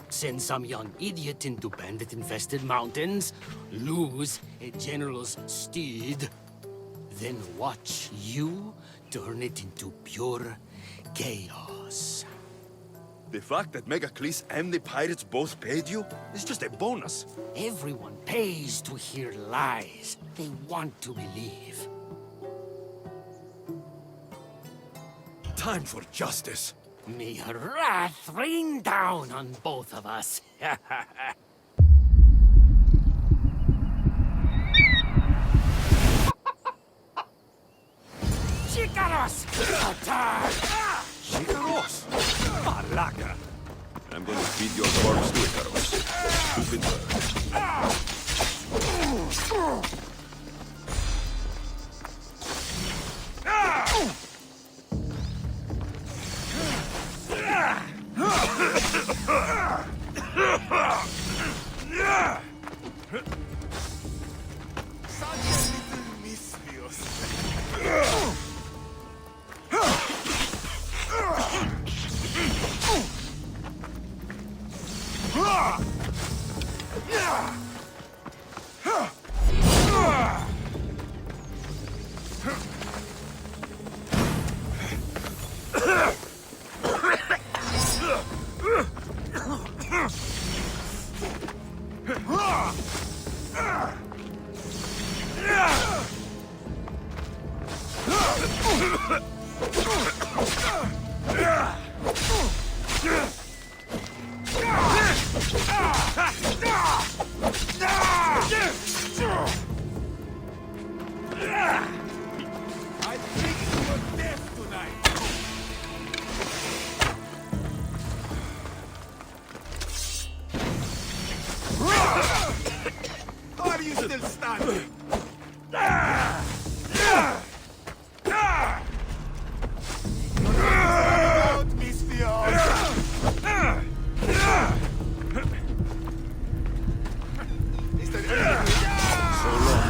Send some young idiot into bandit-infested mountains, lose a general's steed, then watch you turn it into pure chaos. The fact that Megacles and the pirates both paid you is just a bonus. Everyone pays to hear lies they want to believe. Time for justice. May her wrath rain down on both of us. Shikaros! Attack! Shikaros! Malaka! I'm going to feed your corpse to Icaros. Stupid Such a little misthios. I think you were deaf tonight. Are you still standing? Out, misthios. Is there anything? So long.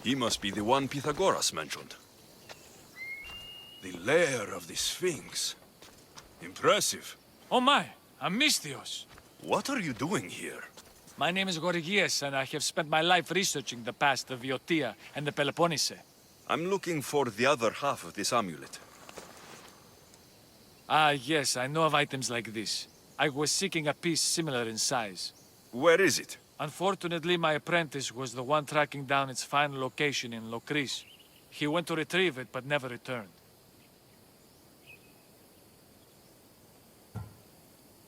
He must be the one Pythagoras mentioned. The lair of the Sphinx. Impressive. Oh my, I'm misthios. What are you doing here? My name is Gorgias, and I have spent my life researching the past of Viotia and the Peloponnese. I'm looking for the other half of this amulet. Ah, yes, I know of items like this. I was seeking a piece similar in size. Where is it? Unfortunately, my apprentice was the one tracking down its final location in Locris. He went to retrieve it, but never returned.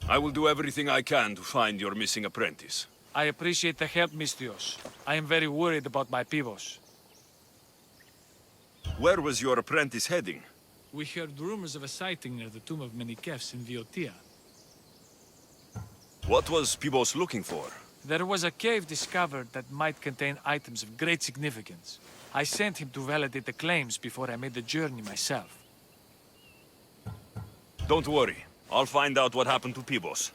I will do everything I can to find your missing apprentice. I appreciate the help, misthios. I am very worried about my pivos. Where was your apprentice heading? We heard rumors of a sighting near the tomb of Menikefs in Viotia. What was Pibos looking for? There was a cave discovered that might contain items of great significance. I sent him to validate the claims before I made the journey myself. Don't worry. I'll find out what happened to Pibos.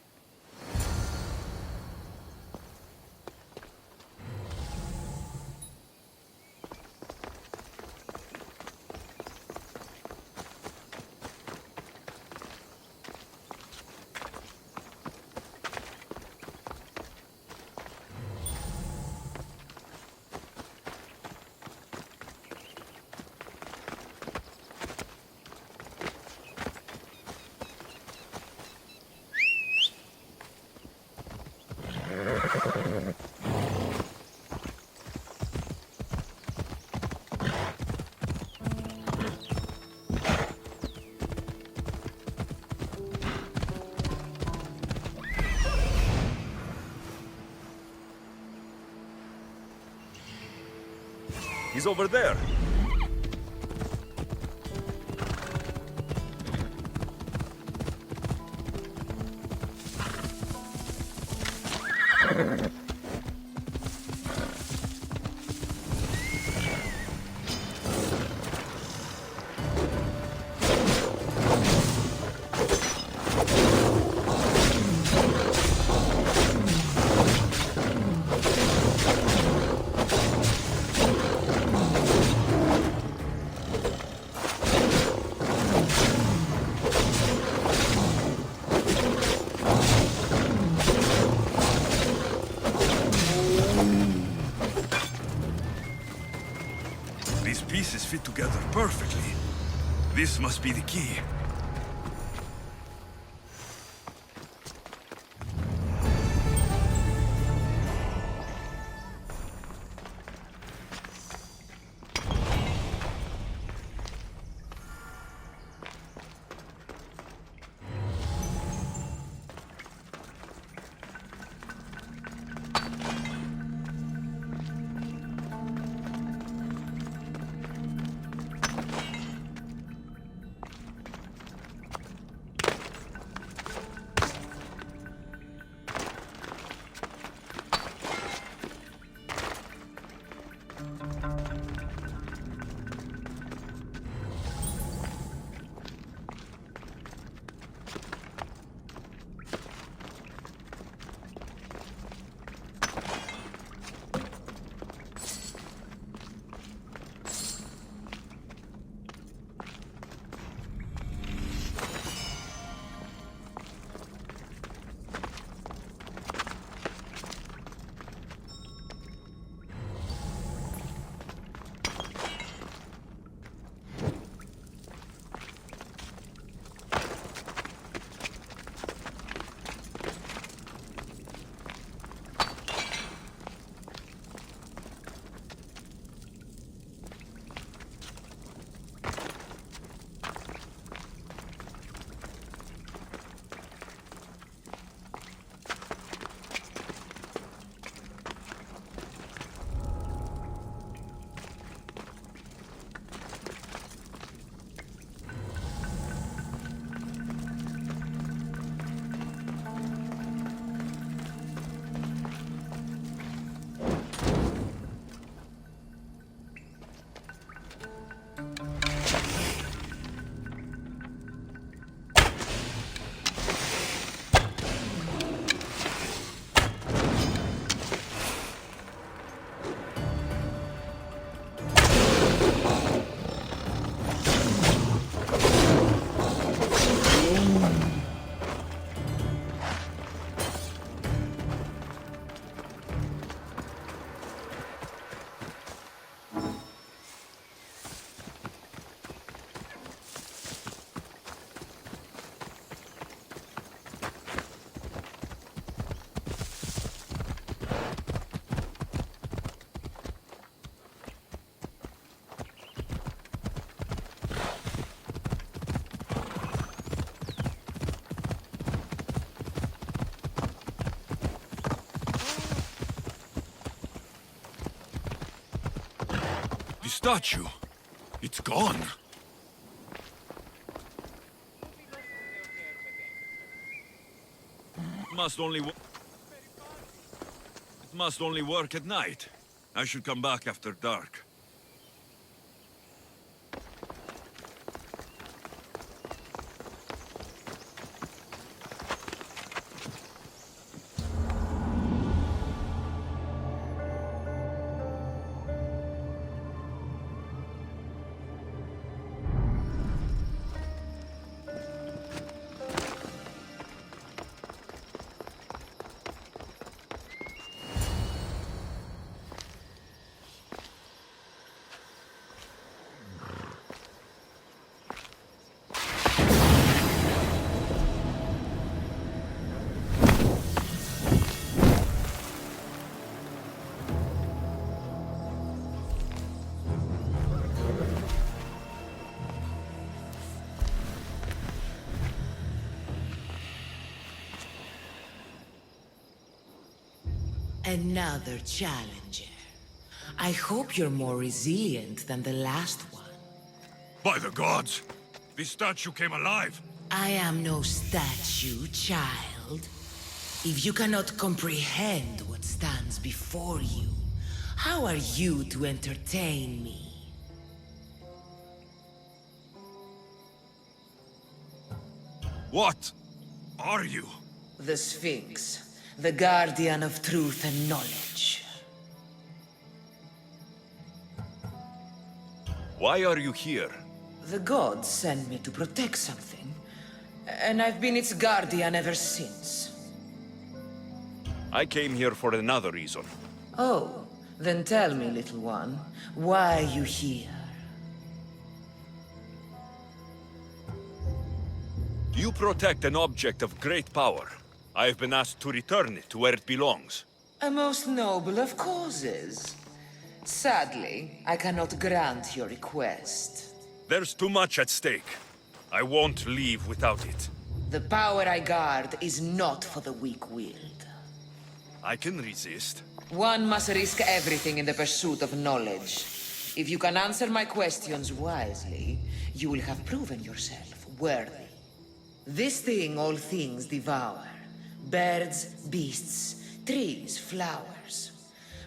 He's over there. Pieces fit together perfectly. This must be the key. Statue. It's gone. It must only work at night. I should come back after dark. Another challenger. I hope you're more resilient than the last one. By the gods! This statue came alive! I am no statue, child. If you cannot comprehend what stands before you, how are you to entertain me? What are you? The Sphinx, the guardian of truth and knowledge. Why are you here? The gods sent me to protect something, and I've been its guardian ever since. I came here for another reason. Oh, then tell me, little one, why are you here? You protect an object of great power. I have been asked to return it to where it belongs. A most noble of causes. Sadly, I cannot grant your request. There's too much at stake. I won't leave without it. The power I guard is not for the weak-willed. I can resist. One must risk everything in the pursuit of knowledge. If you can answer my questions wisely, you will have proven yourself worthy. This thing all things devour. Birds, beasts, trees, flowers.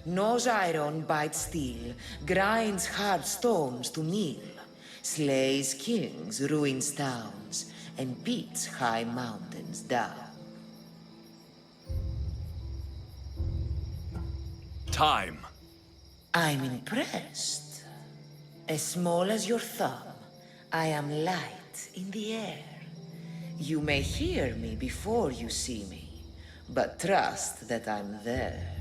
Gnaws iron, bites steel, grinds hard stones to meal, slays kings, ruins towns, and beats high mountains down. Time. I'm impressed. As small as your thumb, I am light in the air. You may hear me before you see me, but trust that I'm there.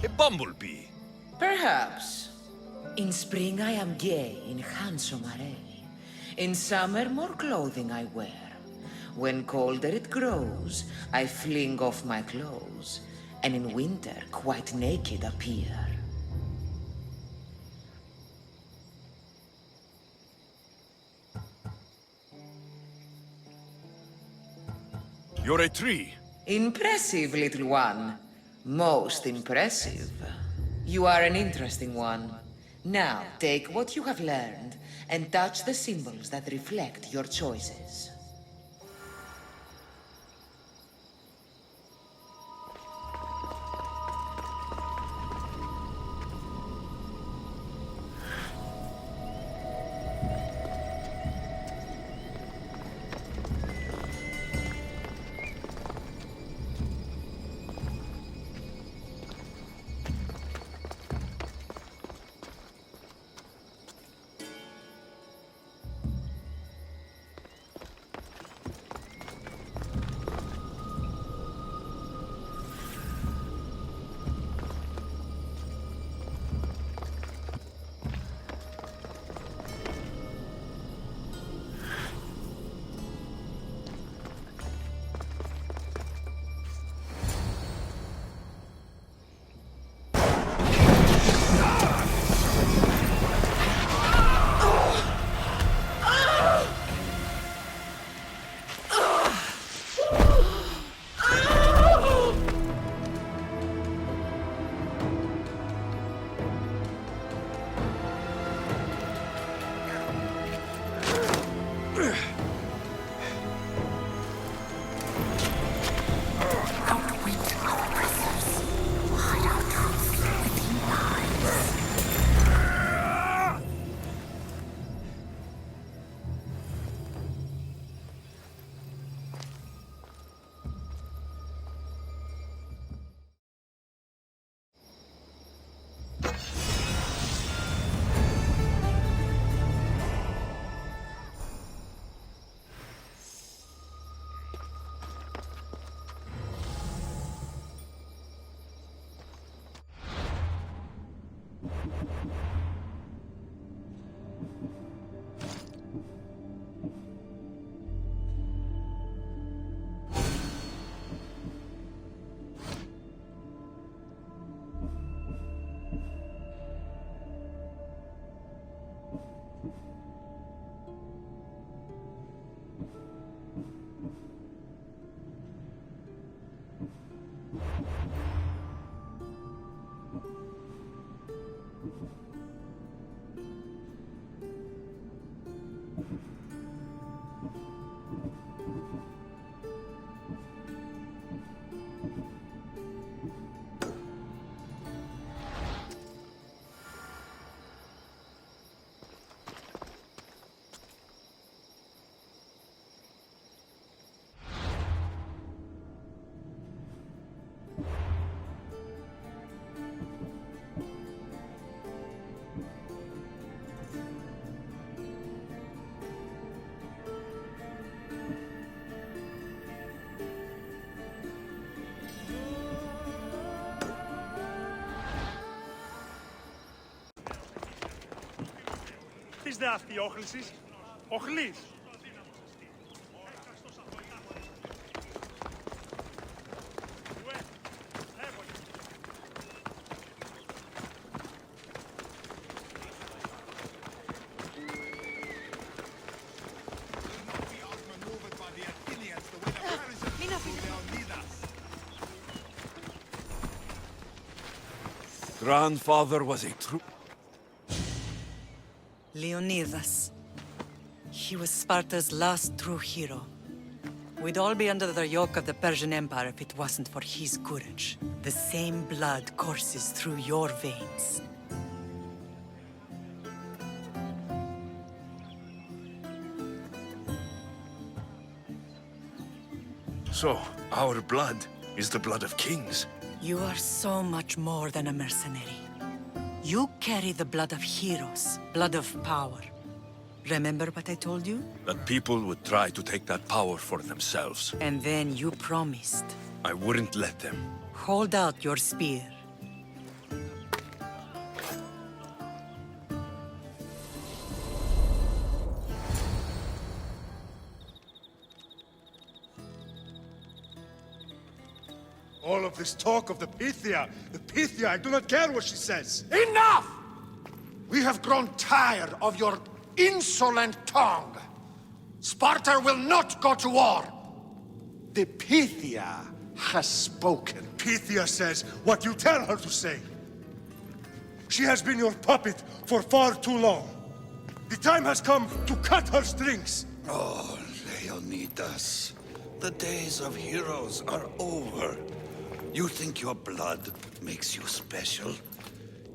A bumblebee. Perhaps. In spring I am gay in handsome array. In summer more clothing I wear. When colder it grows, I fling off my clothes, and in winter quite naked appear. You're a tree. Impressive, little one. Most impressive. You are an interesting one. Now, take what you have learned and touch the symbols that reflect your choices. θεάς τι όχλησης. Οχλείς. Grandfather was a true... Leonidas. He was Sparta's last true hero. We'd all be under the yoke of the Persian Empire if it wasn't for his courage. The same blood courses through your veins. So, our blood is the blood of kings. You are so much more than a mercenary. You carry the blood of heroes, blood of power. Remember what I told you? That people would try to take that power for themselves. And then you promised. I wouldn't let them. Hold out your spear. All of this talk of the Pythia, I do not care what she says. Enough! We have grown tired of your insolent tongue. Sparta will not go to war. The Pythia has spoken. Pythia says what you tell her to say. She has been your puppet for far too long. The time has come to cut her strings. Oh, Leonidas, the days of heroes are over. You think your blood makes you special?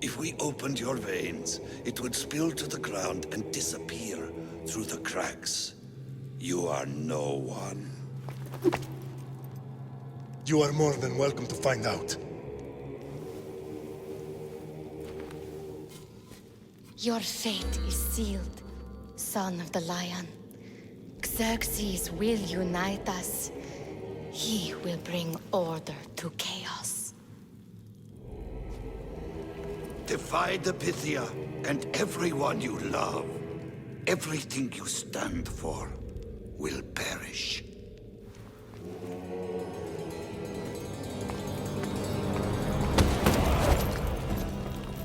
If we opened your veins, it would spill to the ground and disappear through the cracks. You are no one. You are more than welcome to find out. Your fate is sealed, son of the lion. Xerxes will unite us. He will bring order to chaos. Divide the Pythia and everyone you love. Everything you stand for will perish.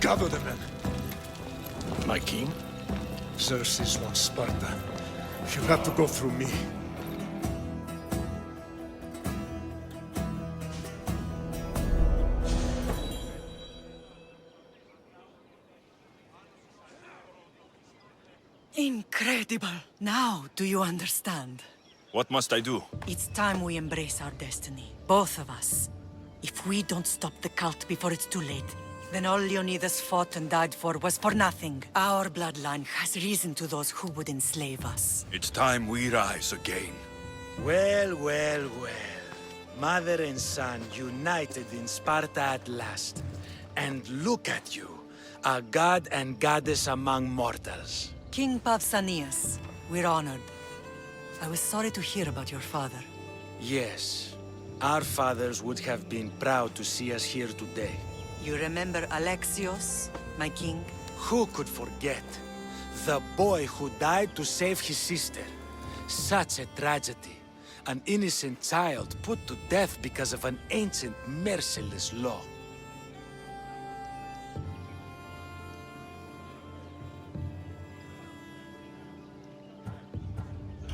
Gather the men. My king? Xerxes wants Sparta. She'll have to go through me. Incredible! Now, do you understand? What must I do? It's time we embrace our destiny, both of us. If we don't stop the cult before it's too late, then all Leonidas fought and died for was for nothing. Our bloodline has risen to those who would enslave us. It's time we rise again. Well. Mother and son united in Sparta at last. And look at you, a god and goddess among mortals. King Pausanias, we're honored. I was sorry to hear about your father. Yes, our fathers would have been proud to see us here today. You remember ALEXIOS, my king? Who could forget? The boy who died to save his sister. Such a tragedy. An innocent child put to death because of an ancient, merciless law.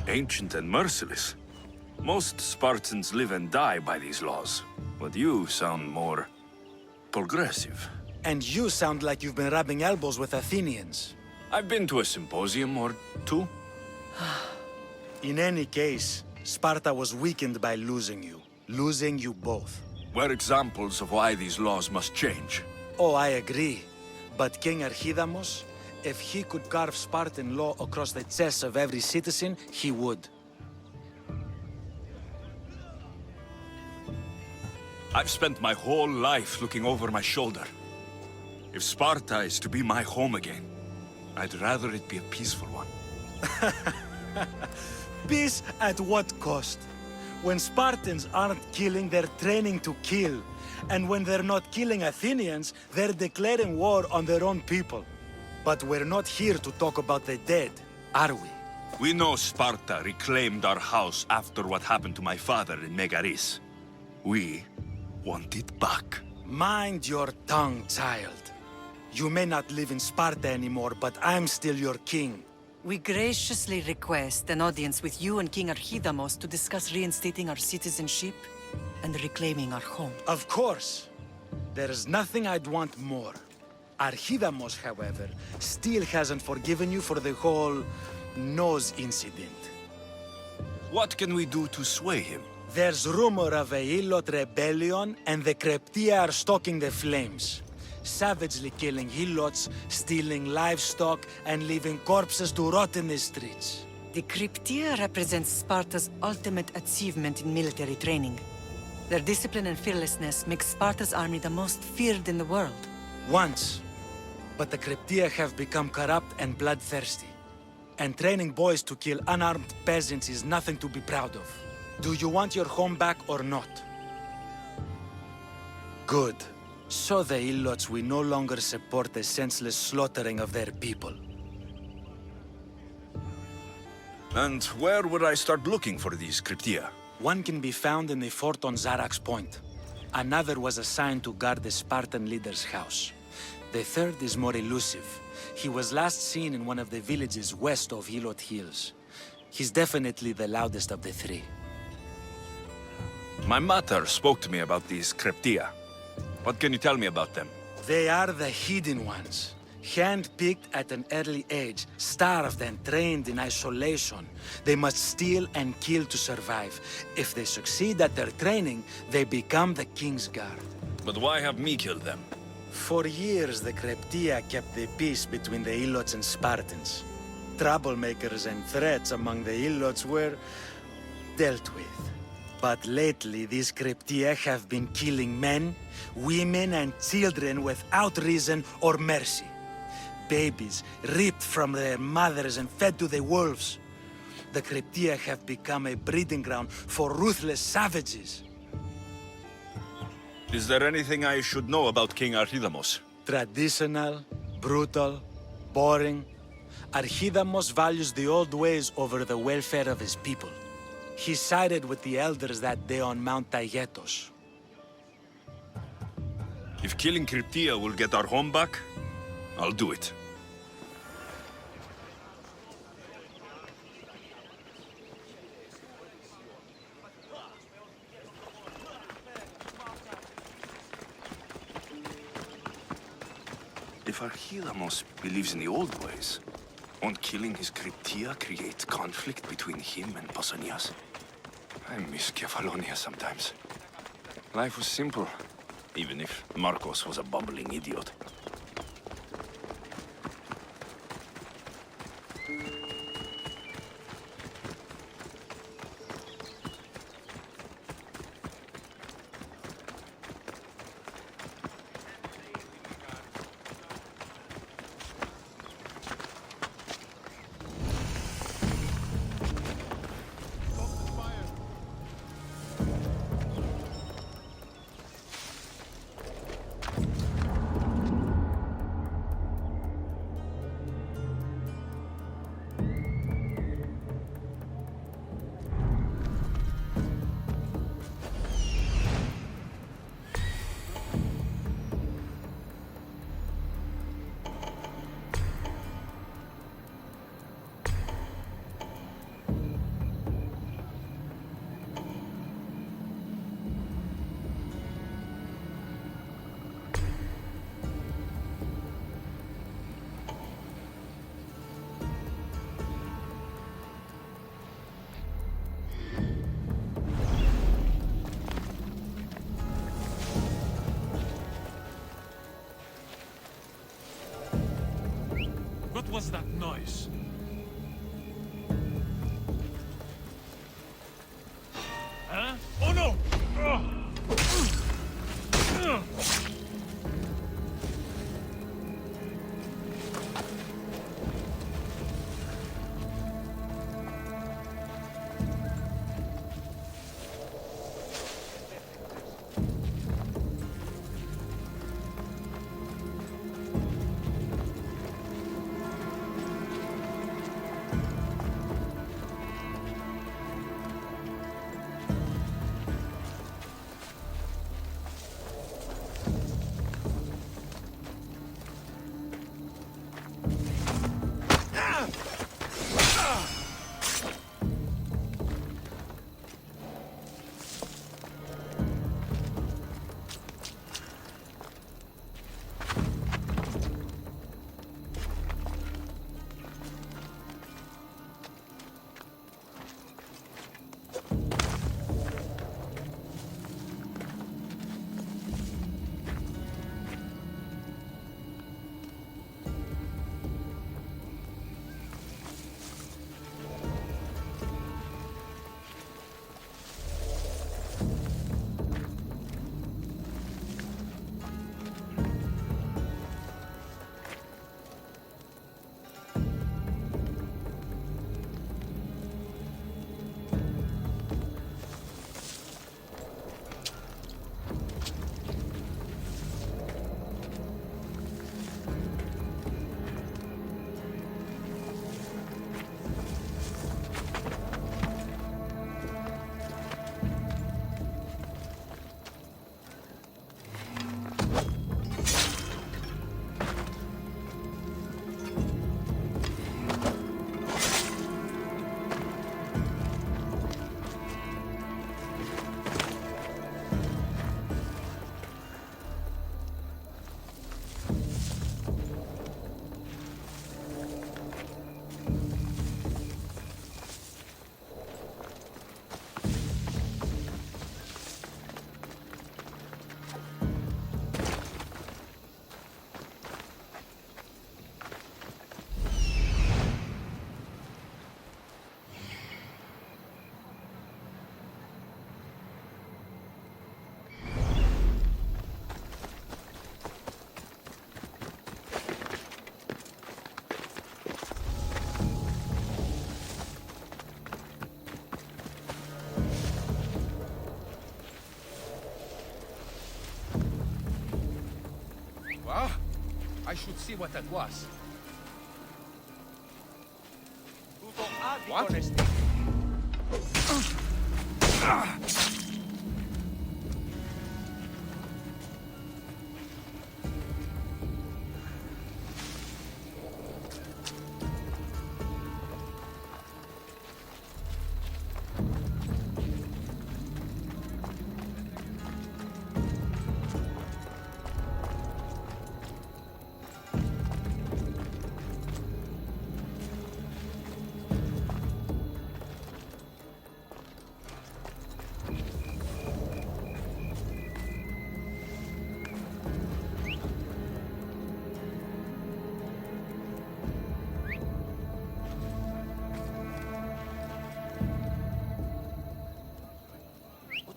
Ancient and merciless. Most Spartans live and die by these laws. But you sound more... progressive. And you sound like you've been rubbing elbows with Athenians. I've been to a symposium or two. In any case, Sparta was weakened by losing you both. We're examples of why these laws must change. Oh, I agree. But King Archidamos, if he could carve Spartan law across the chests of every citizen, he would. I've spent my whole life looking over my shoulder. If Sparta is to be my home again, I'd rather it be a peaceful one. Peace at what cost? When Spartans aren't killing, they're training to kill. And when they're not killing Athenians, they're declaring war on their own people. But we're not here to talk about the dead, are we? We know Sparta reclaimed our house after what happened to my father in Megaris. We want it back. Mind your tongue, child. You may not live in Sparta anymore, but I'm still your king. We graciously request an audience with you and King Archidamos to discuss reinstating our citizenship and reclaiming our home. Of course. There's nothing I'd want more. Archidamos, however, still hasn't forgiven you for the whole nose incident. What can we do to sway him? There's rumor of a Hilot rebellion, and the Kreptia are stalking the flames. Savagely killing Hilots, stealing livestock, and leaving corpses to rot in the streets. The Kryptia represents Sparta's ultimate achievement in military training. Their discipline and fearlessness make Sparta's army the most feared in the world. Once. But the Kryptia have become corrupt and bloodthirsty. And training boys to kill unarmed peasants is nothing to be proud of. Do you want your home back or not? Good. So the Ilots will no longer support the senseless slaughtering of their people. And where would I start looking for these Kryptia? One can be found in the fort on Zarax Point. Another was assigned to guard the Spartan leader's house. The third is more elusive. He was last seen in one of the villages west of Hilot Hills. He's definitely the loudest of the three. My mater spoke to me about these Kryptia. What can you tell me about them? They are the hidden ones. Hand-picked at an early age, starved and trained in isolation. They must steal and kill to survive. If they succeed at their training, they become the King's Guard. But why have me kill them? For years, the Kryptia kept the peace between the Ilots and Spartans. Troublemakers and threats among the Ilots were dealt with. But lately, these Kryptia have been killing men, women, and children without reason or mercy. Babies ripped from their mothers and fed to the wolves. The Kryptia have become a breeding ground for ruthless savages. Is there anything I should know about King Archidamos? Traditional, brutal, boring. Archidamos values the old ways over the welfare of his people. He sided with the elders that day on Mount Taygetos. If killing Kryptia will get our home back, I'll do it. If Archidamos believes in the old ways, won't killing his Kryptia create conflict between him and Pausanias? I miss Kefalonia sometimes. Life was simple, even if Marcos was a bumbling idiot. What was that noise? Huh? Oh no! I should see what that was. What?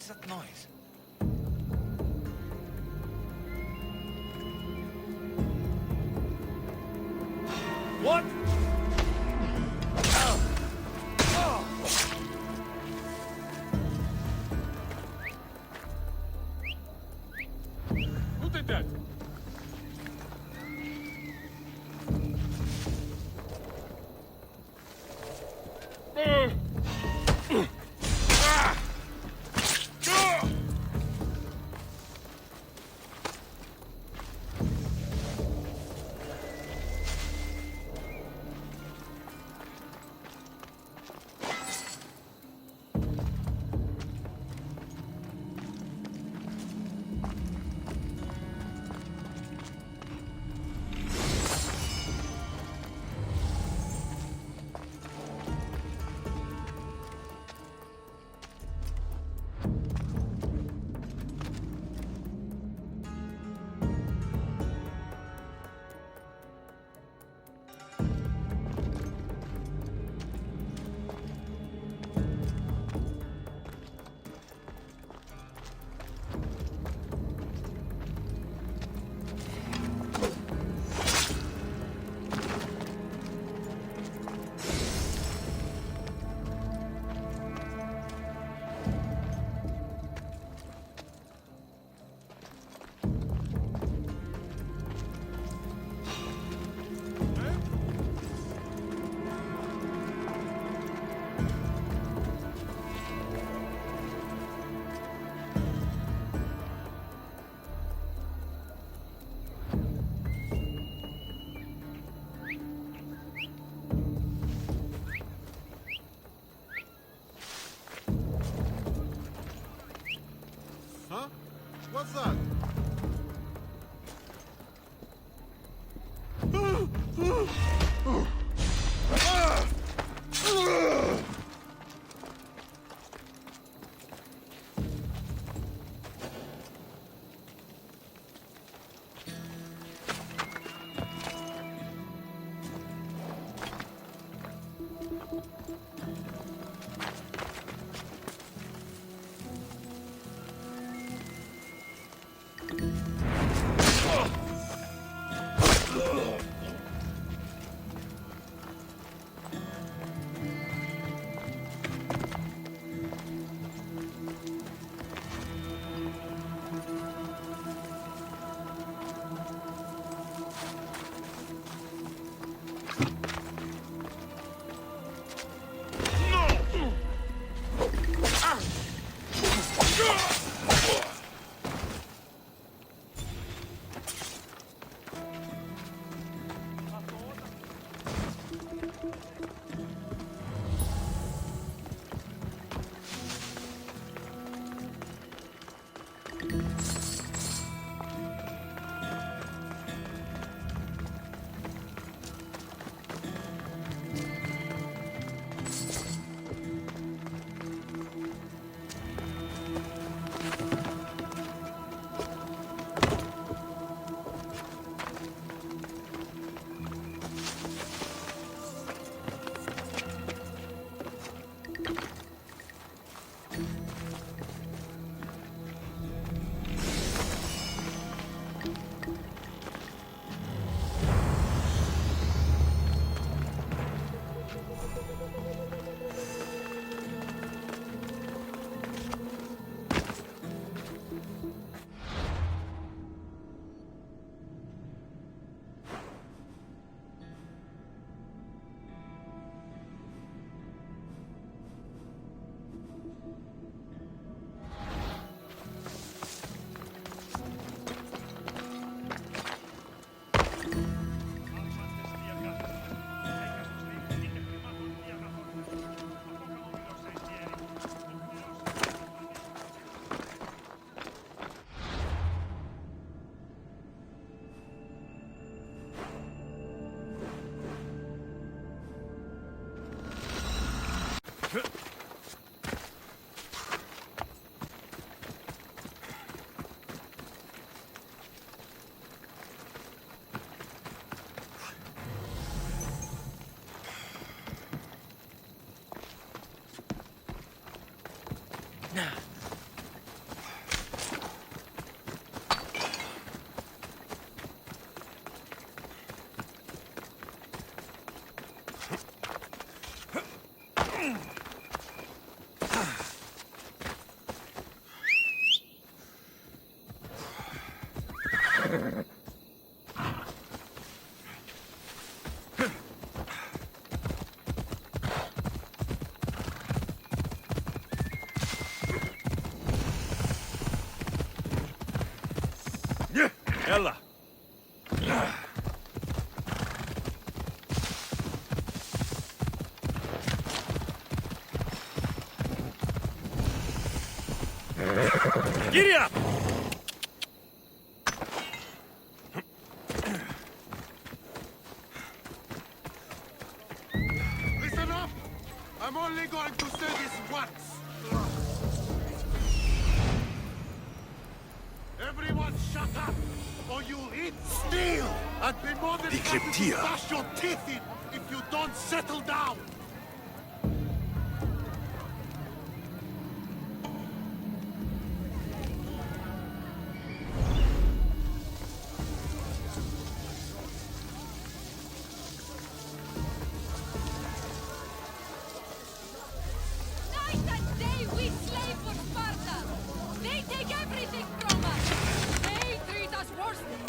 What's that noise? What? Who did that? Huh? What's that? Ella. Giddy up! Listen up! I'm only going to say this once. Everyone shut up, or you'll eat steel! I'd be more than happy to bash your teeth in if you don't settle down! Night and day we slave for Sparta! They take everything from us! They treat us worse than...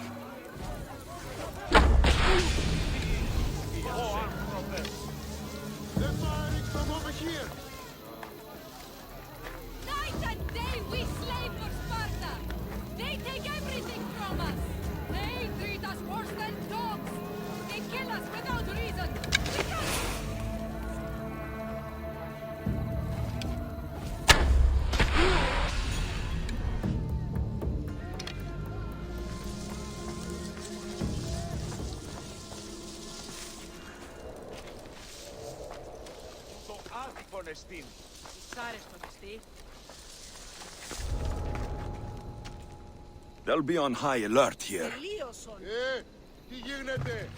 They're firing from over here! Night and day we slave for Sparta! They take everything from us! They treat us worse than dogs! They kill us without reason! We can't... They'll be on high alert here. Τι γίνεται!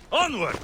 Onward!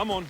Come on.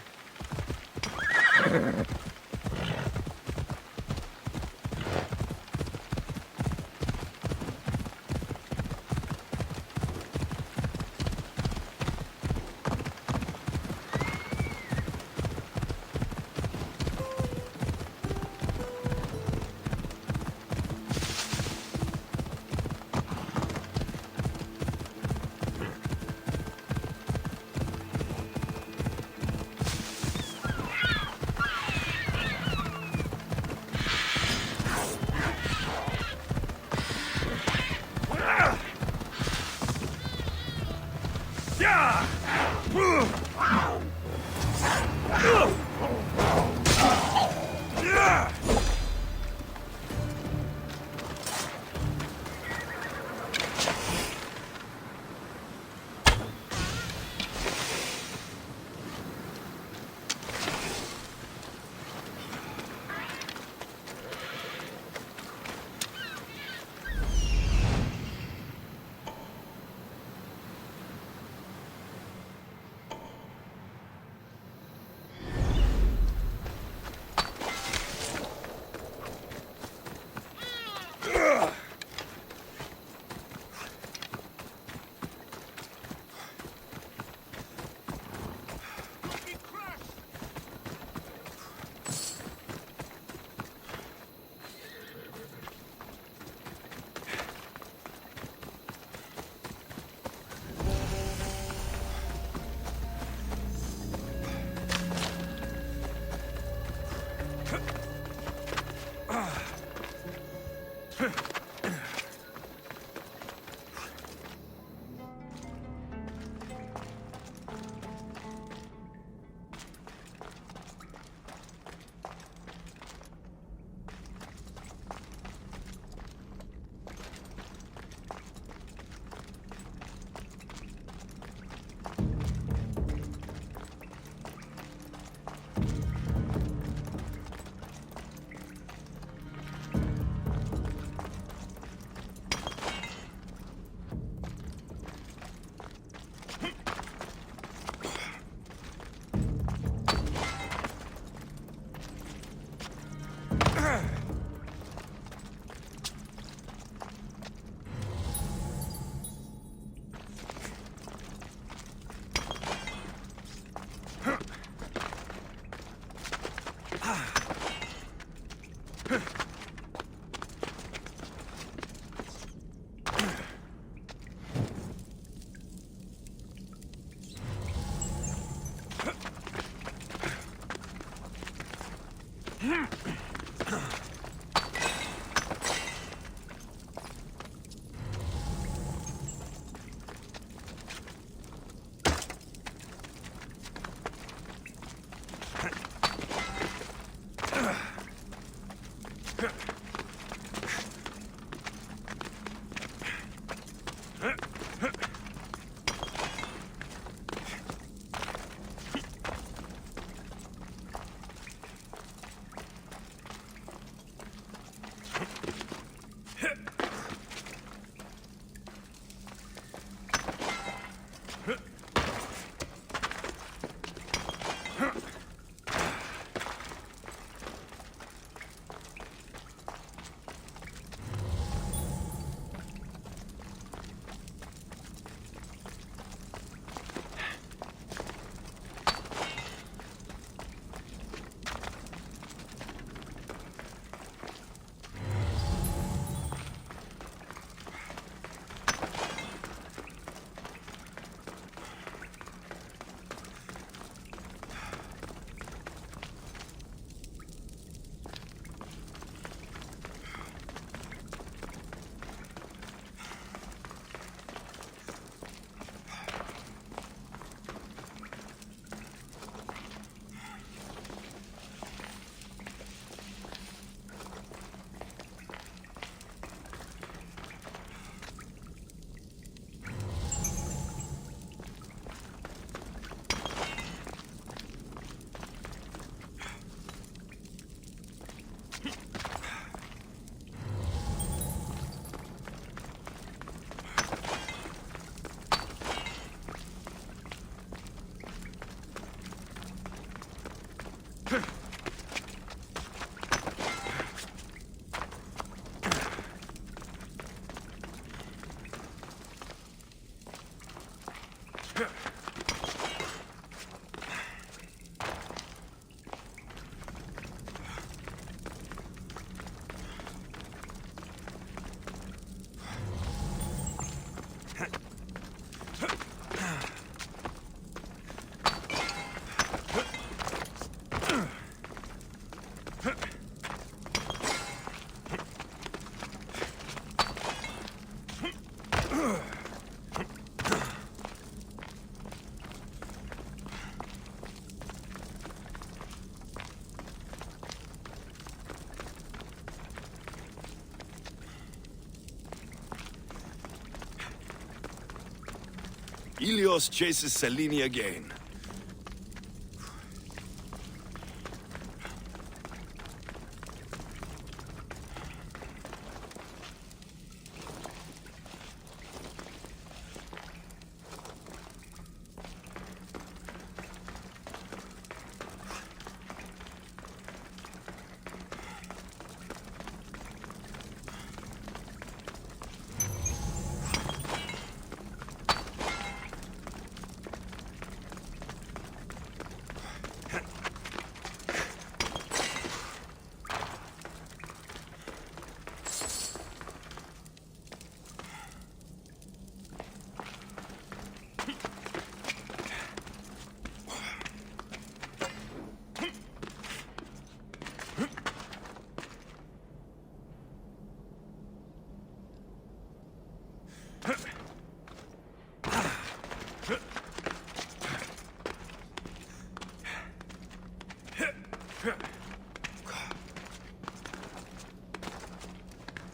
Helios chases Selene again.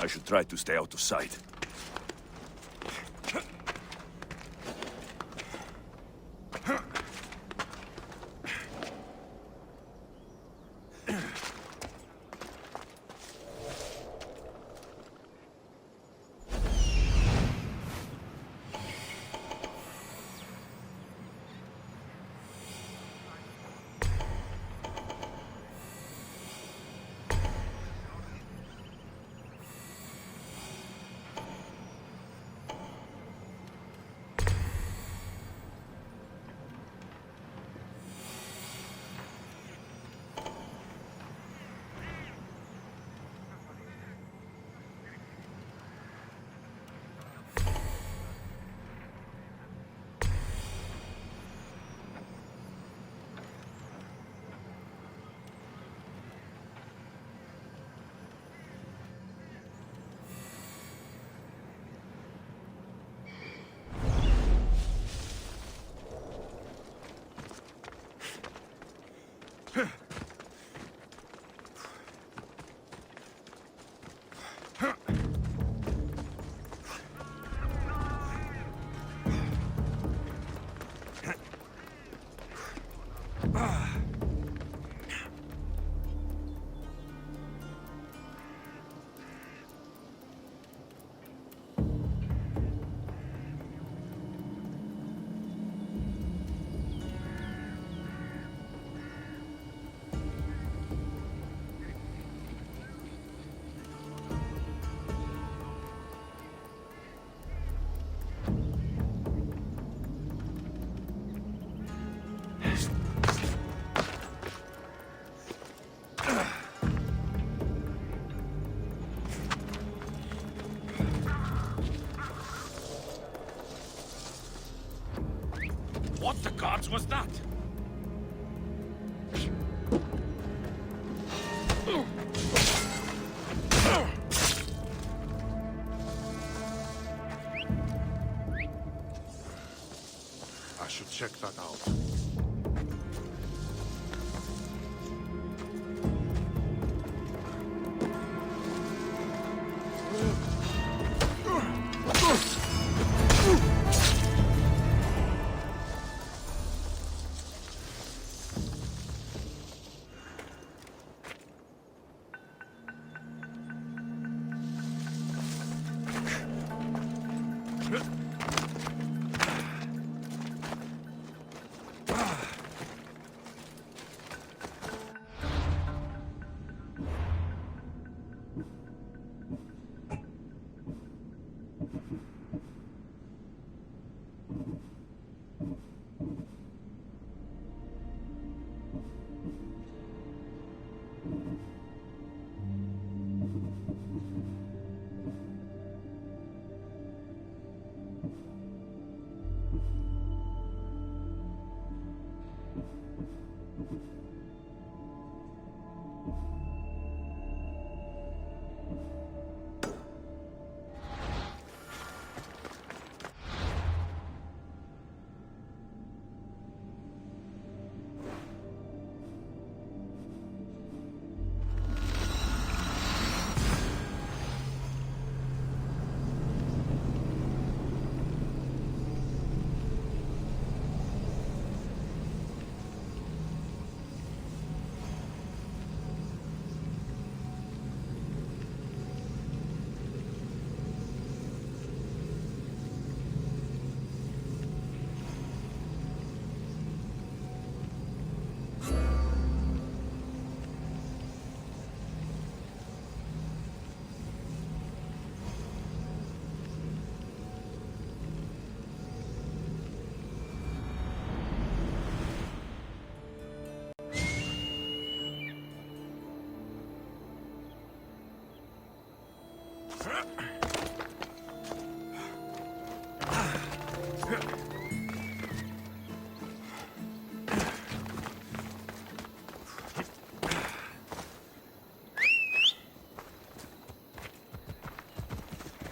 I should try to stay out of sight. What the gods was that? I should check that out.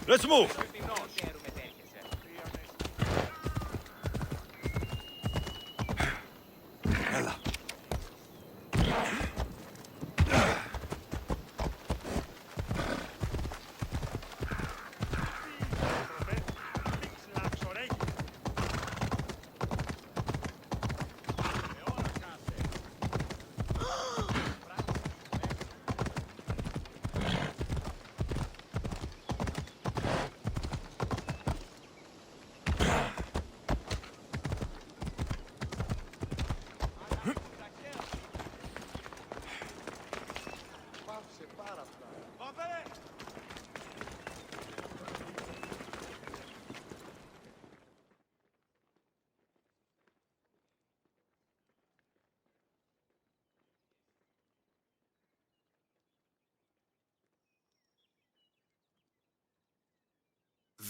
Let's move!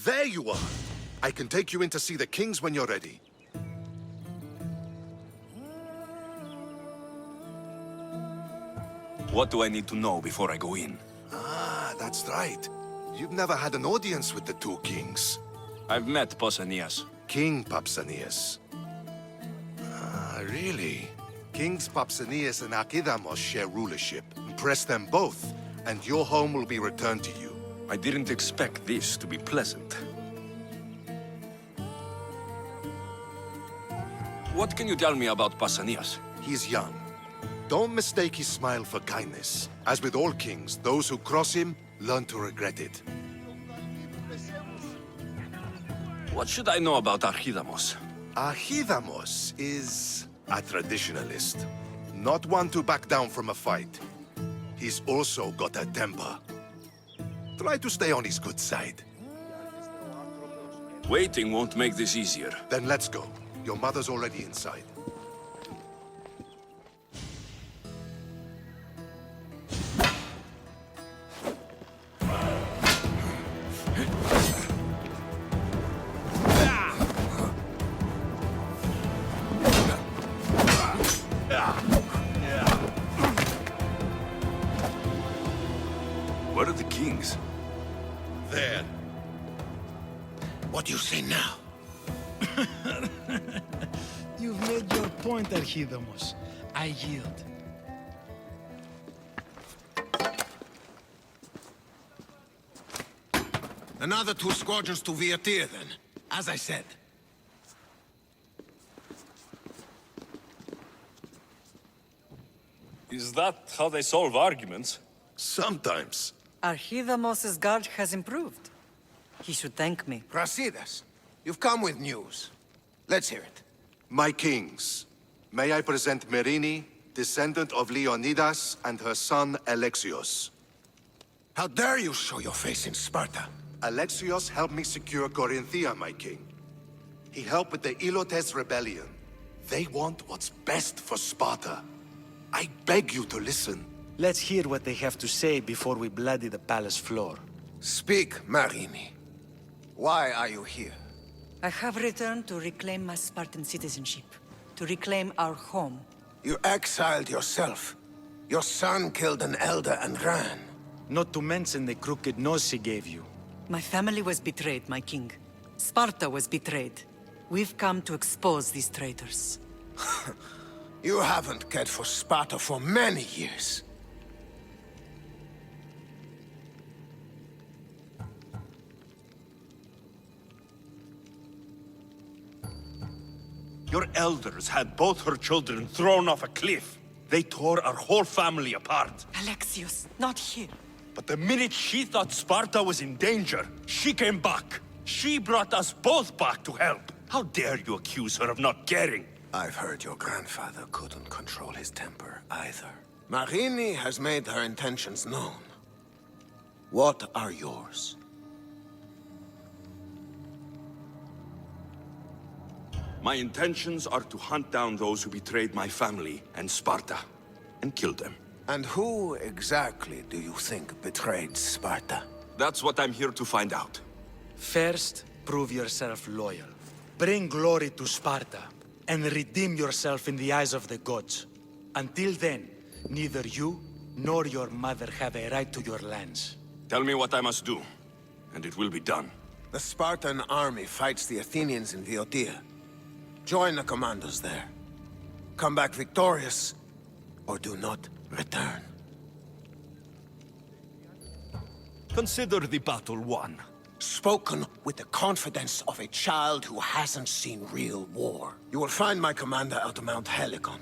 There you are! I can take you in to see the kings when you're ready. What do I need to know before I go in? Ah, that's right. You've never had an audience with the two kings. I've met Pausanias. King Pausanias. Ah, really? Kings Pausanias and Archidamos share rulership. Impress them both, and your home will be returned to you. I didn't expect this to be pleasant. What can you tell me about Pausanias? He's young. Don't mistake his smile for kindness. As with all kings, those who cross him learn to regret it. What should I know about Archidamos? Archidamos is a traditionalist. Not one to back down from a fight. He's also got a temper. Try to stay on his good side. Waiting won't make this easier. Then let's go. Your mother's already inside. Where are the kings? There. What do you say now? You've made your point, Archidamos. I yield. Another 2 squadrons to Viatir, then. As I said. Is that how they solve arguments? Sometimes. Archidamos's guard has improved. He should thank me. Brasidas, you've come with news. Let's hear it. My kings, may I present Merini, descendant of Leonidas, and her son ALEXIOS. How dare you show your face in Sparta? ALEXIOS helped me secure Corinthia, my king. He helped with the Ilotes rebellion. They want what's best for Sparta. I beg you to listen. Let's hear what they have to say before we bloody the palace floor. Speak, Marini. Why are you here? I have returned to reclaim my Spartan citizenship, to reclaim our home. You exiled yourself. Your son killed an elder and ran. Not to mention the crooked nose he gave you. My family was betrayed, my king. Sparta was betrayed. We've come to expose these traitors. You haven't cared for Sparta for many years. Your elders had both her children thrown off a cliff. They tore our whole family apart. ALEXIOS, not here. But the minute she thought Sparta was in danger, she came back. She brought us both back to help. How dare you accuse her of not caring? I've heard your grandfather couldn't control his temper either. Marini has made her intentions known. What are yours? My intentions are to hunt down those who betrayed my family and Sparta, and kill them. And who exactly do you think betrayed Sparta? That's what I'm here to find out. First, prove yourself loyal. Bring glory to Sparta, and redeem yourself in the eyes of the gods. Until then, neither you nor your mother have a right to your lands. Tell me what I must do, and it will be done. The Spartan army fights the Athenians in Boeotia. Join the commandos there. Come back victorious, or do not return. Consider the battle won. Spoken with the confidence of a child who hasn't seen real war. You will find my commander out of Mount Helicon.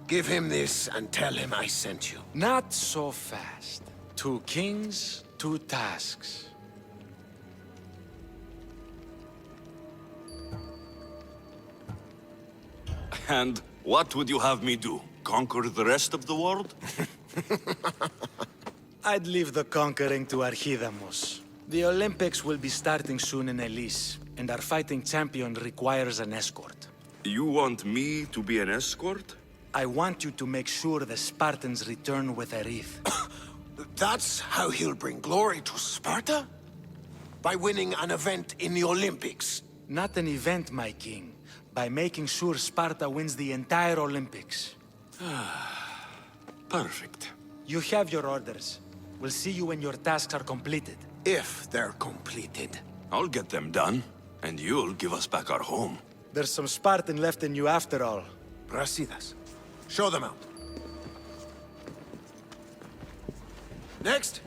Give him this and tell him I sent you. Not so fast. 2 kings, 2 tasks. And what would you have me do? Conquer the rest of the world? I'd leave the conquering to Archidamos. The Olympics will be starting soon in Elis, and our fighting champion requires an escort. You want me to be an escort? I want you to make sure the Spartans return with a wreath. That's how he'll bring glory to Sparta? By winning an event in the Olympics? Not an event, my king. By making sure Sparta wins the entire Olympics. Perfect. You have your orders. We'll see you when your tasks are completed. If they're completed. I'll get them done, and you'll give us back our home. There's some Spartan left in you after all. Brasidas. Show them out. Next.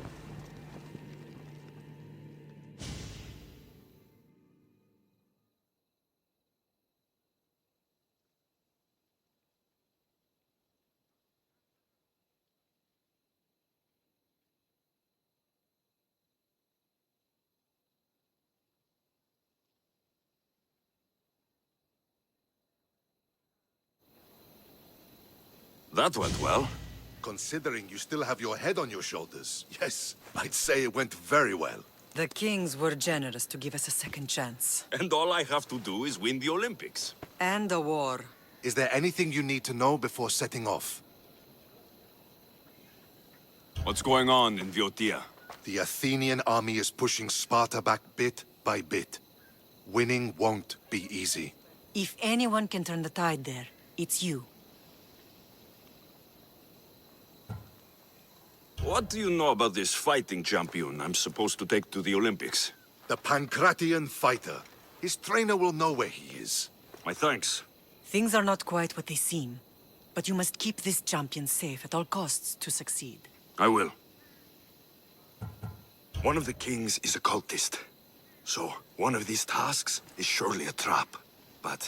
That went well. Considering you still have your head on your shoulders, yes, I'd say it went very well. The kings were generous to give us a second chance. And all I have to do is win the Olympics. And a war. Is there anything you need to know before setting off? What's going on in Boeotia? The Athenian army is pushing Sparta back bit by bit. Winning won't be easy. If anyone can turn the tide there, it's you. What do you know about this fighting champion I'm supposed to take to the Olympics? The Pancratian fighter. His trainer will know where he is. My thanks. Things are not quite what they seem, but you must keep this champion safe at all costs to succeed. I will. One of the kings is a cultist. So, one of these tasks is surely a trap. But,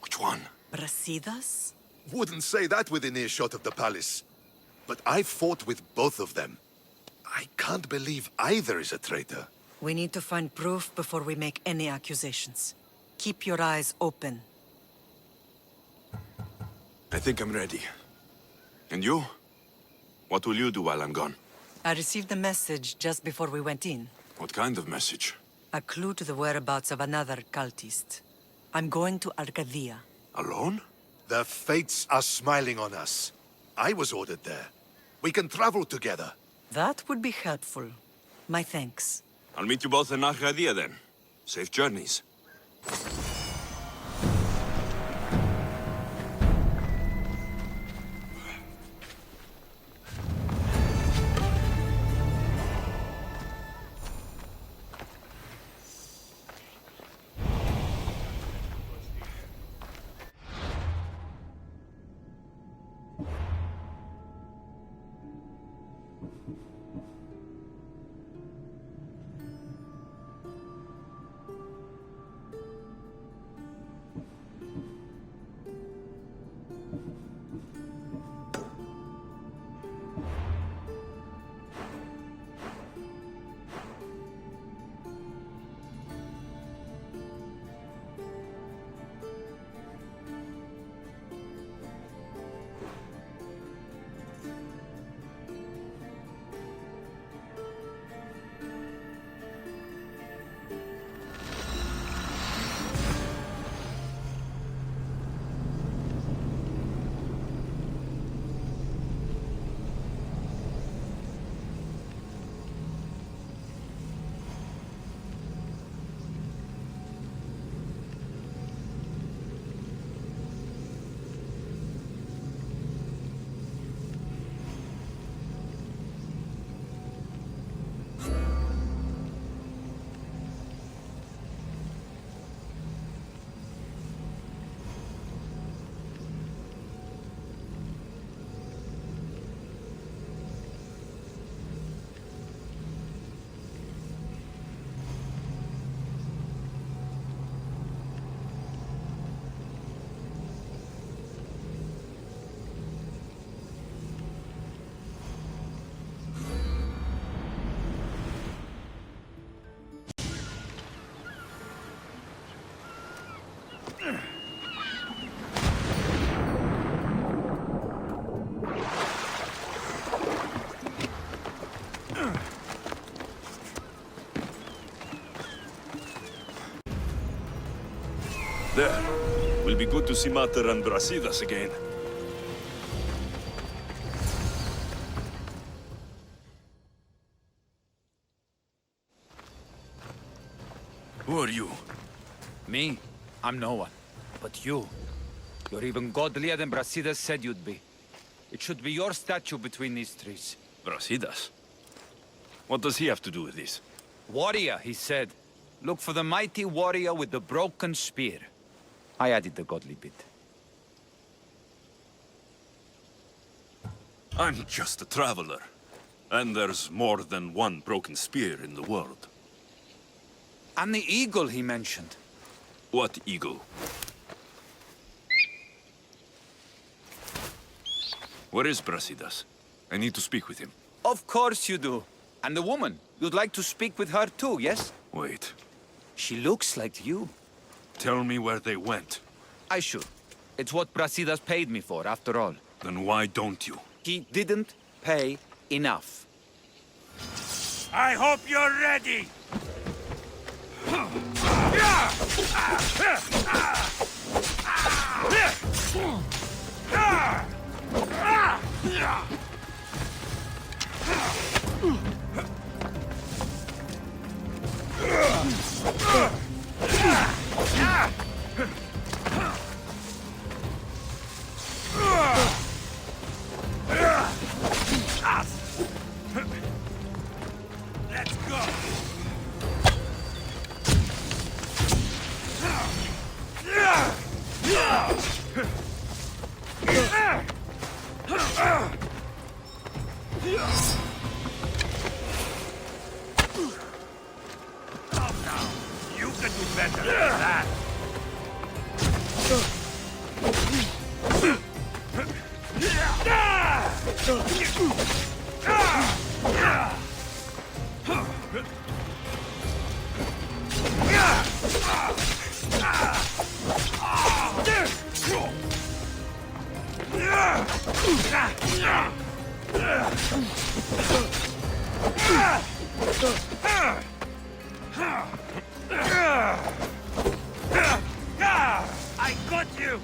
which one? Brasidas? Wouldn't say that within earshot of the palace. But I've fought with both of them. I can't believe either is a traitor. We need to find proof before we make any accusations. Keep your eyes open. I think I'm ready. And you? What will you do while I'm gone? I received a message just before we went in. What kind of message? A clue to the whereabouts of another cultist. I'm going to Arcadia. Alone? The fates are smiling on us. I was ordered there. We can travel together. That would be helpful. My thanks. I'll meet you both in Arcadia then. Safe journeys. There. Will be good to see Mater and Brasidas again. Who are you? Me? I'm no one. But you. You're even godlier than Brasidas said you'd be. It should be your statue between these trees. Brasidas? What does he have to do with this? Warrior, he said. Look for the mighty warrior with the broken spear. I added the godly bit. I'm just a traveler. And there's more than one broken spear in the world. And the eagle he mentioned. What eagle? Where is Brasidas? I need to speak with him. Of course you do. And the woman. You'd like to speak with her too, yes? Wait. She looks like you. Tell me where they went. I should. It's what Brasidas paid me for, after all. Then why don't you? He didn't pay enough. I hope you're ready! Let's go! Come now, you can do better than that. I got you!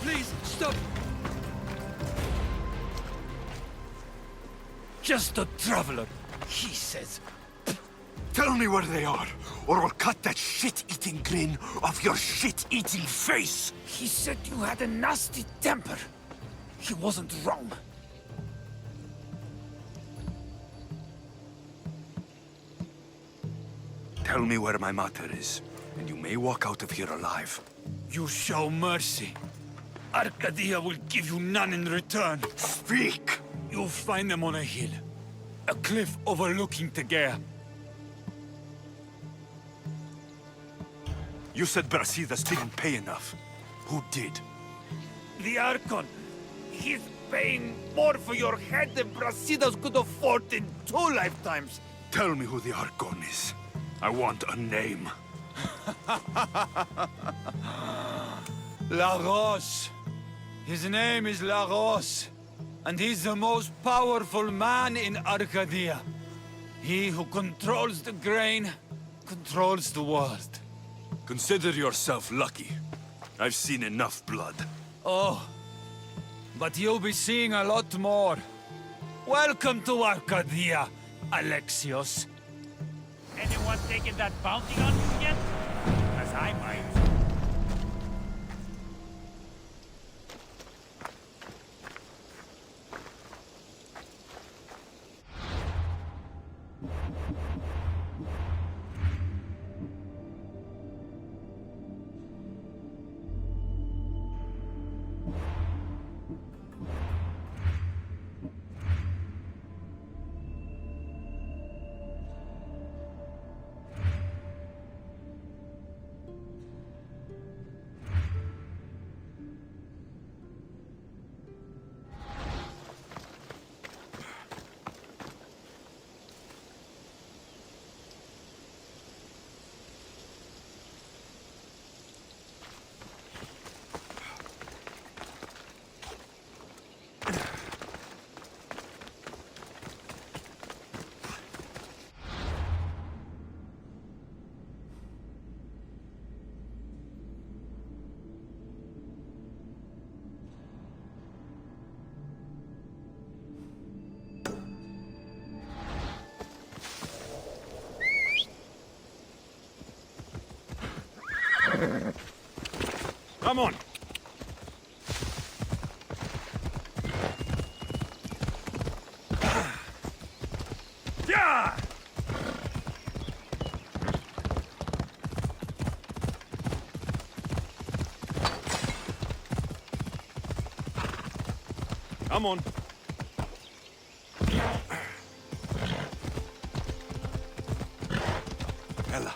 Please, stop! Just a traveler, he says. Tell me where they are, or I'll cut that shit-eating grin off your shit-eating face! He said you had a nasty temper. He wasn't wrong. Tell me where my mater is, and you may walk out of here alive. You show mercy. Arcadia will give you none in return. Speak! You'll find them on a hill. A cliff overlooking Tegea. You said Brasidas didn't pay enough. Who did? The Archon. He's paying more for your head than Brasidas could afford in 2 lifetimes. Tell me who the Archon is. I want a name. Lagos. His name is Lagos. And he's the most powerful man in Arcadia. He who controls the grain, controls the world. Consider yourself lucky. I've seen enough blood. Oh, but you'll be seeing a lot more. Welcome to Arcadia, ALEXIOS. Anyone taking that bounty on you yet? As I might. Come on! Yeah! Come on. Ella.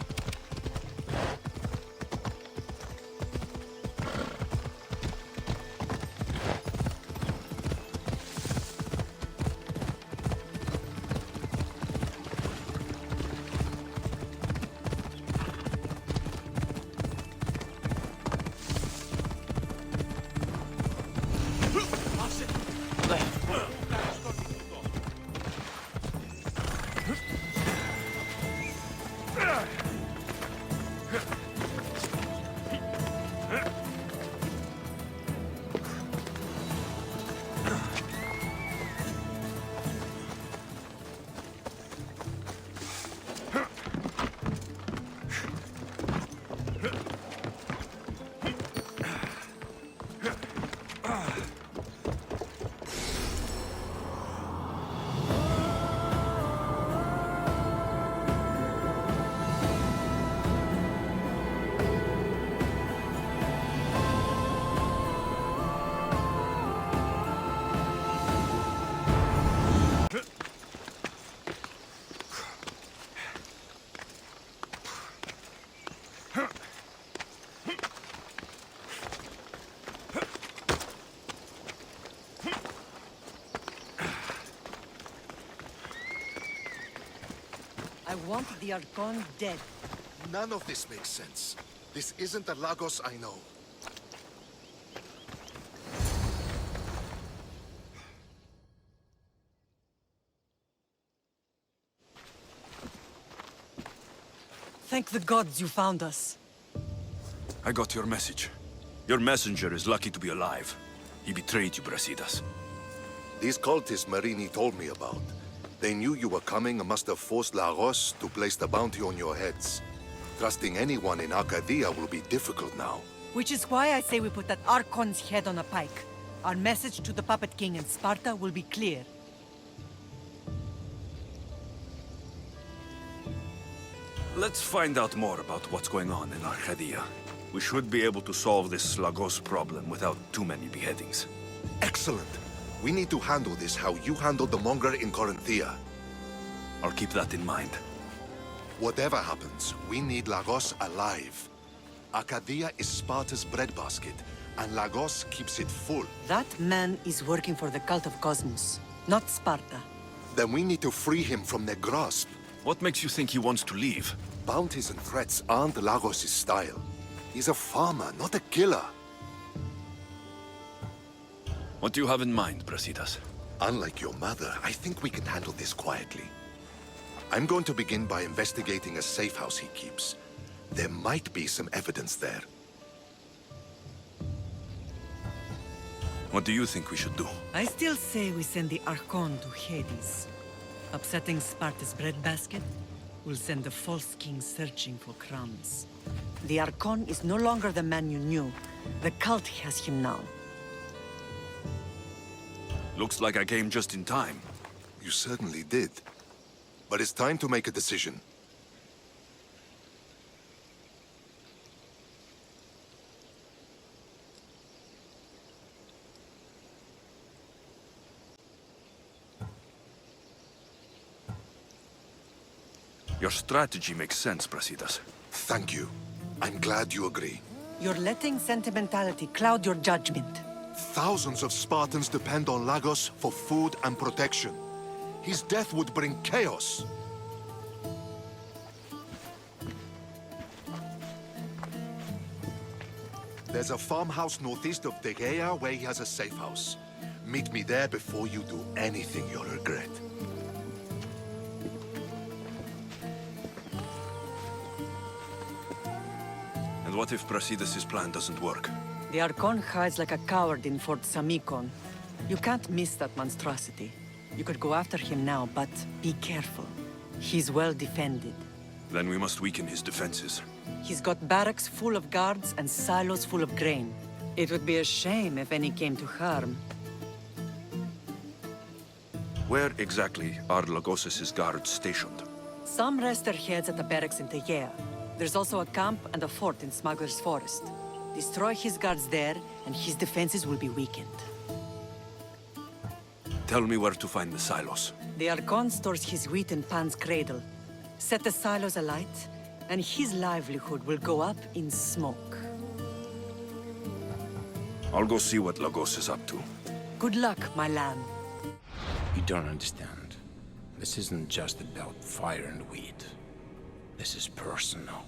I want the Archon dead. None of this makes sense. This isn't the Lagos I know. Thank the gods you found us. I got your message. Your messenger is lucky to be alive. He betrayed you, Brasidas. These cultists Marini told me about. They knew you were coming and must have forced Lagos to place the bounty on your heads. Trusting anyone in Arcadia will be difficult now. Which is why I say we put that Archon's head on a pike. Our message to the Puppet King in Sparta will be clear. Let's find out more about what's going on in Arcadia. We should be able to solve this Lagos problem without too many beheadings. Excellent. We need to handle this how you handled the monger in Corinthia. I'll keep that in mind. Whatever happens, we need Lagos alive. Arcadia is Sparta's breadbasket, and Lagos keeps it full. That man is working for the cult of Cosmos, not Sparta. Then we need to free him from their grasp. What makes you think he wants to leave? Bounties and threats aren't Lagos' style. He's a farmer, not a killer. What do you have in mind, Brasidas? Unlike your mother, I think we can handle this quietly. I'm going to begin by investigating a safe house he keeps. There might be some evidence there. What do you think we should do? I still say we send the Archon to Hades. Upsetting Sparta's breadbasket will send the false king searching for crumbs. The Archon is no longer the man you knew. The cult has him now. Looks like I came just in time. You certainly did. But it's time to make a decision. Your strategy makes sense, Brasidas. Thank you. I'm glad you agree. You're letting sentimentality cloud your judgment. Thousands of Spartans depend on Lagos for food and protection. His death would bring chaos. There's a farmhouse northeast of Tegea where he has a safe house. Meet me there before you do anything you'll regret. And what if Brasidas' plan doesn't work? The Archon hides like a coward in Fort Samikon. You can't miss that monstrosity. You could go after him now, but be careful. He's well defended. Then we must weaken his defenses. He's got barracks full of guards and silos full of grain. It would be a shame if any came to harm. Where exactly are Lagos' guards stationed? Some rest their heads at the barracks in Tegea. There's also a camp and a fort in Smuggler's Forest. Destroy his guards there, and his defenses will be weakened. Tell me where to find the silos. The Archon stores his wheat in Pan's cradle. Set the silos alight, and his livelihood will go up in smoke. I'll go see what Lagos is up to. Good luck, my lamb. You don't understand. This isn't just about fire and weed. This is personal.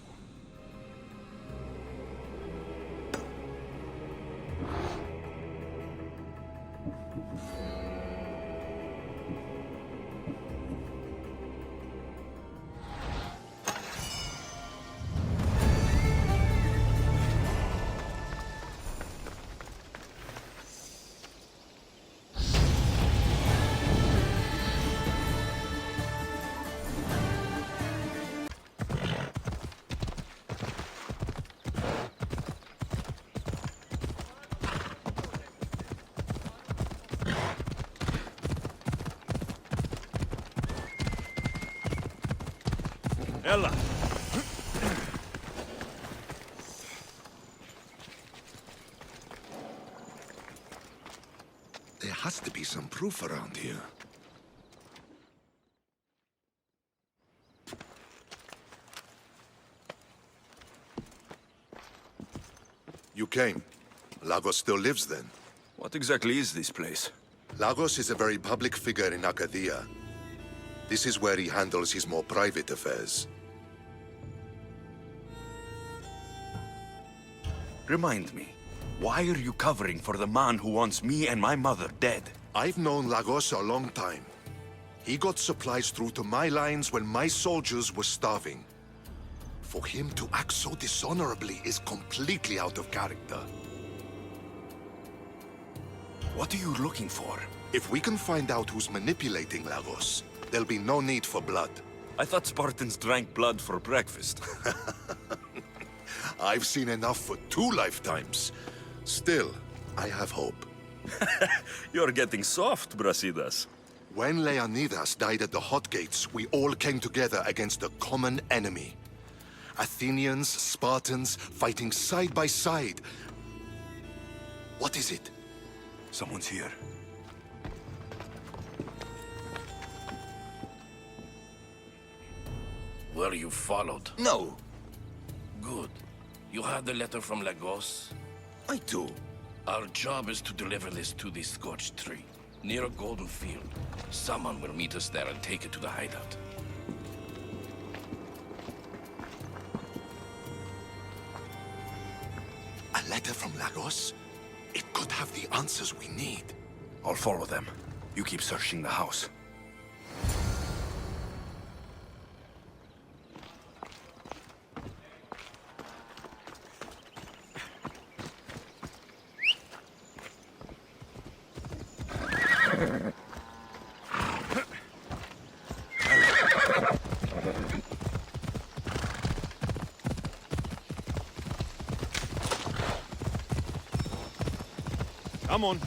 Ella! There has to be some proof around here. You came. Lagos still lives then? What exactly is this place? Lagos is a very public figure in Arcadia. This is where he handles his more private affairs. Remind me, why are you covering for the man who wants me and my mother dead? I've known Lagos a long time. He got supplies through to my lines when my soldiers were starving. For him to act so dishonorably is completely out of character. What are you looking for? If we can find out who's manipulating Lagos, there'll be no need for blood. I thought Spartans drank blood for breakfast. I've seen enough for 2 lifetimes. Still, I have hope. You're getting soft, Brasidas. When Leonidas died at the Hot Gates, we all came together against a common enemy. Athenians, Spartans, fighting side by side. What is it? Someone's here. Were you followed? No. Good. You had the letter from Lagos? I do. Our job is to deliver this to the scorched tree, near a golden field. Someone will meet us there and take it to the hideout. A letter from Lagos? It could have the answers we need. I'll follow them. You keep searching the house. Come on.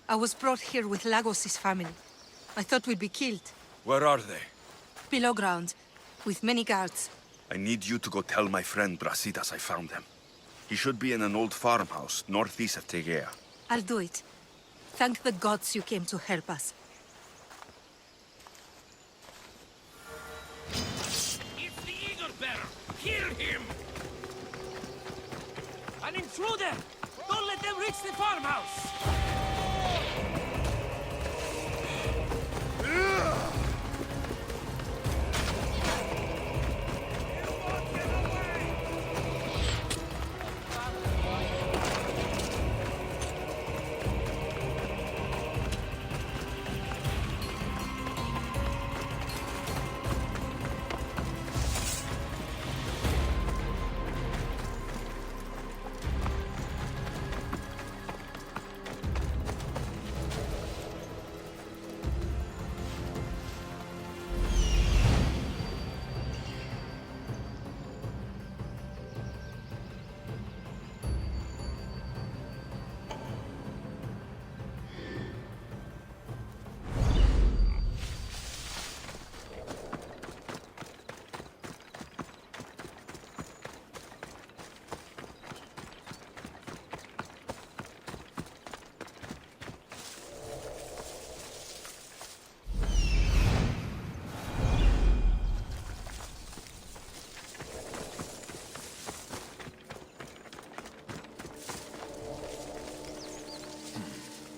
I was brought here with Lagos' family. I thought we'd be killed. Where are they? Below ground, with many guards. I need you to go tell my friend Brasidas I found him. He should be in an old farmhouse northeast of Tegea. I'll do it. Thank the gods you came to help us. It's the Eagle Bearer! Kill him! An intruder! Don't let them reach the farmhouse!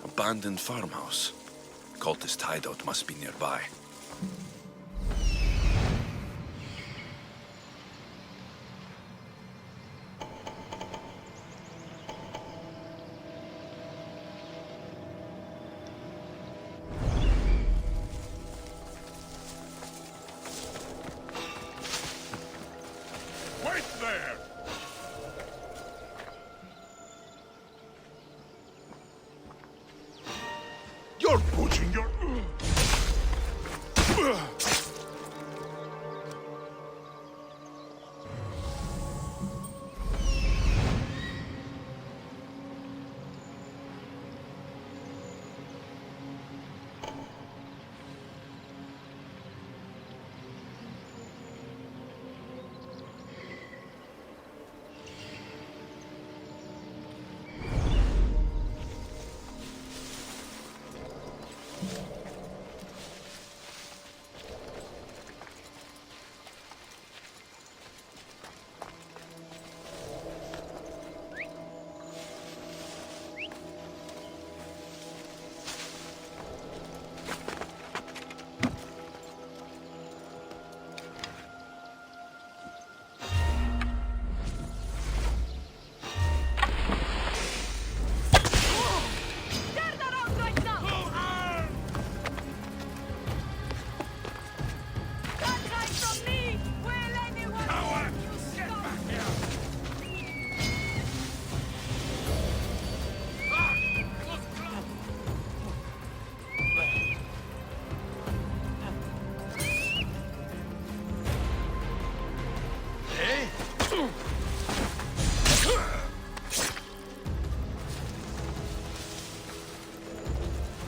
Abandoned farmhouse. Cultist hideout must be nearby. Wait there! You're pushing your...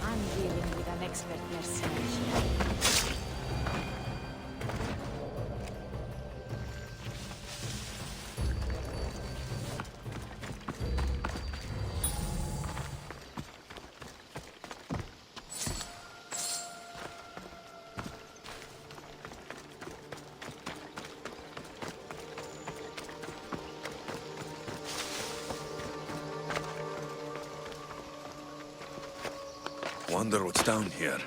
I'm dealing with an expert mercenary. Wonder what's down here.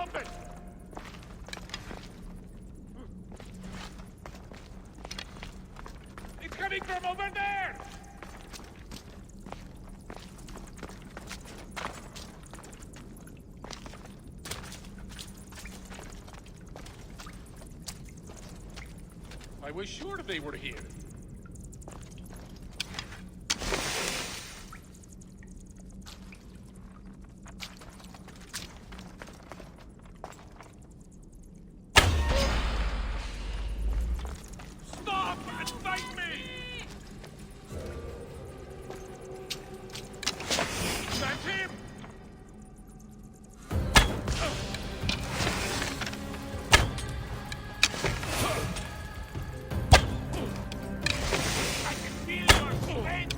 open! It's coming from over there! I was sure they were here. Stop and fight me! That's him! I can feel your strength!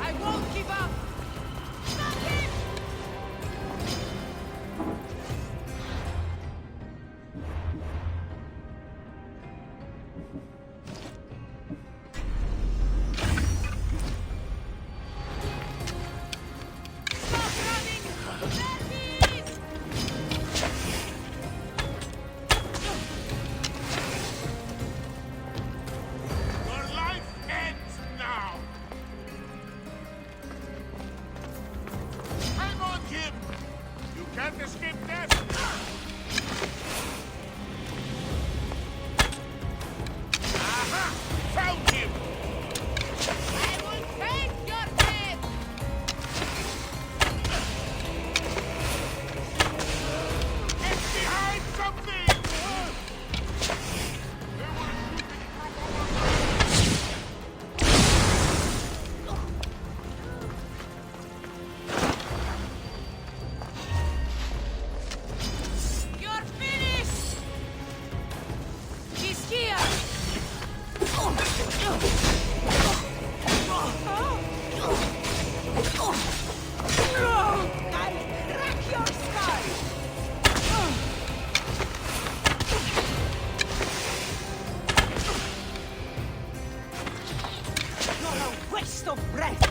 I won't give up! Stop him! Stop running! Nazis! Your life ends now! Hang on, Jim! You can't escape death! Aha! Found him! I will take your head! Get behind something! They were shooting from over You're finished! He's here! I'll crack your skull! You're a waste of breath!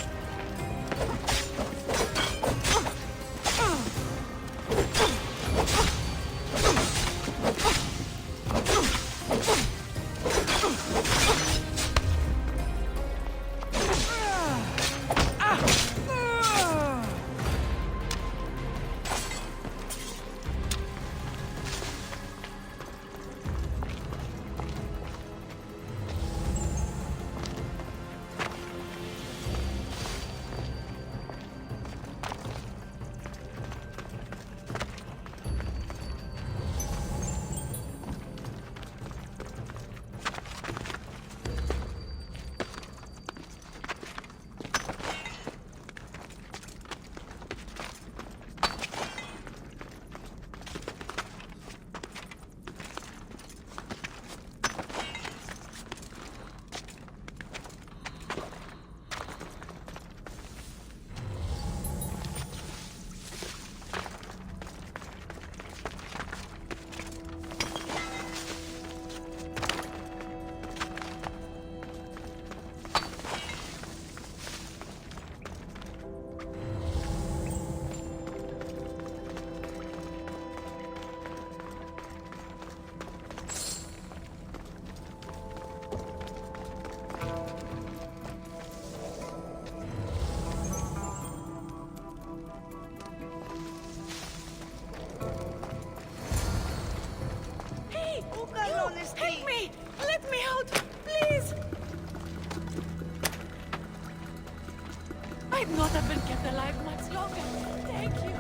Help me! Let me out! Please! I'd not have been kept alive much longer. Thank you.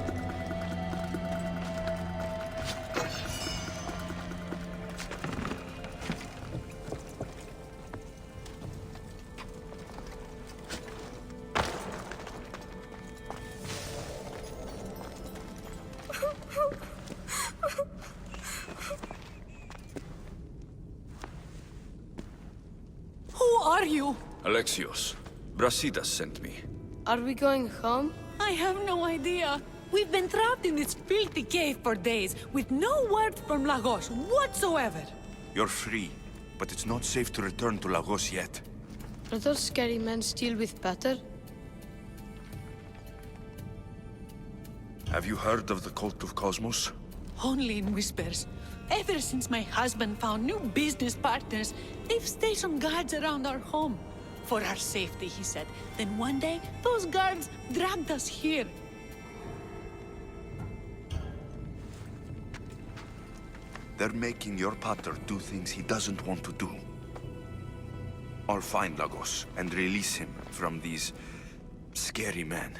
are you? Alexios, Brasidas sent me. Are we going home? I have no idea. We've been trapped in this filthy cave for days, with no word from Lagos whatsoever. You're free, but it's not safe to return to Lagos yet. Are those scary men still with Peter? Have you heard of the cult of Cosmos? Only in whispers. Ever since my husband found new business partners, they've stationed guards around our home. For our safety, he said. Then one day, those guards dragged us here. They're making your pater do things he doesn't want to do. I'll find Lagos and release him from these scary men.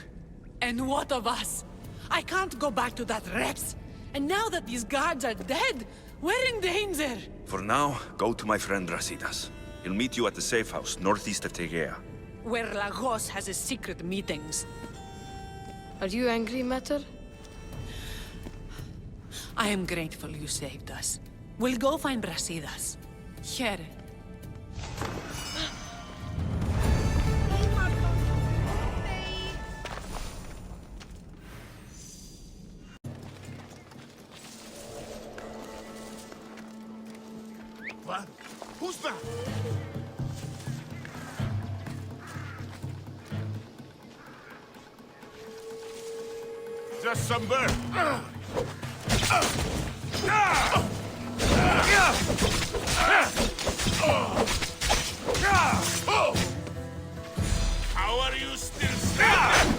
And what of us? I can't go back to that Rex. And now that these guards are dead, we're in danger. For now, go to my friend Brasidas. He'll meet you at the safe house northeast of Tegea. Where Lagos has his secret meetings. Are you angry, Mater? I am grateful you saved us. We'll go find Brasidas. Here. What? Who's that? Just some bird. How are you still standing?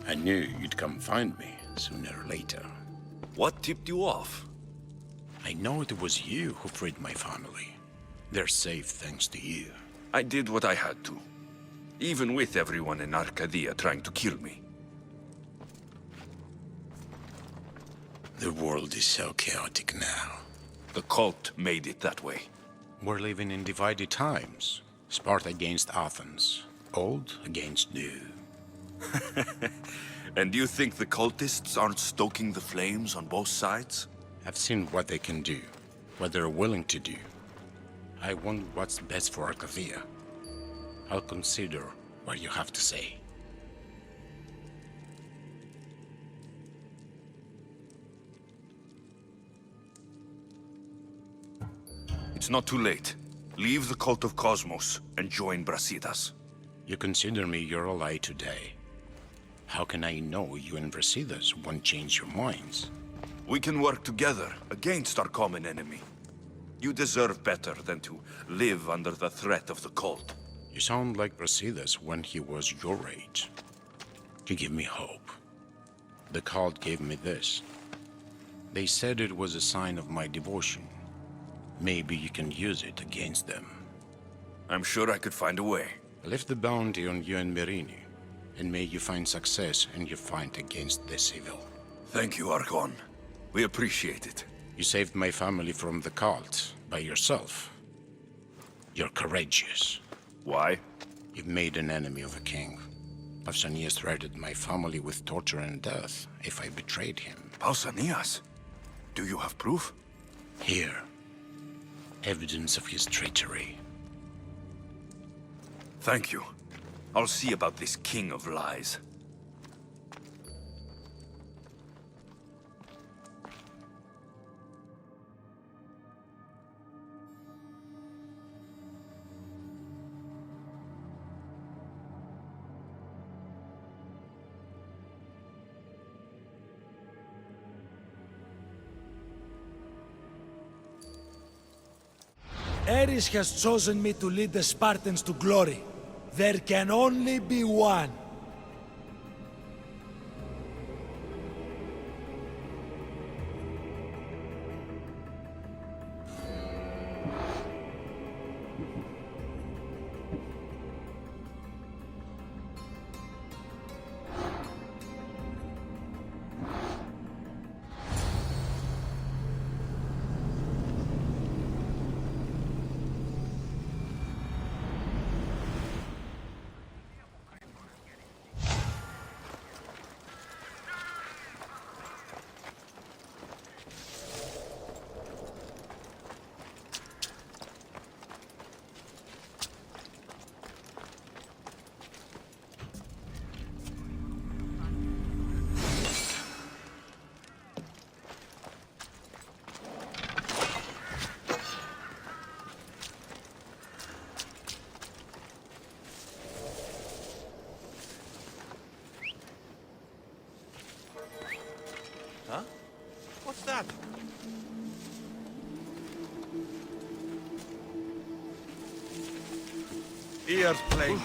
I knew you'd come find me sooner or later. What tipped you off? I know it was you who freed my family. They're safe thanks to you. I did what I had to. Even with everyone in Arcadia trying to kill me. The world is so chaotic now. The cult made it that way. We're living in divided times. Sparta against Athens. Old against new. And do you think the cultists aren't stoking the flames on both sides? I've seen what they can do, what they're willing to do. I want what's best for Arcadia. I'll consider what you have to say. It's not too late. Leave the cult of Cosmos and join Brasidas. You consider me your ally today. How can I know you and Brasidas won't change your minds? We can work together against our common enemy. You deserve better than to live under the threat of the cult. You sound like Brasidas when he was your age. You give me hope. The cult gave me this. They said it was a sign of my devotion. Maybe you can use it against them. I'm sure I could find a way. I left the bounty on you and Merini, and may you find success in your fight against the evil. Thank you, Archon. We appreciate it. You saved my family from the cult by yourself. You're courageous. Why? You've made an enemy of a king. Pausanias threatened my family with torture and death if I betrayed him. Pausanias? Do you have proof? Here. Evidence of his treachery. Thank you. I'll see about this king of lies. Ares has chosen me to lead the Spartans to glory. There can only be one. Huh? What's that? Ears play.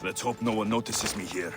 Let's hope no one notices me here.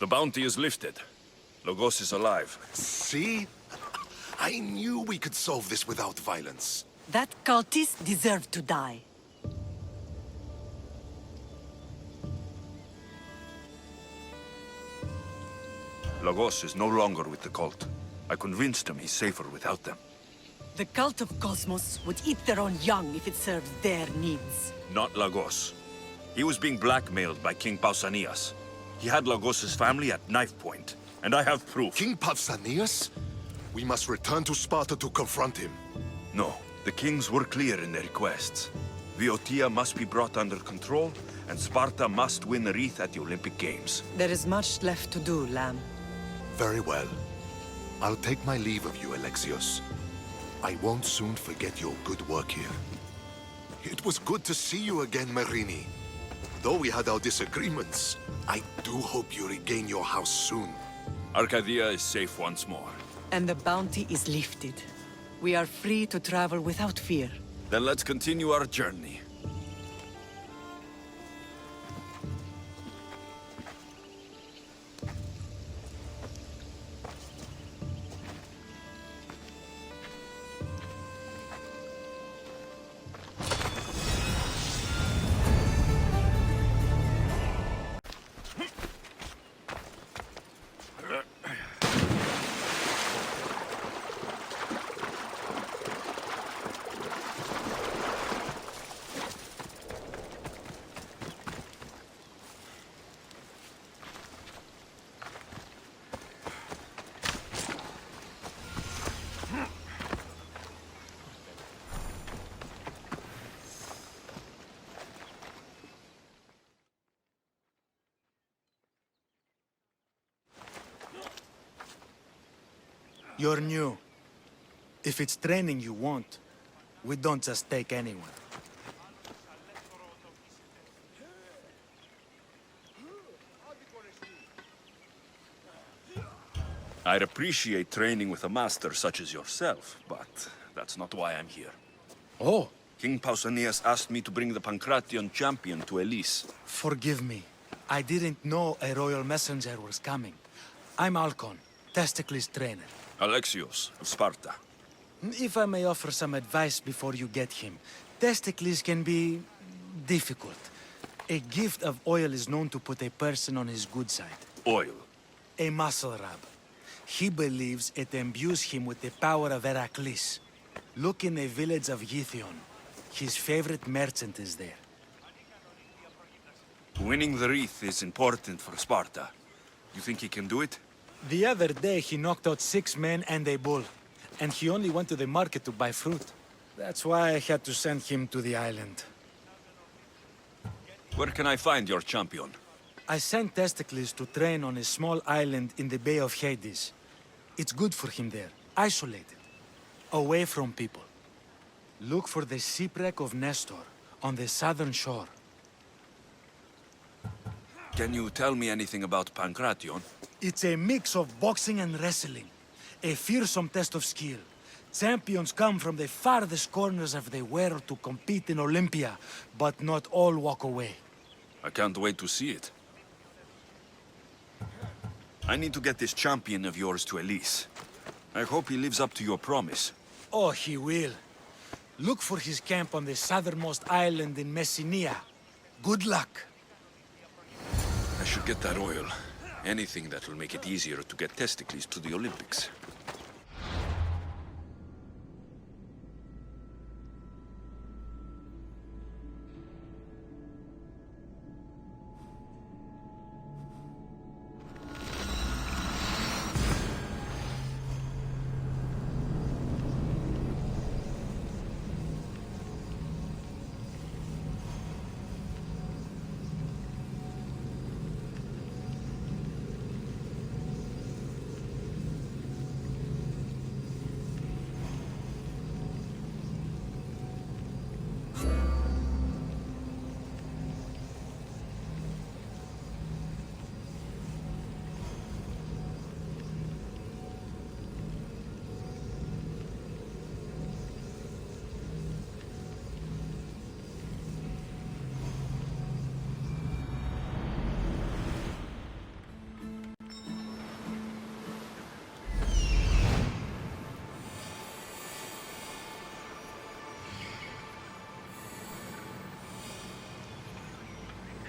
The bounty is lifted. Logos is alive. See? I knew we could solve this without violence. That cultist deserved to die. Logos is no longer with the cult. I convinced him he's safer without them. The cult of Cosmos would eat their own young if it served their needs. Not Lagos. He was being blackmailed by King Pausanias. He had Lagos's family at knife point, and I have proof. King Pausanias? We must return to Sparta to confront him. No, the kings were clear in their requests. Viotia must be brought under control, and Sparta must win a wreath at the Olympic Games. There is much left to do, Lamb. Very well. I'll take my leave of you, Alexios. I won't soon forget your good work here. It was good to see you again, Marini. Though we had our disagreements, I do hope you regain your house soon. Arcadia is safe once more. And the bounty is lifted. We are free to travel without fear. Then let's continue our journey. You're new. If it's training you want, we don't just take anyone. I'd appreciate training with a master such as yourself, but that's not why I'm here. Oh! King Pausanias asked me to bring the Pancration champion to Elise. Forgive me. I didn't know a royal messenger was coming. I'm Alcon, Testicles trainer. Alexios of Sparta. If I may offer some advice before you get him, Testicles can be difficult. A gift of oil is known to put a person on his good side. Oil? A muscle rub. He believes it imbues him with the power of Heracles. Look in the village of Githyon. His favorite merchant is there. Winning the wreath is important for Sparta. You think he can do it? The other day he knocked out 6 men and a bull. And he only went to the market to buy fruit. That's why I had to send him to the island. Where can I find your champion? I sent Testicles to train on a small island in the Bay of Hades. It's good for him there, isolated, away from people. Look for the shipwreck of Nestor on the southern shore. Can you tell me anything about Pancration? It's a mix of boxing and wrestling. A fearsome test of skill. Champions come from the farthest corners of the world to compete in Olympia, but not all walk away. I can't wait to see it. I need to get this champion of yours to Elise. I hope he lives up to your promise. Oh, he will. Look for his camp on the southernmost island in Messenia. Good luck. I should get that oil. Anything that will make it easier to get Testicles to the Olympics.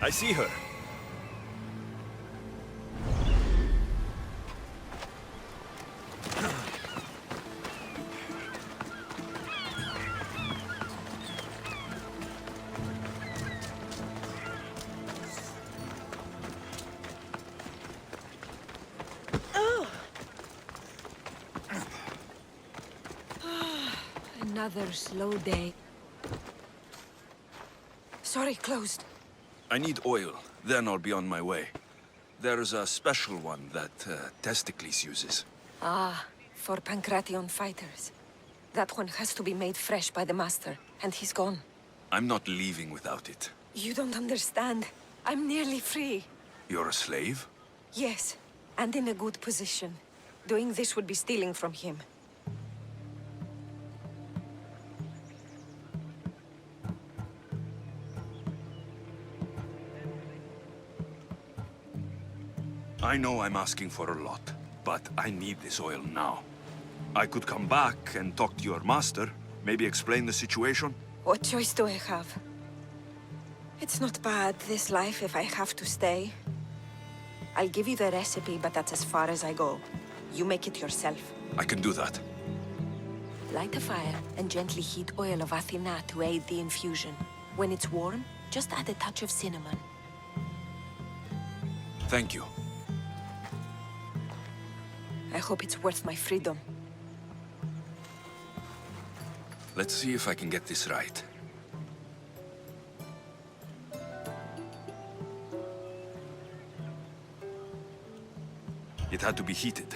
I see her. Another slow day. Sorry, closed. I need oil, then I'll be on my way. There's a special one that Testicles uses. Ah, for Pancration fighters. That one has to be made fresh by the master, and he's gone. I'm not leaving without it. You don't understand. I'm nearly free. You're a slave? Yes, and in a good position. Doing this would be stealing from him. I know I'm asking for a lot, but I need this oil now. I could come back and talk to your master, maybe explain the situation. What choice do I have? It's not bad, this life, if I have to stay. I'll give you the recipe, but that's as far as I go. You make it yourself. I can do that. Light a fire and gently heat oil of Athena to aid the infusion. When it's warm, just add a touch of cinnamon. Thank you. I hope it's worth my freedom. Let's see if I can get this right. It had to be heated.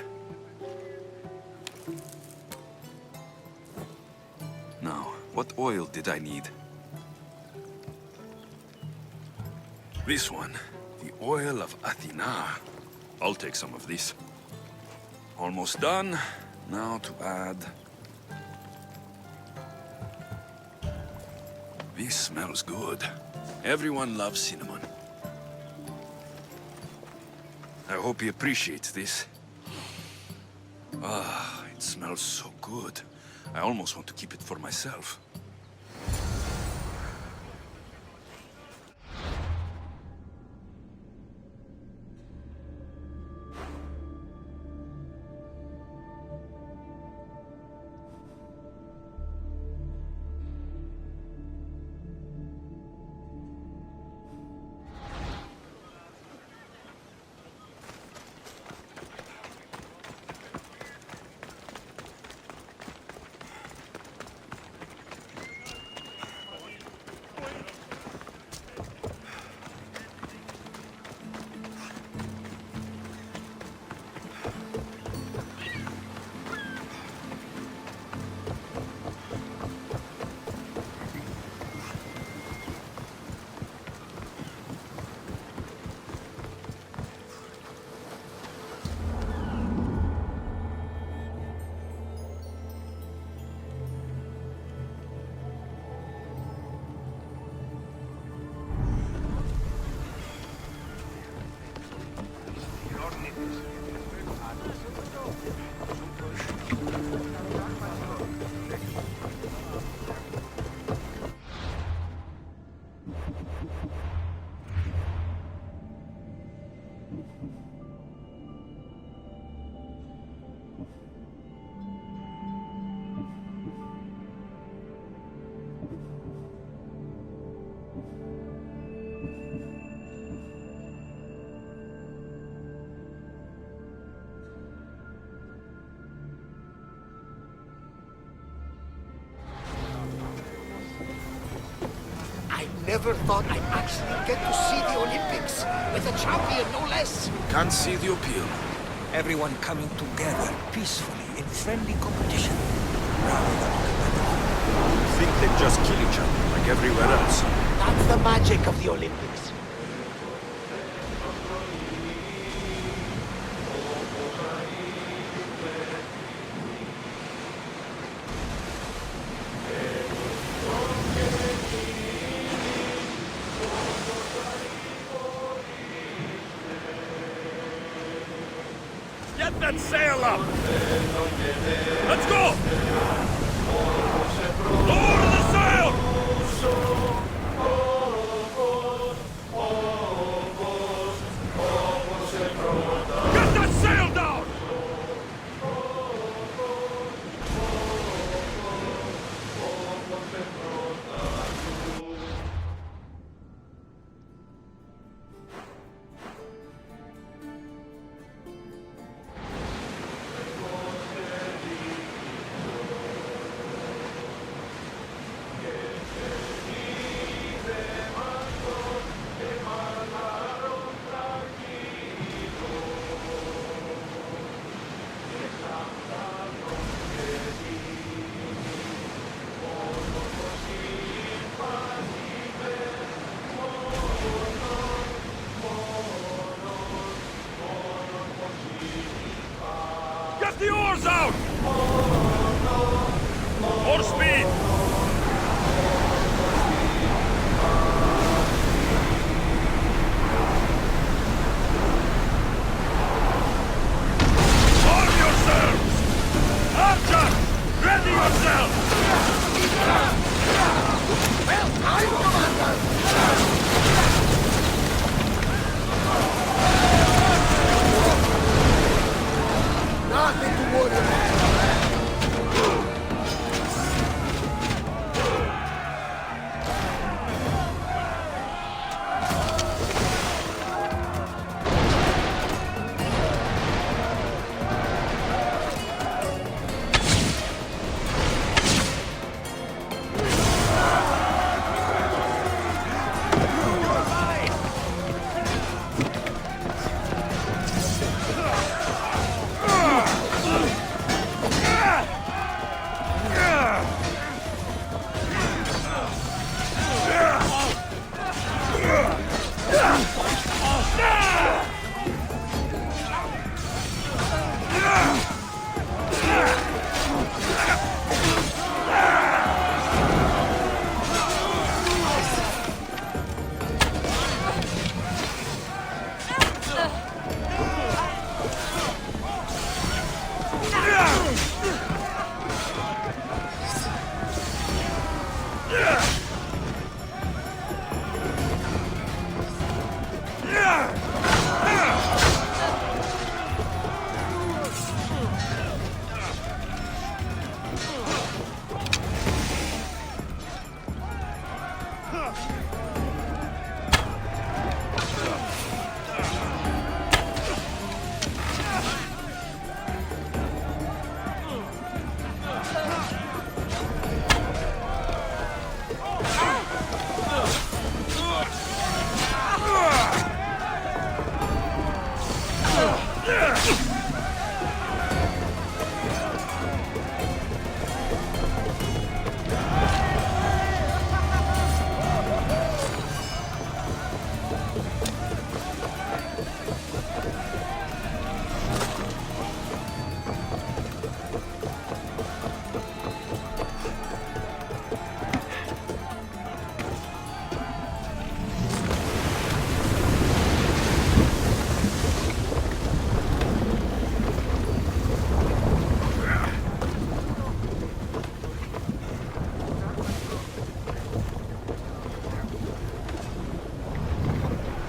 Now, what oil did I need? This one, the oil of Athena. I'll take some of this. Almost done. Now to add... This smells good. Everyone loves cinnamon. I hope he appreciates this. Ah, it smells so good. I almost want to keep it for myself. Never thought I'd actually get to see the Olympics, with a champion, no less. Can't see the appeal. Everyone coming together peacefully in friendly competition, rather than competitive. Think they'd just kill each other, like everywhere else. That's the magic of the Olympics. Get that sail up! Let's go! Lower the sail!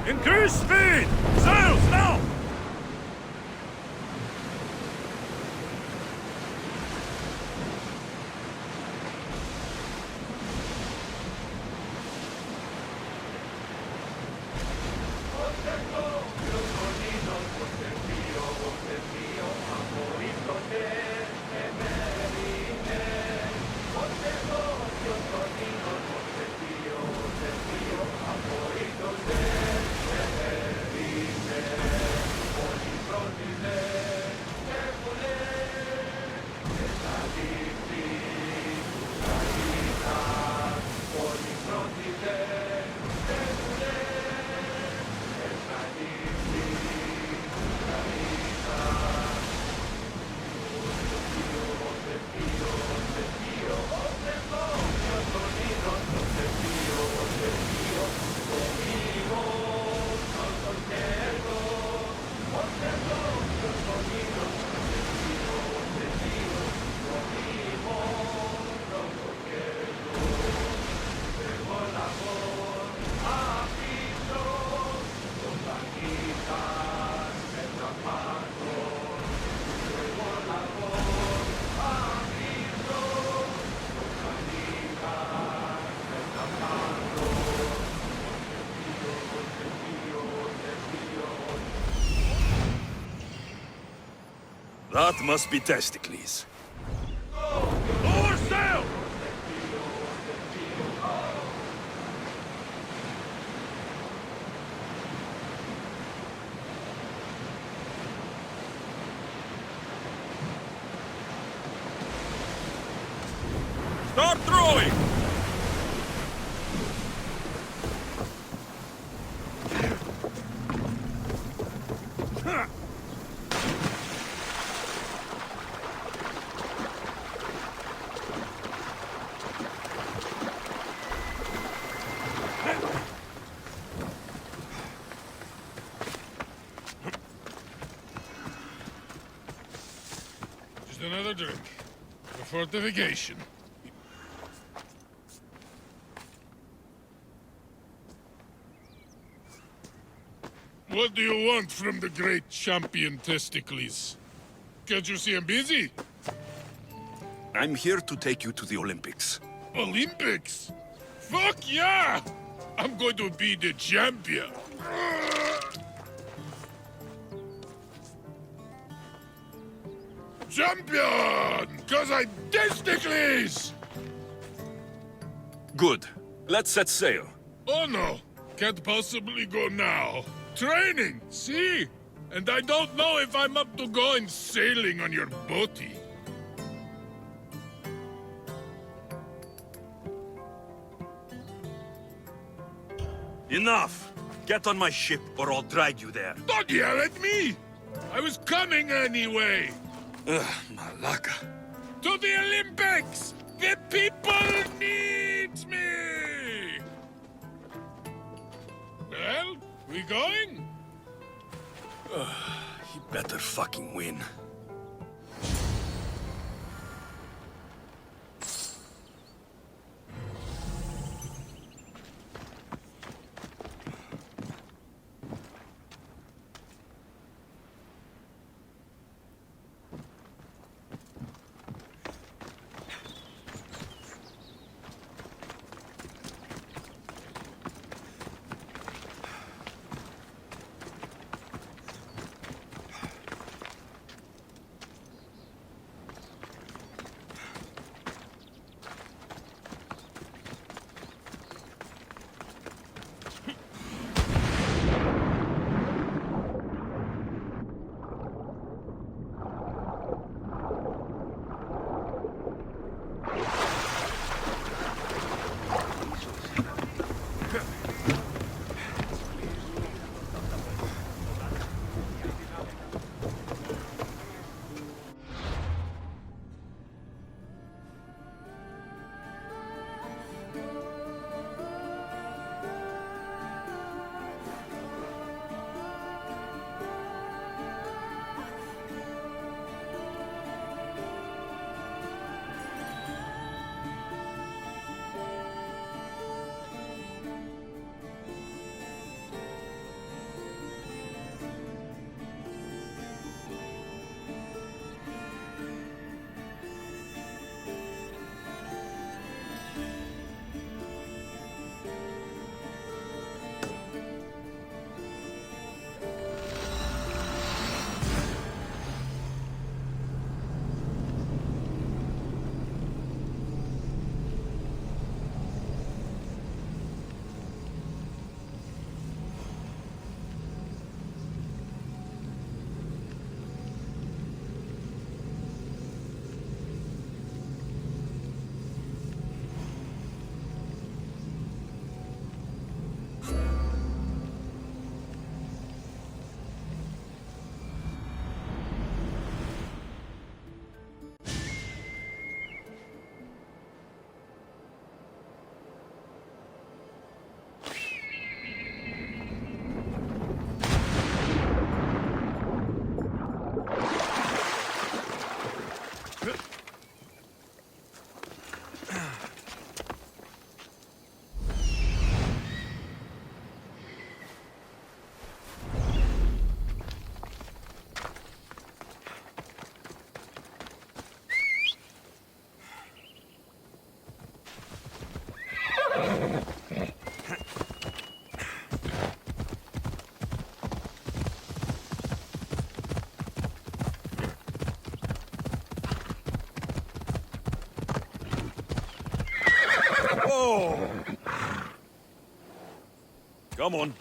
Increase speed! Sails now! That must be Testicles. Lower sail! Start throwing! Just another drink. For fortification. What do you want from the great champion Testicles? Can't you see I'm busy? I'm here to take you to the Olympics. Olympics? Fuck yeah! I'm going to be the champion. Champion! Cause I'm Testicles! Good. Let's set sail. Oh no, can't possibly go now. Training, see? And I don't know if I'm up to going sailing on your boaty. Enough! Get on my ship or I'll drag you there. Don't yell at me! I was coming anyway! Ugh, Malaka. To the Olympics! The people need me! Well, we going? He better fucking win. go! Come on.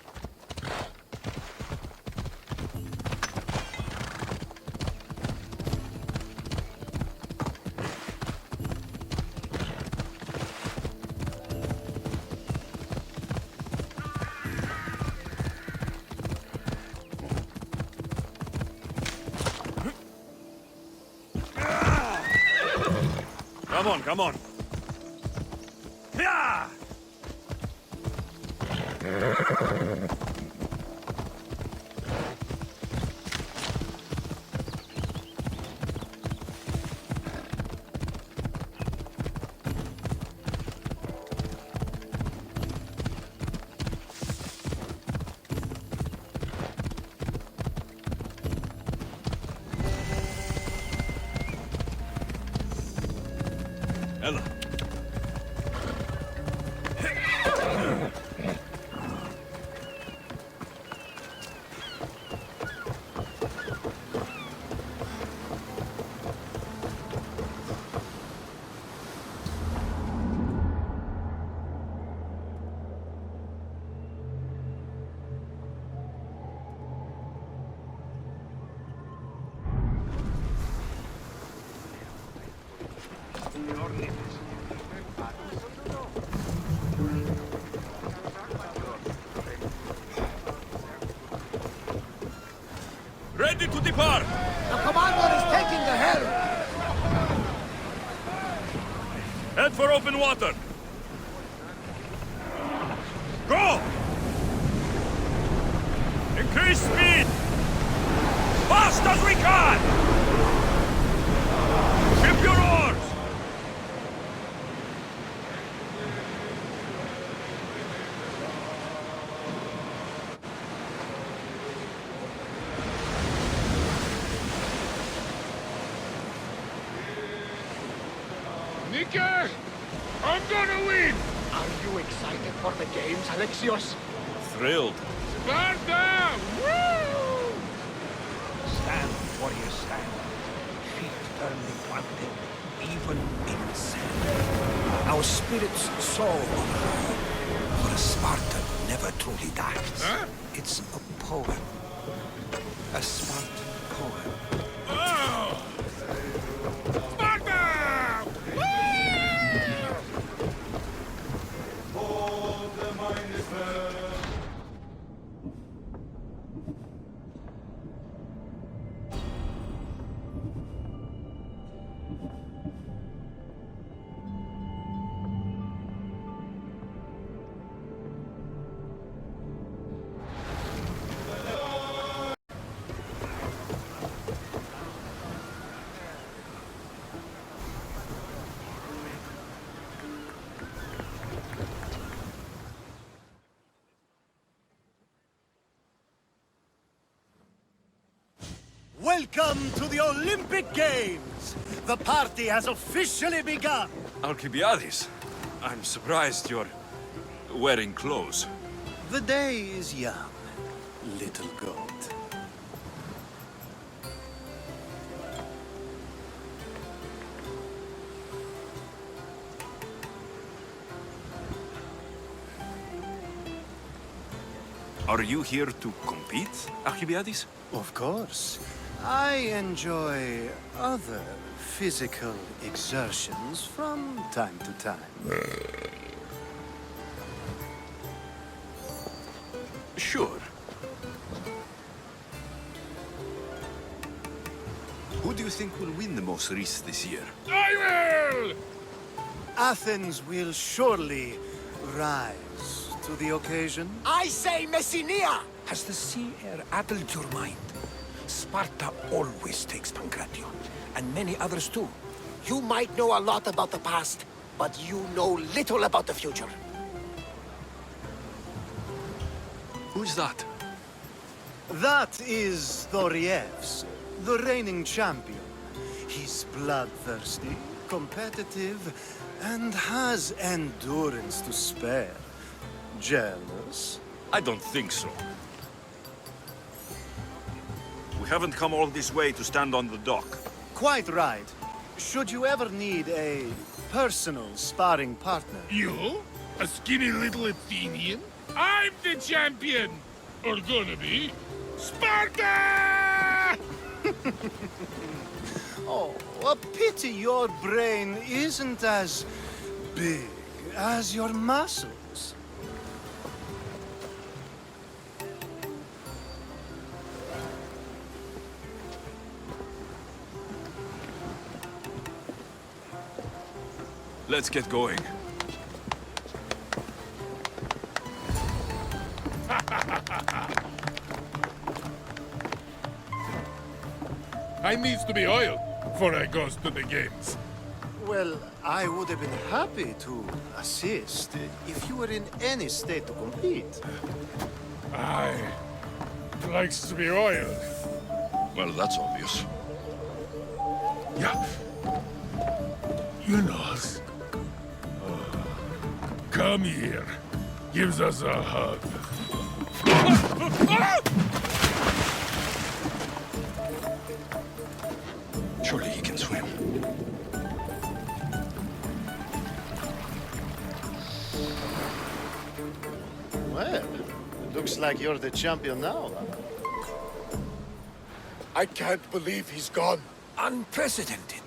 Come on, come on. Yeah! Ella. Ready to depart! The commander is taking the helm! Head for open water! Go! Increase speed! Fast as we can! Ship your oars! Nike! I'm gonna win! Are you excited for the games, Alexios? Thrilled. Sparta! Woo! Stand, warriors, stand. Feet firmly planted, even in sand. Our spirits soar on high, for a Spartan never truly dies. Huh? It's a poem. A Spartan poem. Oh! Sparta! Welcome to the Olympic Games! The party has officially begun! Alcibiades, I'm surprised you're wearing clothes. The day is young, little goat. Are you here to compete, Alcibiades? Of course. I enjoy other physical exertions from time to time. Sure. Who do you think will win the most race this year? I will! Athens will surely rise to the occasion. I say Messinia! Has the sea air addled your mind? Sparta always takes Pancration, and many others too. You might know a lot about the past, but you know little about the future. Who's that? That is Thorievs, the reigning champion. He's bloodthirsty, competitive, and has endurance to spare. Jealous? I don't think so. We haven't come all this way to stand on the dock. Quite right. Should you ever need a personal sparring partner. You? A skinny little Athenian? I'm the champion! Or gonna be. Sparta! Oh, a pity your brain isn't as big as your muscles. Let's get going. I needs to be oiled before I goes to the games. Well, I would have been happy to assist if you were in any state to compete. I likes to be oiled. Well, that's obvious. Yeah. You know us. Come here. Gives us a hug. Surely he can swim. Well, it looks like you're the champion now. I can't believe he's gone. Unprecedented.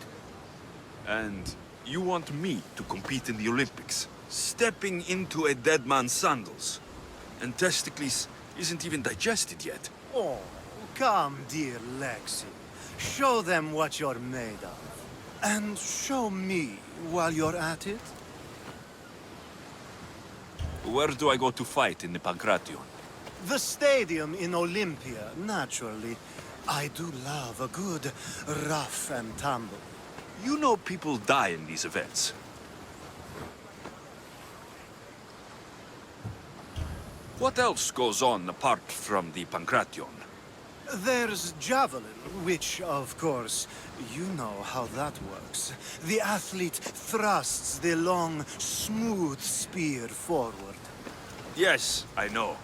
And you want me to compete in the Olympics? Stepping into a dead man's sandals. And Testicles isn't even digested yet. Oh, come, dear Lexi. Show them what you're made of. And show me while you're at it. Where do I go to fight in the Pancration? The stadium in Olympia, naturally. I do love a good rough and tumble. You know people die in these events. What else goes on apart from the Pancration? There's javelin, which, of course, you know how that works. The athlete thrusts the long, smooth spear forward. Yes, I know.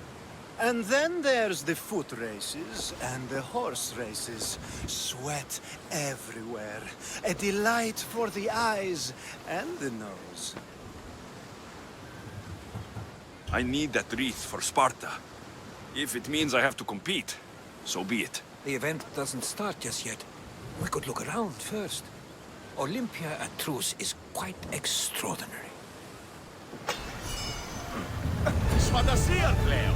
And then there's the foot races and the horse races. Sweat everywhere. A delight for the eyes and the nose. I need that wreath for Sparta. If it means I have to compete, so be it. The event doesn't start just yet. We could look around first. Olympia at truce is quite extraordinary. Sfadasia, Cleo!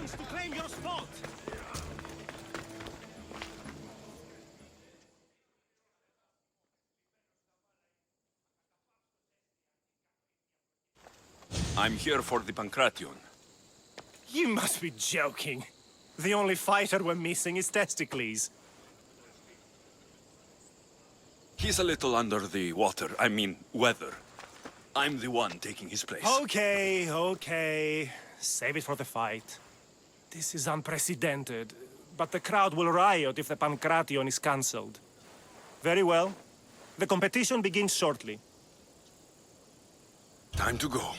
To claim your spot! I'm here for the Pancration. You must be joking. The only fighter we're missing is Testicles. He's a little under the water. I mean, weather. I'm the one taking his place. Okay, okay. Save it for the fight. This is unprecedented, but the crowd will riot if the Pankration is cancelled. Very well. The competition begins shortly. Time to go.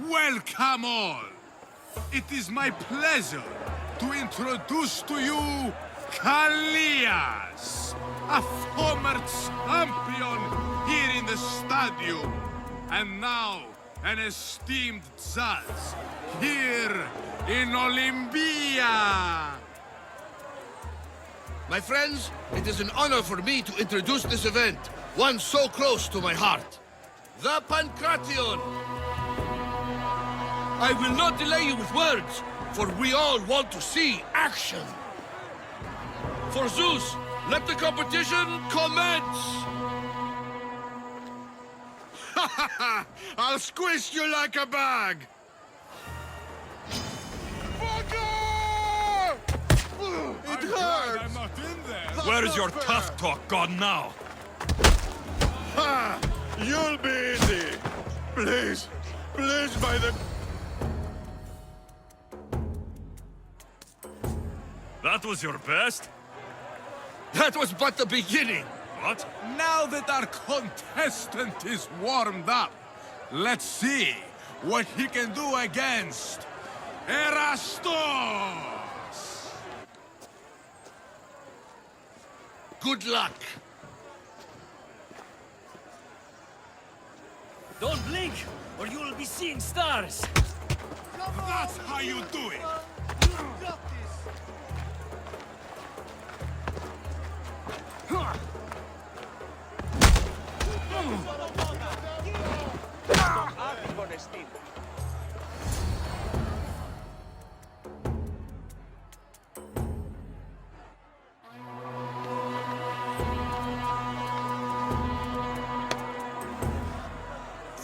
Welcome all! It is my pleasure to introduce to you Kalias, a former champion here in the stadium, and now an esteemed judge here in Olympia. My friends, it is an honor for me to introduce this event, one so close to my heart. The Pankration! I will not delay you with words, for we all want to see action. For Zeus, let the competition commence! Ha ha ha! I'll squish you like a bag! It hurts! I'm not in there! Where is your tough talk gone now? Ha! You'll be easy! Please, please, by the... That was your best? That was but the beginning! What? Now that our contestant is warmed up, let's see what he can do against Erastos! Good luck! Don't blink, or you will be seeing stars! That's how you do it!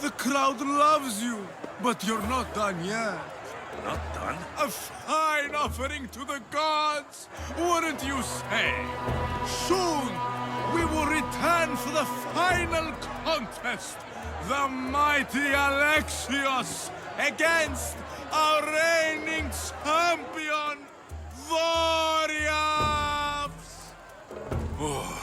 The crowd loves you, but you're not done yet. Not done? A fine offering to the gods, wouldn't you say? Soon, we will return for the final contest. The mighty ALEXIOS against our reigning champion, Warriors! Oh.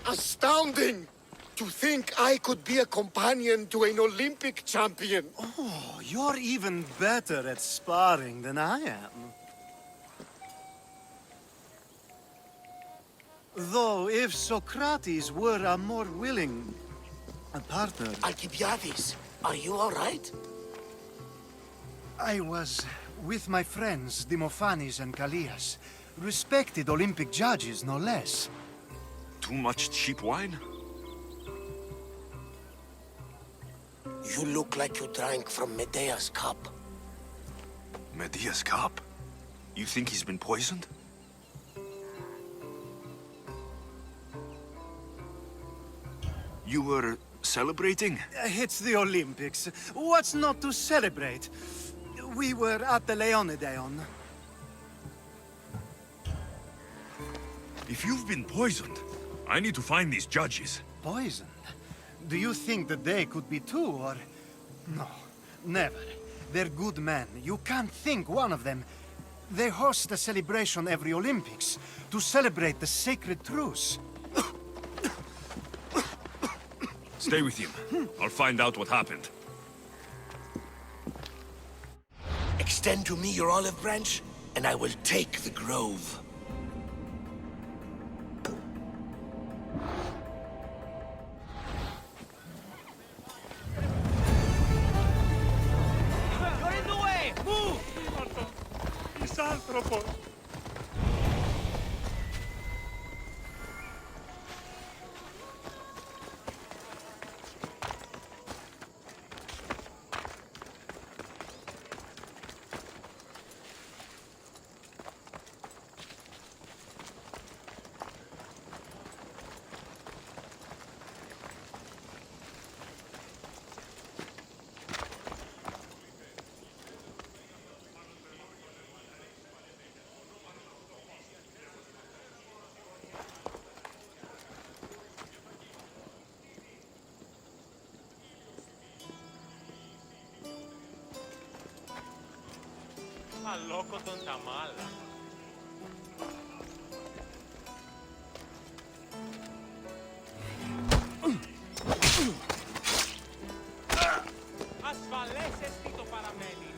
Astounding! To think I could be a companion to an Olympic champion. Oh, you're even better at sparring than I am. Though, if Socrates were a more willing partner... Alcibiades, are you all right? I was with my friends, Demophanes and Callias. Respected Olympic judges, no less. Too much cheap wine? You look like you drank from Medea's cup. Medea's cup? You think he's been poisoned? You were celebrating? It's the Olympics. What's not to celebrate? We were at the Leonideon. If you've been poisoned, I need to find these judges. Poisoned? Do you think that they could be too, or... No, never. They're good men. You can't think one of them. They host a celebration every Olympics to celebrate the sacred truce. Stay with him. I'll find out what happened. Extend to me your olive branch, and I will take the grove. You're in the way! Move! Misanthropos! Αλόκοτον τα μάλα. Ασφαλές εστι το παραμένει.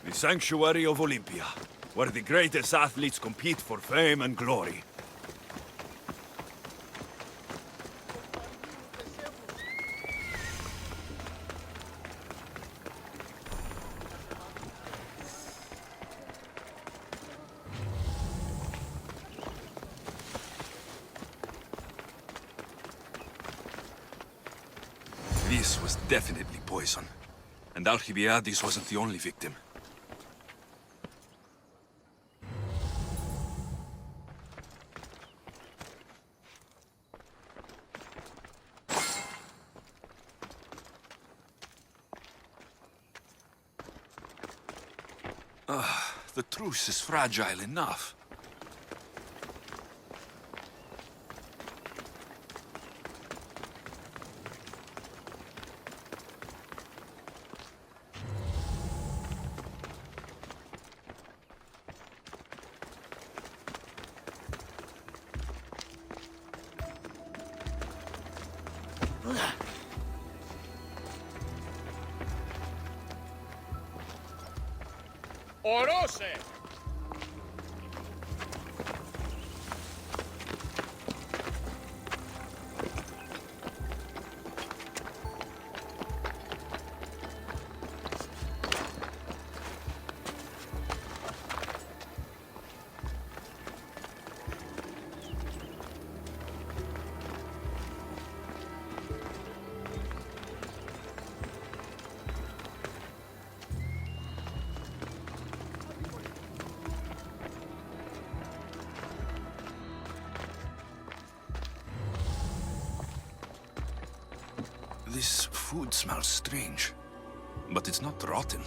The sanctuary of Olympia, where the greatest athletes compete for fame and glory. This was definitely poison. And Alcibiades wasn't the only victim. The truce is fragile enough. Ορώσε! This food smells strange, but it's not rotten.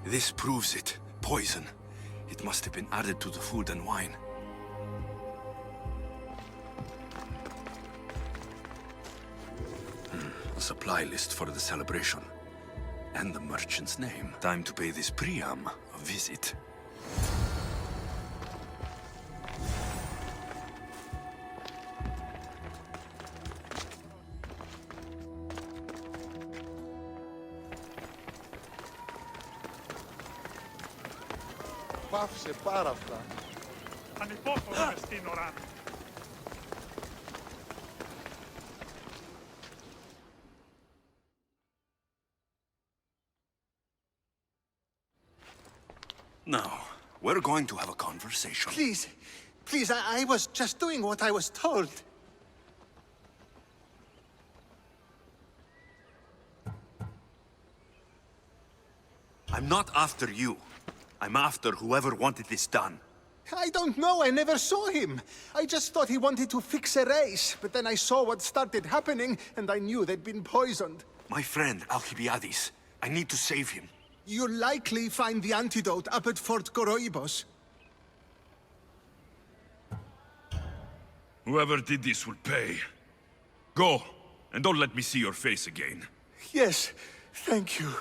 This proves it. Poison. It must have been added to the food and wine. supply list for the celebration. And the merchant's name. Time to pay this Priam a visit. Πάυσε πάρα αυτά. Ανυπόφορο μες στην ώρα. Now, we're going to have a conversation. Please, please, I was just doing what I was told. I'm not after you. I'm after whoever wanted this done. I don't know, I never saw him. I just thought he wanted to fix a race, but then I saw what started happening, and I knew they'd been poisoned. My friend, Alcibiades. I need to save him. You'll likely find the antidote up at Fort Koroibos. Whoever did this will pay. Go, and don't let me see your face again. Yes, thank you.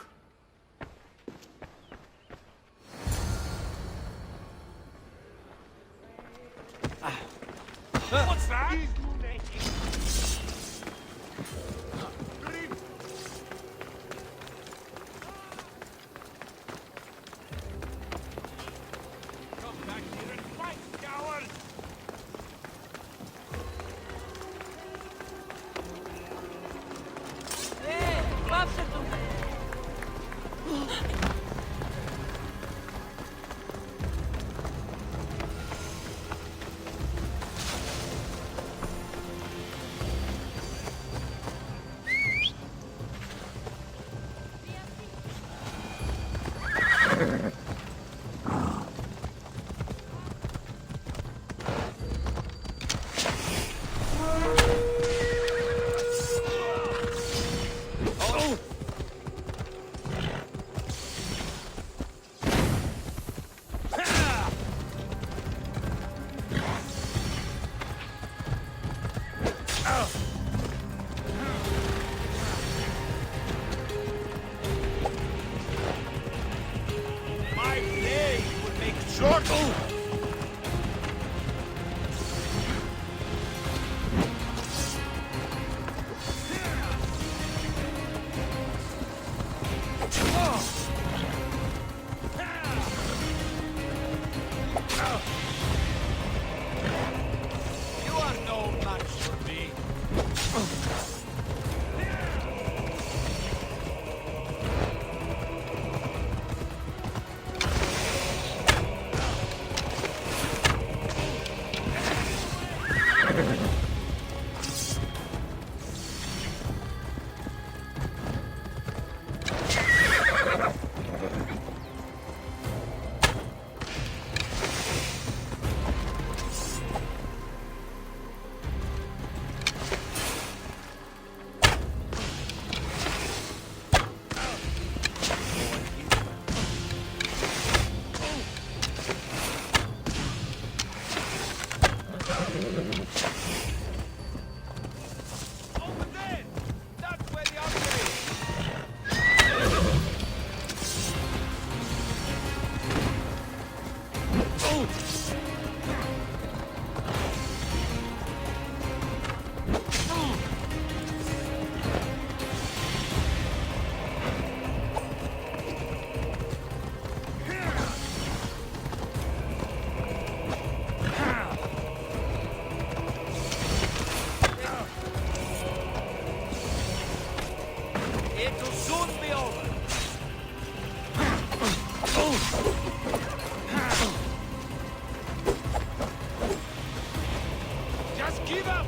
What's that? Come back here and fight, coward! Πάψε το! My blade will make short. You are no match for me. Over there! That's where the upgrade is! It'll soon be over. Just give up.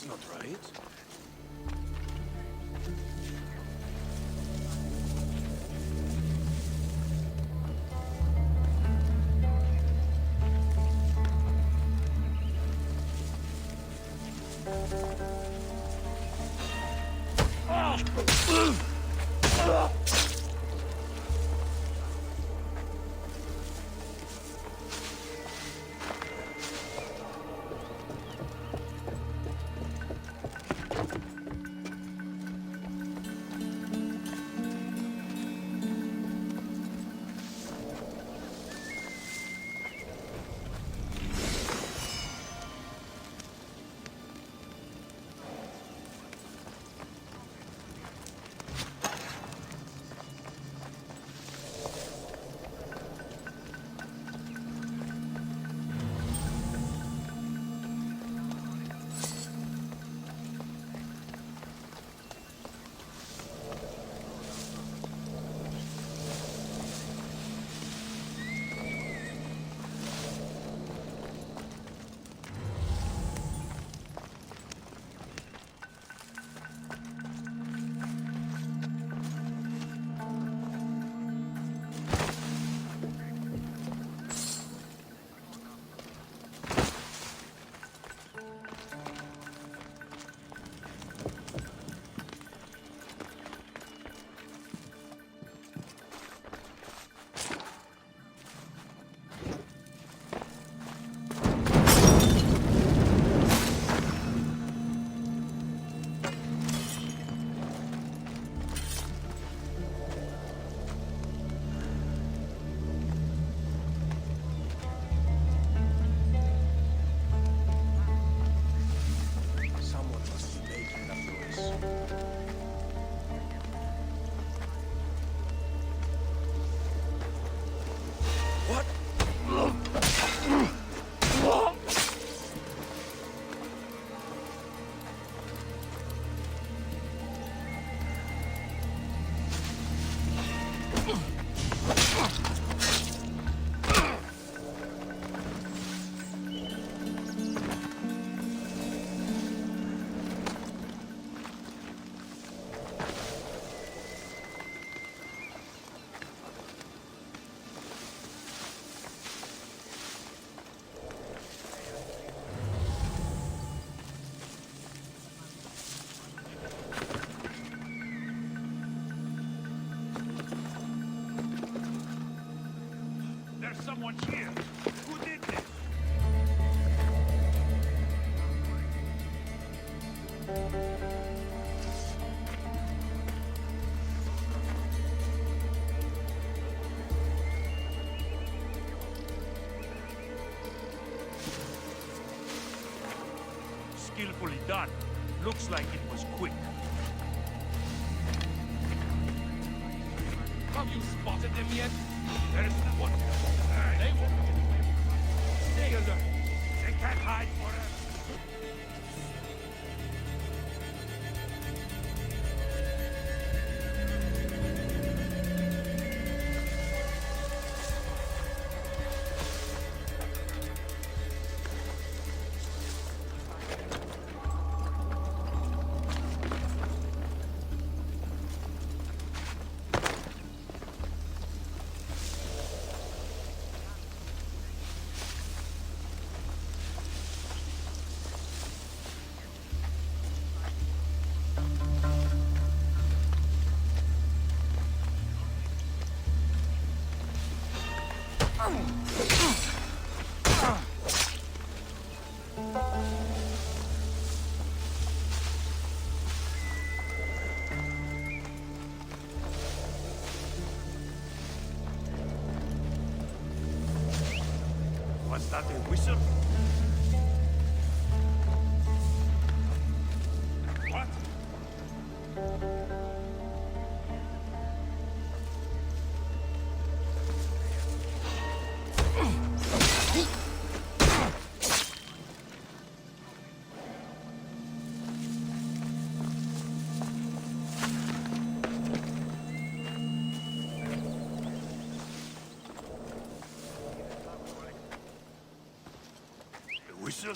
That's not right. Someone here. Who did this? Skillfully done. Looks like it was quick. Have you spotted them yet? There's one. They won't. Stay alert. They can't hide forever. Was that a whistle? What? Whistle?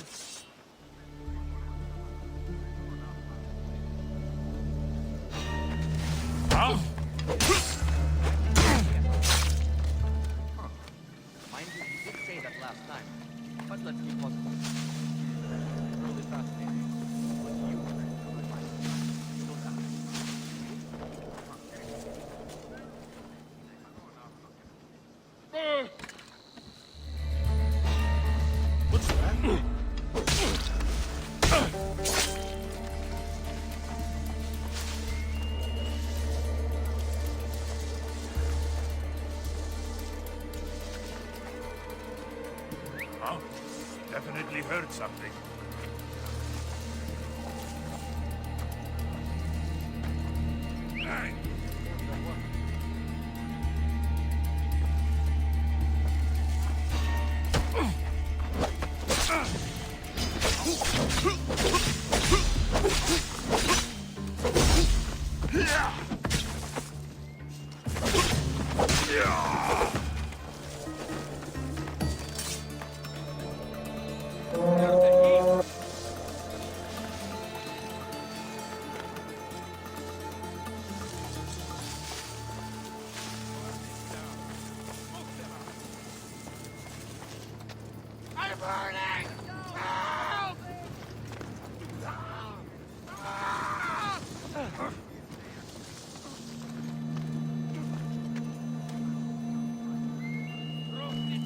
Definitely heard something. Hey!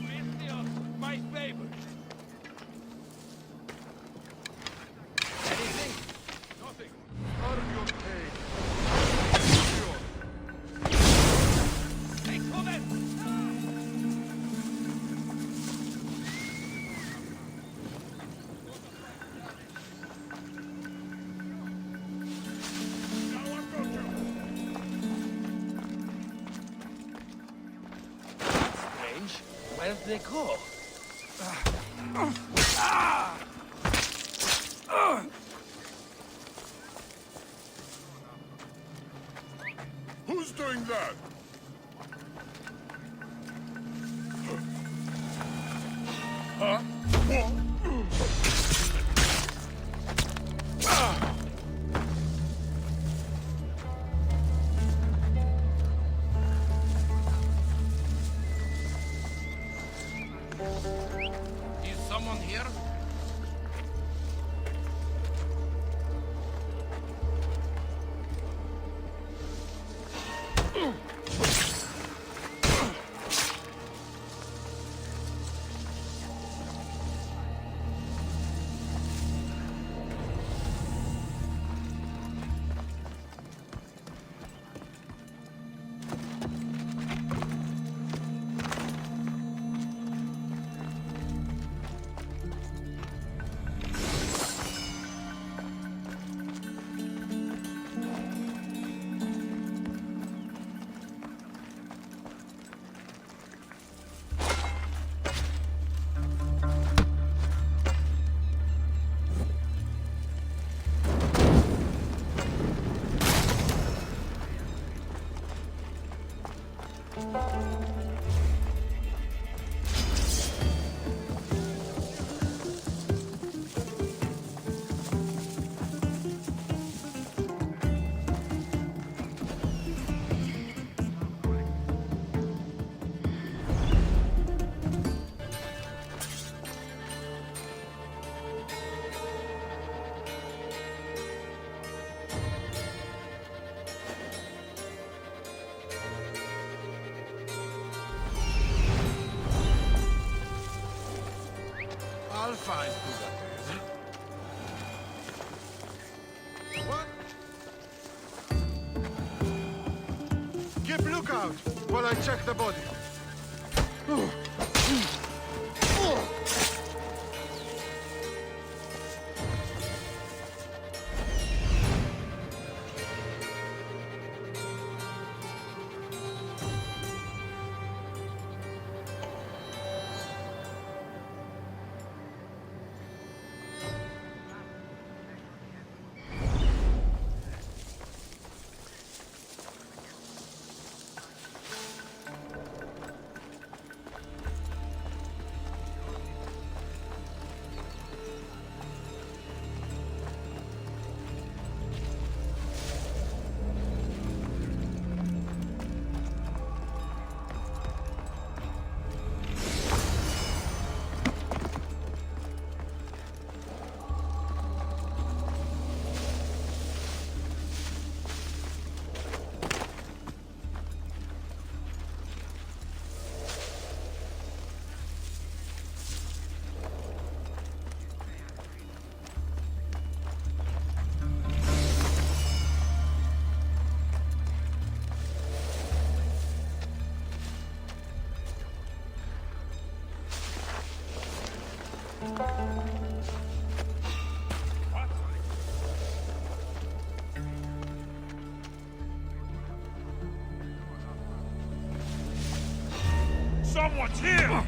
Misthios, my favorite. Anything? Nothing. Earn your pay. Take cover! Strange. Where did they go? Who's doing that? Huh? Is someone here? I'll find who that is. What? Keep lookout while I check the body. Someone's here!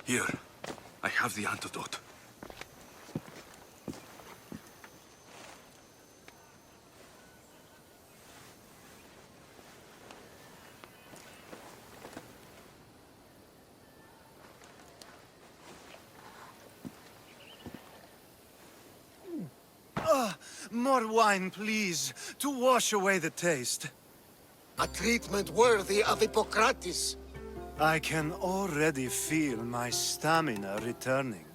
Here, I have the antidote. More wine, please, to wash away the taste. A treatment worthy of Hippocrates. I can already feel my stamina returning.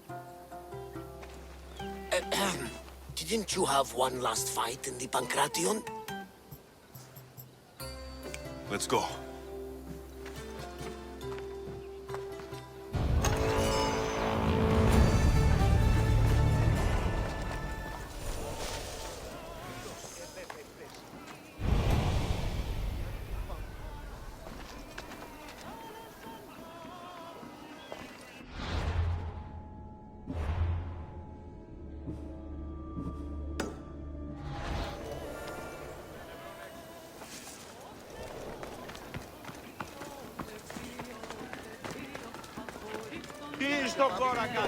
Didn't you have one last fight in the Pancration? Let's go. στον κόρακα.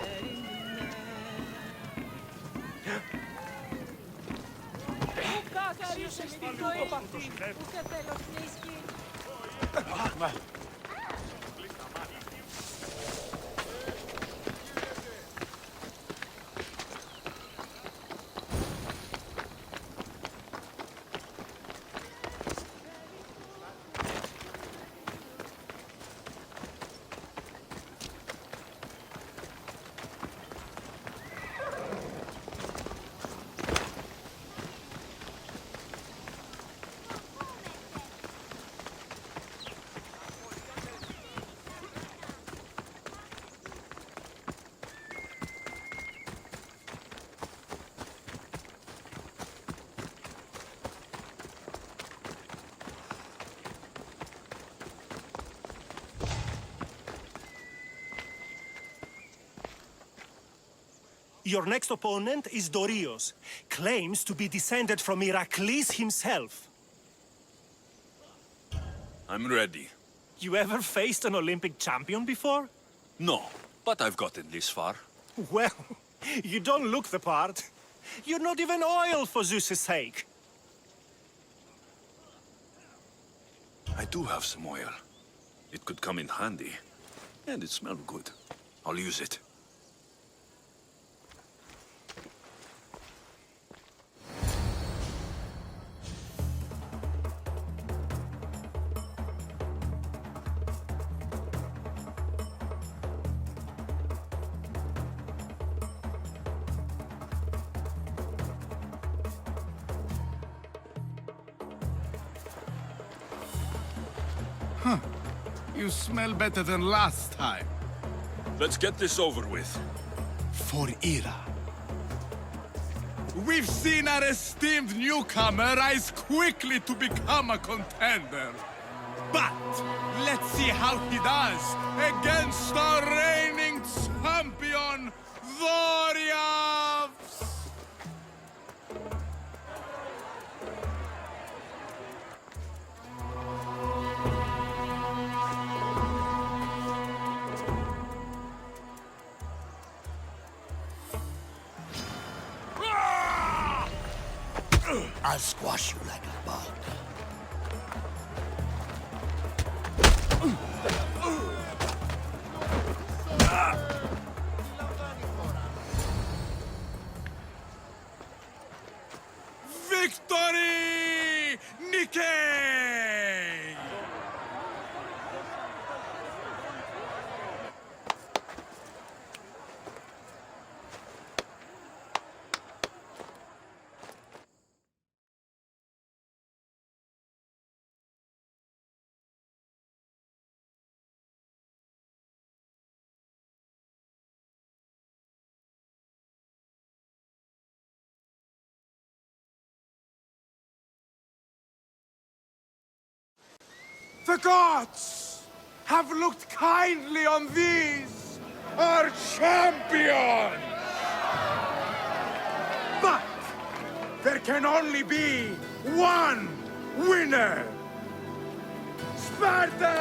Your next opponent is Dorios. Claims to be descended from Heracles himself. I'm ready. You ever faced an Olympic champion before? No, but I've gotten this far. Well, you don't look the part. You're not even oil for Zeus's sake. I do have some oil. It could come in handy. And it smells good. I'll use it. Huh. You smell better than last time. Let's get this over with. For Ira. We've seen our esteemed newcomer rise quickly to become a contender. But let's see how he does against our reigning champion, Dorios! I'll squash you like a bug. Victory! Nike! The gods have looked kindly on these, our champions! But there can only be one winner! Sparta!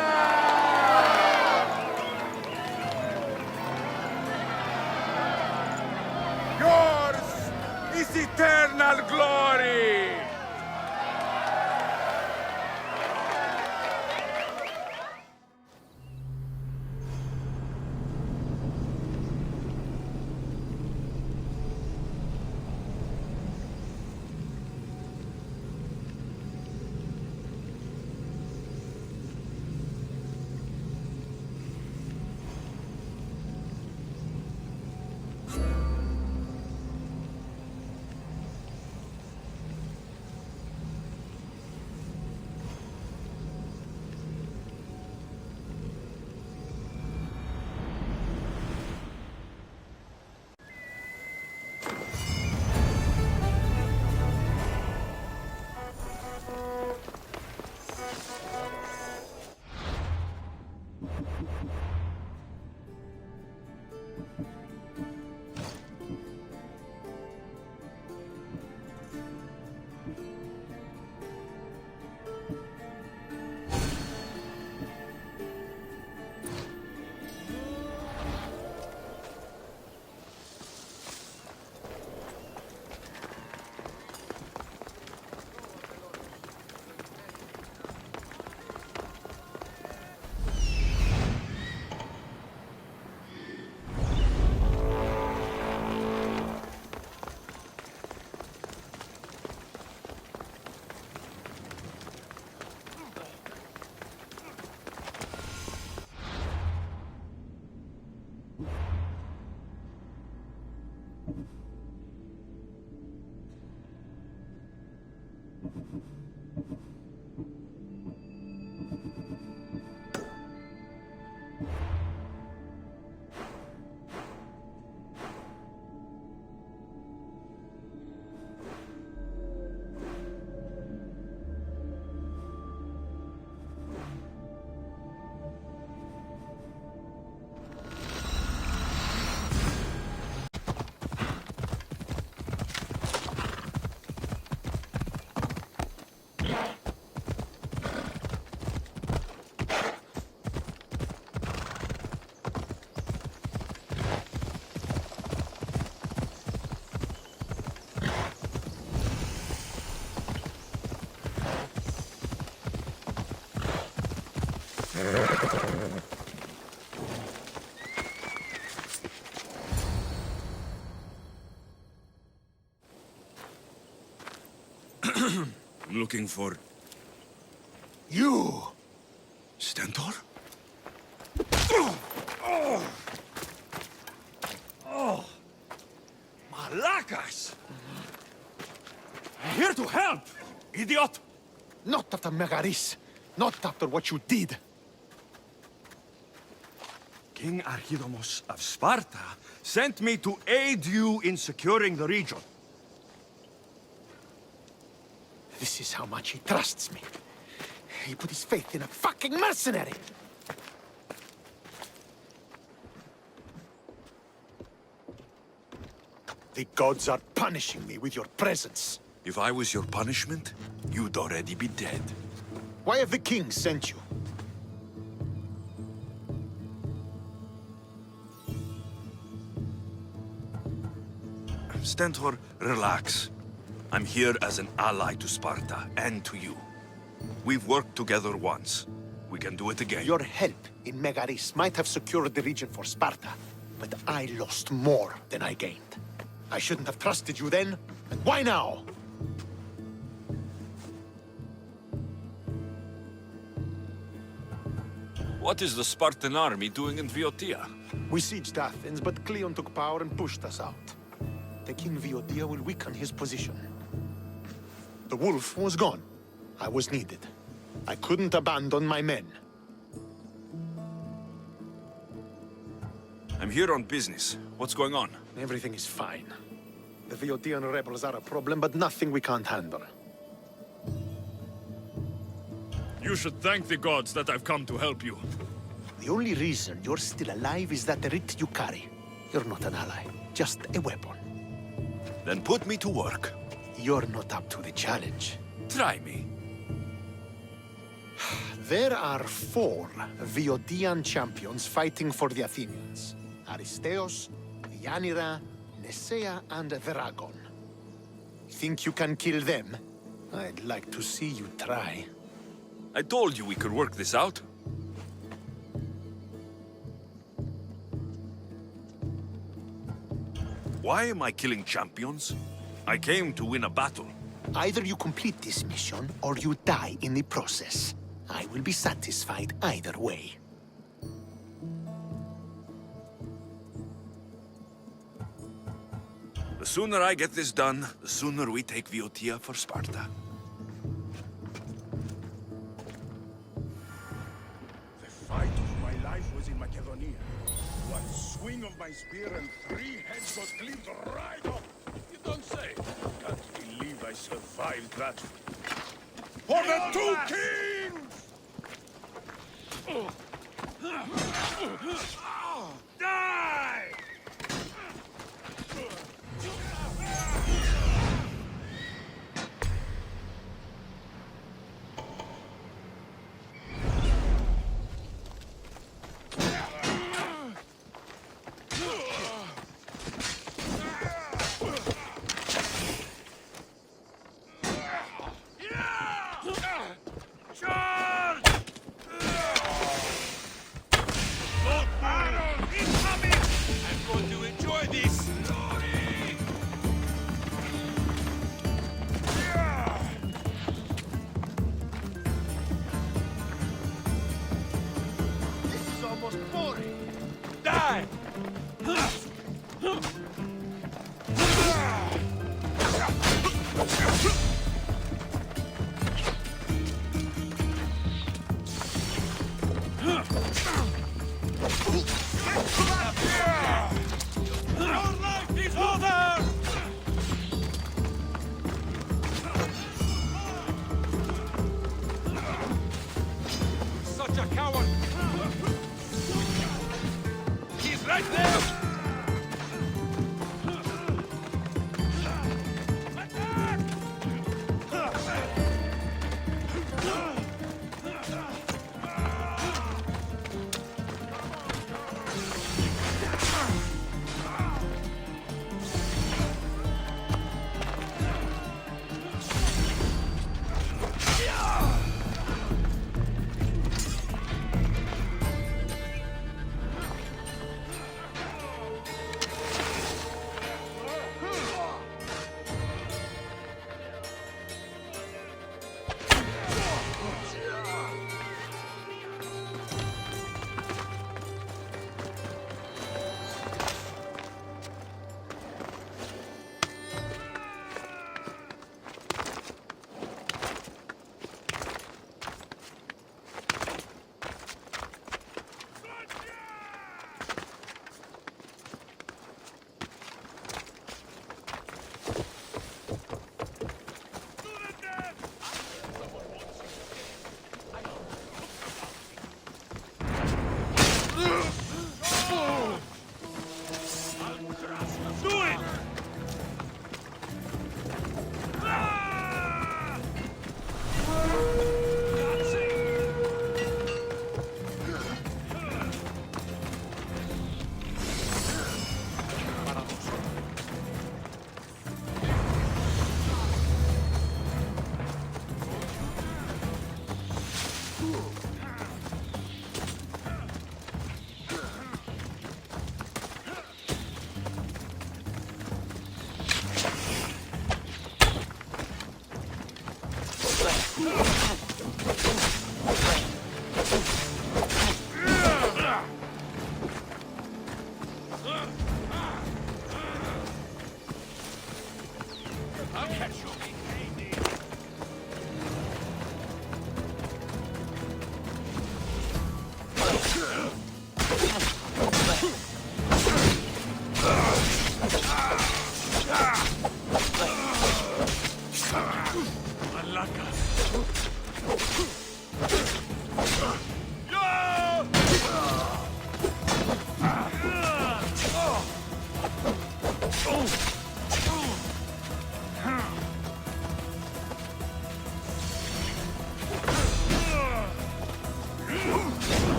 Yours is eternal glory! I'm looking for... You! Stentor? Malakas! I'm here to help, idiot! Not after Megaris. Not after what you did. King Archidomos of Sparta sent me to aid you in securing the region. This is how much he trusts me. He put his faith in a fucking mercenary! The gods are punishing me with your presence. If I was your punishment, you'd already be dead. Why have the kings sent you? Stentor, relax. I'm here as an ally to Sparta, and to you. We've worked together once. We can do it again. Your help in Megaris might have secured the region for Sparta, but I lost more than I gained. I shouldn't have trusted you then, and why now? What is the Spartan army doing in Viotia? We sieged Athens, but Cleon took power and pushed us out. Taking Viotia will weaken his position. The wolf was gone. I was needed. I couldn't abandon my men. I'm here on business. What's going on? Everything is fine. The Viotian rebels are a problem, but nothing we can't handle. You should thank the gods that I've come to help you. The only reason you're still alive is that writ you carry. You're not an ally, just a weapon. Then put me to work. You're not up to the challenge. Try me. There are 4 Viotian champions fighting for the Athenians. Aristeos, Yanira, Nesea, and Veragon. Think you can kill them? I'd like to see you try. I told you we could work this out. Why am I killing champions? I came to win a battle. Either you complete this mission, or you die in the process. I will be satisfied either way. The sooner I get this done, the sooner we take Viotia for Sparta. The fight of my life was in Macedonia. One swing of my spear and 3 heads got cleaved right off. You don't say. Can't believe I survived that. For the 2 kings! Die!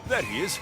There he is.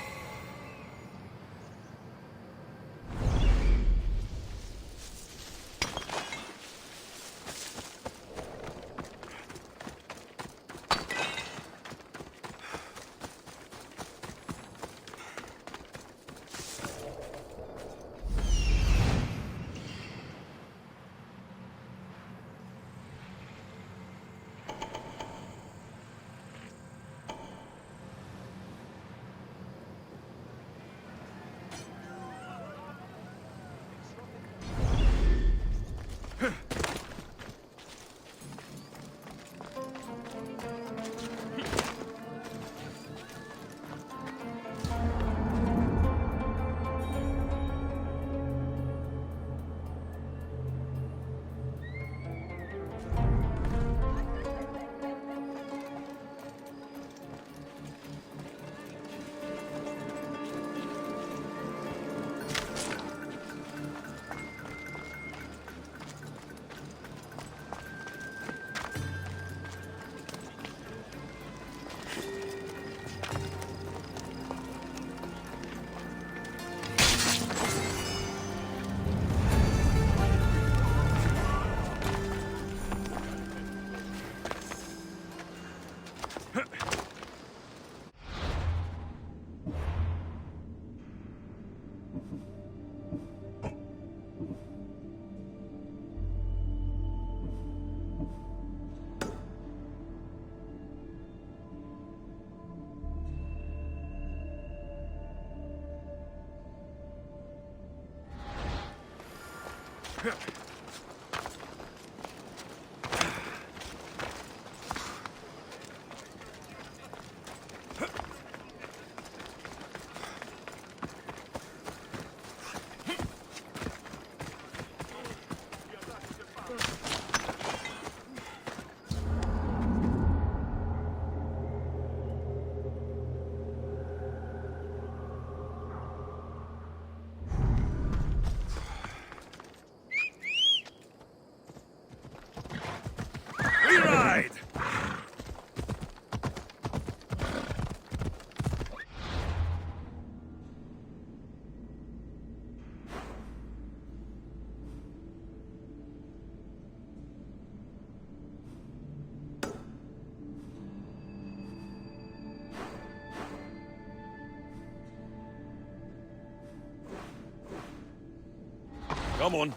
Come on.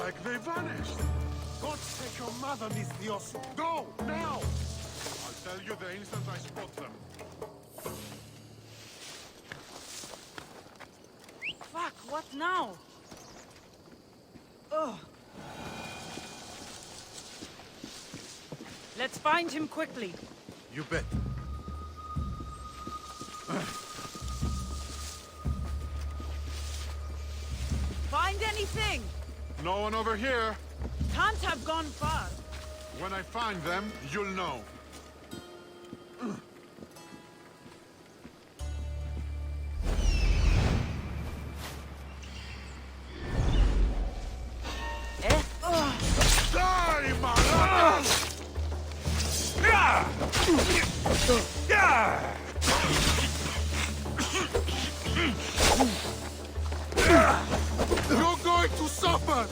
Like they vanished. Go take your mother, misthios. Go, now! I'll tell you the instant I spot them. Fuck, what now? Ugh. Let's find him quickly. You bet. Find anything? No one over here. Can't have gone far. When I find them, you'll know. Die, man! You're going to suffer!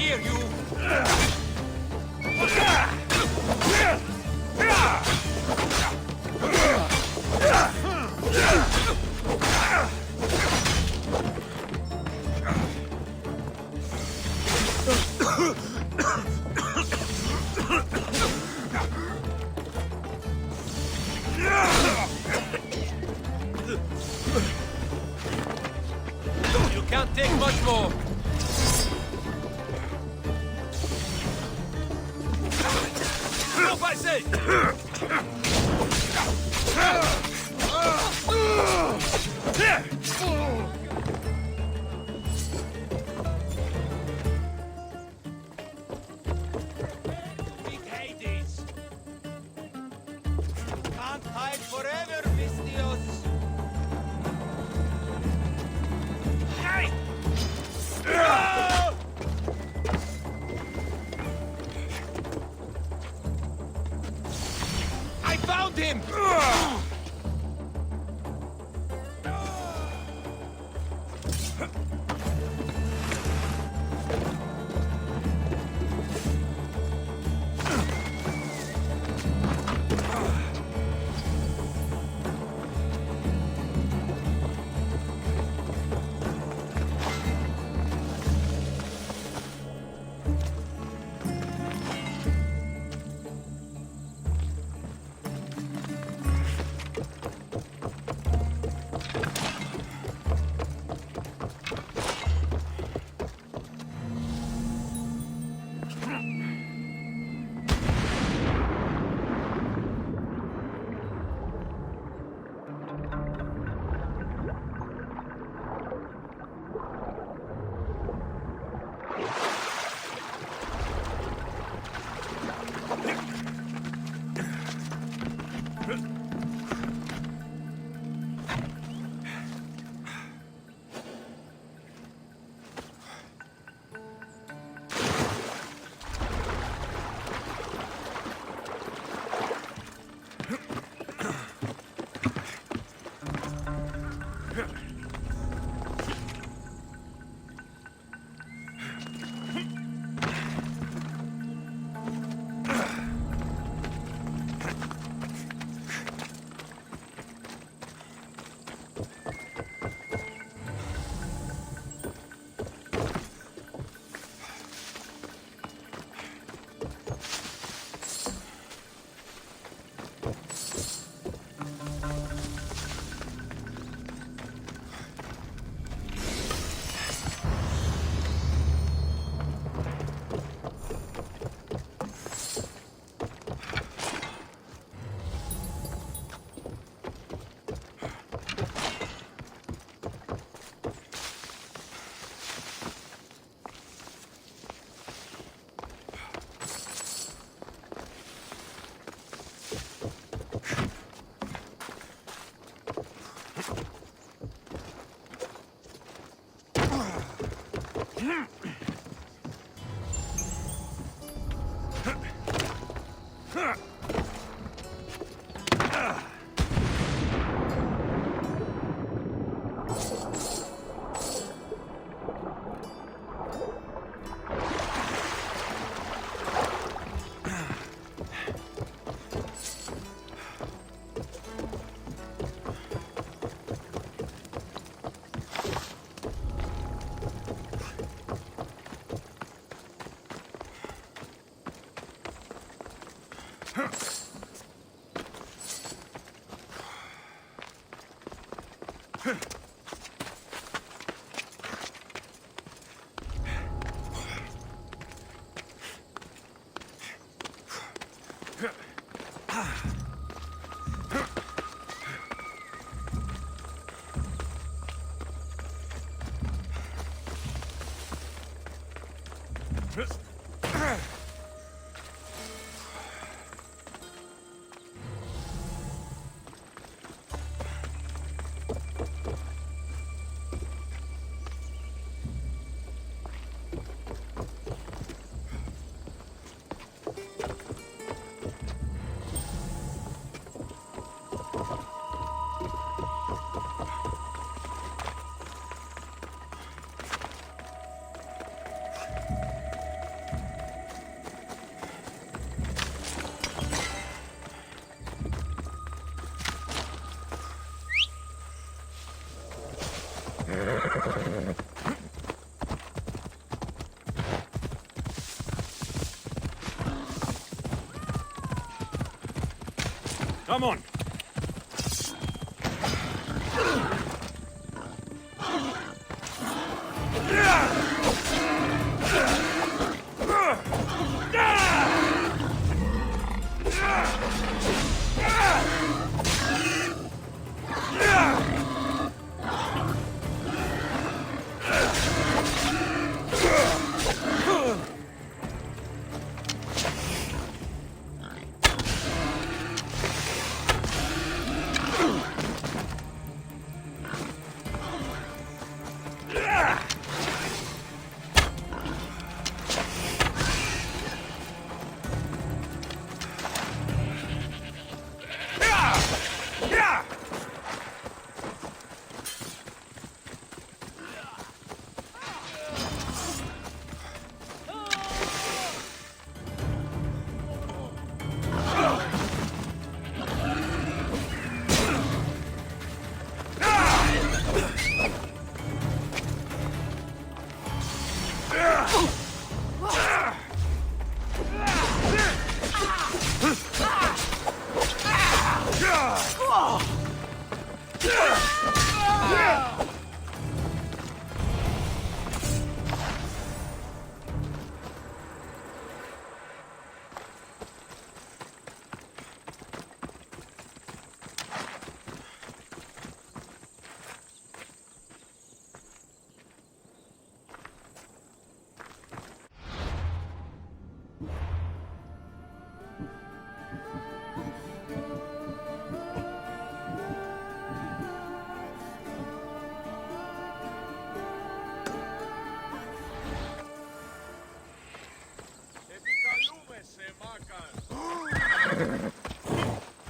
here, you! You can't take much more. Stop, I say! Big Hades! You can't hide forever, misthios! Hey! I found him! Come on.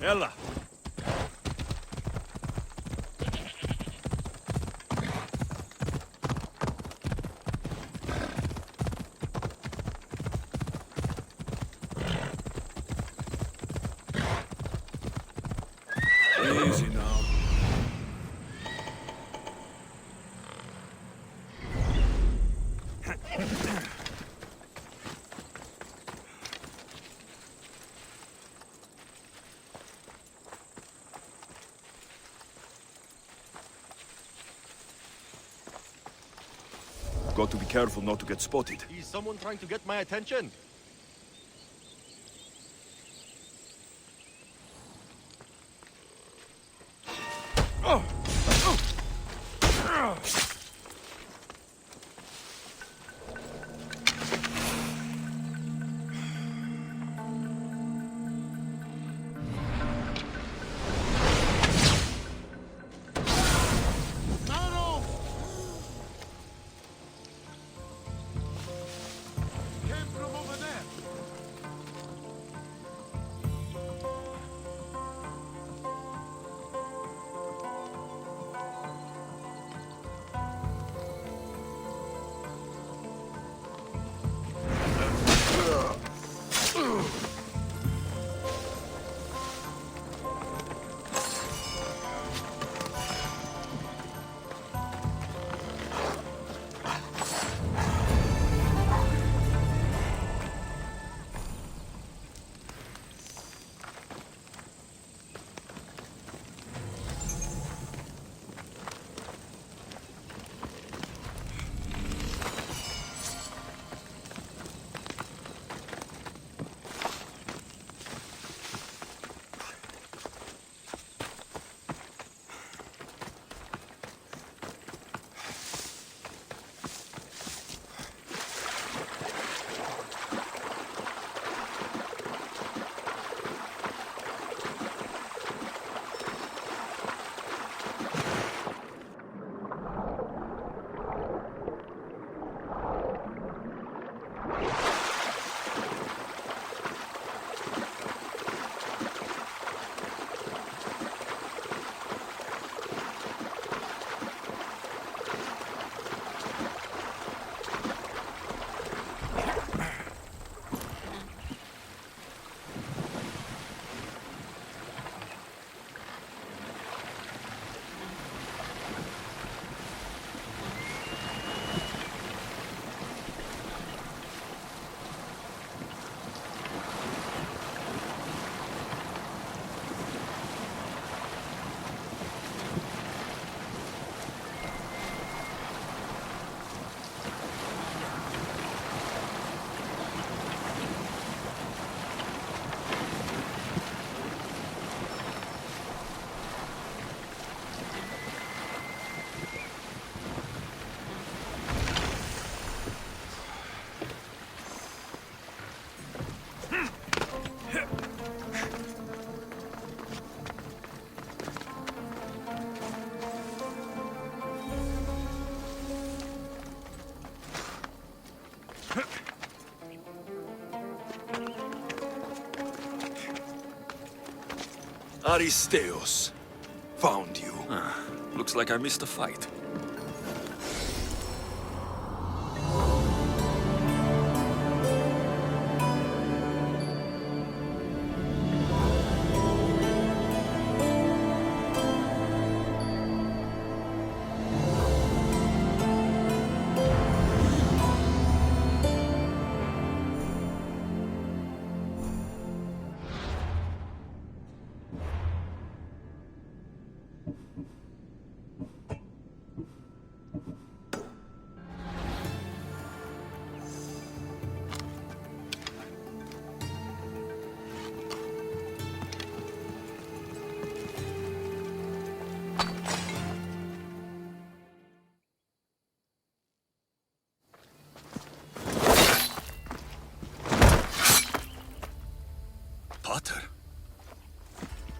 Ella. Easy now. Got to be careful not to get spotted. Is someone trying to get my attention? Came from over there. Aristeos. Found you. Looks like I missed a fight.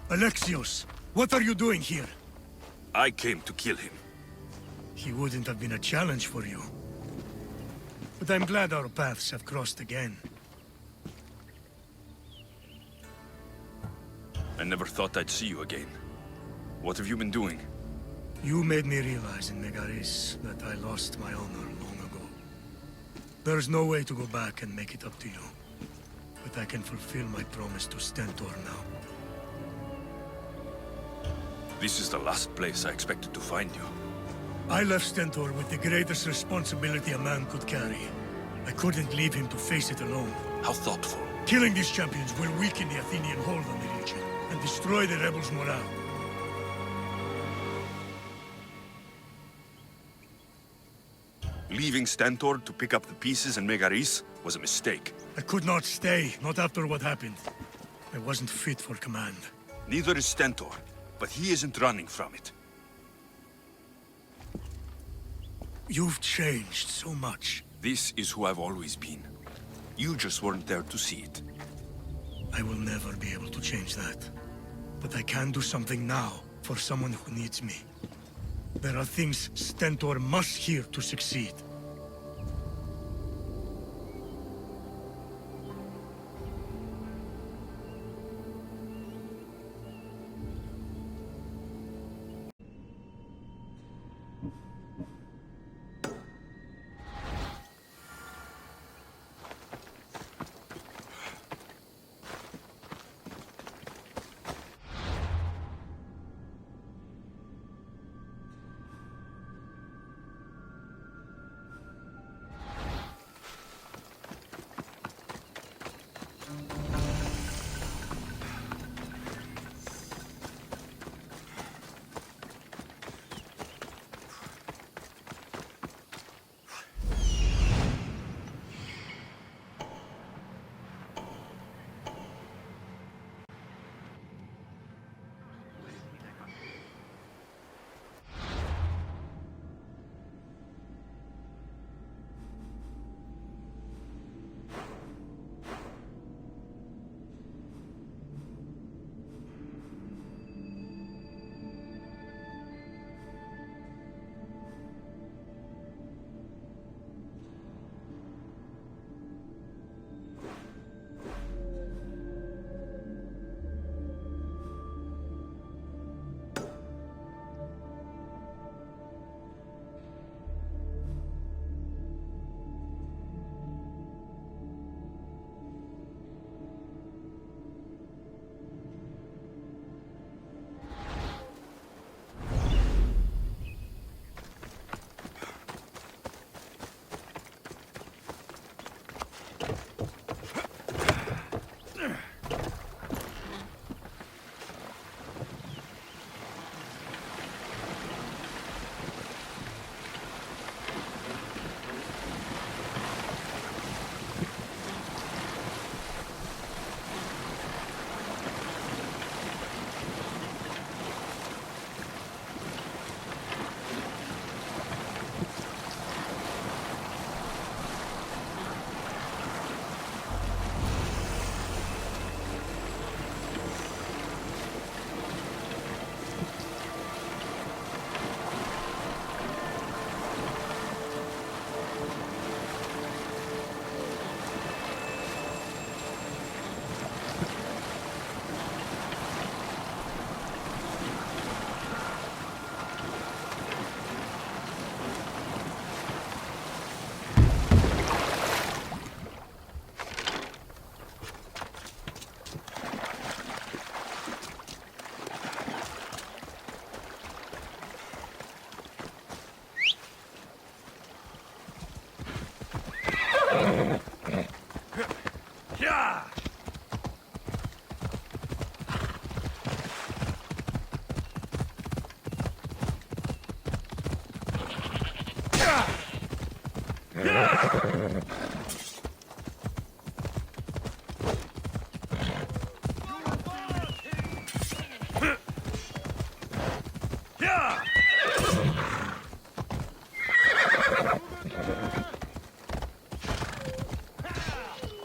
Alexios, what are you doing here? I came to kill him. He wouldn't have been a challenge for you. But I'm glad our paths have crossed again. I never thought I'd see you again. What have you been doing? You made me realize in Megaris that I lost my honor long ago. There's no way to go back and make it up to you. But I can fulfill my promise to Stentor now. This is the last place I expected to find you. I left Stentor with the greatest responsibility a man could carry. I couldn't leave him to face it alone. How thoughtful. Killing these champions will weaken the Athenian hold on the region and destroy the rebels' morale. Leaving Stentor to pick up the pieces in Megaris was a mistake. I could not stay, not after what happened. I wasn't fit for command. Neither is Stentor, but he isn't running from it. You've changed so much. This is who I've always been. You just weren't there to see it. I will never be able to change that. But I can do something now for someone who needs me. There are things Stentor must hear to succeed.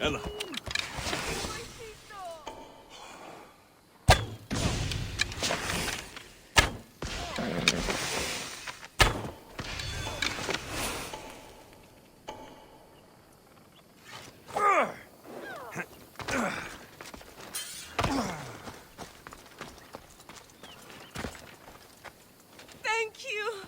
Ella. Thank you.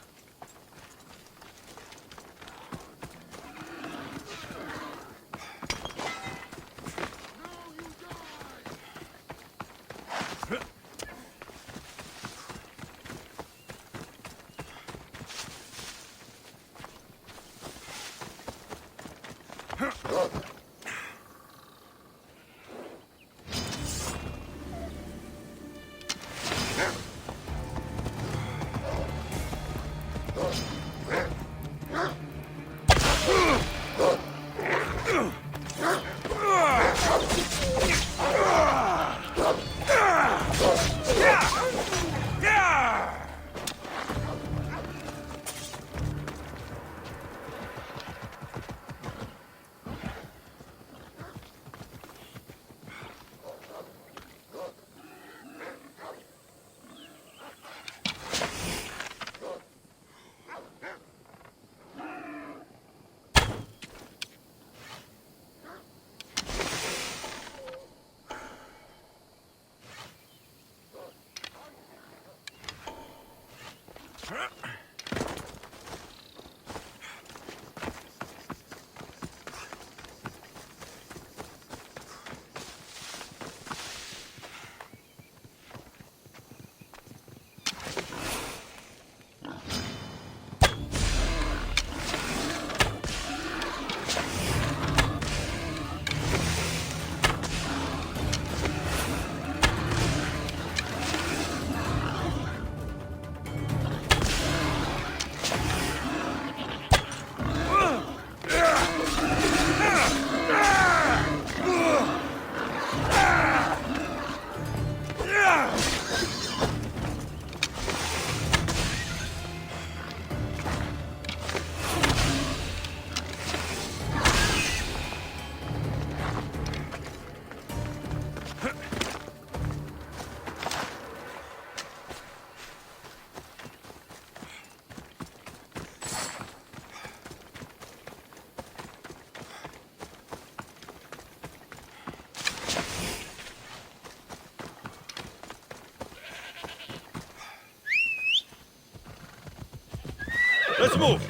Let's move!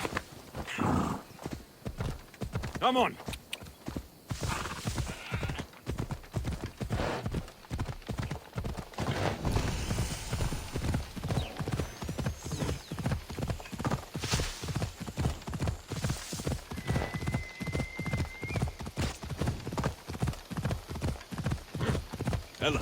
Come on! Ella.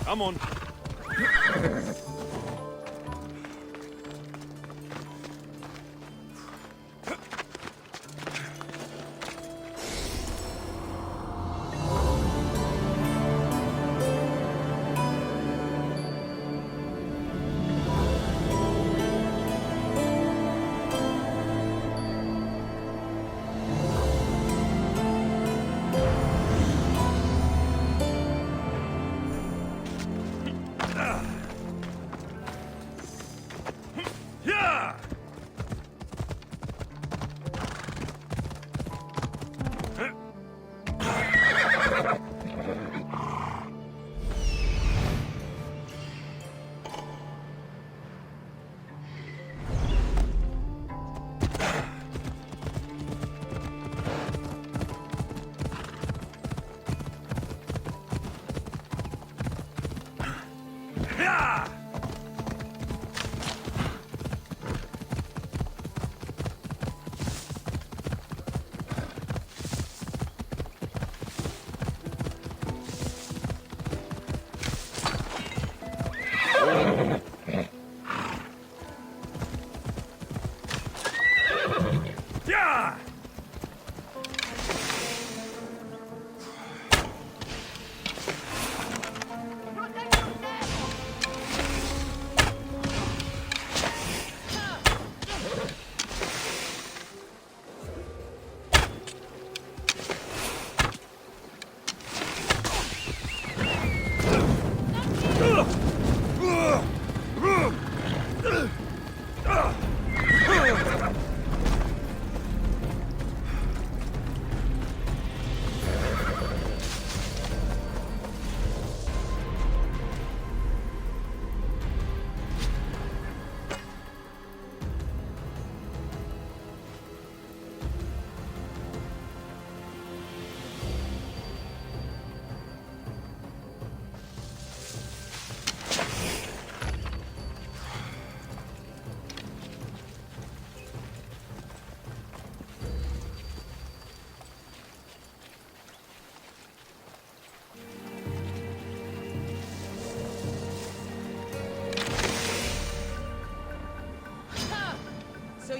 Come on.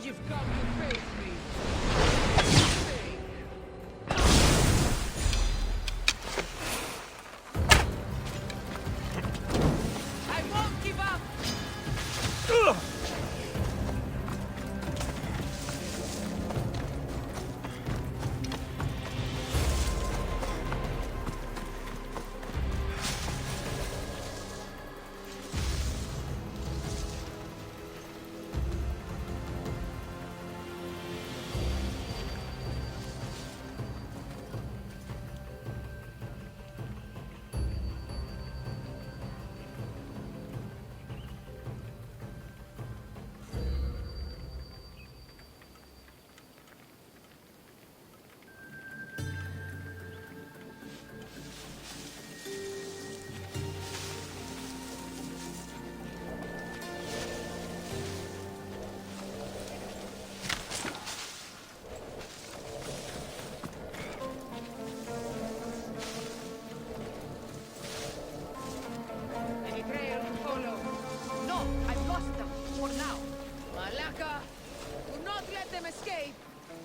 you've come to face me. I won't give up!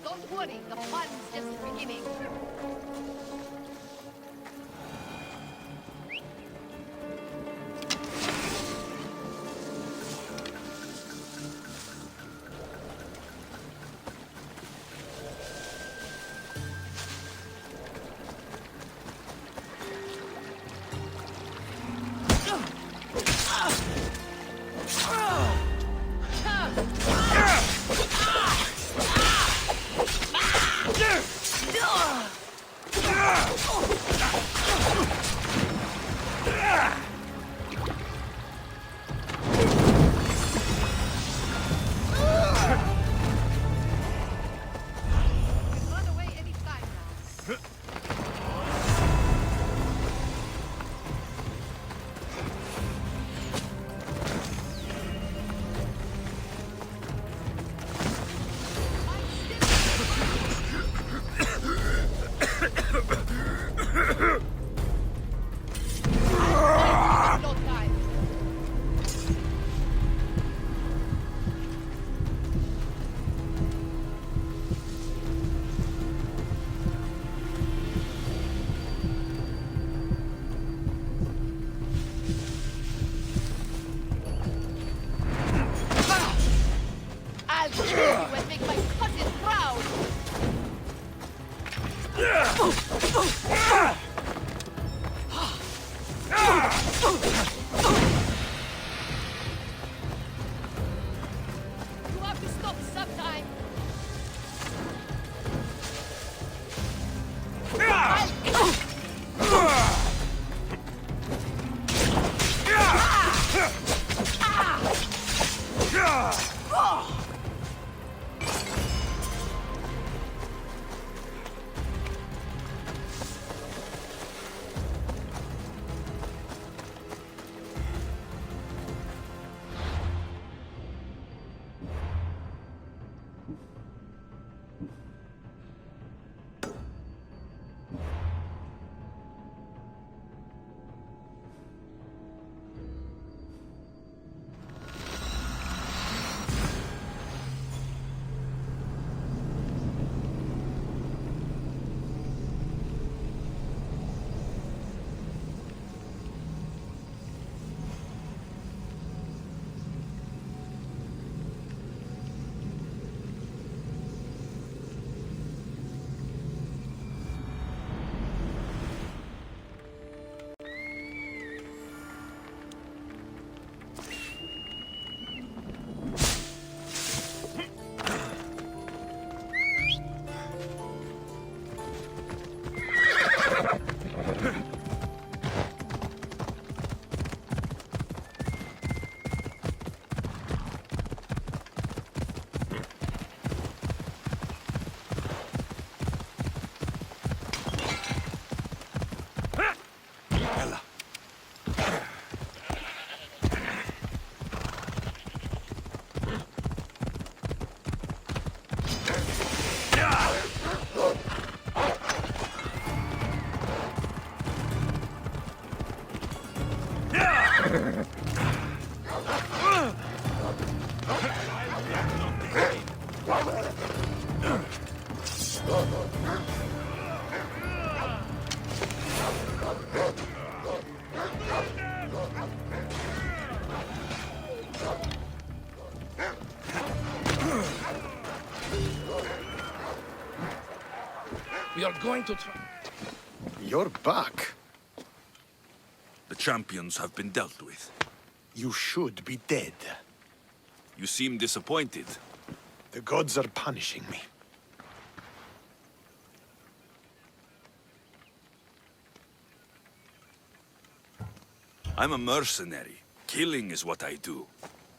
Don't worry, the fun's just beginning. We are going to try... You're back. The champions have been dealt with. You should be dead. You seem disappointed. The gods are punishing me. I'm a mercenary. Killing is what I do.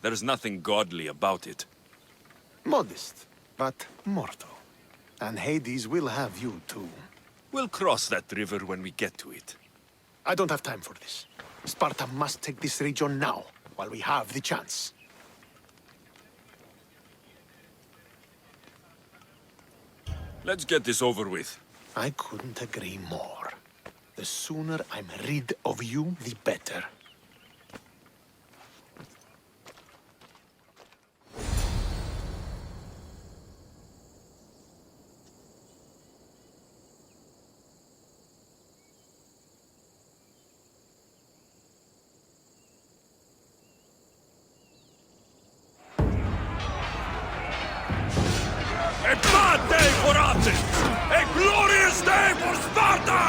There's nothing godly about it. Modest, but mortal. And Hades will have you too. We'll cross that river when we get to it. I don't have time for this. Sparta must take this region now, while we have the chance. Let's get this over with. I couldn't agree more. The sooner I'm rid of you, the better. A bad day for Athens! A glorious day for Sparta!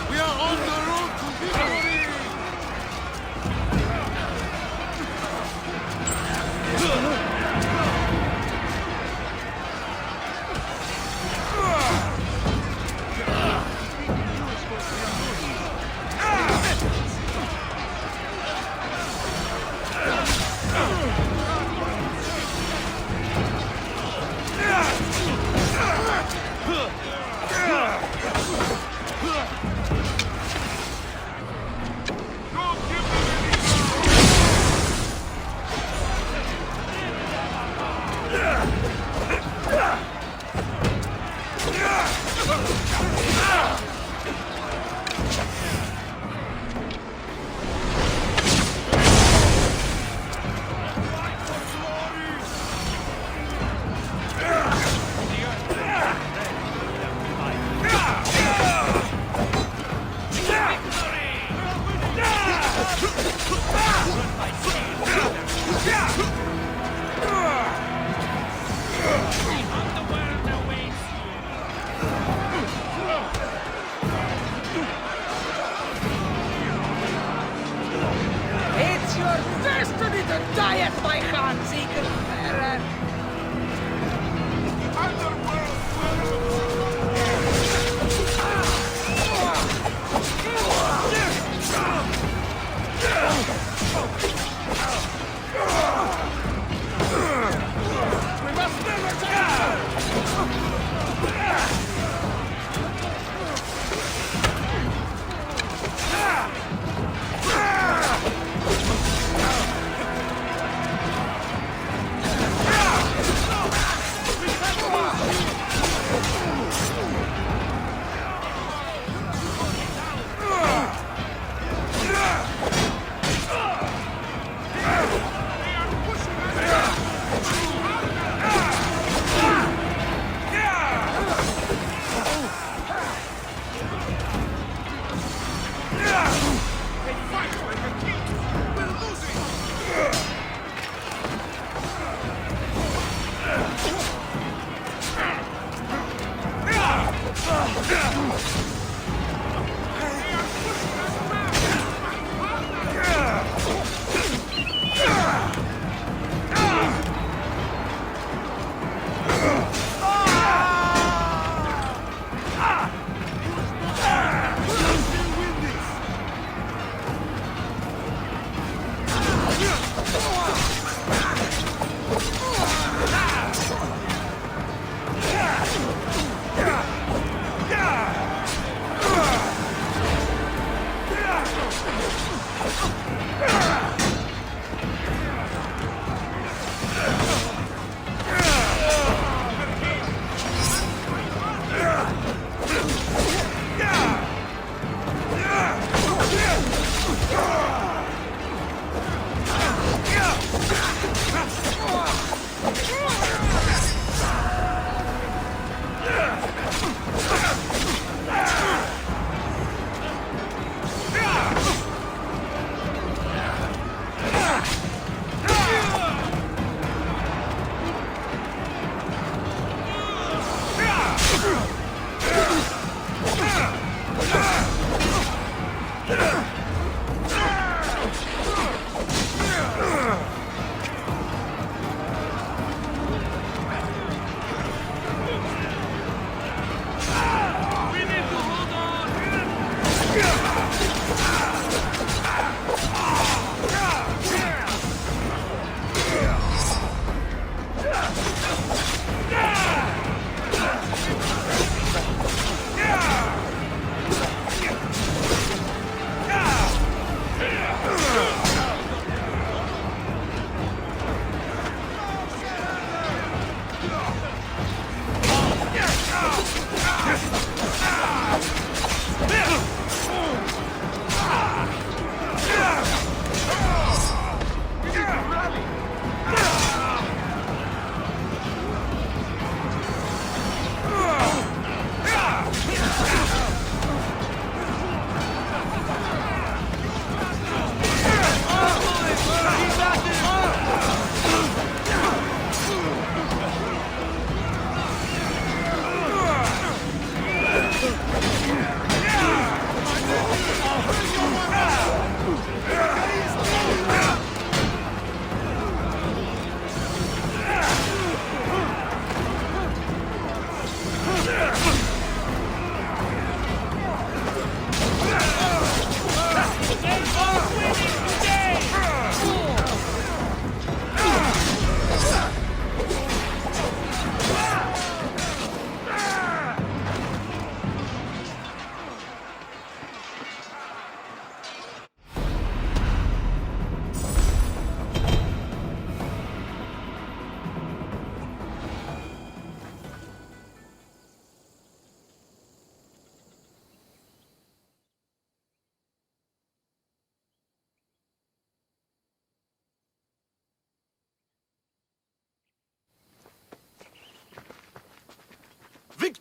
We are on the road to victory! It's your destiny to die at my hands, eager bearer! We must never take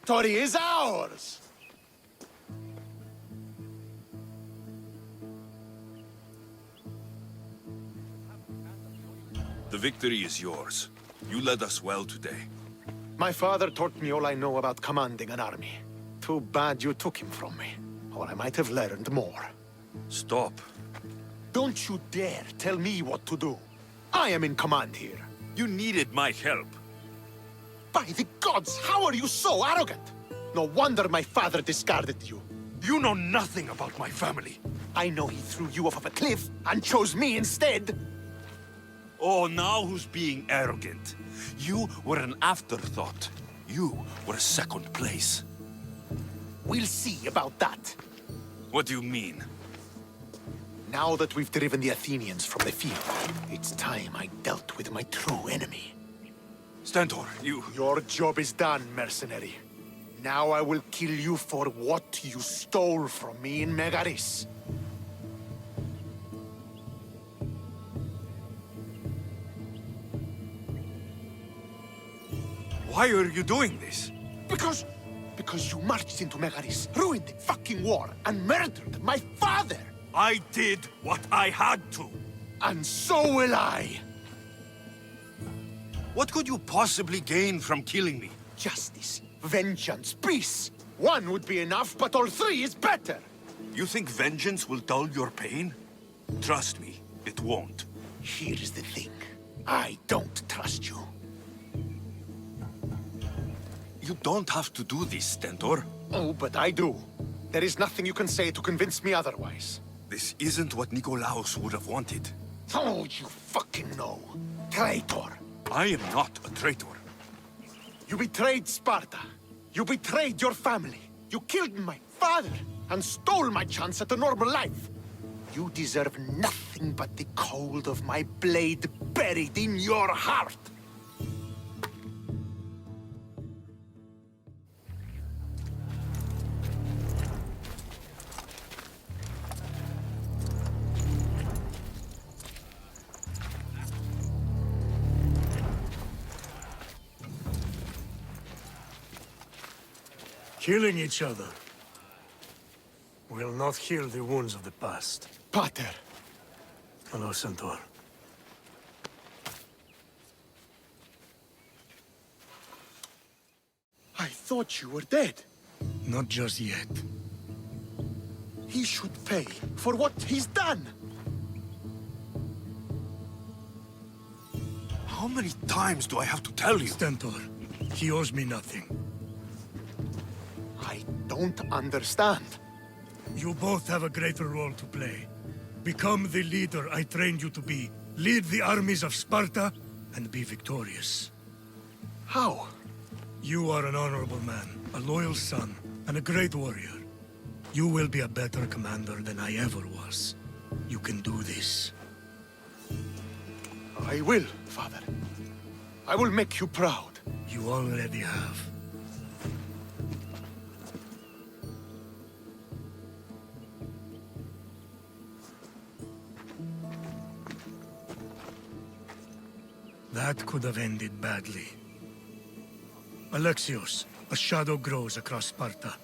victory is ours! The victory is yours. You led us well today. My father taught me all I know about commanding an army. Too bad you took him from me, or I might have learned more. Stop. Don't you dare tell me what to do. I am in command here. You needed my help. By the gods, how are you so arrogant? No wonder my father discarded you. You know nothing about my family. I know he threw you off of a cliff and chose me instead. Oh, now who's being arrogant? You were an afterthought. You were second place. We'll see about that. What do you mean? Now that we've driven the Athenians from the field, it's time I dealt with my true enemy. Stentor, you... Your job is done, mercenary. Now I will kill you for what you stole from me in Megaris. Why are you doing this? Because you marched into Megaris, ruined the fucking war, and murdered my father! I did what I had to. And so will I! What could you possibly gain from killing me? Justice, vengeance, peace. One would be enough, but all three is better. You think vengeance will dull your pain? Trust me, it won't. Here's the thing. I don't trust you. You don't have to do this, Stentor. Oh, but I do. There is nothing you can say to convince me otherwise. This isn't what Nikolaos would have wanted. Oh, you fucking know. Traitor. I am not a traitor. You betrayed Sparta. You betrayed your family. You killed my father and stole my chance at a normal life. You deserve nothing but the cold of my blade buried in your heart. Killing each other will not heal the wounds of the past. Pater. Hello, Centaur. I thought you were dead. Not just yet. He should pay for what he's done. How many times do I have to tell you? Stentor, he owes me nothing. I don't understand. You both have a greater role to play. Become the leader I trained you to be. Lead the armies of Sparta and be victorious. How? You are an honorable man, a loyal son, and a great warrior. You will be a better commander than I ever was. You can do this. I will, Father. I will make you proud. You already have. That could have ended badly. Alexios, a shadow grows across Sparta.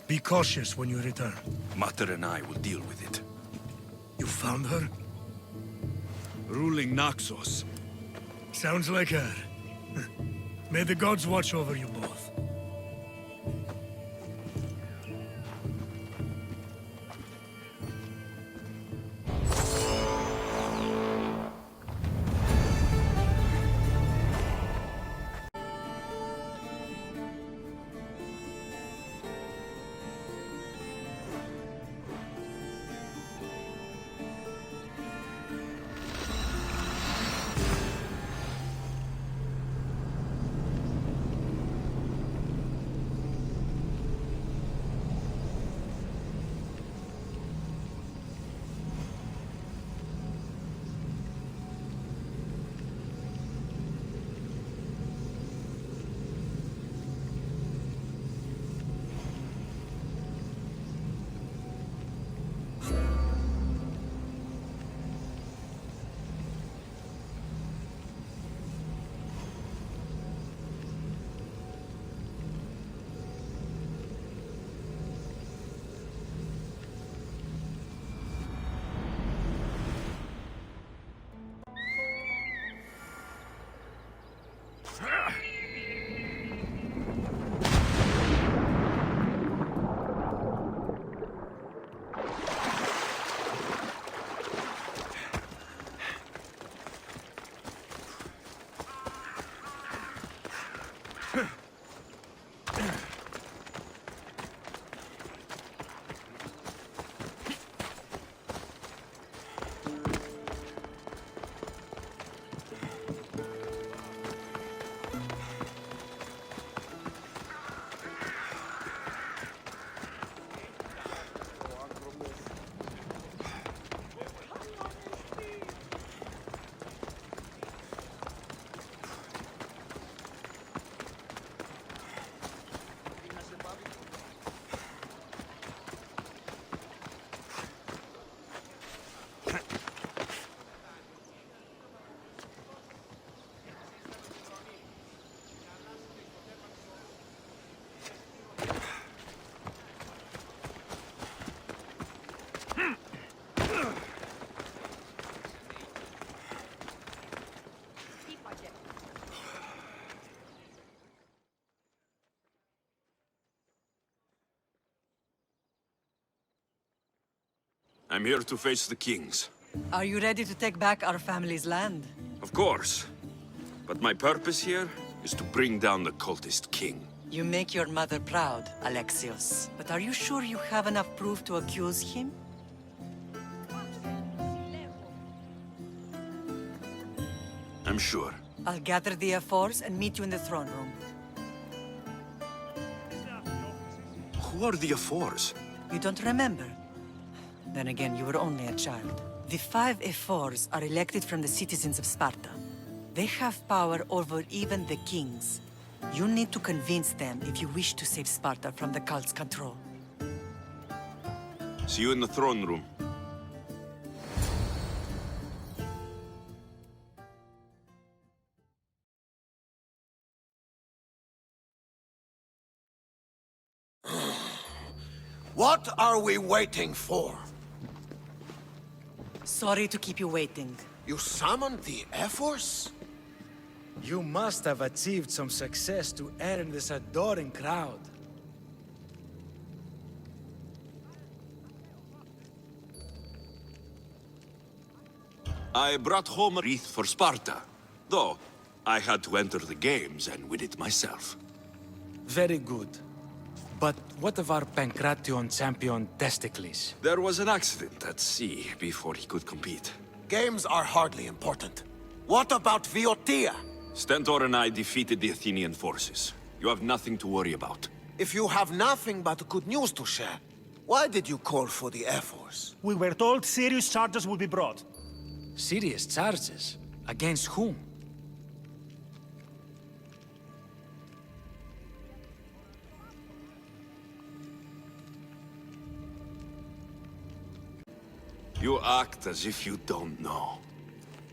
Be cautious when you return. Mater and I will deal with it. You found her? Ruling Naxos. Sounds like her. May the gods watch over you both. I'm here to face the kings. Are you ready to take back our family's land? Of course. But my purpose here is to bring down the cultist king. You make your mother proud, Alexios. But are you sure you have enough proof to accuse him? I'm sure. I'll gather the F4s and meet you in the throne room. Who are the F4s? You don't remember? Then again, you were only a child. The 5 F4s are elected from the citizens of Sparta. They have power over even the kings. You need to convince them if you wish to save Sparta from the cult's control. See you in the throne room. What are we waiting for? Sorry to keep you waiting. You summoned the F-Force? You must have achieved some success to earn this adoring crowd. I brought home a wreath for Sparta, though I had to enter the games and win it myself. Very good. But what of our Pancration champion, Testicles? There was an accident at sea before he could compete. Games are hardly important. What about Viotia? Stentor and I defeated the Athenian forces. You have nothing to worry about. If you have nothing but good news to share, why did you call for the Air Force? We were told serious charges would be brought. Serious charges? Against whom? You act as if you don't know.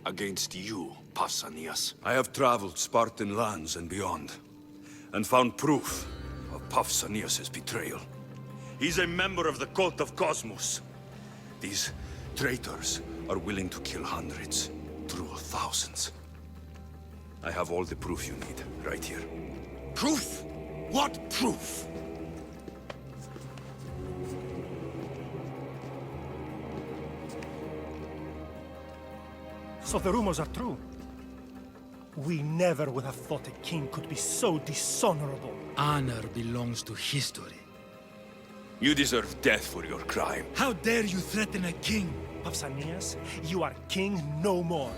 Against you, Pausanias. I have traveled Spartan lands and beyond, and found proof of Pausanias' betrayal. He's a member of the cult of Cosmos. These traitors are willing to kill hundreds, true thousands. I have all the proof you need, right here. Proof? What proof? So the rumors are true. We never would have thought a king could be so dishonorable. Honor belongs to history. You deserve death for your crime. How dare you threaten a king? Pausanias, you are king no more.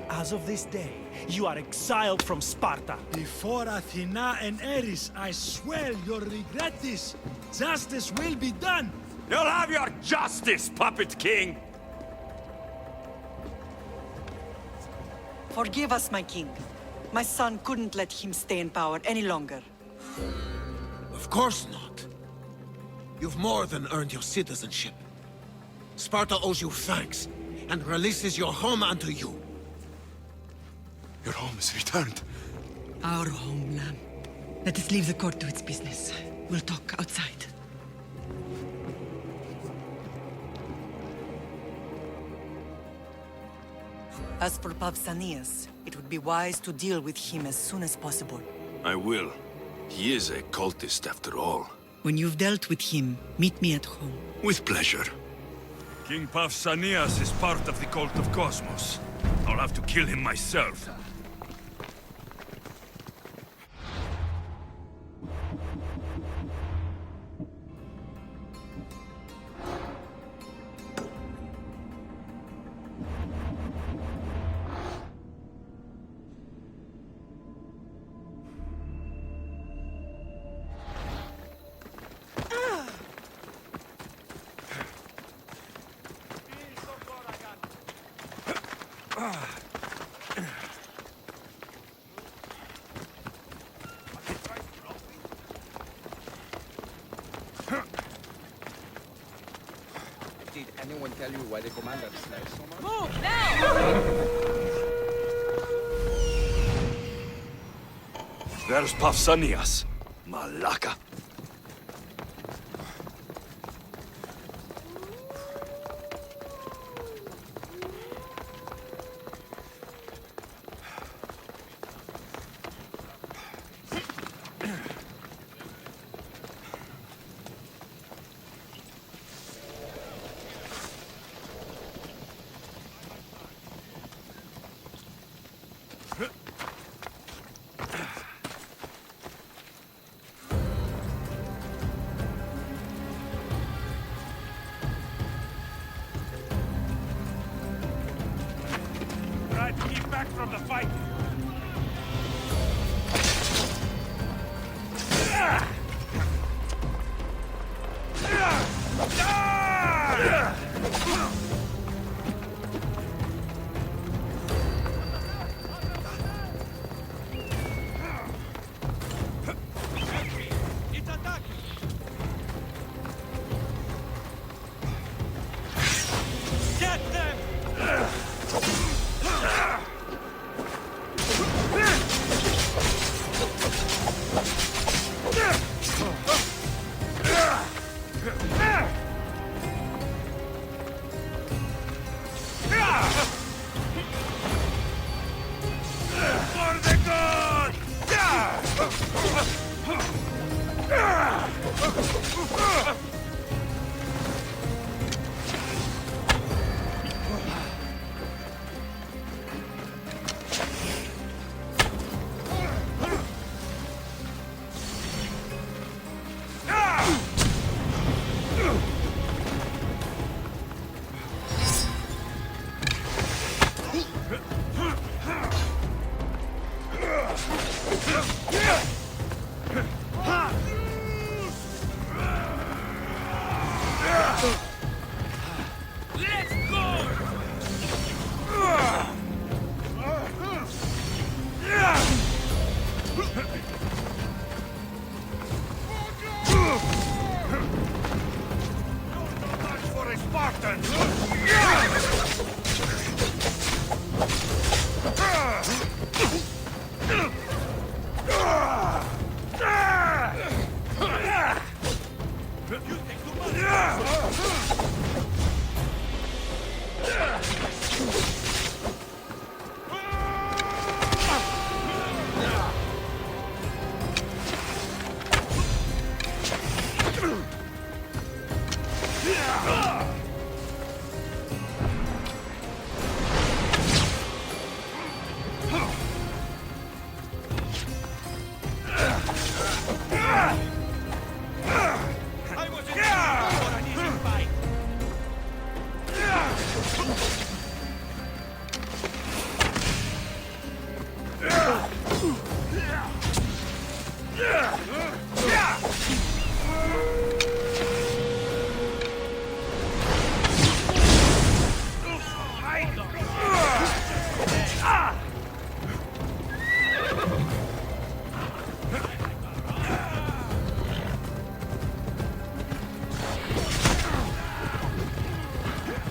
As of this day, you are exiled from Sparta. Before Athena and Ares, I swear you'll regret this. Justice will be done. You'll have your justice, puppet king! Forgive us, my king. My son couldn't let him stay in power any longer. Of course not. You've more than earned your citizenship. Sparta owes you thanks, and releases your home unto you. Your home is returned. Our homeland. Let us leave the court to its business. We'll talk outside. As for Pausanias, it would be wise to deal with him as soon as possible. I will. He is a cultist after all. When you've dealt with him, meet me at home. With pleasure. King Pausanias is part of the cult of Cosmos. I'll have to kill him myself. Did anyone tell you why the commander slides so much? Move now! There's Pausanias. Malaka. Let's keep back from the fight.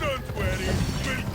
Don't worry, we'll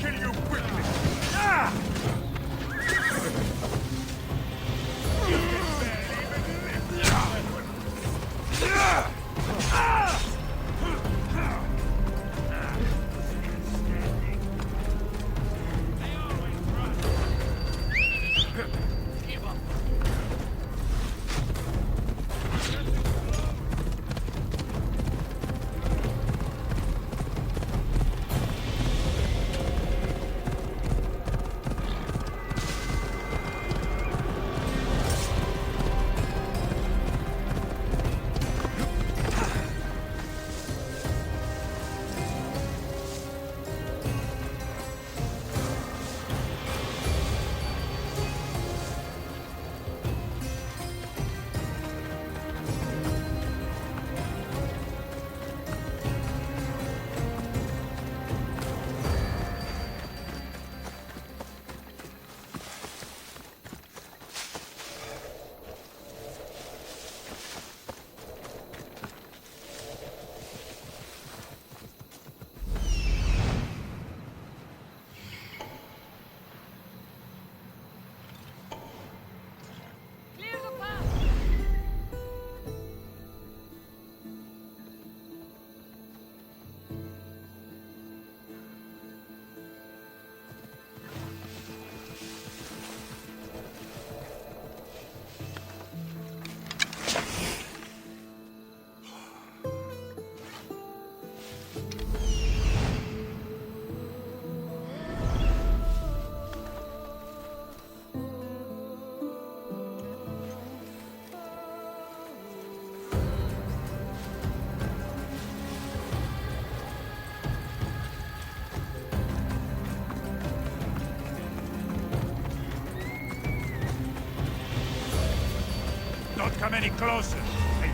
come any closer. Hey,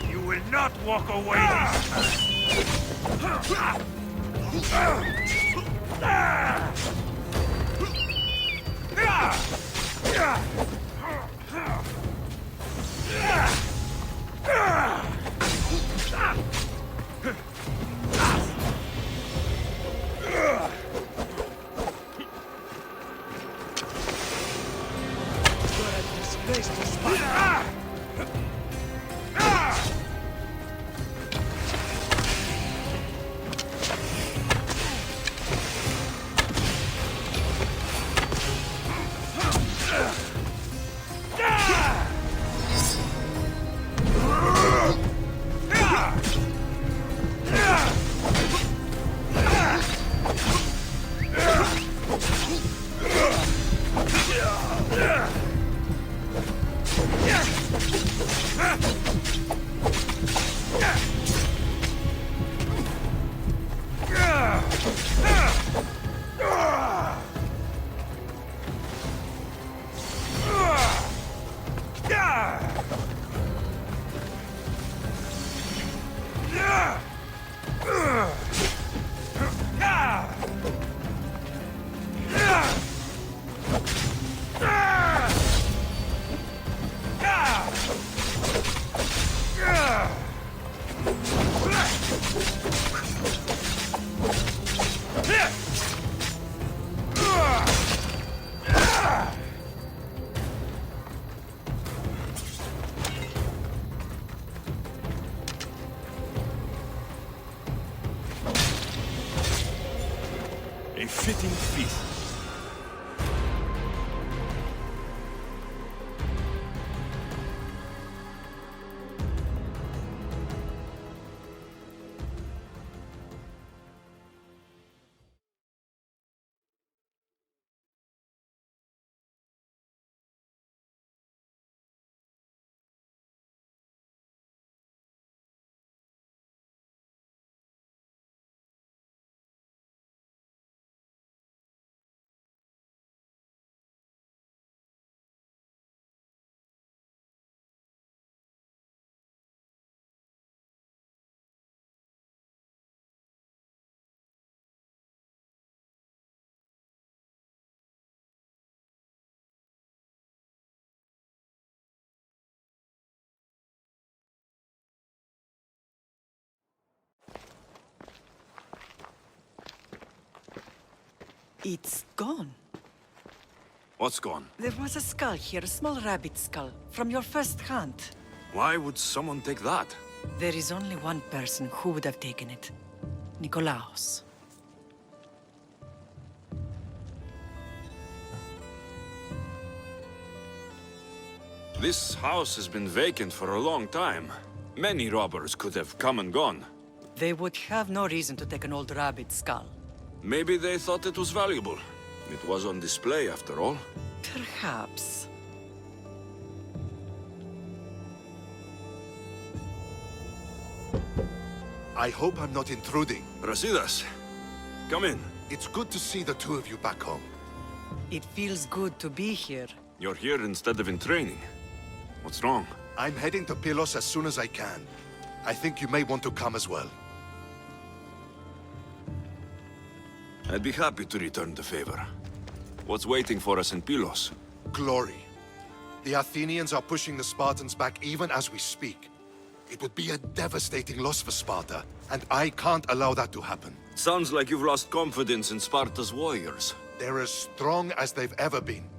you will not walk away this time. A fitting feast. It's gone. What's gone? There was a skull here, a small rabbit skull, from your first hunt. Why would someone take that? There is only one person who would have taken it. Nikolaos. This house has been vacant for a long time. Many robbers could have come and gone. They would have no reason to take an old rabbit skull. Maybe they thought it was valuable. It was on display, after all. Perhaps. I hope I'm not intruding. Brasidas, come in. It's good to see the two of you back home. It feels good to be here. You're here instead of in training. What's wrong? I'm heading to Pylos as soon as I can. I think you may want to come as well. I'd be happy to return the favor. What's waiting for us in Pylos? Glory. The Athenians are pushing the Spartans back even as we speak. It would be a devastating loss for Sparta, and I can't allow that to happen. Sounds like you've lost confidence in Sparta's warriors. They're as strong as they've ever been.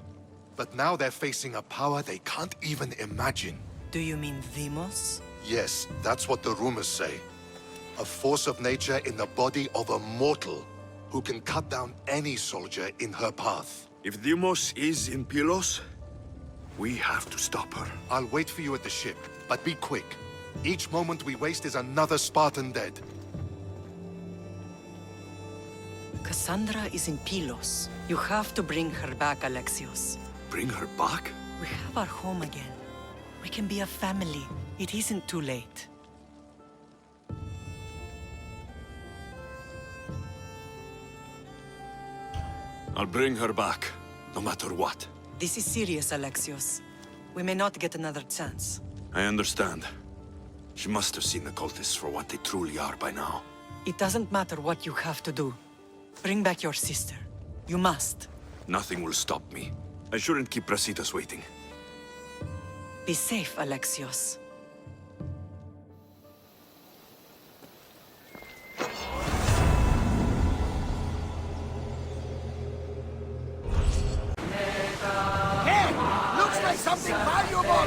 But now they're facing a power they can't even imagine. Do you mean Deimos? Yes, that's what the rumors say. A force of nature in the body of a mortal who can cut down any soldier in her path. If Deimos is in Pylos, we have to stop her. I'll wait for you at the ship, but be quick. Each moment we waste is another Spartan dead. Cassandra is in Pylos. You have to bring her back, ALEXIOS. Bring her back? We have our home again. We can be a family. It isn't too late. I'll bring her back, no matter what. This is serious, ALEXIOS. We may not get another chance. I understand. She must have seen the cultists for what they truly are by now. It doesn't matter what you have to do. Bring back your sister. You must. Nothing will stop me. I shouldn't keep Brasidas waiting. Be safe, Alexios. Hey! Looks like something valuable!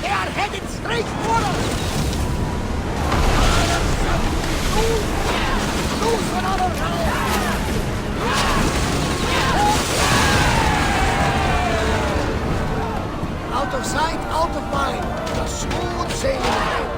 They are headed straight for us! Lose another out of sight, out of mind. Just smooth sailing ahead.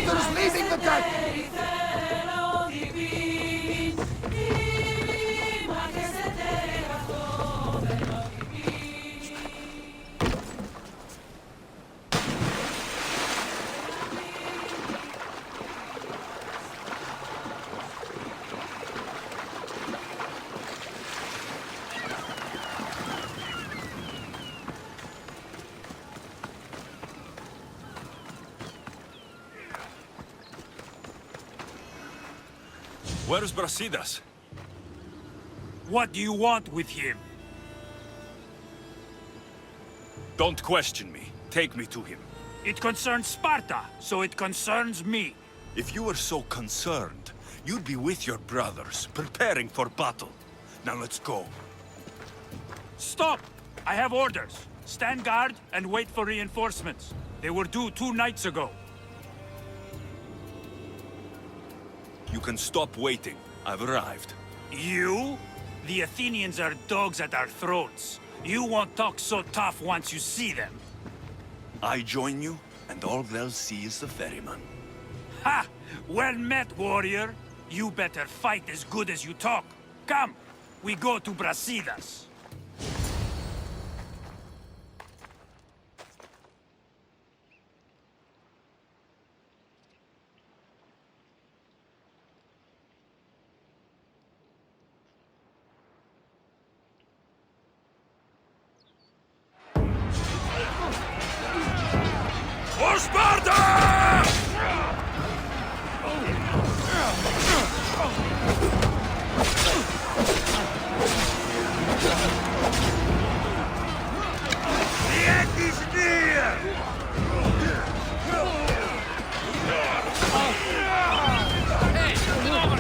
Commander's leading the deck! Where's Brasidas? What do you want with him? Don't question me. Take me to him. It concerns Sparta, so it concerns me. If you were so concerned, you'd be with your brothers, preparing for battle. Now let's go. Stop! I have orders. Stand guard and wait for reinforcements. They were due 2 nights ago. You can stop waiting. I've arrived. You? The Athenians are dogs at our throats. You won't talk so tough once you see them. I join you, and all they'll see is the ferryman. Ha! Well met, warrior. You better fight as good as you talk. Come, we go to Brasidas. For Sparta! The end is near! Hey, get over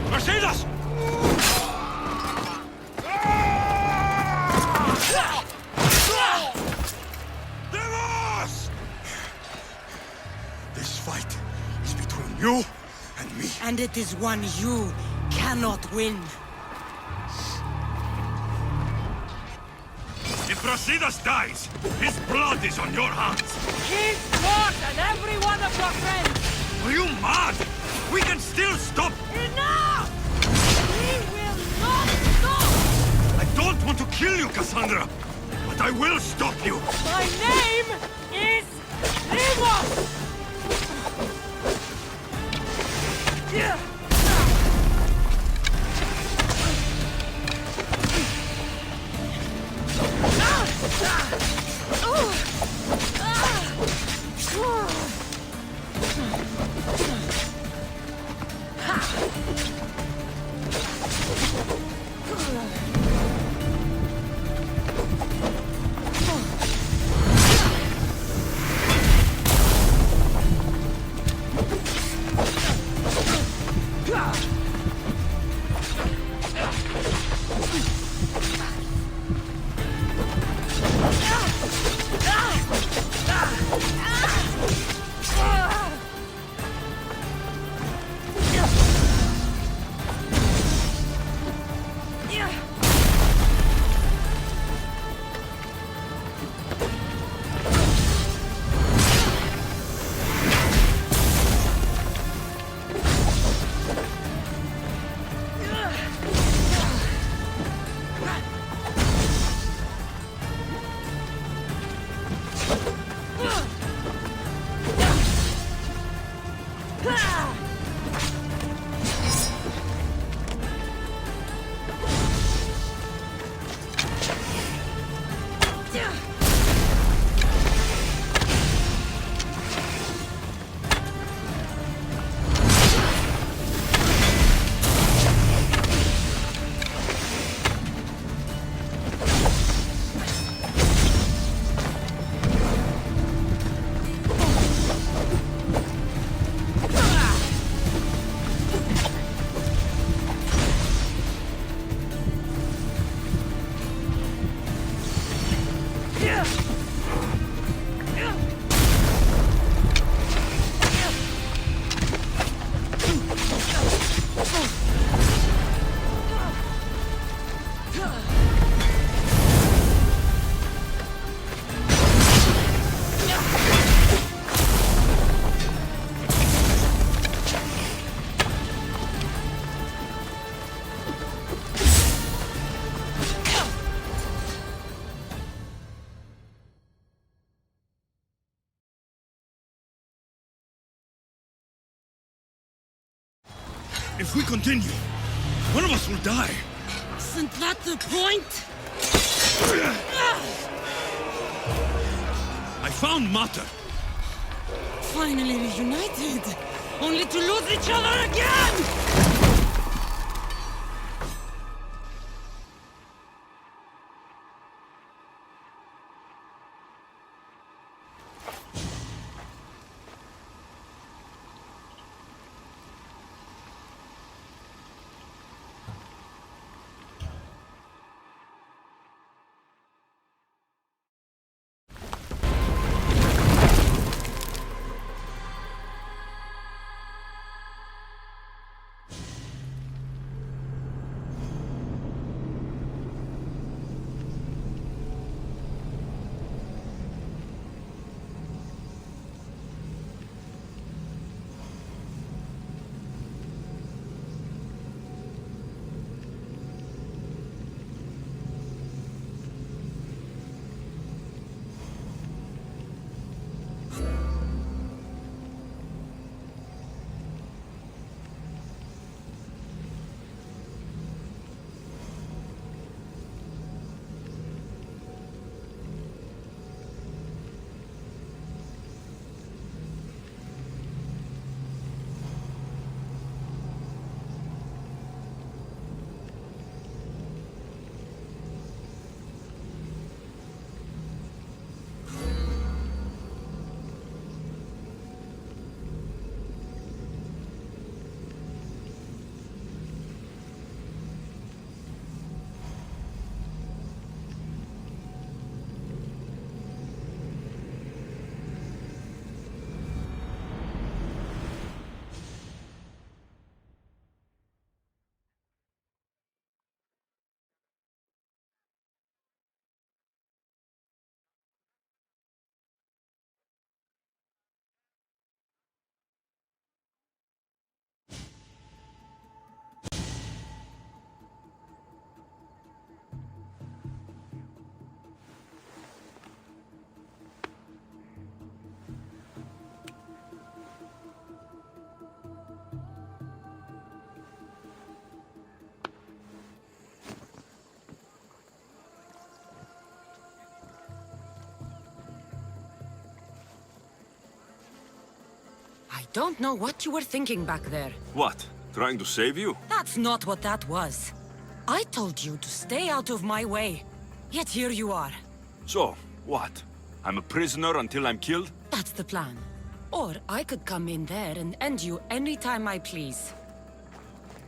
Brasidas! This fight is between you and me. And it is one you cannot win. If Brasidas dies, his blood is on your hands. His blood and every one of your friends! Are you mad? We can still stop. Enough! We will not stop! I don't want to kill you, Cassandra, but I will stop you. My name is Limos! If we continue, one of us will die. Isn't that the point? I found Mater. Finally reunited, only to lose each other again! I don't know what you were thinking back there. What? Trying to save you? That's not what that was. I told you to stay out of my way. Yet here you are. So, what? I'm a prisoner until I'm killed? That's the plan. Or I could come in there and end you anytime I please.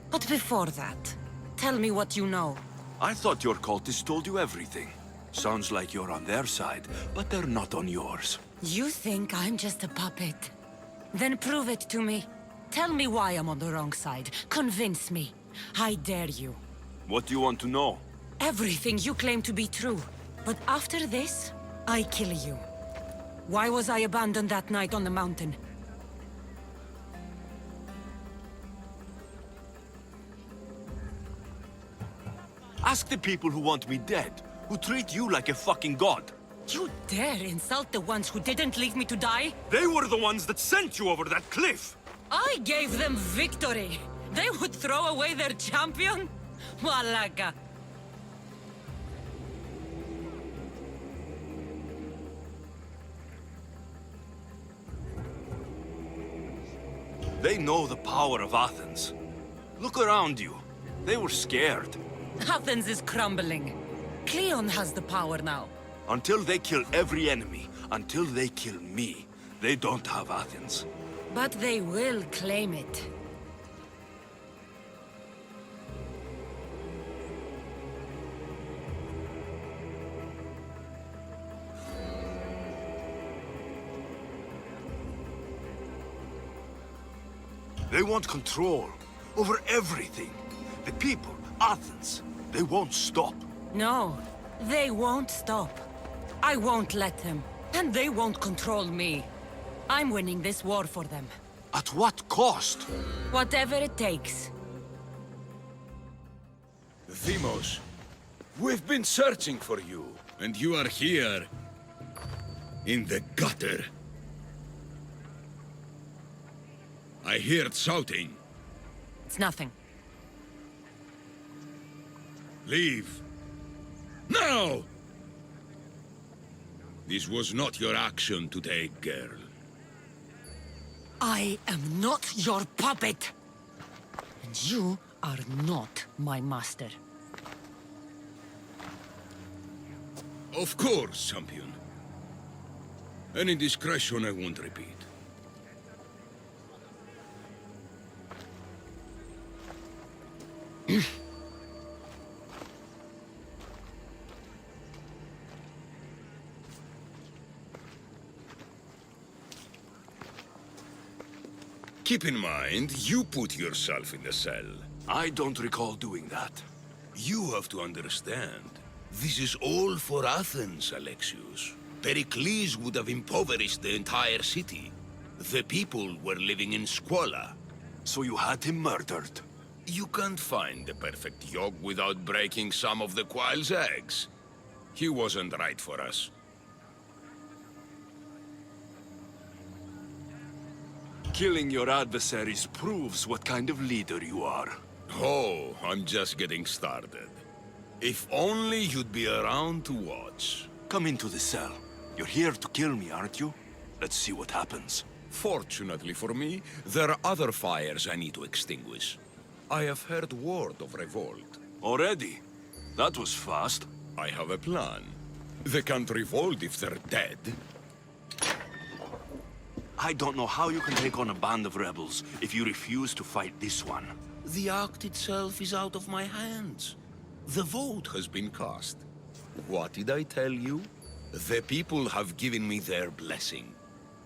But before that, tell me what you know. I thought your cultists told you everything. Sounds like you're on their side, but they're not on yours. You think I'm just a puppet? Then prove it to me. Tell me why I'm on the wrong side. Convince me. I dare you. What do you want to know? Everything you claim to be true. But after this, I kill you. Why was I abandoned that night on the mountain? Ask the people who want me dead, who treat you like a fucking god. You dare insult the ones who didn't leave me to die? They were the ones that sent you over that cliff! I gave them victory! They would throw away their champion? Malaka! They know the power of Athens. Look around you. They were scared. Athens is crumbling. Cleon has the power now. Until they kill every enemy, until they kill me, they don't have Athens. But they will claim it. They want control over everything. The people, Athens. They won't stop. No, they won't stop. I won't let them. And they won't control me. I'm winning this war for them. At what cost? Whatever it takes. Deimos, we've been searching for you. And you are here. In the gutter. I heard shouting. It's nothing. Leave. Now! This was not your action to take, girl. I am not your puppet. And you are not my master. Of course, champion. Any indiscretion I won't repeat. Keep in mind, you put yourself in the cell. I don't recall doing that. You have to understand. This is all for Athens, Alexios. Pericles would have impoverished the entire city. The people were living in squalor. So you had him murdered? You can't find the perfect yolk without breaking some of the quail's eggs. He wasn't right for us. Killing your adversaries proves what kind of leader you are. Oh, I'm just getting started. If only you'd be around to watch. Come into the cell. You're here to kill me, aren't you? Let's see what happens. Fortunately for me, there are other fires I need to extinguish. I have heard word of revolt. Already? That was fast. I have a plan. They can't revolt if they're dead. I don't know how you can take on a band of rebels if you refuse to fight this one. The act itself is out of my hands. The vote has been cast. What did I tell you? The people have given me their blessing.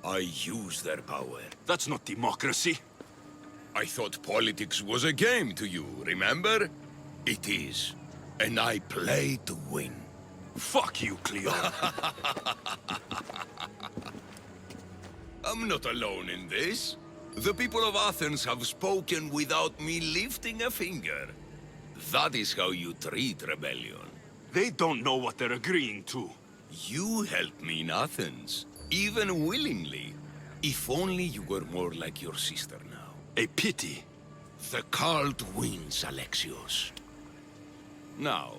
I use their power. That's not democracy. I thought politics was a game to you, remember? It is. And I play to win. Fuck you, Cleo. I'm not alone in this. The people of Athens have spoken without me lifting a finger. That is how you treat rebellion. They don't know what they're agreeing to. You helped me in Athens, even willingly. If only you were more like your sister now. A pity. The cult wins, Alexios. Now,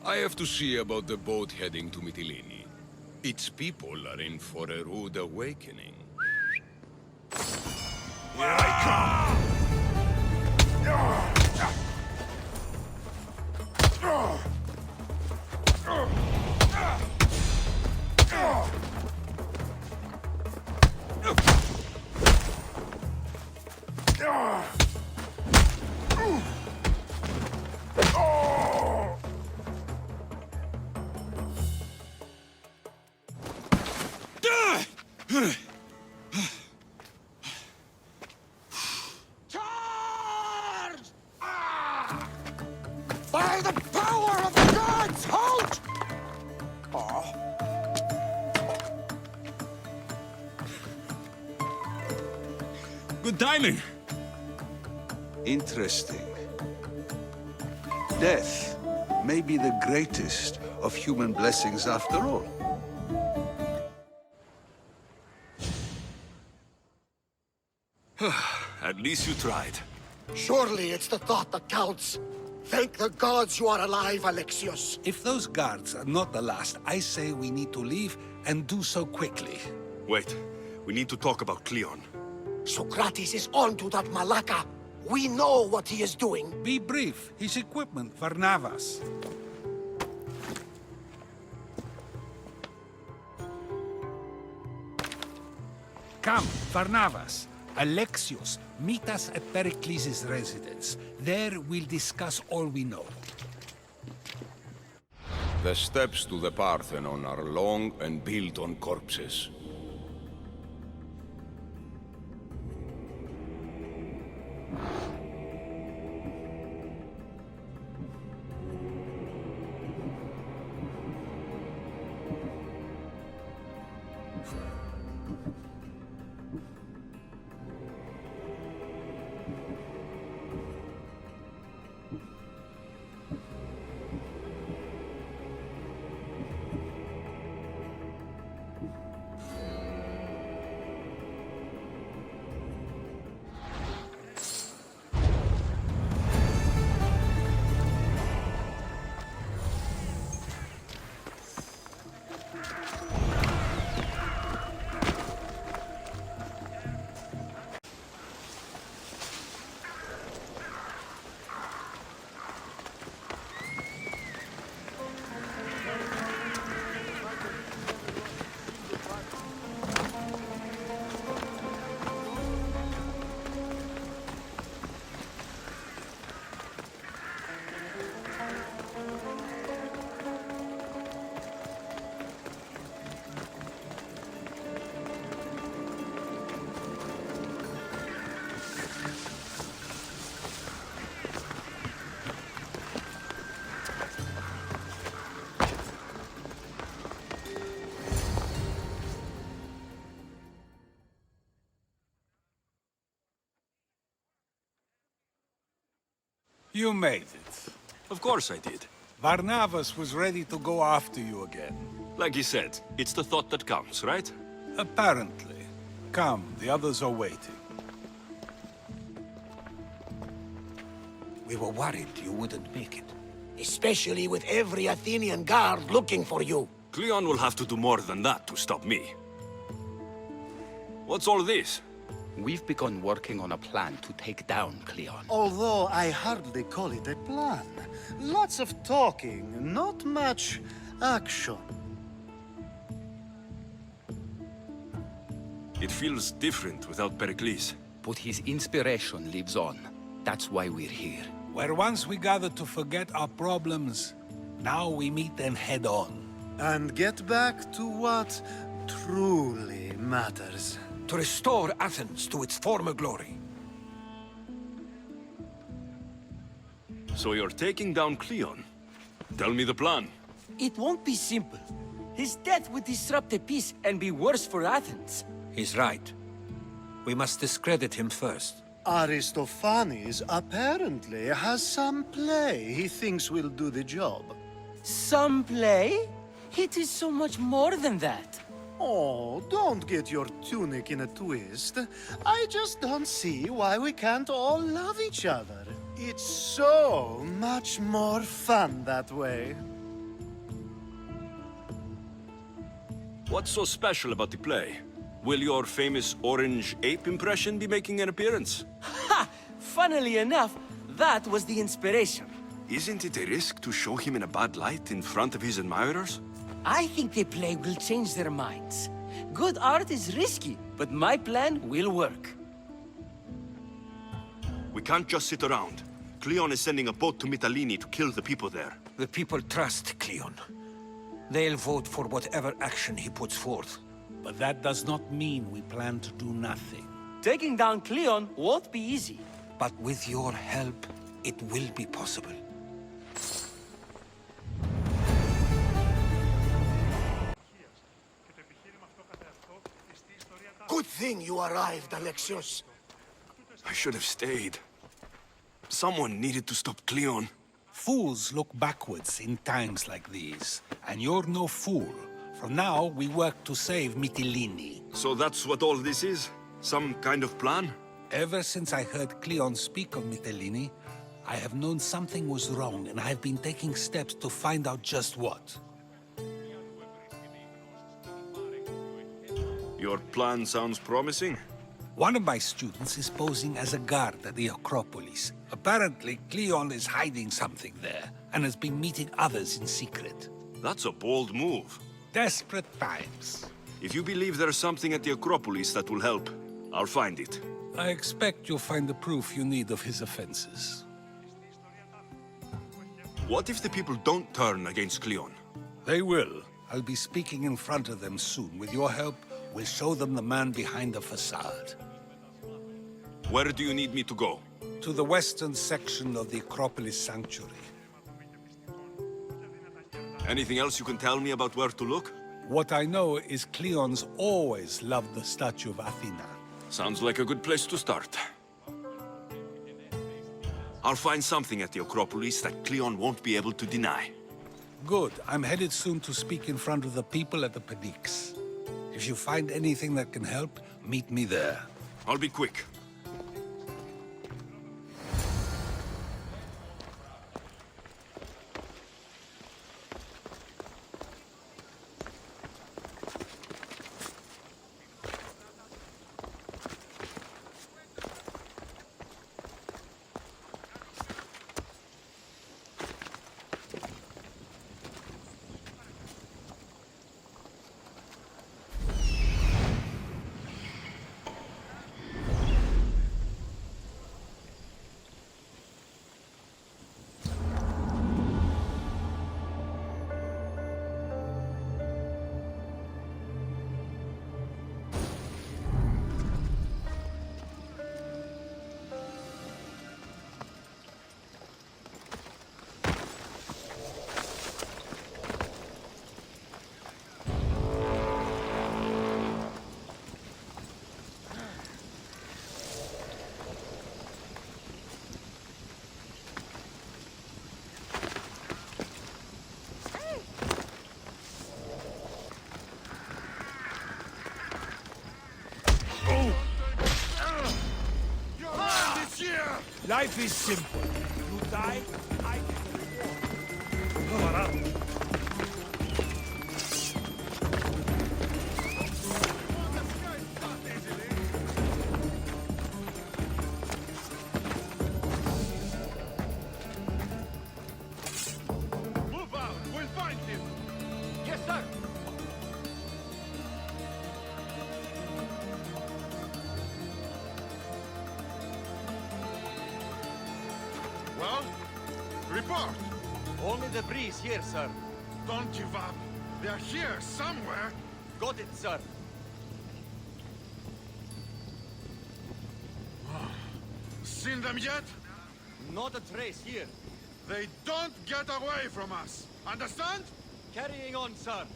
I have to see about the boat heading to Mytilene. Its people are in for a rude awakening. Here I come! By the power of the gods, halt! Good timing. Interesting. Death may be the greatest of human blessings after all. At least you tried. Surely it's the thought that counts. Thank the gods you are alive, Alexios. If those guards are not the last, I say we need to leave and do so quickly. Wait, we need to talk about Cleon. Socrates is onto that Malaka. We know what he is doing. Be brief. His equipment, Varnavas. Come, Varnavas. Alexios, meet us at Pericles' residence. There we'll discuss all we know. The steps to the Parthenon are long and built on corpses. You made it. Of course I did. Varnavas was ready to go after you again. Like he said, it's the thought that counts, right? Apparently. Come, the others are waiting. We were worried you wouldn't make it. Especially with every Athenian guard looking for you. Cleon will have to do more than that to stop me. What's all this? We've begun working on a plan to take down Cleon. Although I hardly call it a plan. Lots of talking, not much action. It feels different without Pericles. But his inspiration lives on. That's why we're here. Where once we gathered to forget our problems, now we meet them head on. And get back to what truly matters. To restore Athens to its former glory. So you're taking down Cleon? Tell me the plan. It won't be simple. His death would disrupt the peace and be worse for Athens. He's right. We must discredit him first. Aristophanes apparently has some play he thinks will do the job. Some play? It is so much more than that. Oh, don't get your tunic in a twist. I just don't see why we can't all love each other. It's so much more fun that way. What's so special about the play? Will your famous orange ape impression be making an appearance? Ha! Funnily enough, that was the inspiration. Isn't it a risk to show him in a bad light in front of his admirers? I think the play will change their minds. Good art is risky, but my plan will work. We can't just sit around. Cleon is sending a boat to Mytilene to kill the people there. The people trust Cleon. They'll vote for whatever action he puts forth. But that does not mean we plan to do nothing. Taking down Cleon won't be easy. But with your help, it will be possible. Good thing you arrived, ALEXIOS. I should have stayed. Someone needed to stop Cleon. Fools look backwards in times like these. And you're no fool. From now, we work to save Mytilene. So that's what all this is? Some kind of plan? Ever since I heard Cleon speak of Mytilene, I have known something was wrong, and I've been taking steps to find out just what. Your plan sounds promising. One of my students is posing as a guard at the Acropolis. Apparently, Cleon is hiding something there, and has been meeting others in secret. That's a bold move. Desperate times. If you believe there's something at the Acropolis that will help, I'll find it. I expect you'll find the proof you need of his offenses. What if the people don't turn against Cleon? They will. I'll be speaking in front of them soon. With your help, we'll show them the man behind the facade. Where do you need me to go? To the western section of the Acropolis Sanctuary. Anything else you can tell me about where to look? What I know is Cleon's always loved the statue of Athena. Sounds like a good place to start. I'll find something at the Acropolis that Cleon won't be able to deny. Good. I'm headed soon to speak in front of the people at the Pnyx. If you find anything that can help, meet me there. I'll be quick. Life is simple. You die, I get reward. Move out! We'll find him! Yes, sir. Well? Report! Only the breeze here, sir. Don't give up. They're here somewhere. Got it, sir. Seen them yet? Not a trace here. They don't get away from us. Understand? Carrying on, sir.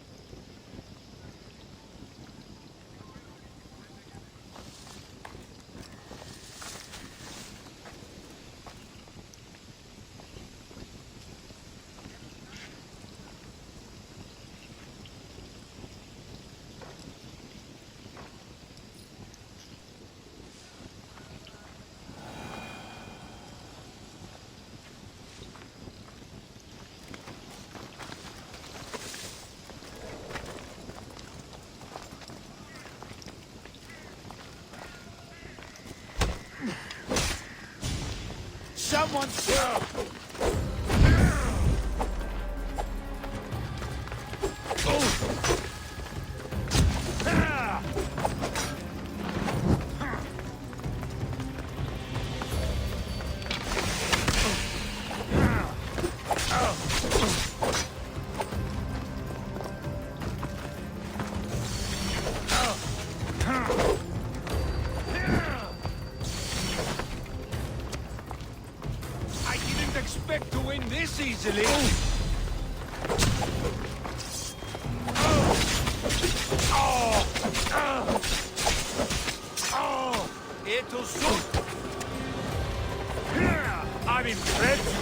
Someone's here! Expect to win this easily. It'll suit. I'm impressed.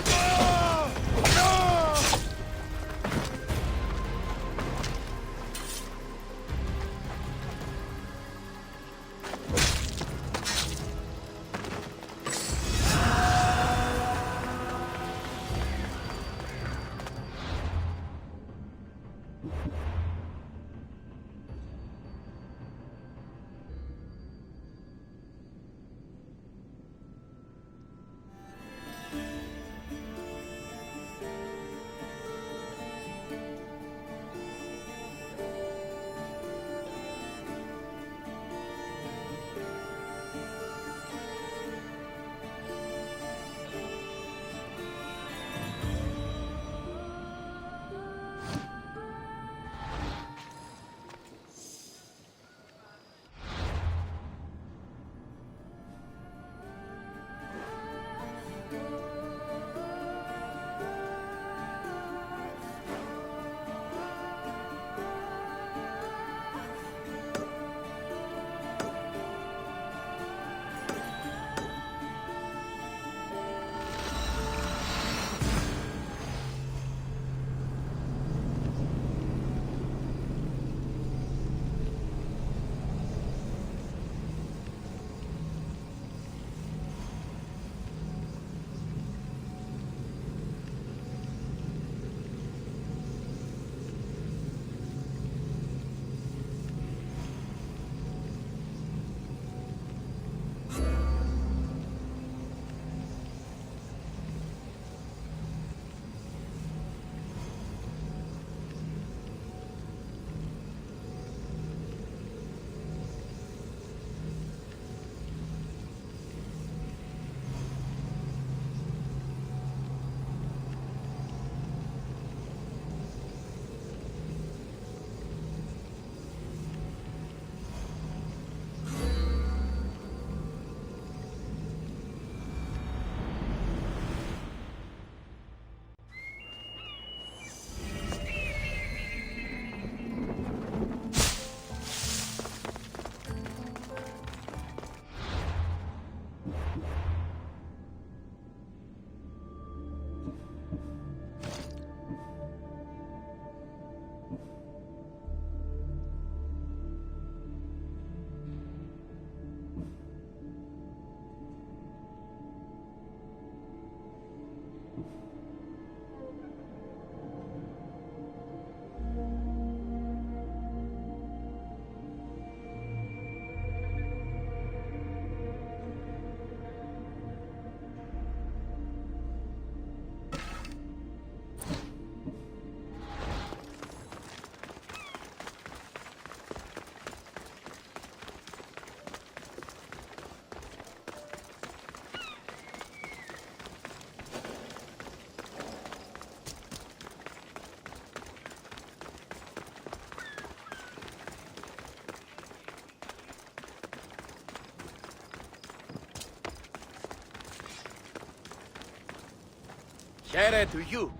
Kere to you.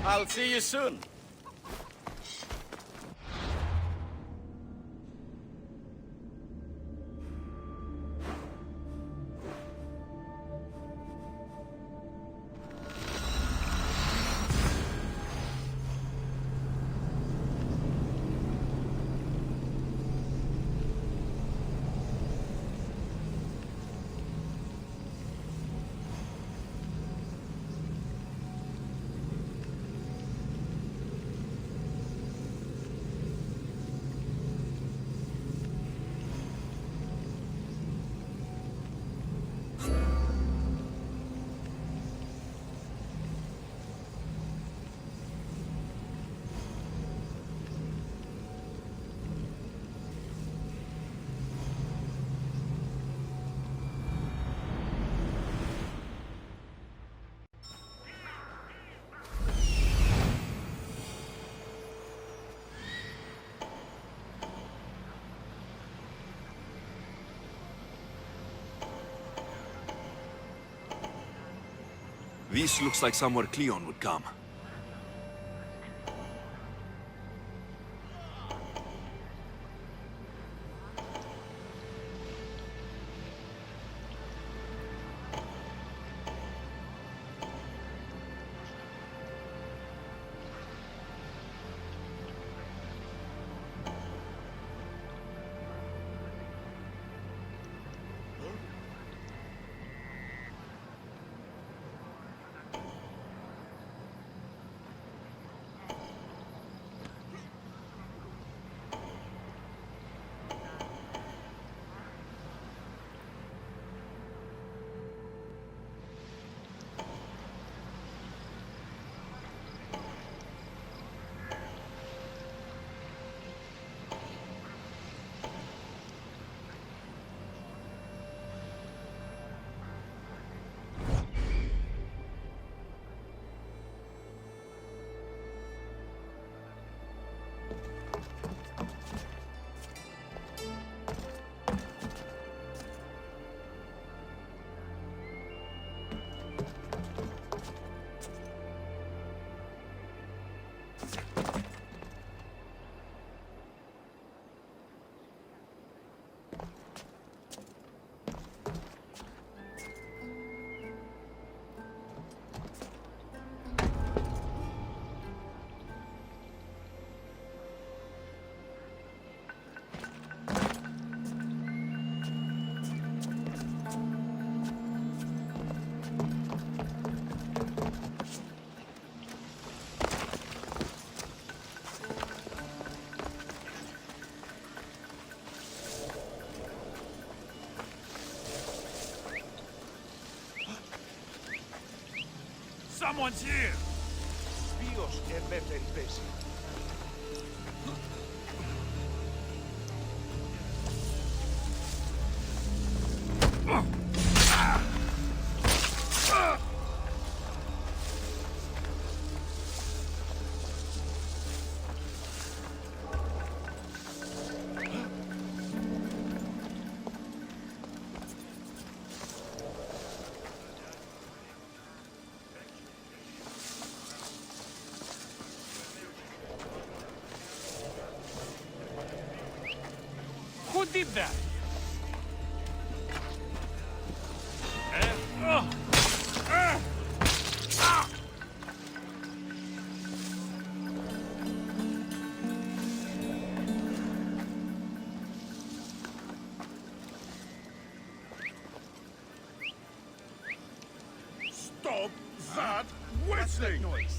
I'll see you soon. This looks like somewhere Cleon would come. Someone's here! Μίσθιος ελεύθερη θέση. Who did that? Stop that whistling! Noise.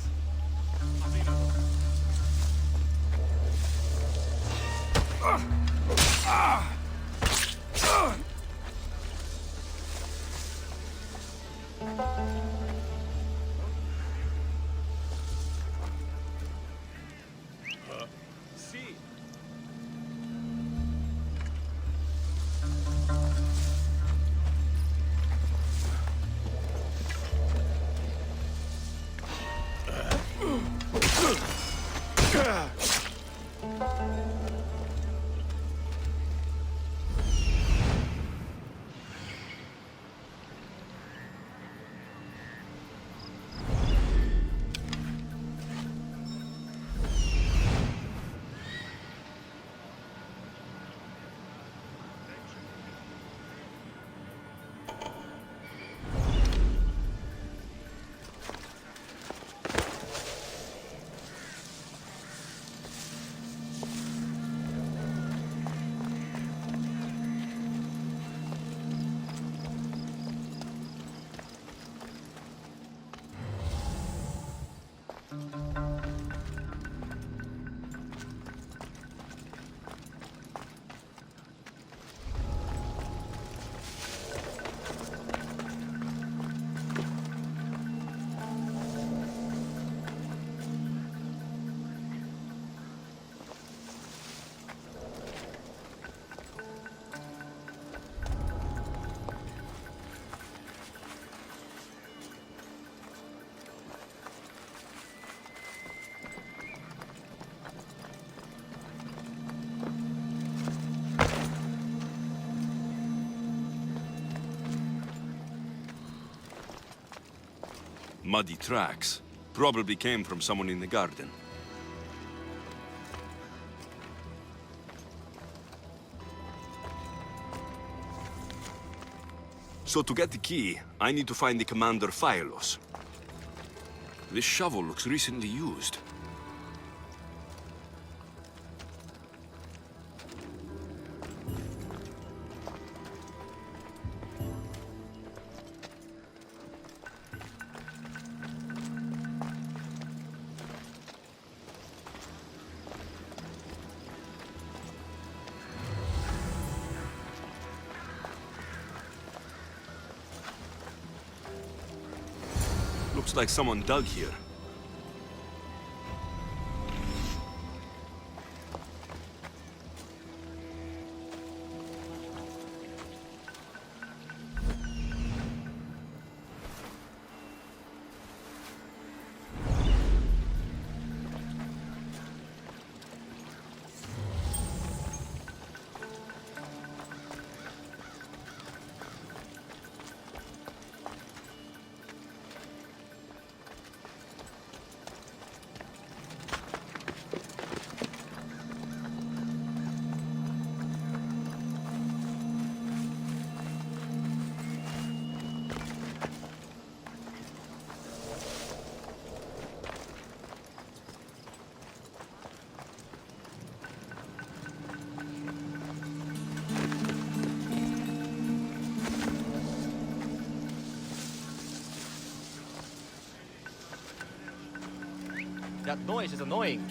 See. Muddy tracks. Probably came from someone in the garden. So to get the key, I need to find the commander Phylos. This shovel looks recently used. Looks like someone dug here. That noise is annoying.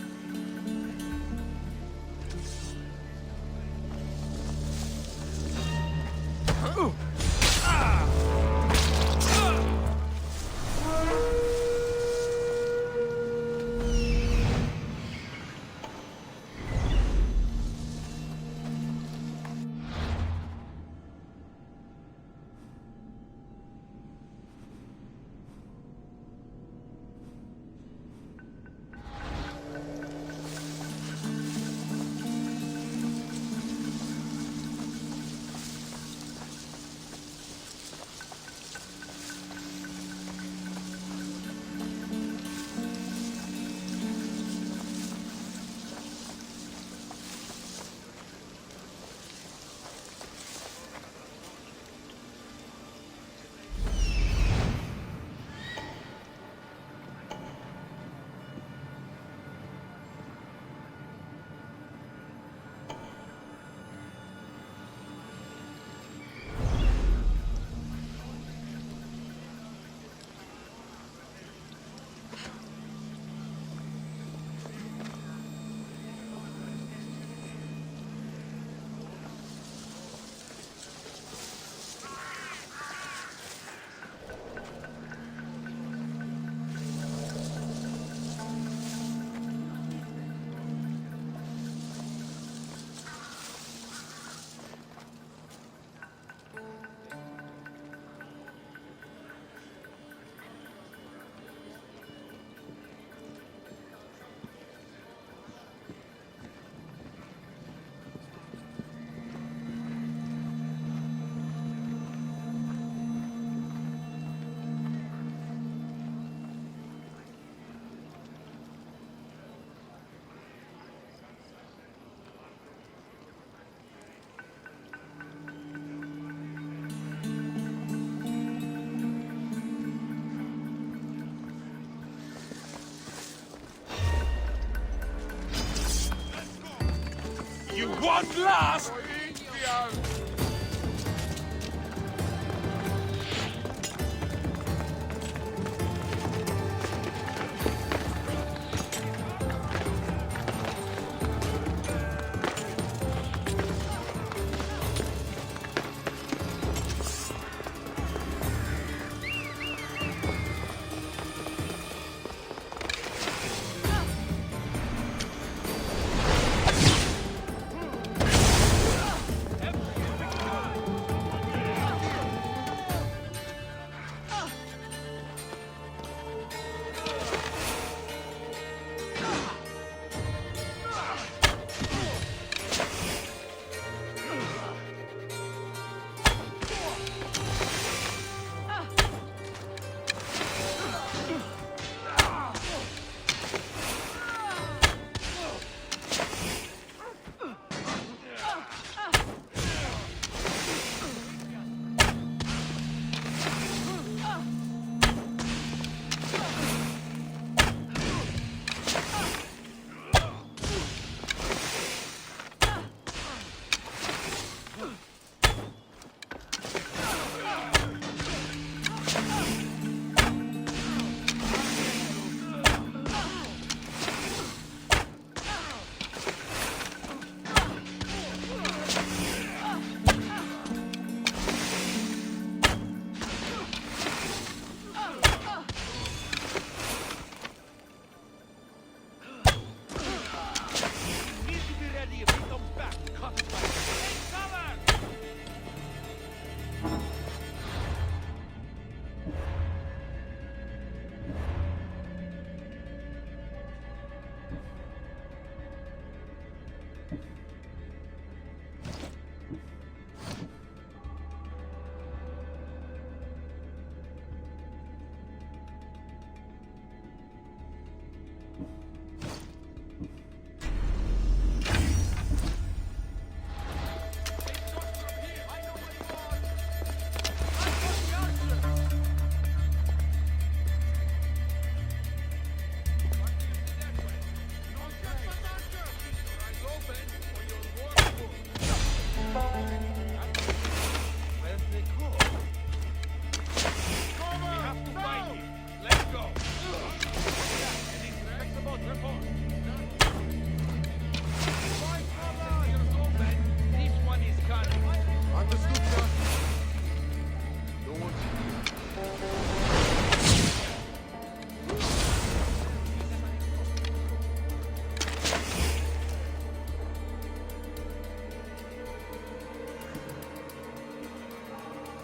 you won't last!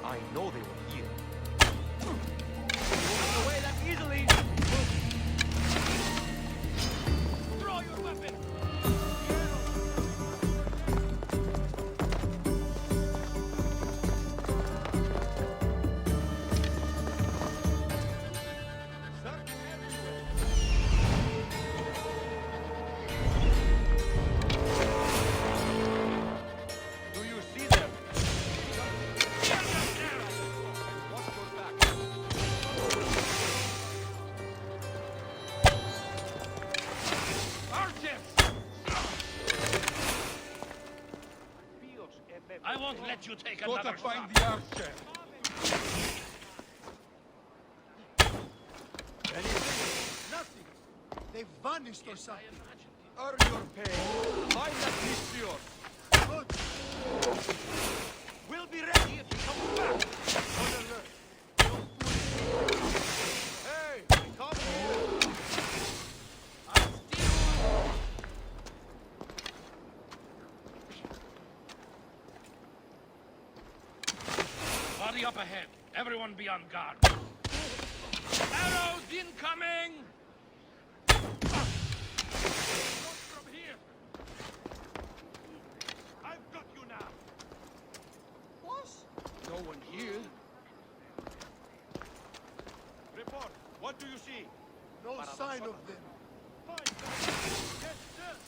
I know they were here. They won't get away that easily. Draw your weapon. Do you see them? I won't let you take Go another to find shot. the archer. Anything? Nothing. They've vanished or something. Earn your pay. Find that misthios. Good. We'll be ready if he comes back. On alert. Hey, come here. Body up ahead. Everyone be on guard. Arrows incoming! From here. I've got you now. Boss? No one here. Report. What do you see? No sign of them. Fine. Get this.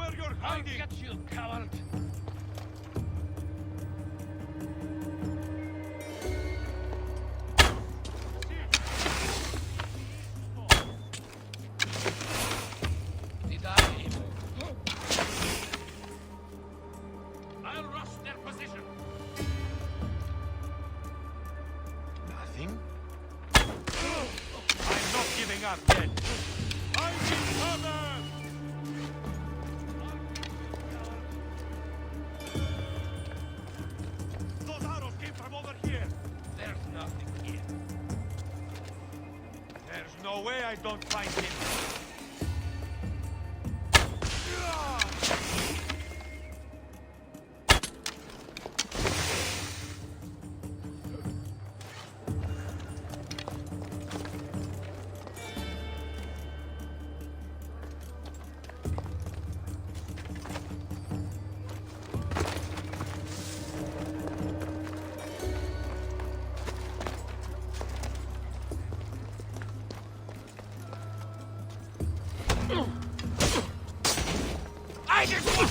where you're hiding! I'll get you, coward! Did I aim? I'll rush their position. Nothing? I'm not giving up yet. I need cover! Those arrows came from over here. There's nothing here. There's no way I don't find him. I just want...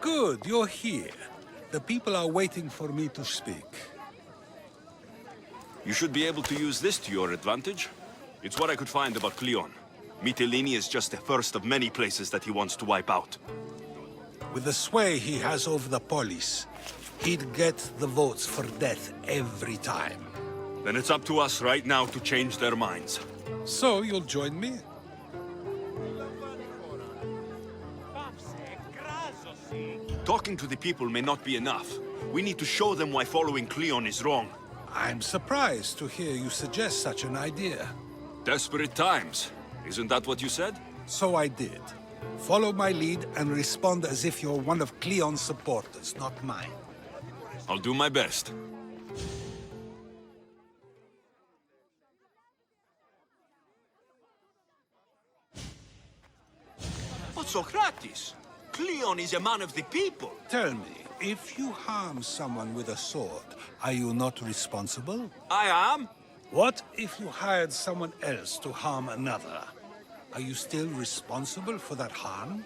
Good, you're here. The people are waiting for me to speak. You should be able to use this to your advantage. It's what I could find about Cleon. Mytilene is just the first of many places that he wants to wipe out. With the sway he has over the polis, he'd get the votes for death every time. Then it's up to us right now to change their minds. So you'll join me? Talking to the people may not be enough. We need to show them why following Cleon is wrong. I'm surprised to hear you suggest such an idea. Desperate times. Isn't that what you said? So I did. Follow my lead and respond as if you're one of Cleon's supporters, not mine. I'll do my best. But Socrates, Cleon is a man of the people. Tell me, if you harm someone with a sword, are you not responsible? I am. What if you hired someone else to harm another? Are you still responsible for that harm?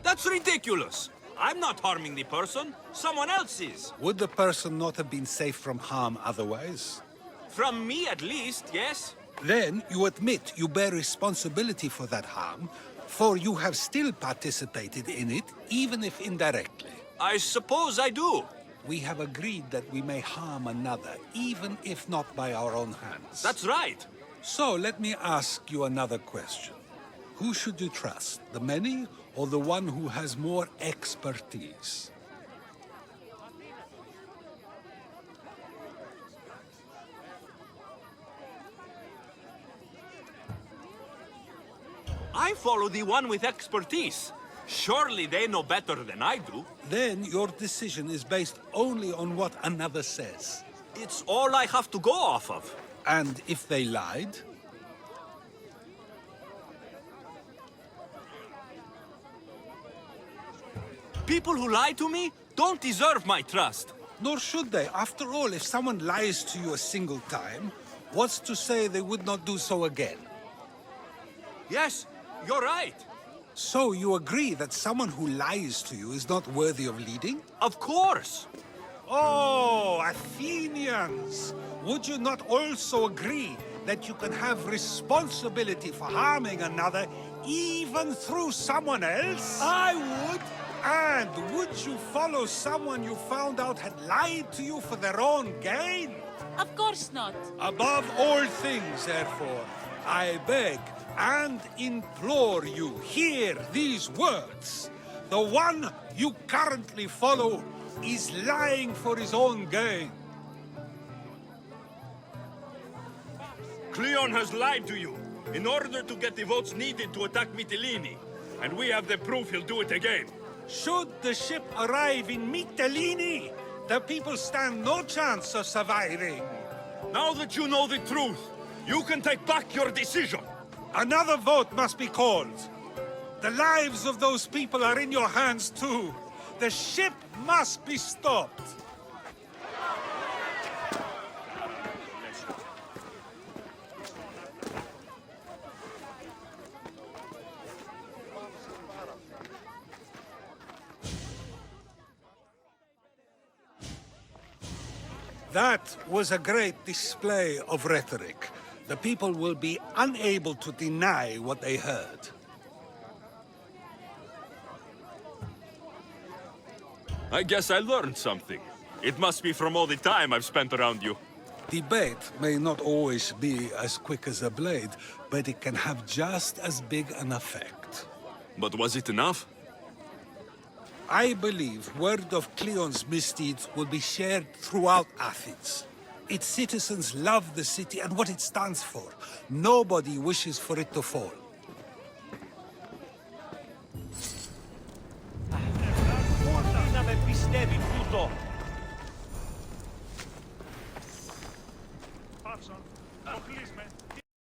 That's ridiculous. I'm not harming the person. Someone else is. Would the person not have been safe from harm otherwise? From me, at least, yes. Then you admit you bear responsibility for that harm, for you have still participated in it, even if indirectly. I suppose I do. We have agreed that we may harm another, even if not by our own hands. That's right. So let me ask you another question. Who should you trust, the many or the one who has more expertise? I follow the one with expertise. Surely they know better than I do. Then your decision is based only on what another says. It's all I have to go off of. And if they lied? People who lie to me don't deserve my trust. Nor should they. After all, if someone lies to you a single time, what's to say they would not do so again? Yes, you're right. So you agree that someone who lies to you is not worthy of leading? Of course. Oh, Athenians! Would you not also agree that you can have responsibility for harming another even through someone else? I would. And would you follow someone you found out had lied to you for their own gain? Of course not. Above all things, therefore, I beg and implore you, hear these words. The one you currently follow is lying for his own gain. Cleon has lied to you in order to get the votes needed to attack Mytilene. And we have the proof he'll do it again. Should the ship arrive in Mytilene, the people stand no chance of surviving. Now that you know the truth, you can take back your decision. Another vote must be called. The lives of those people are in your hands too. The ship must be stopped. That was a great display of rhetoric. The people will be unable to deny what they heard. I guess I learned something. It must be from all the time I've spent around you. Debate may not always be as quick as a blade, but it can have just as big an effect. But was it enough? I believe word of Cleon's misdeeds will be shared throughout Athens. Its citizens love the city and what it stands for. Nobody wishes for it to fall. Να με πιστεύει τούτο.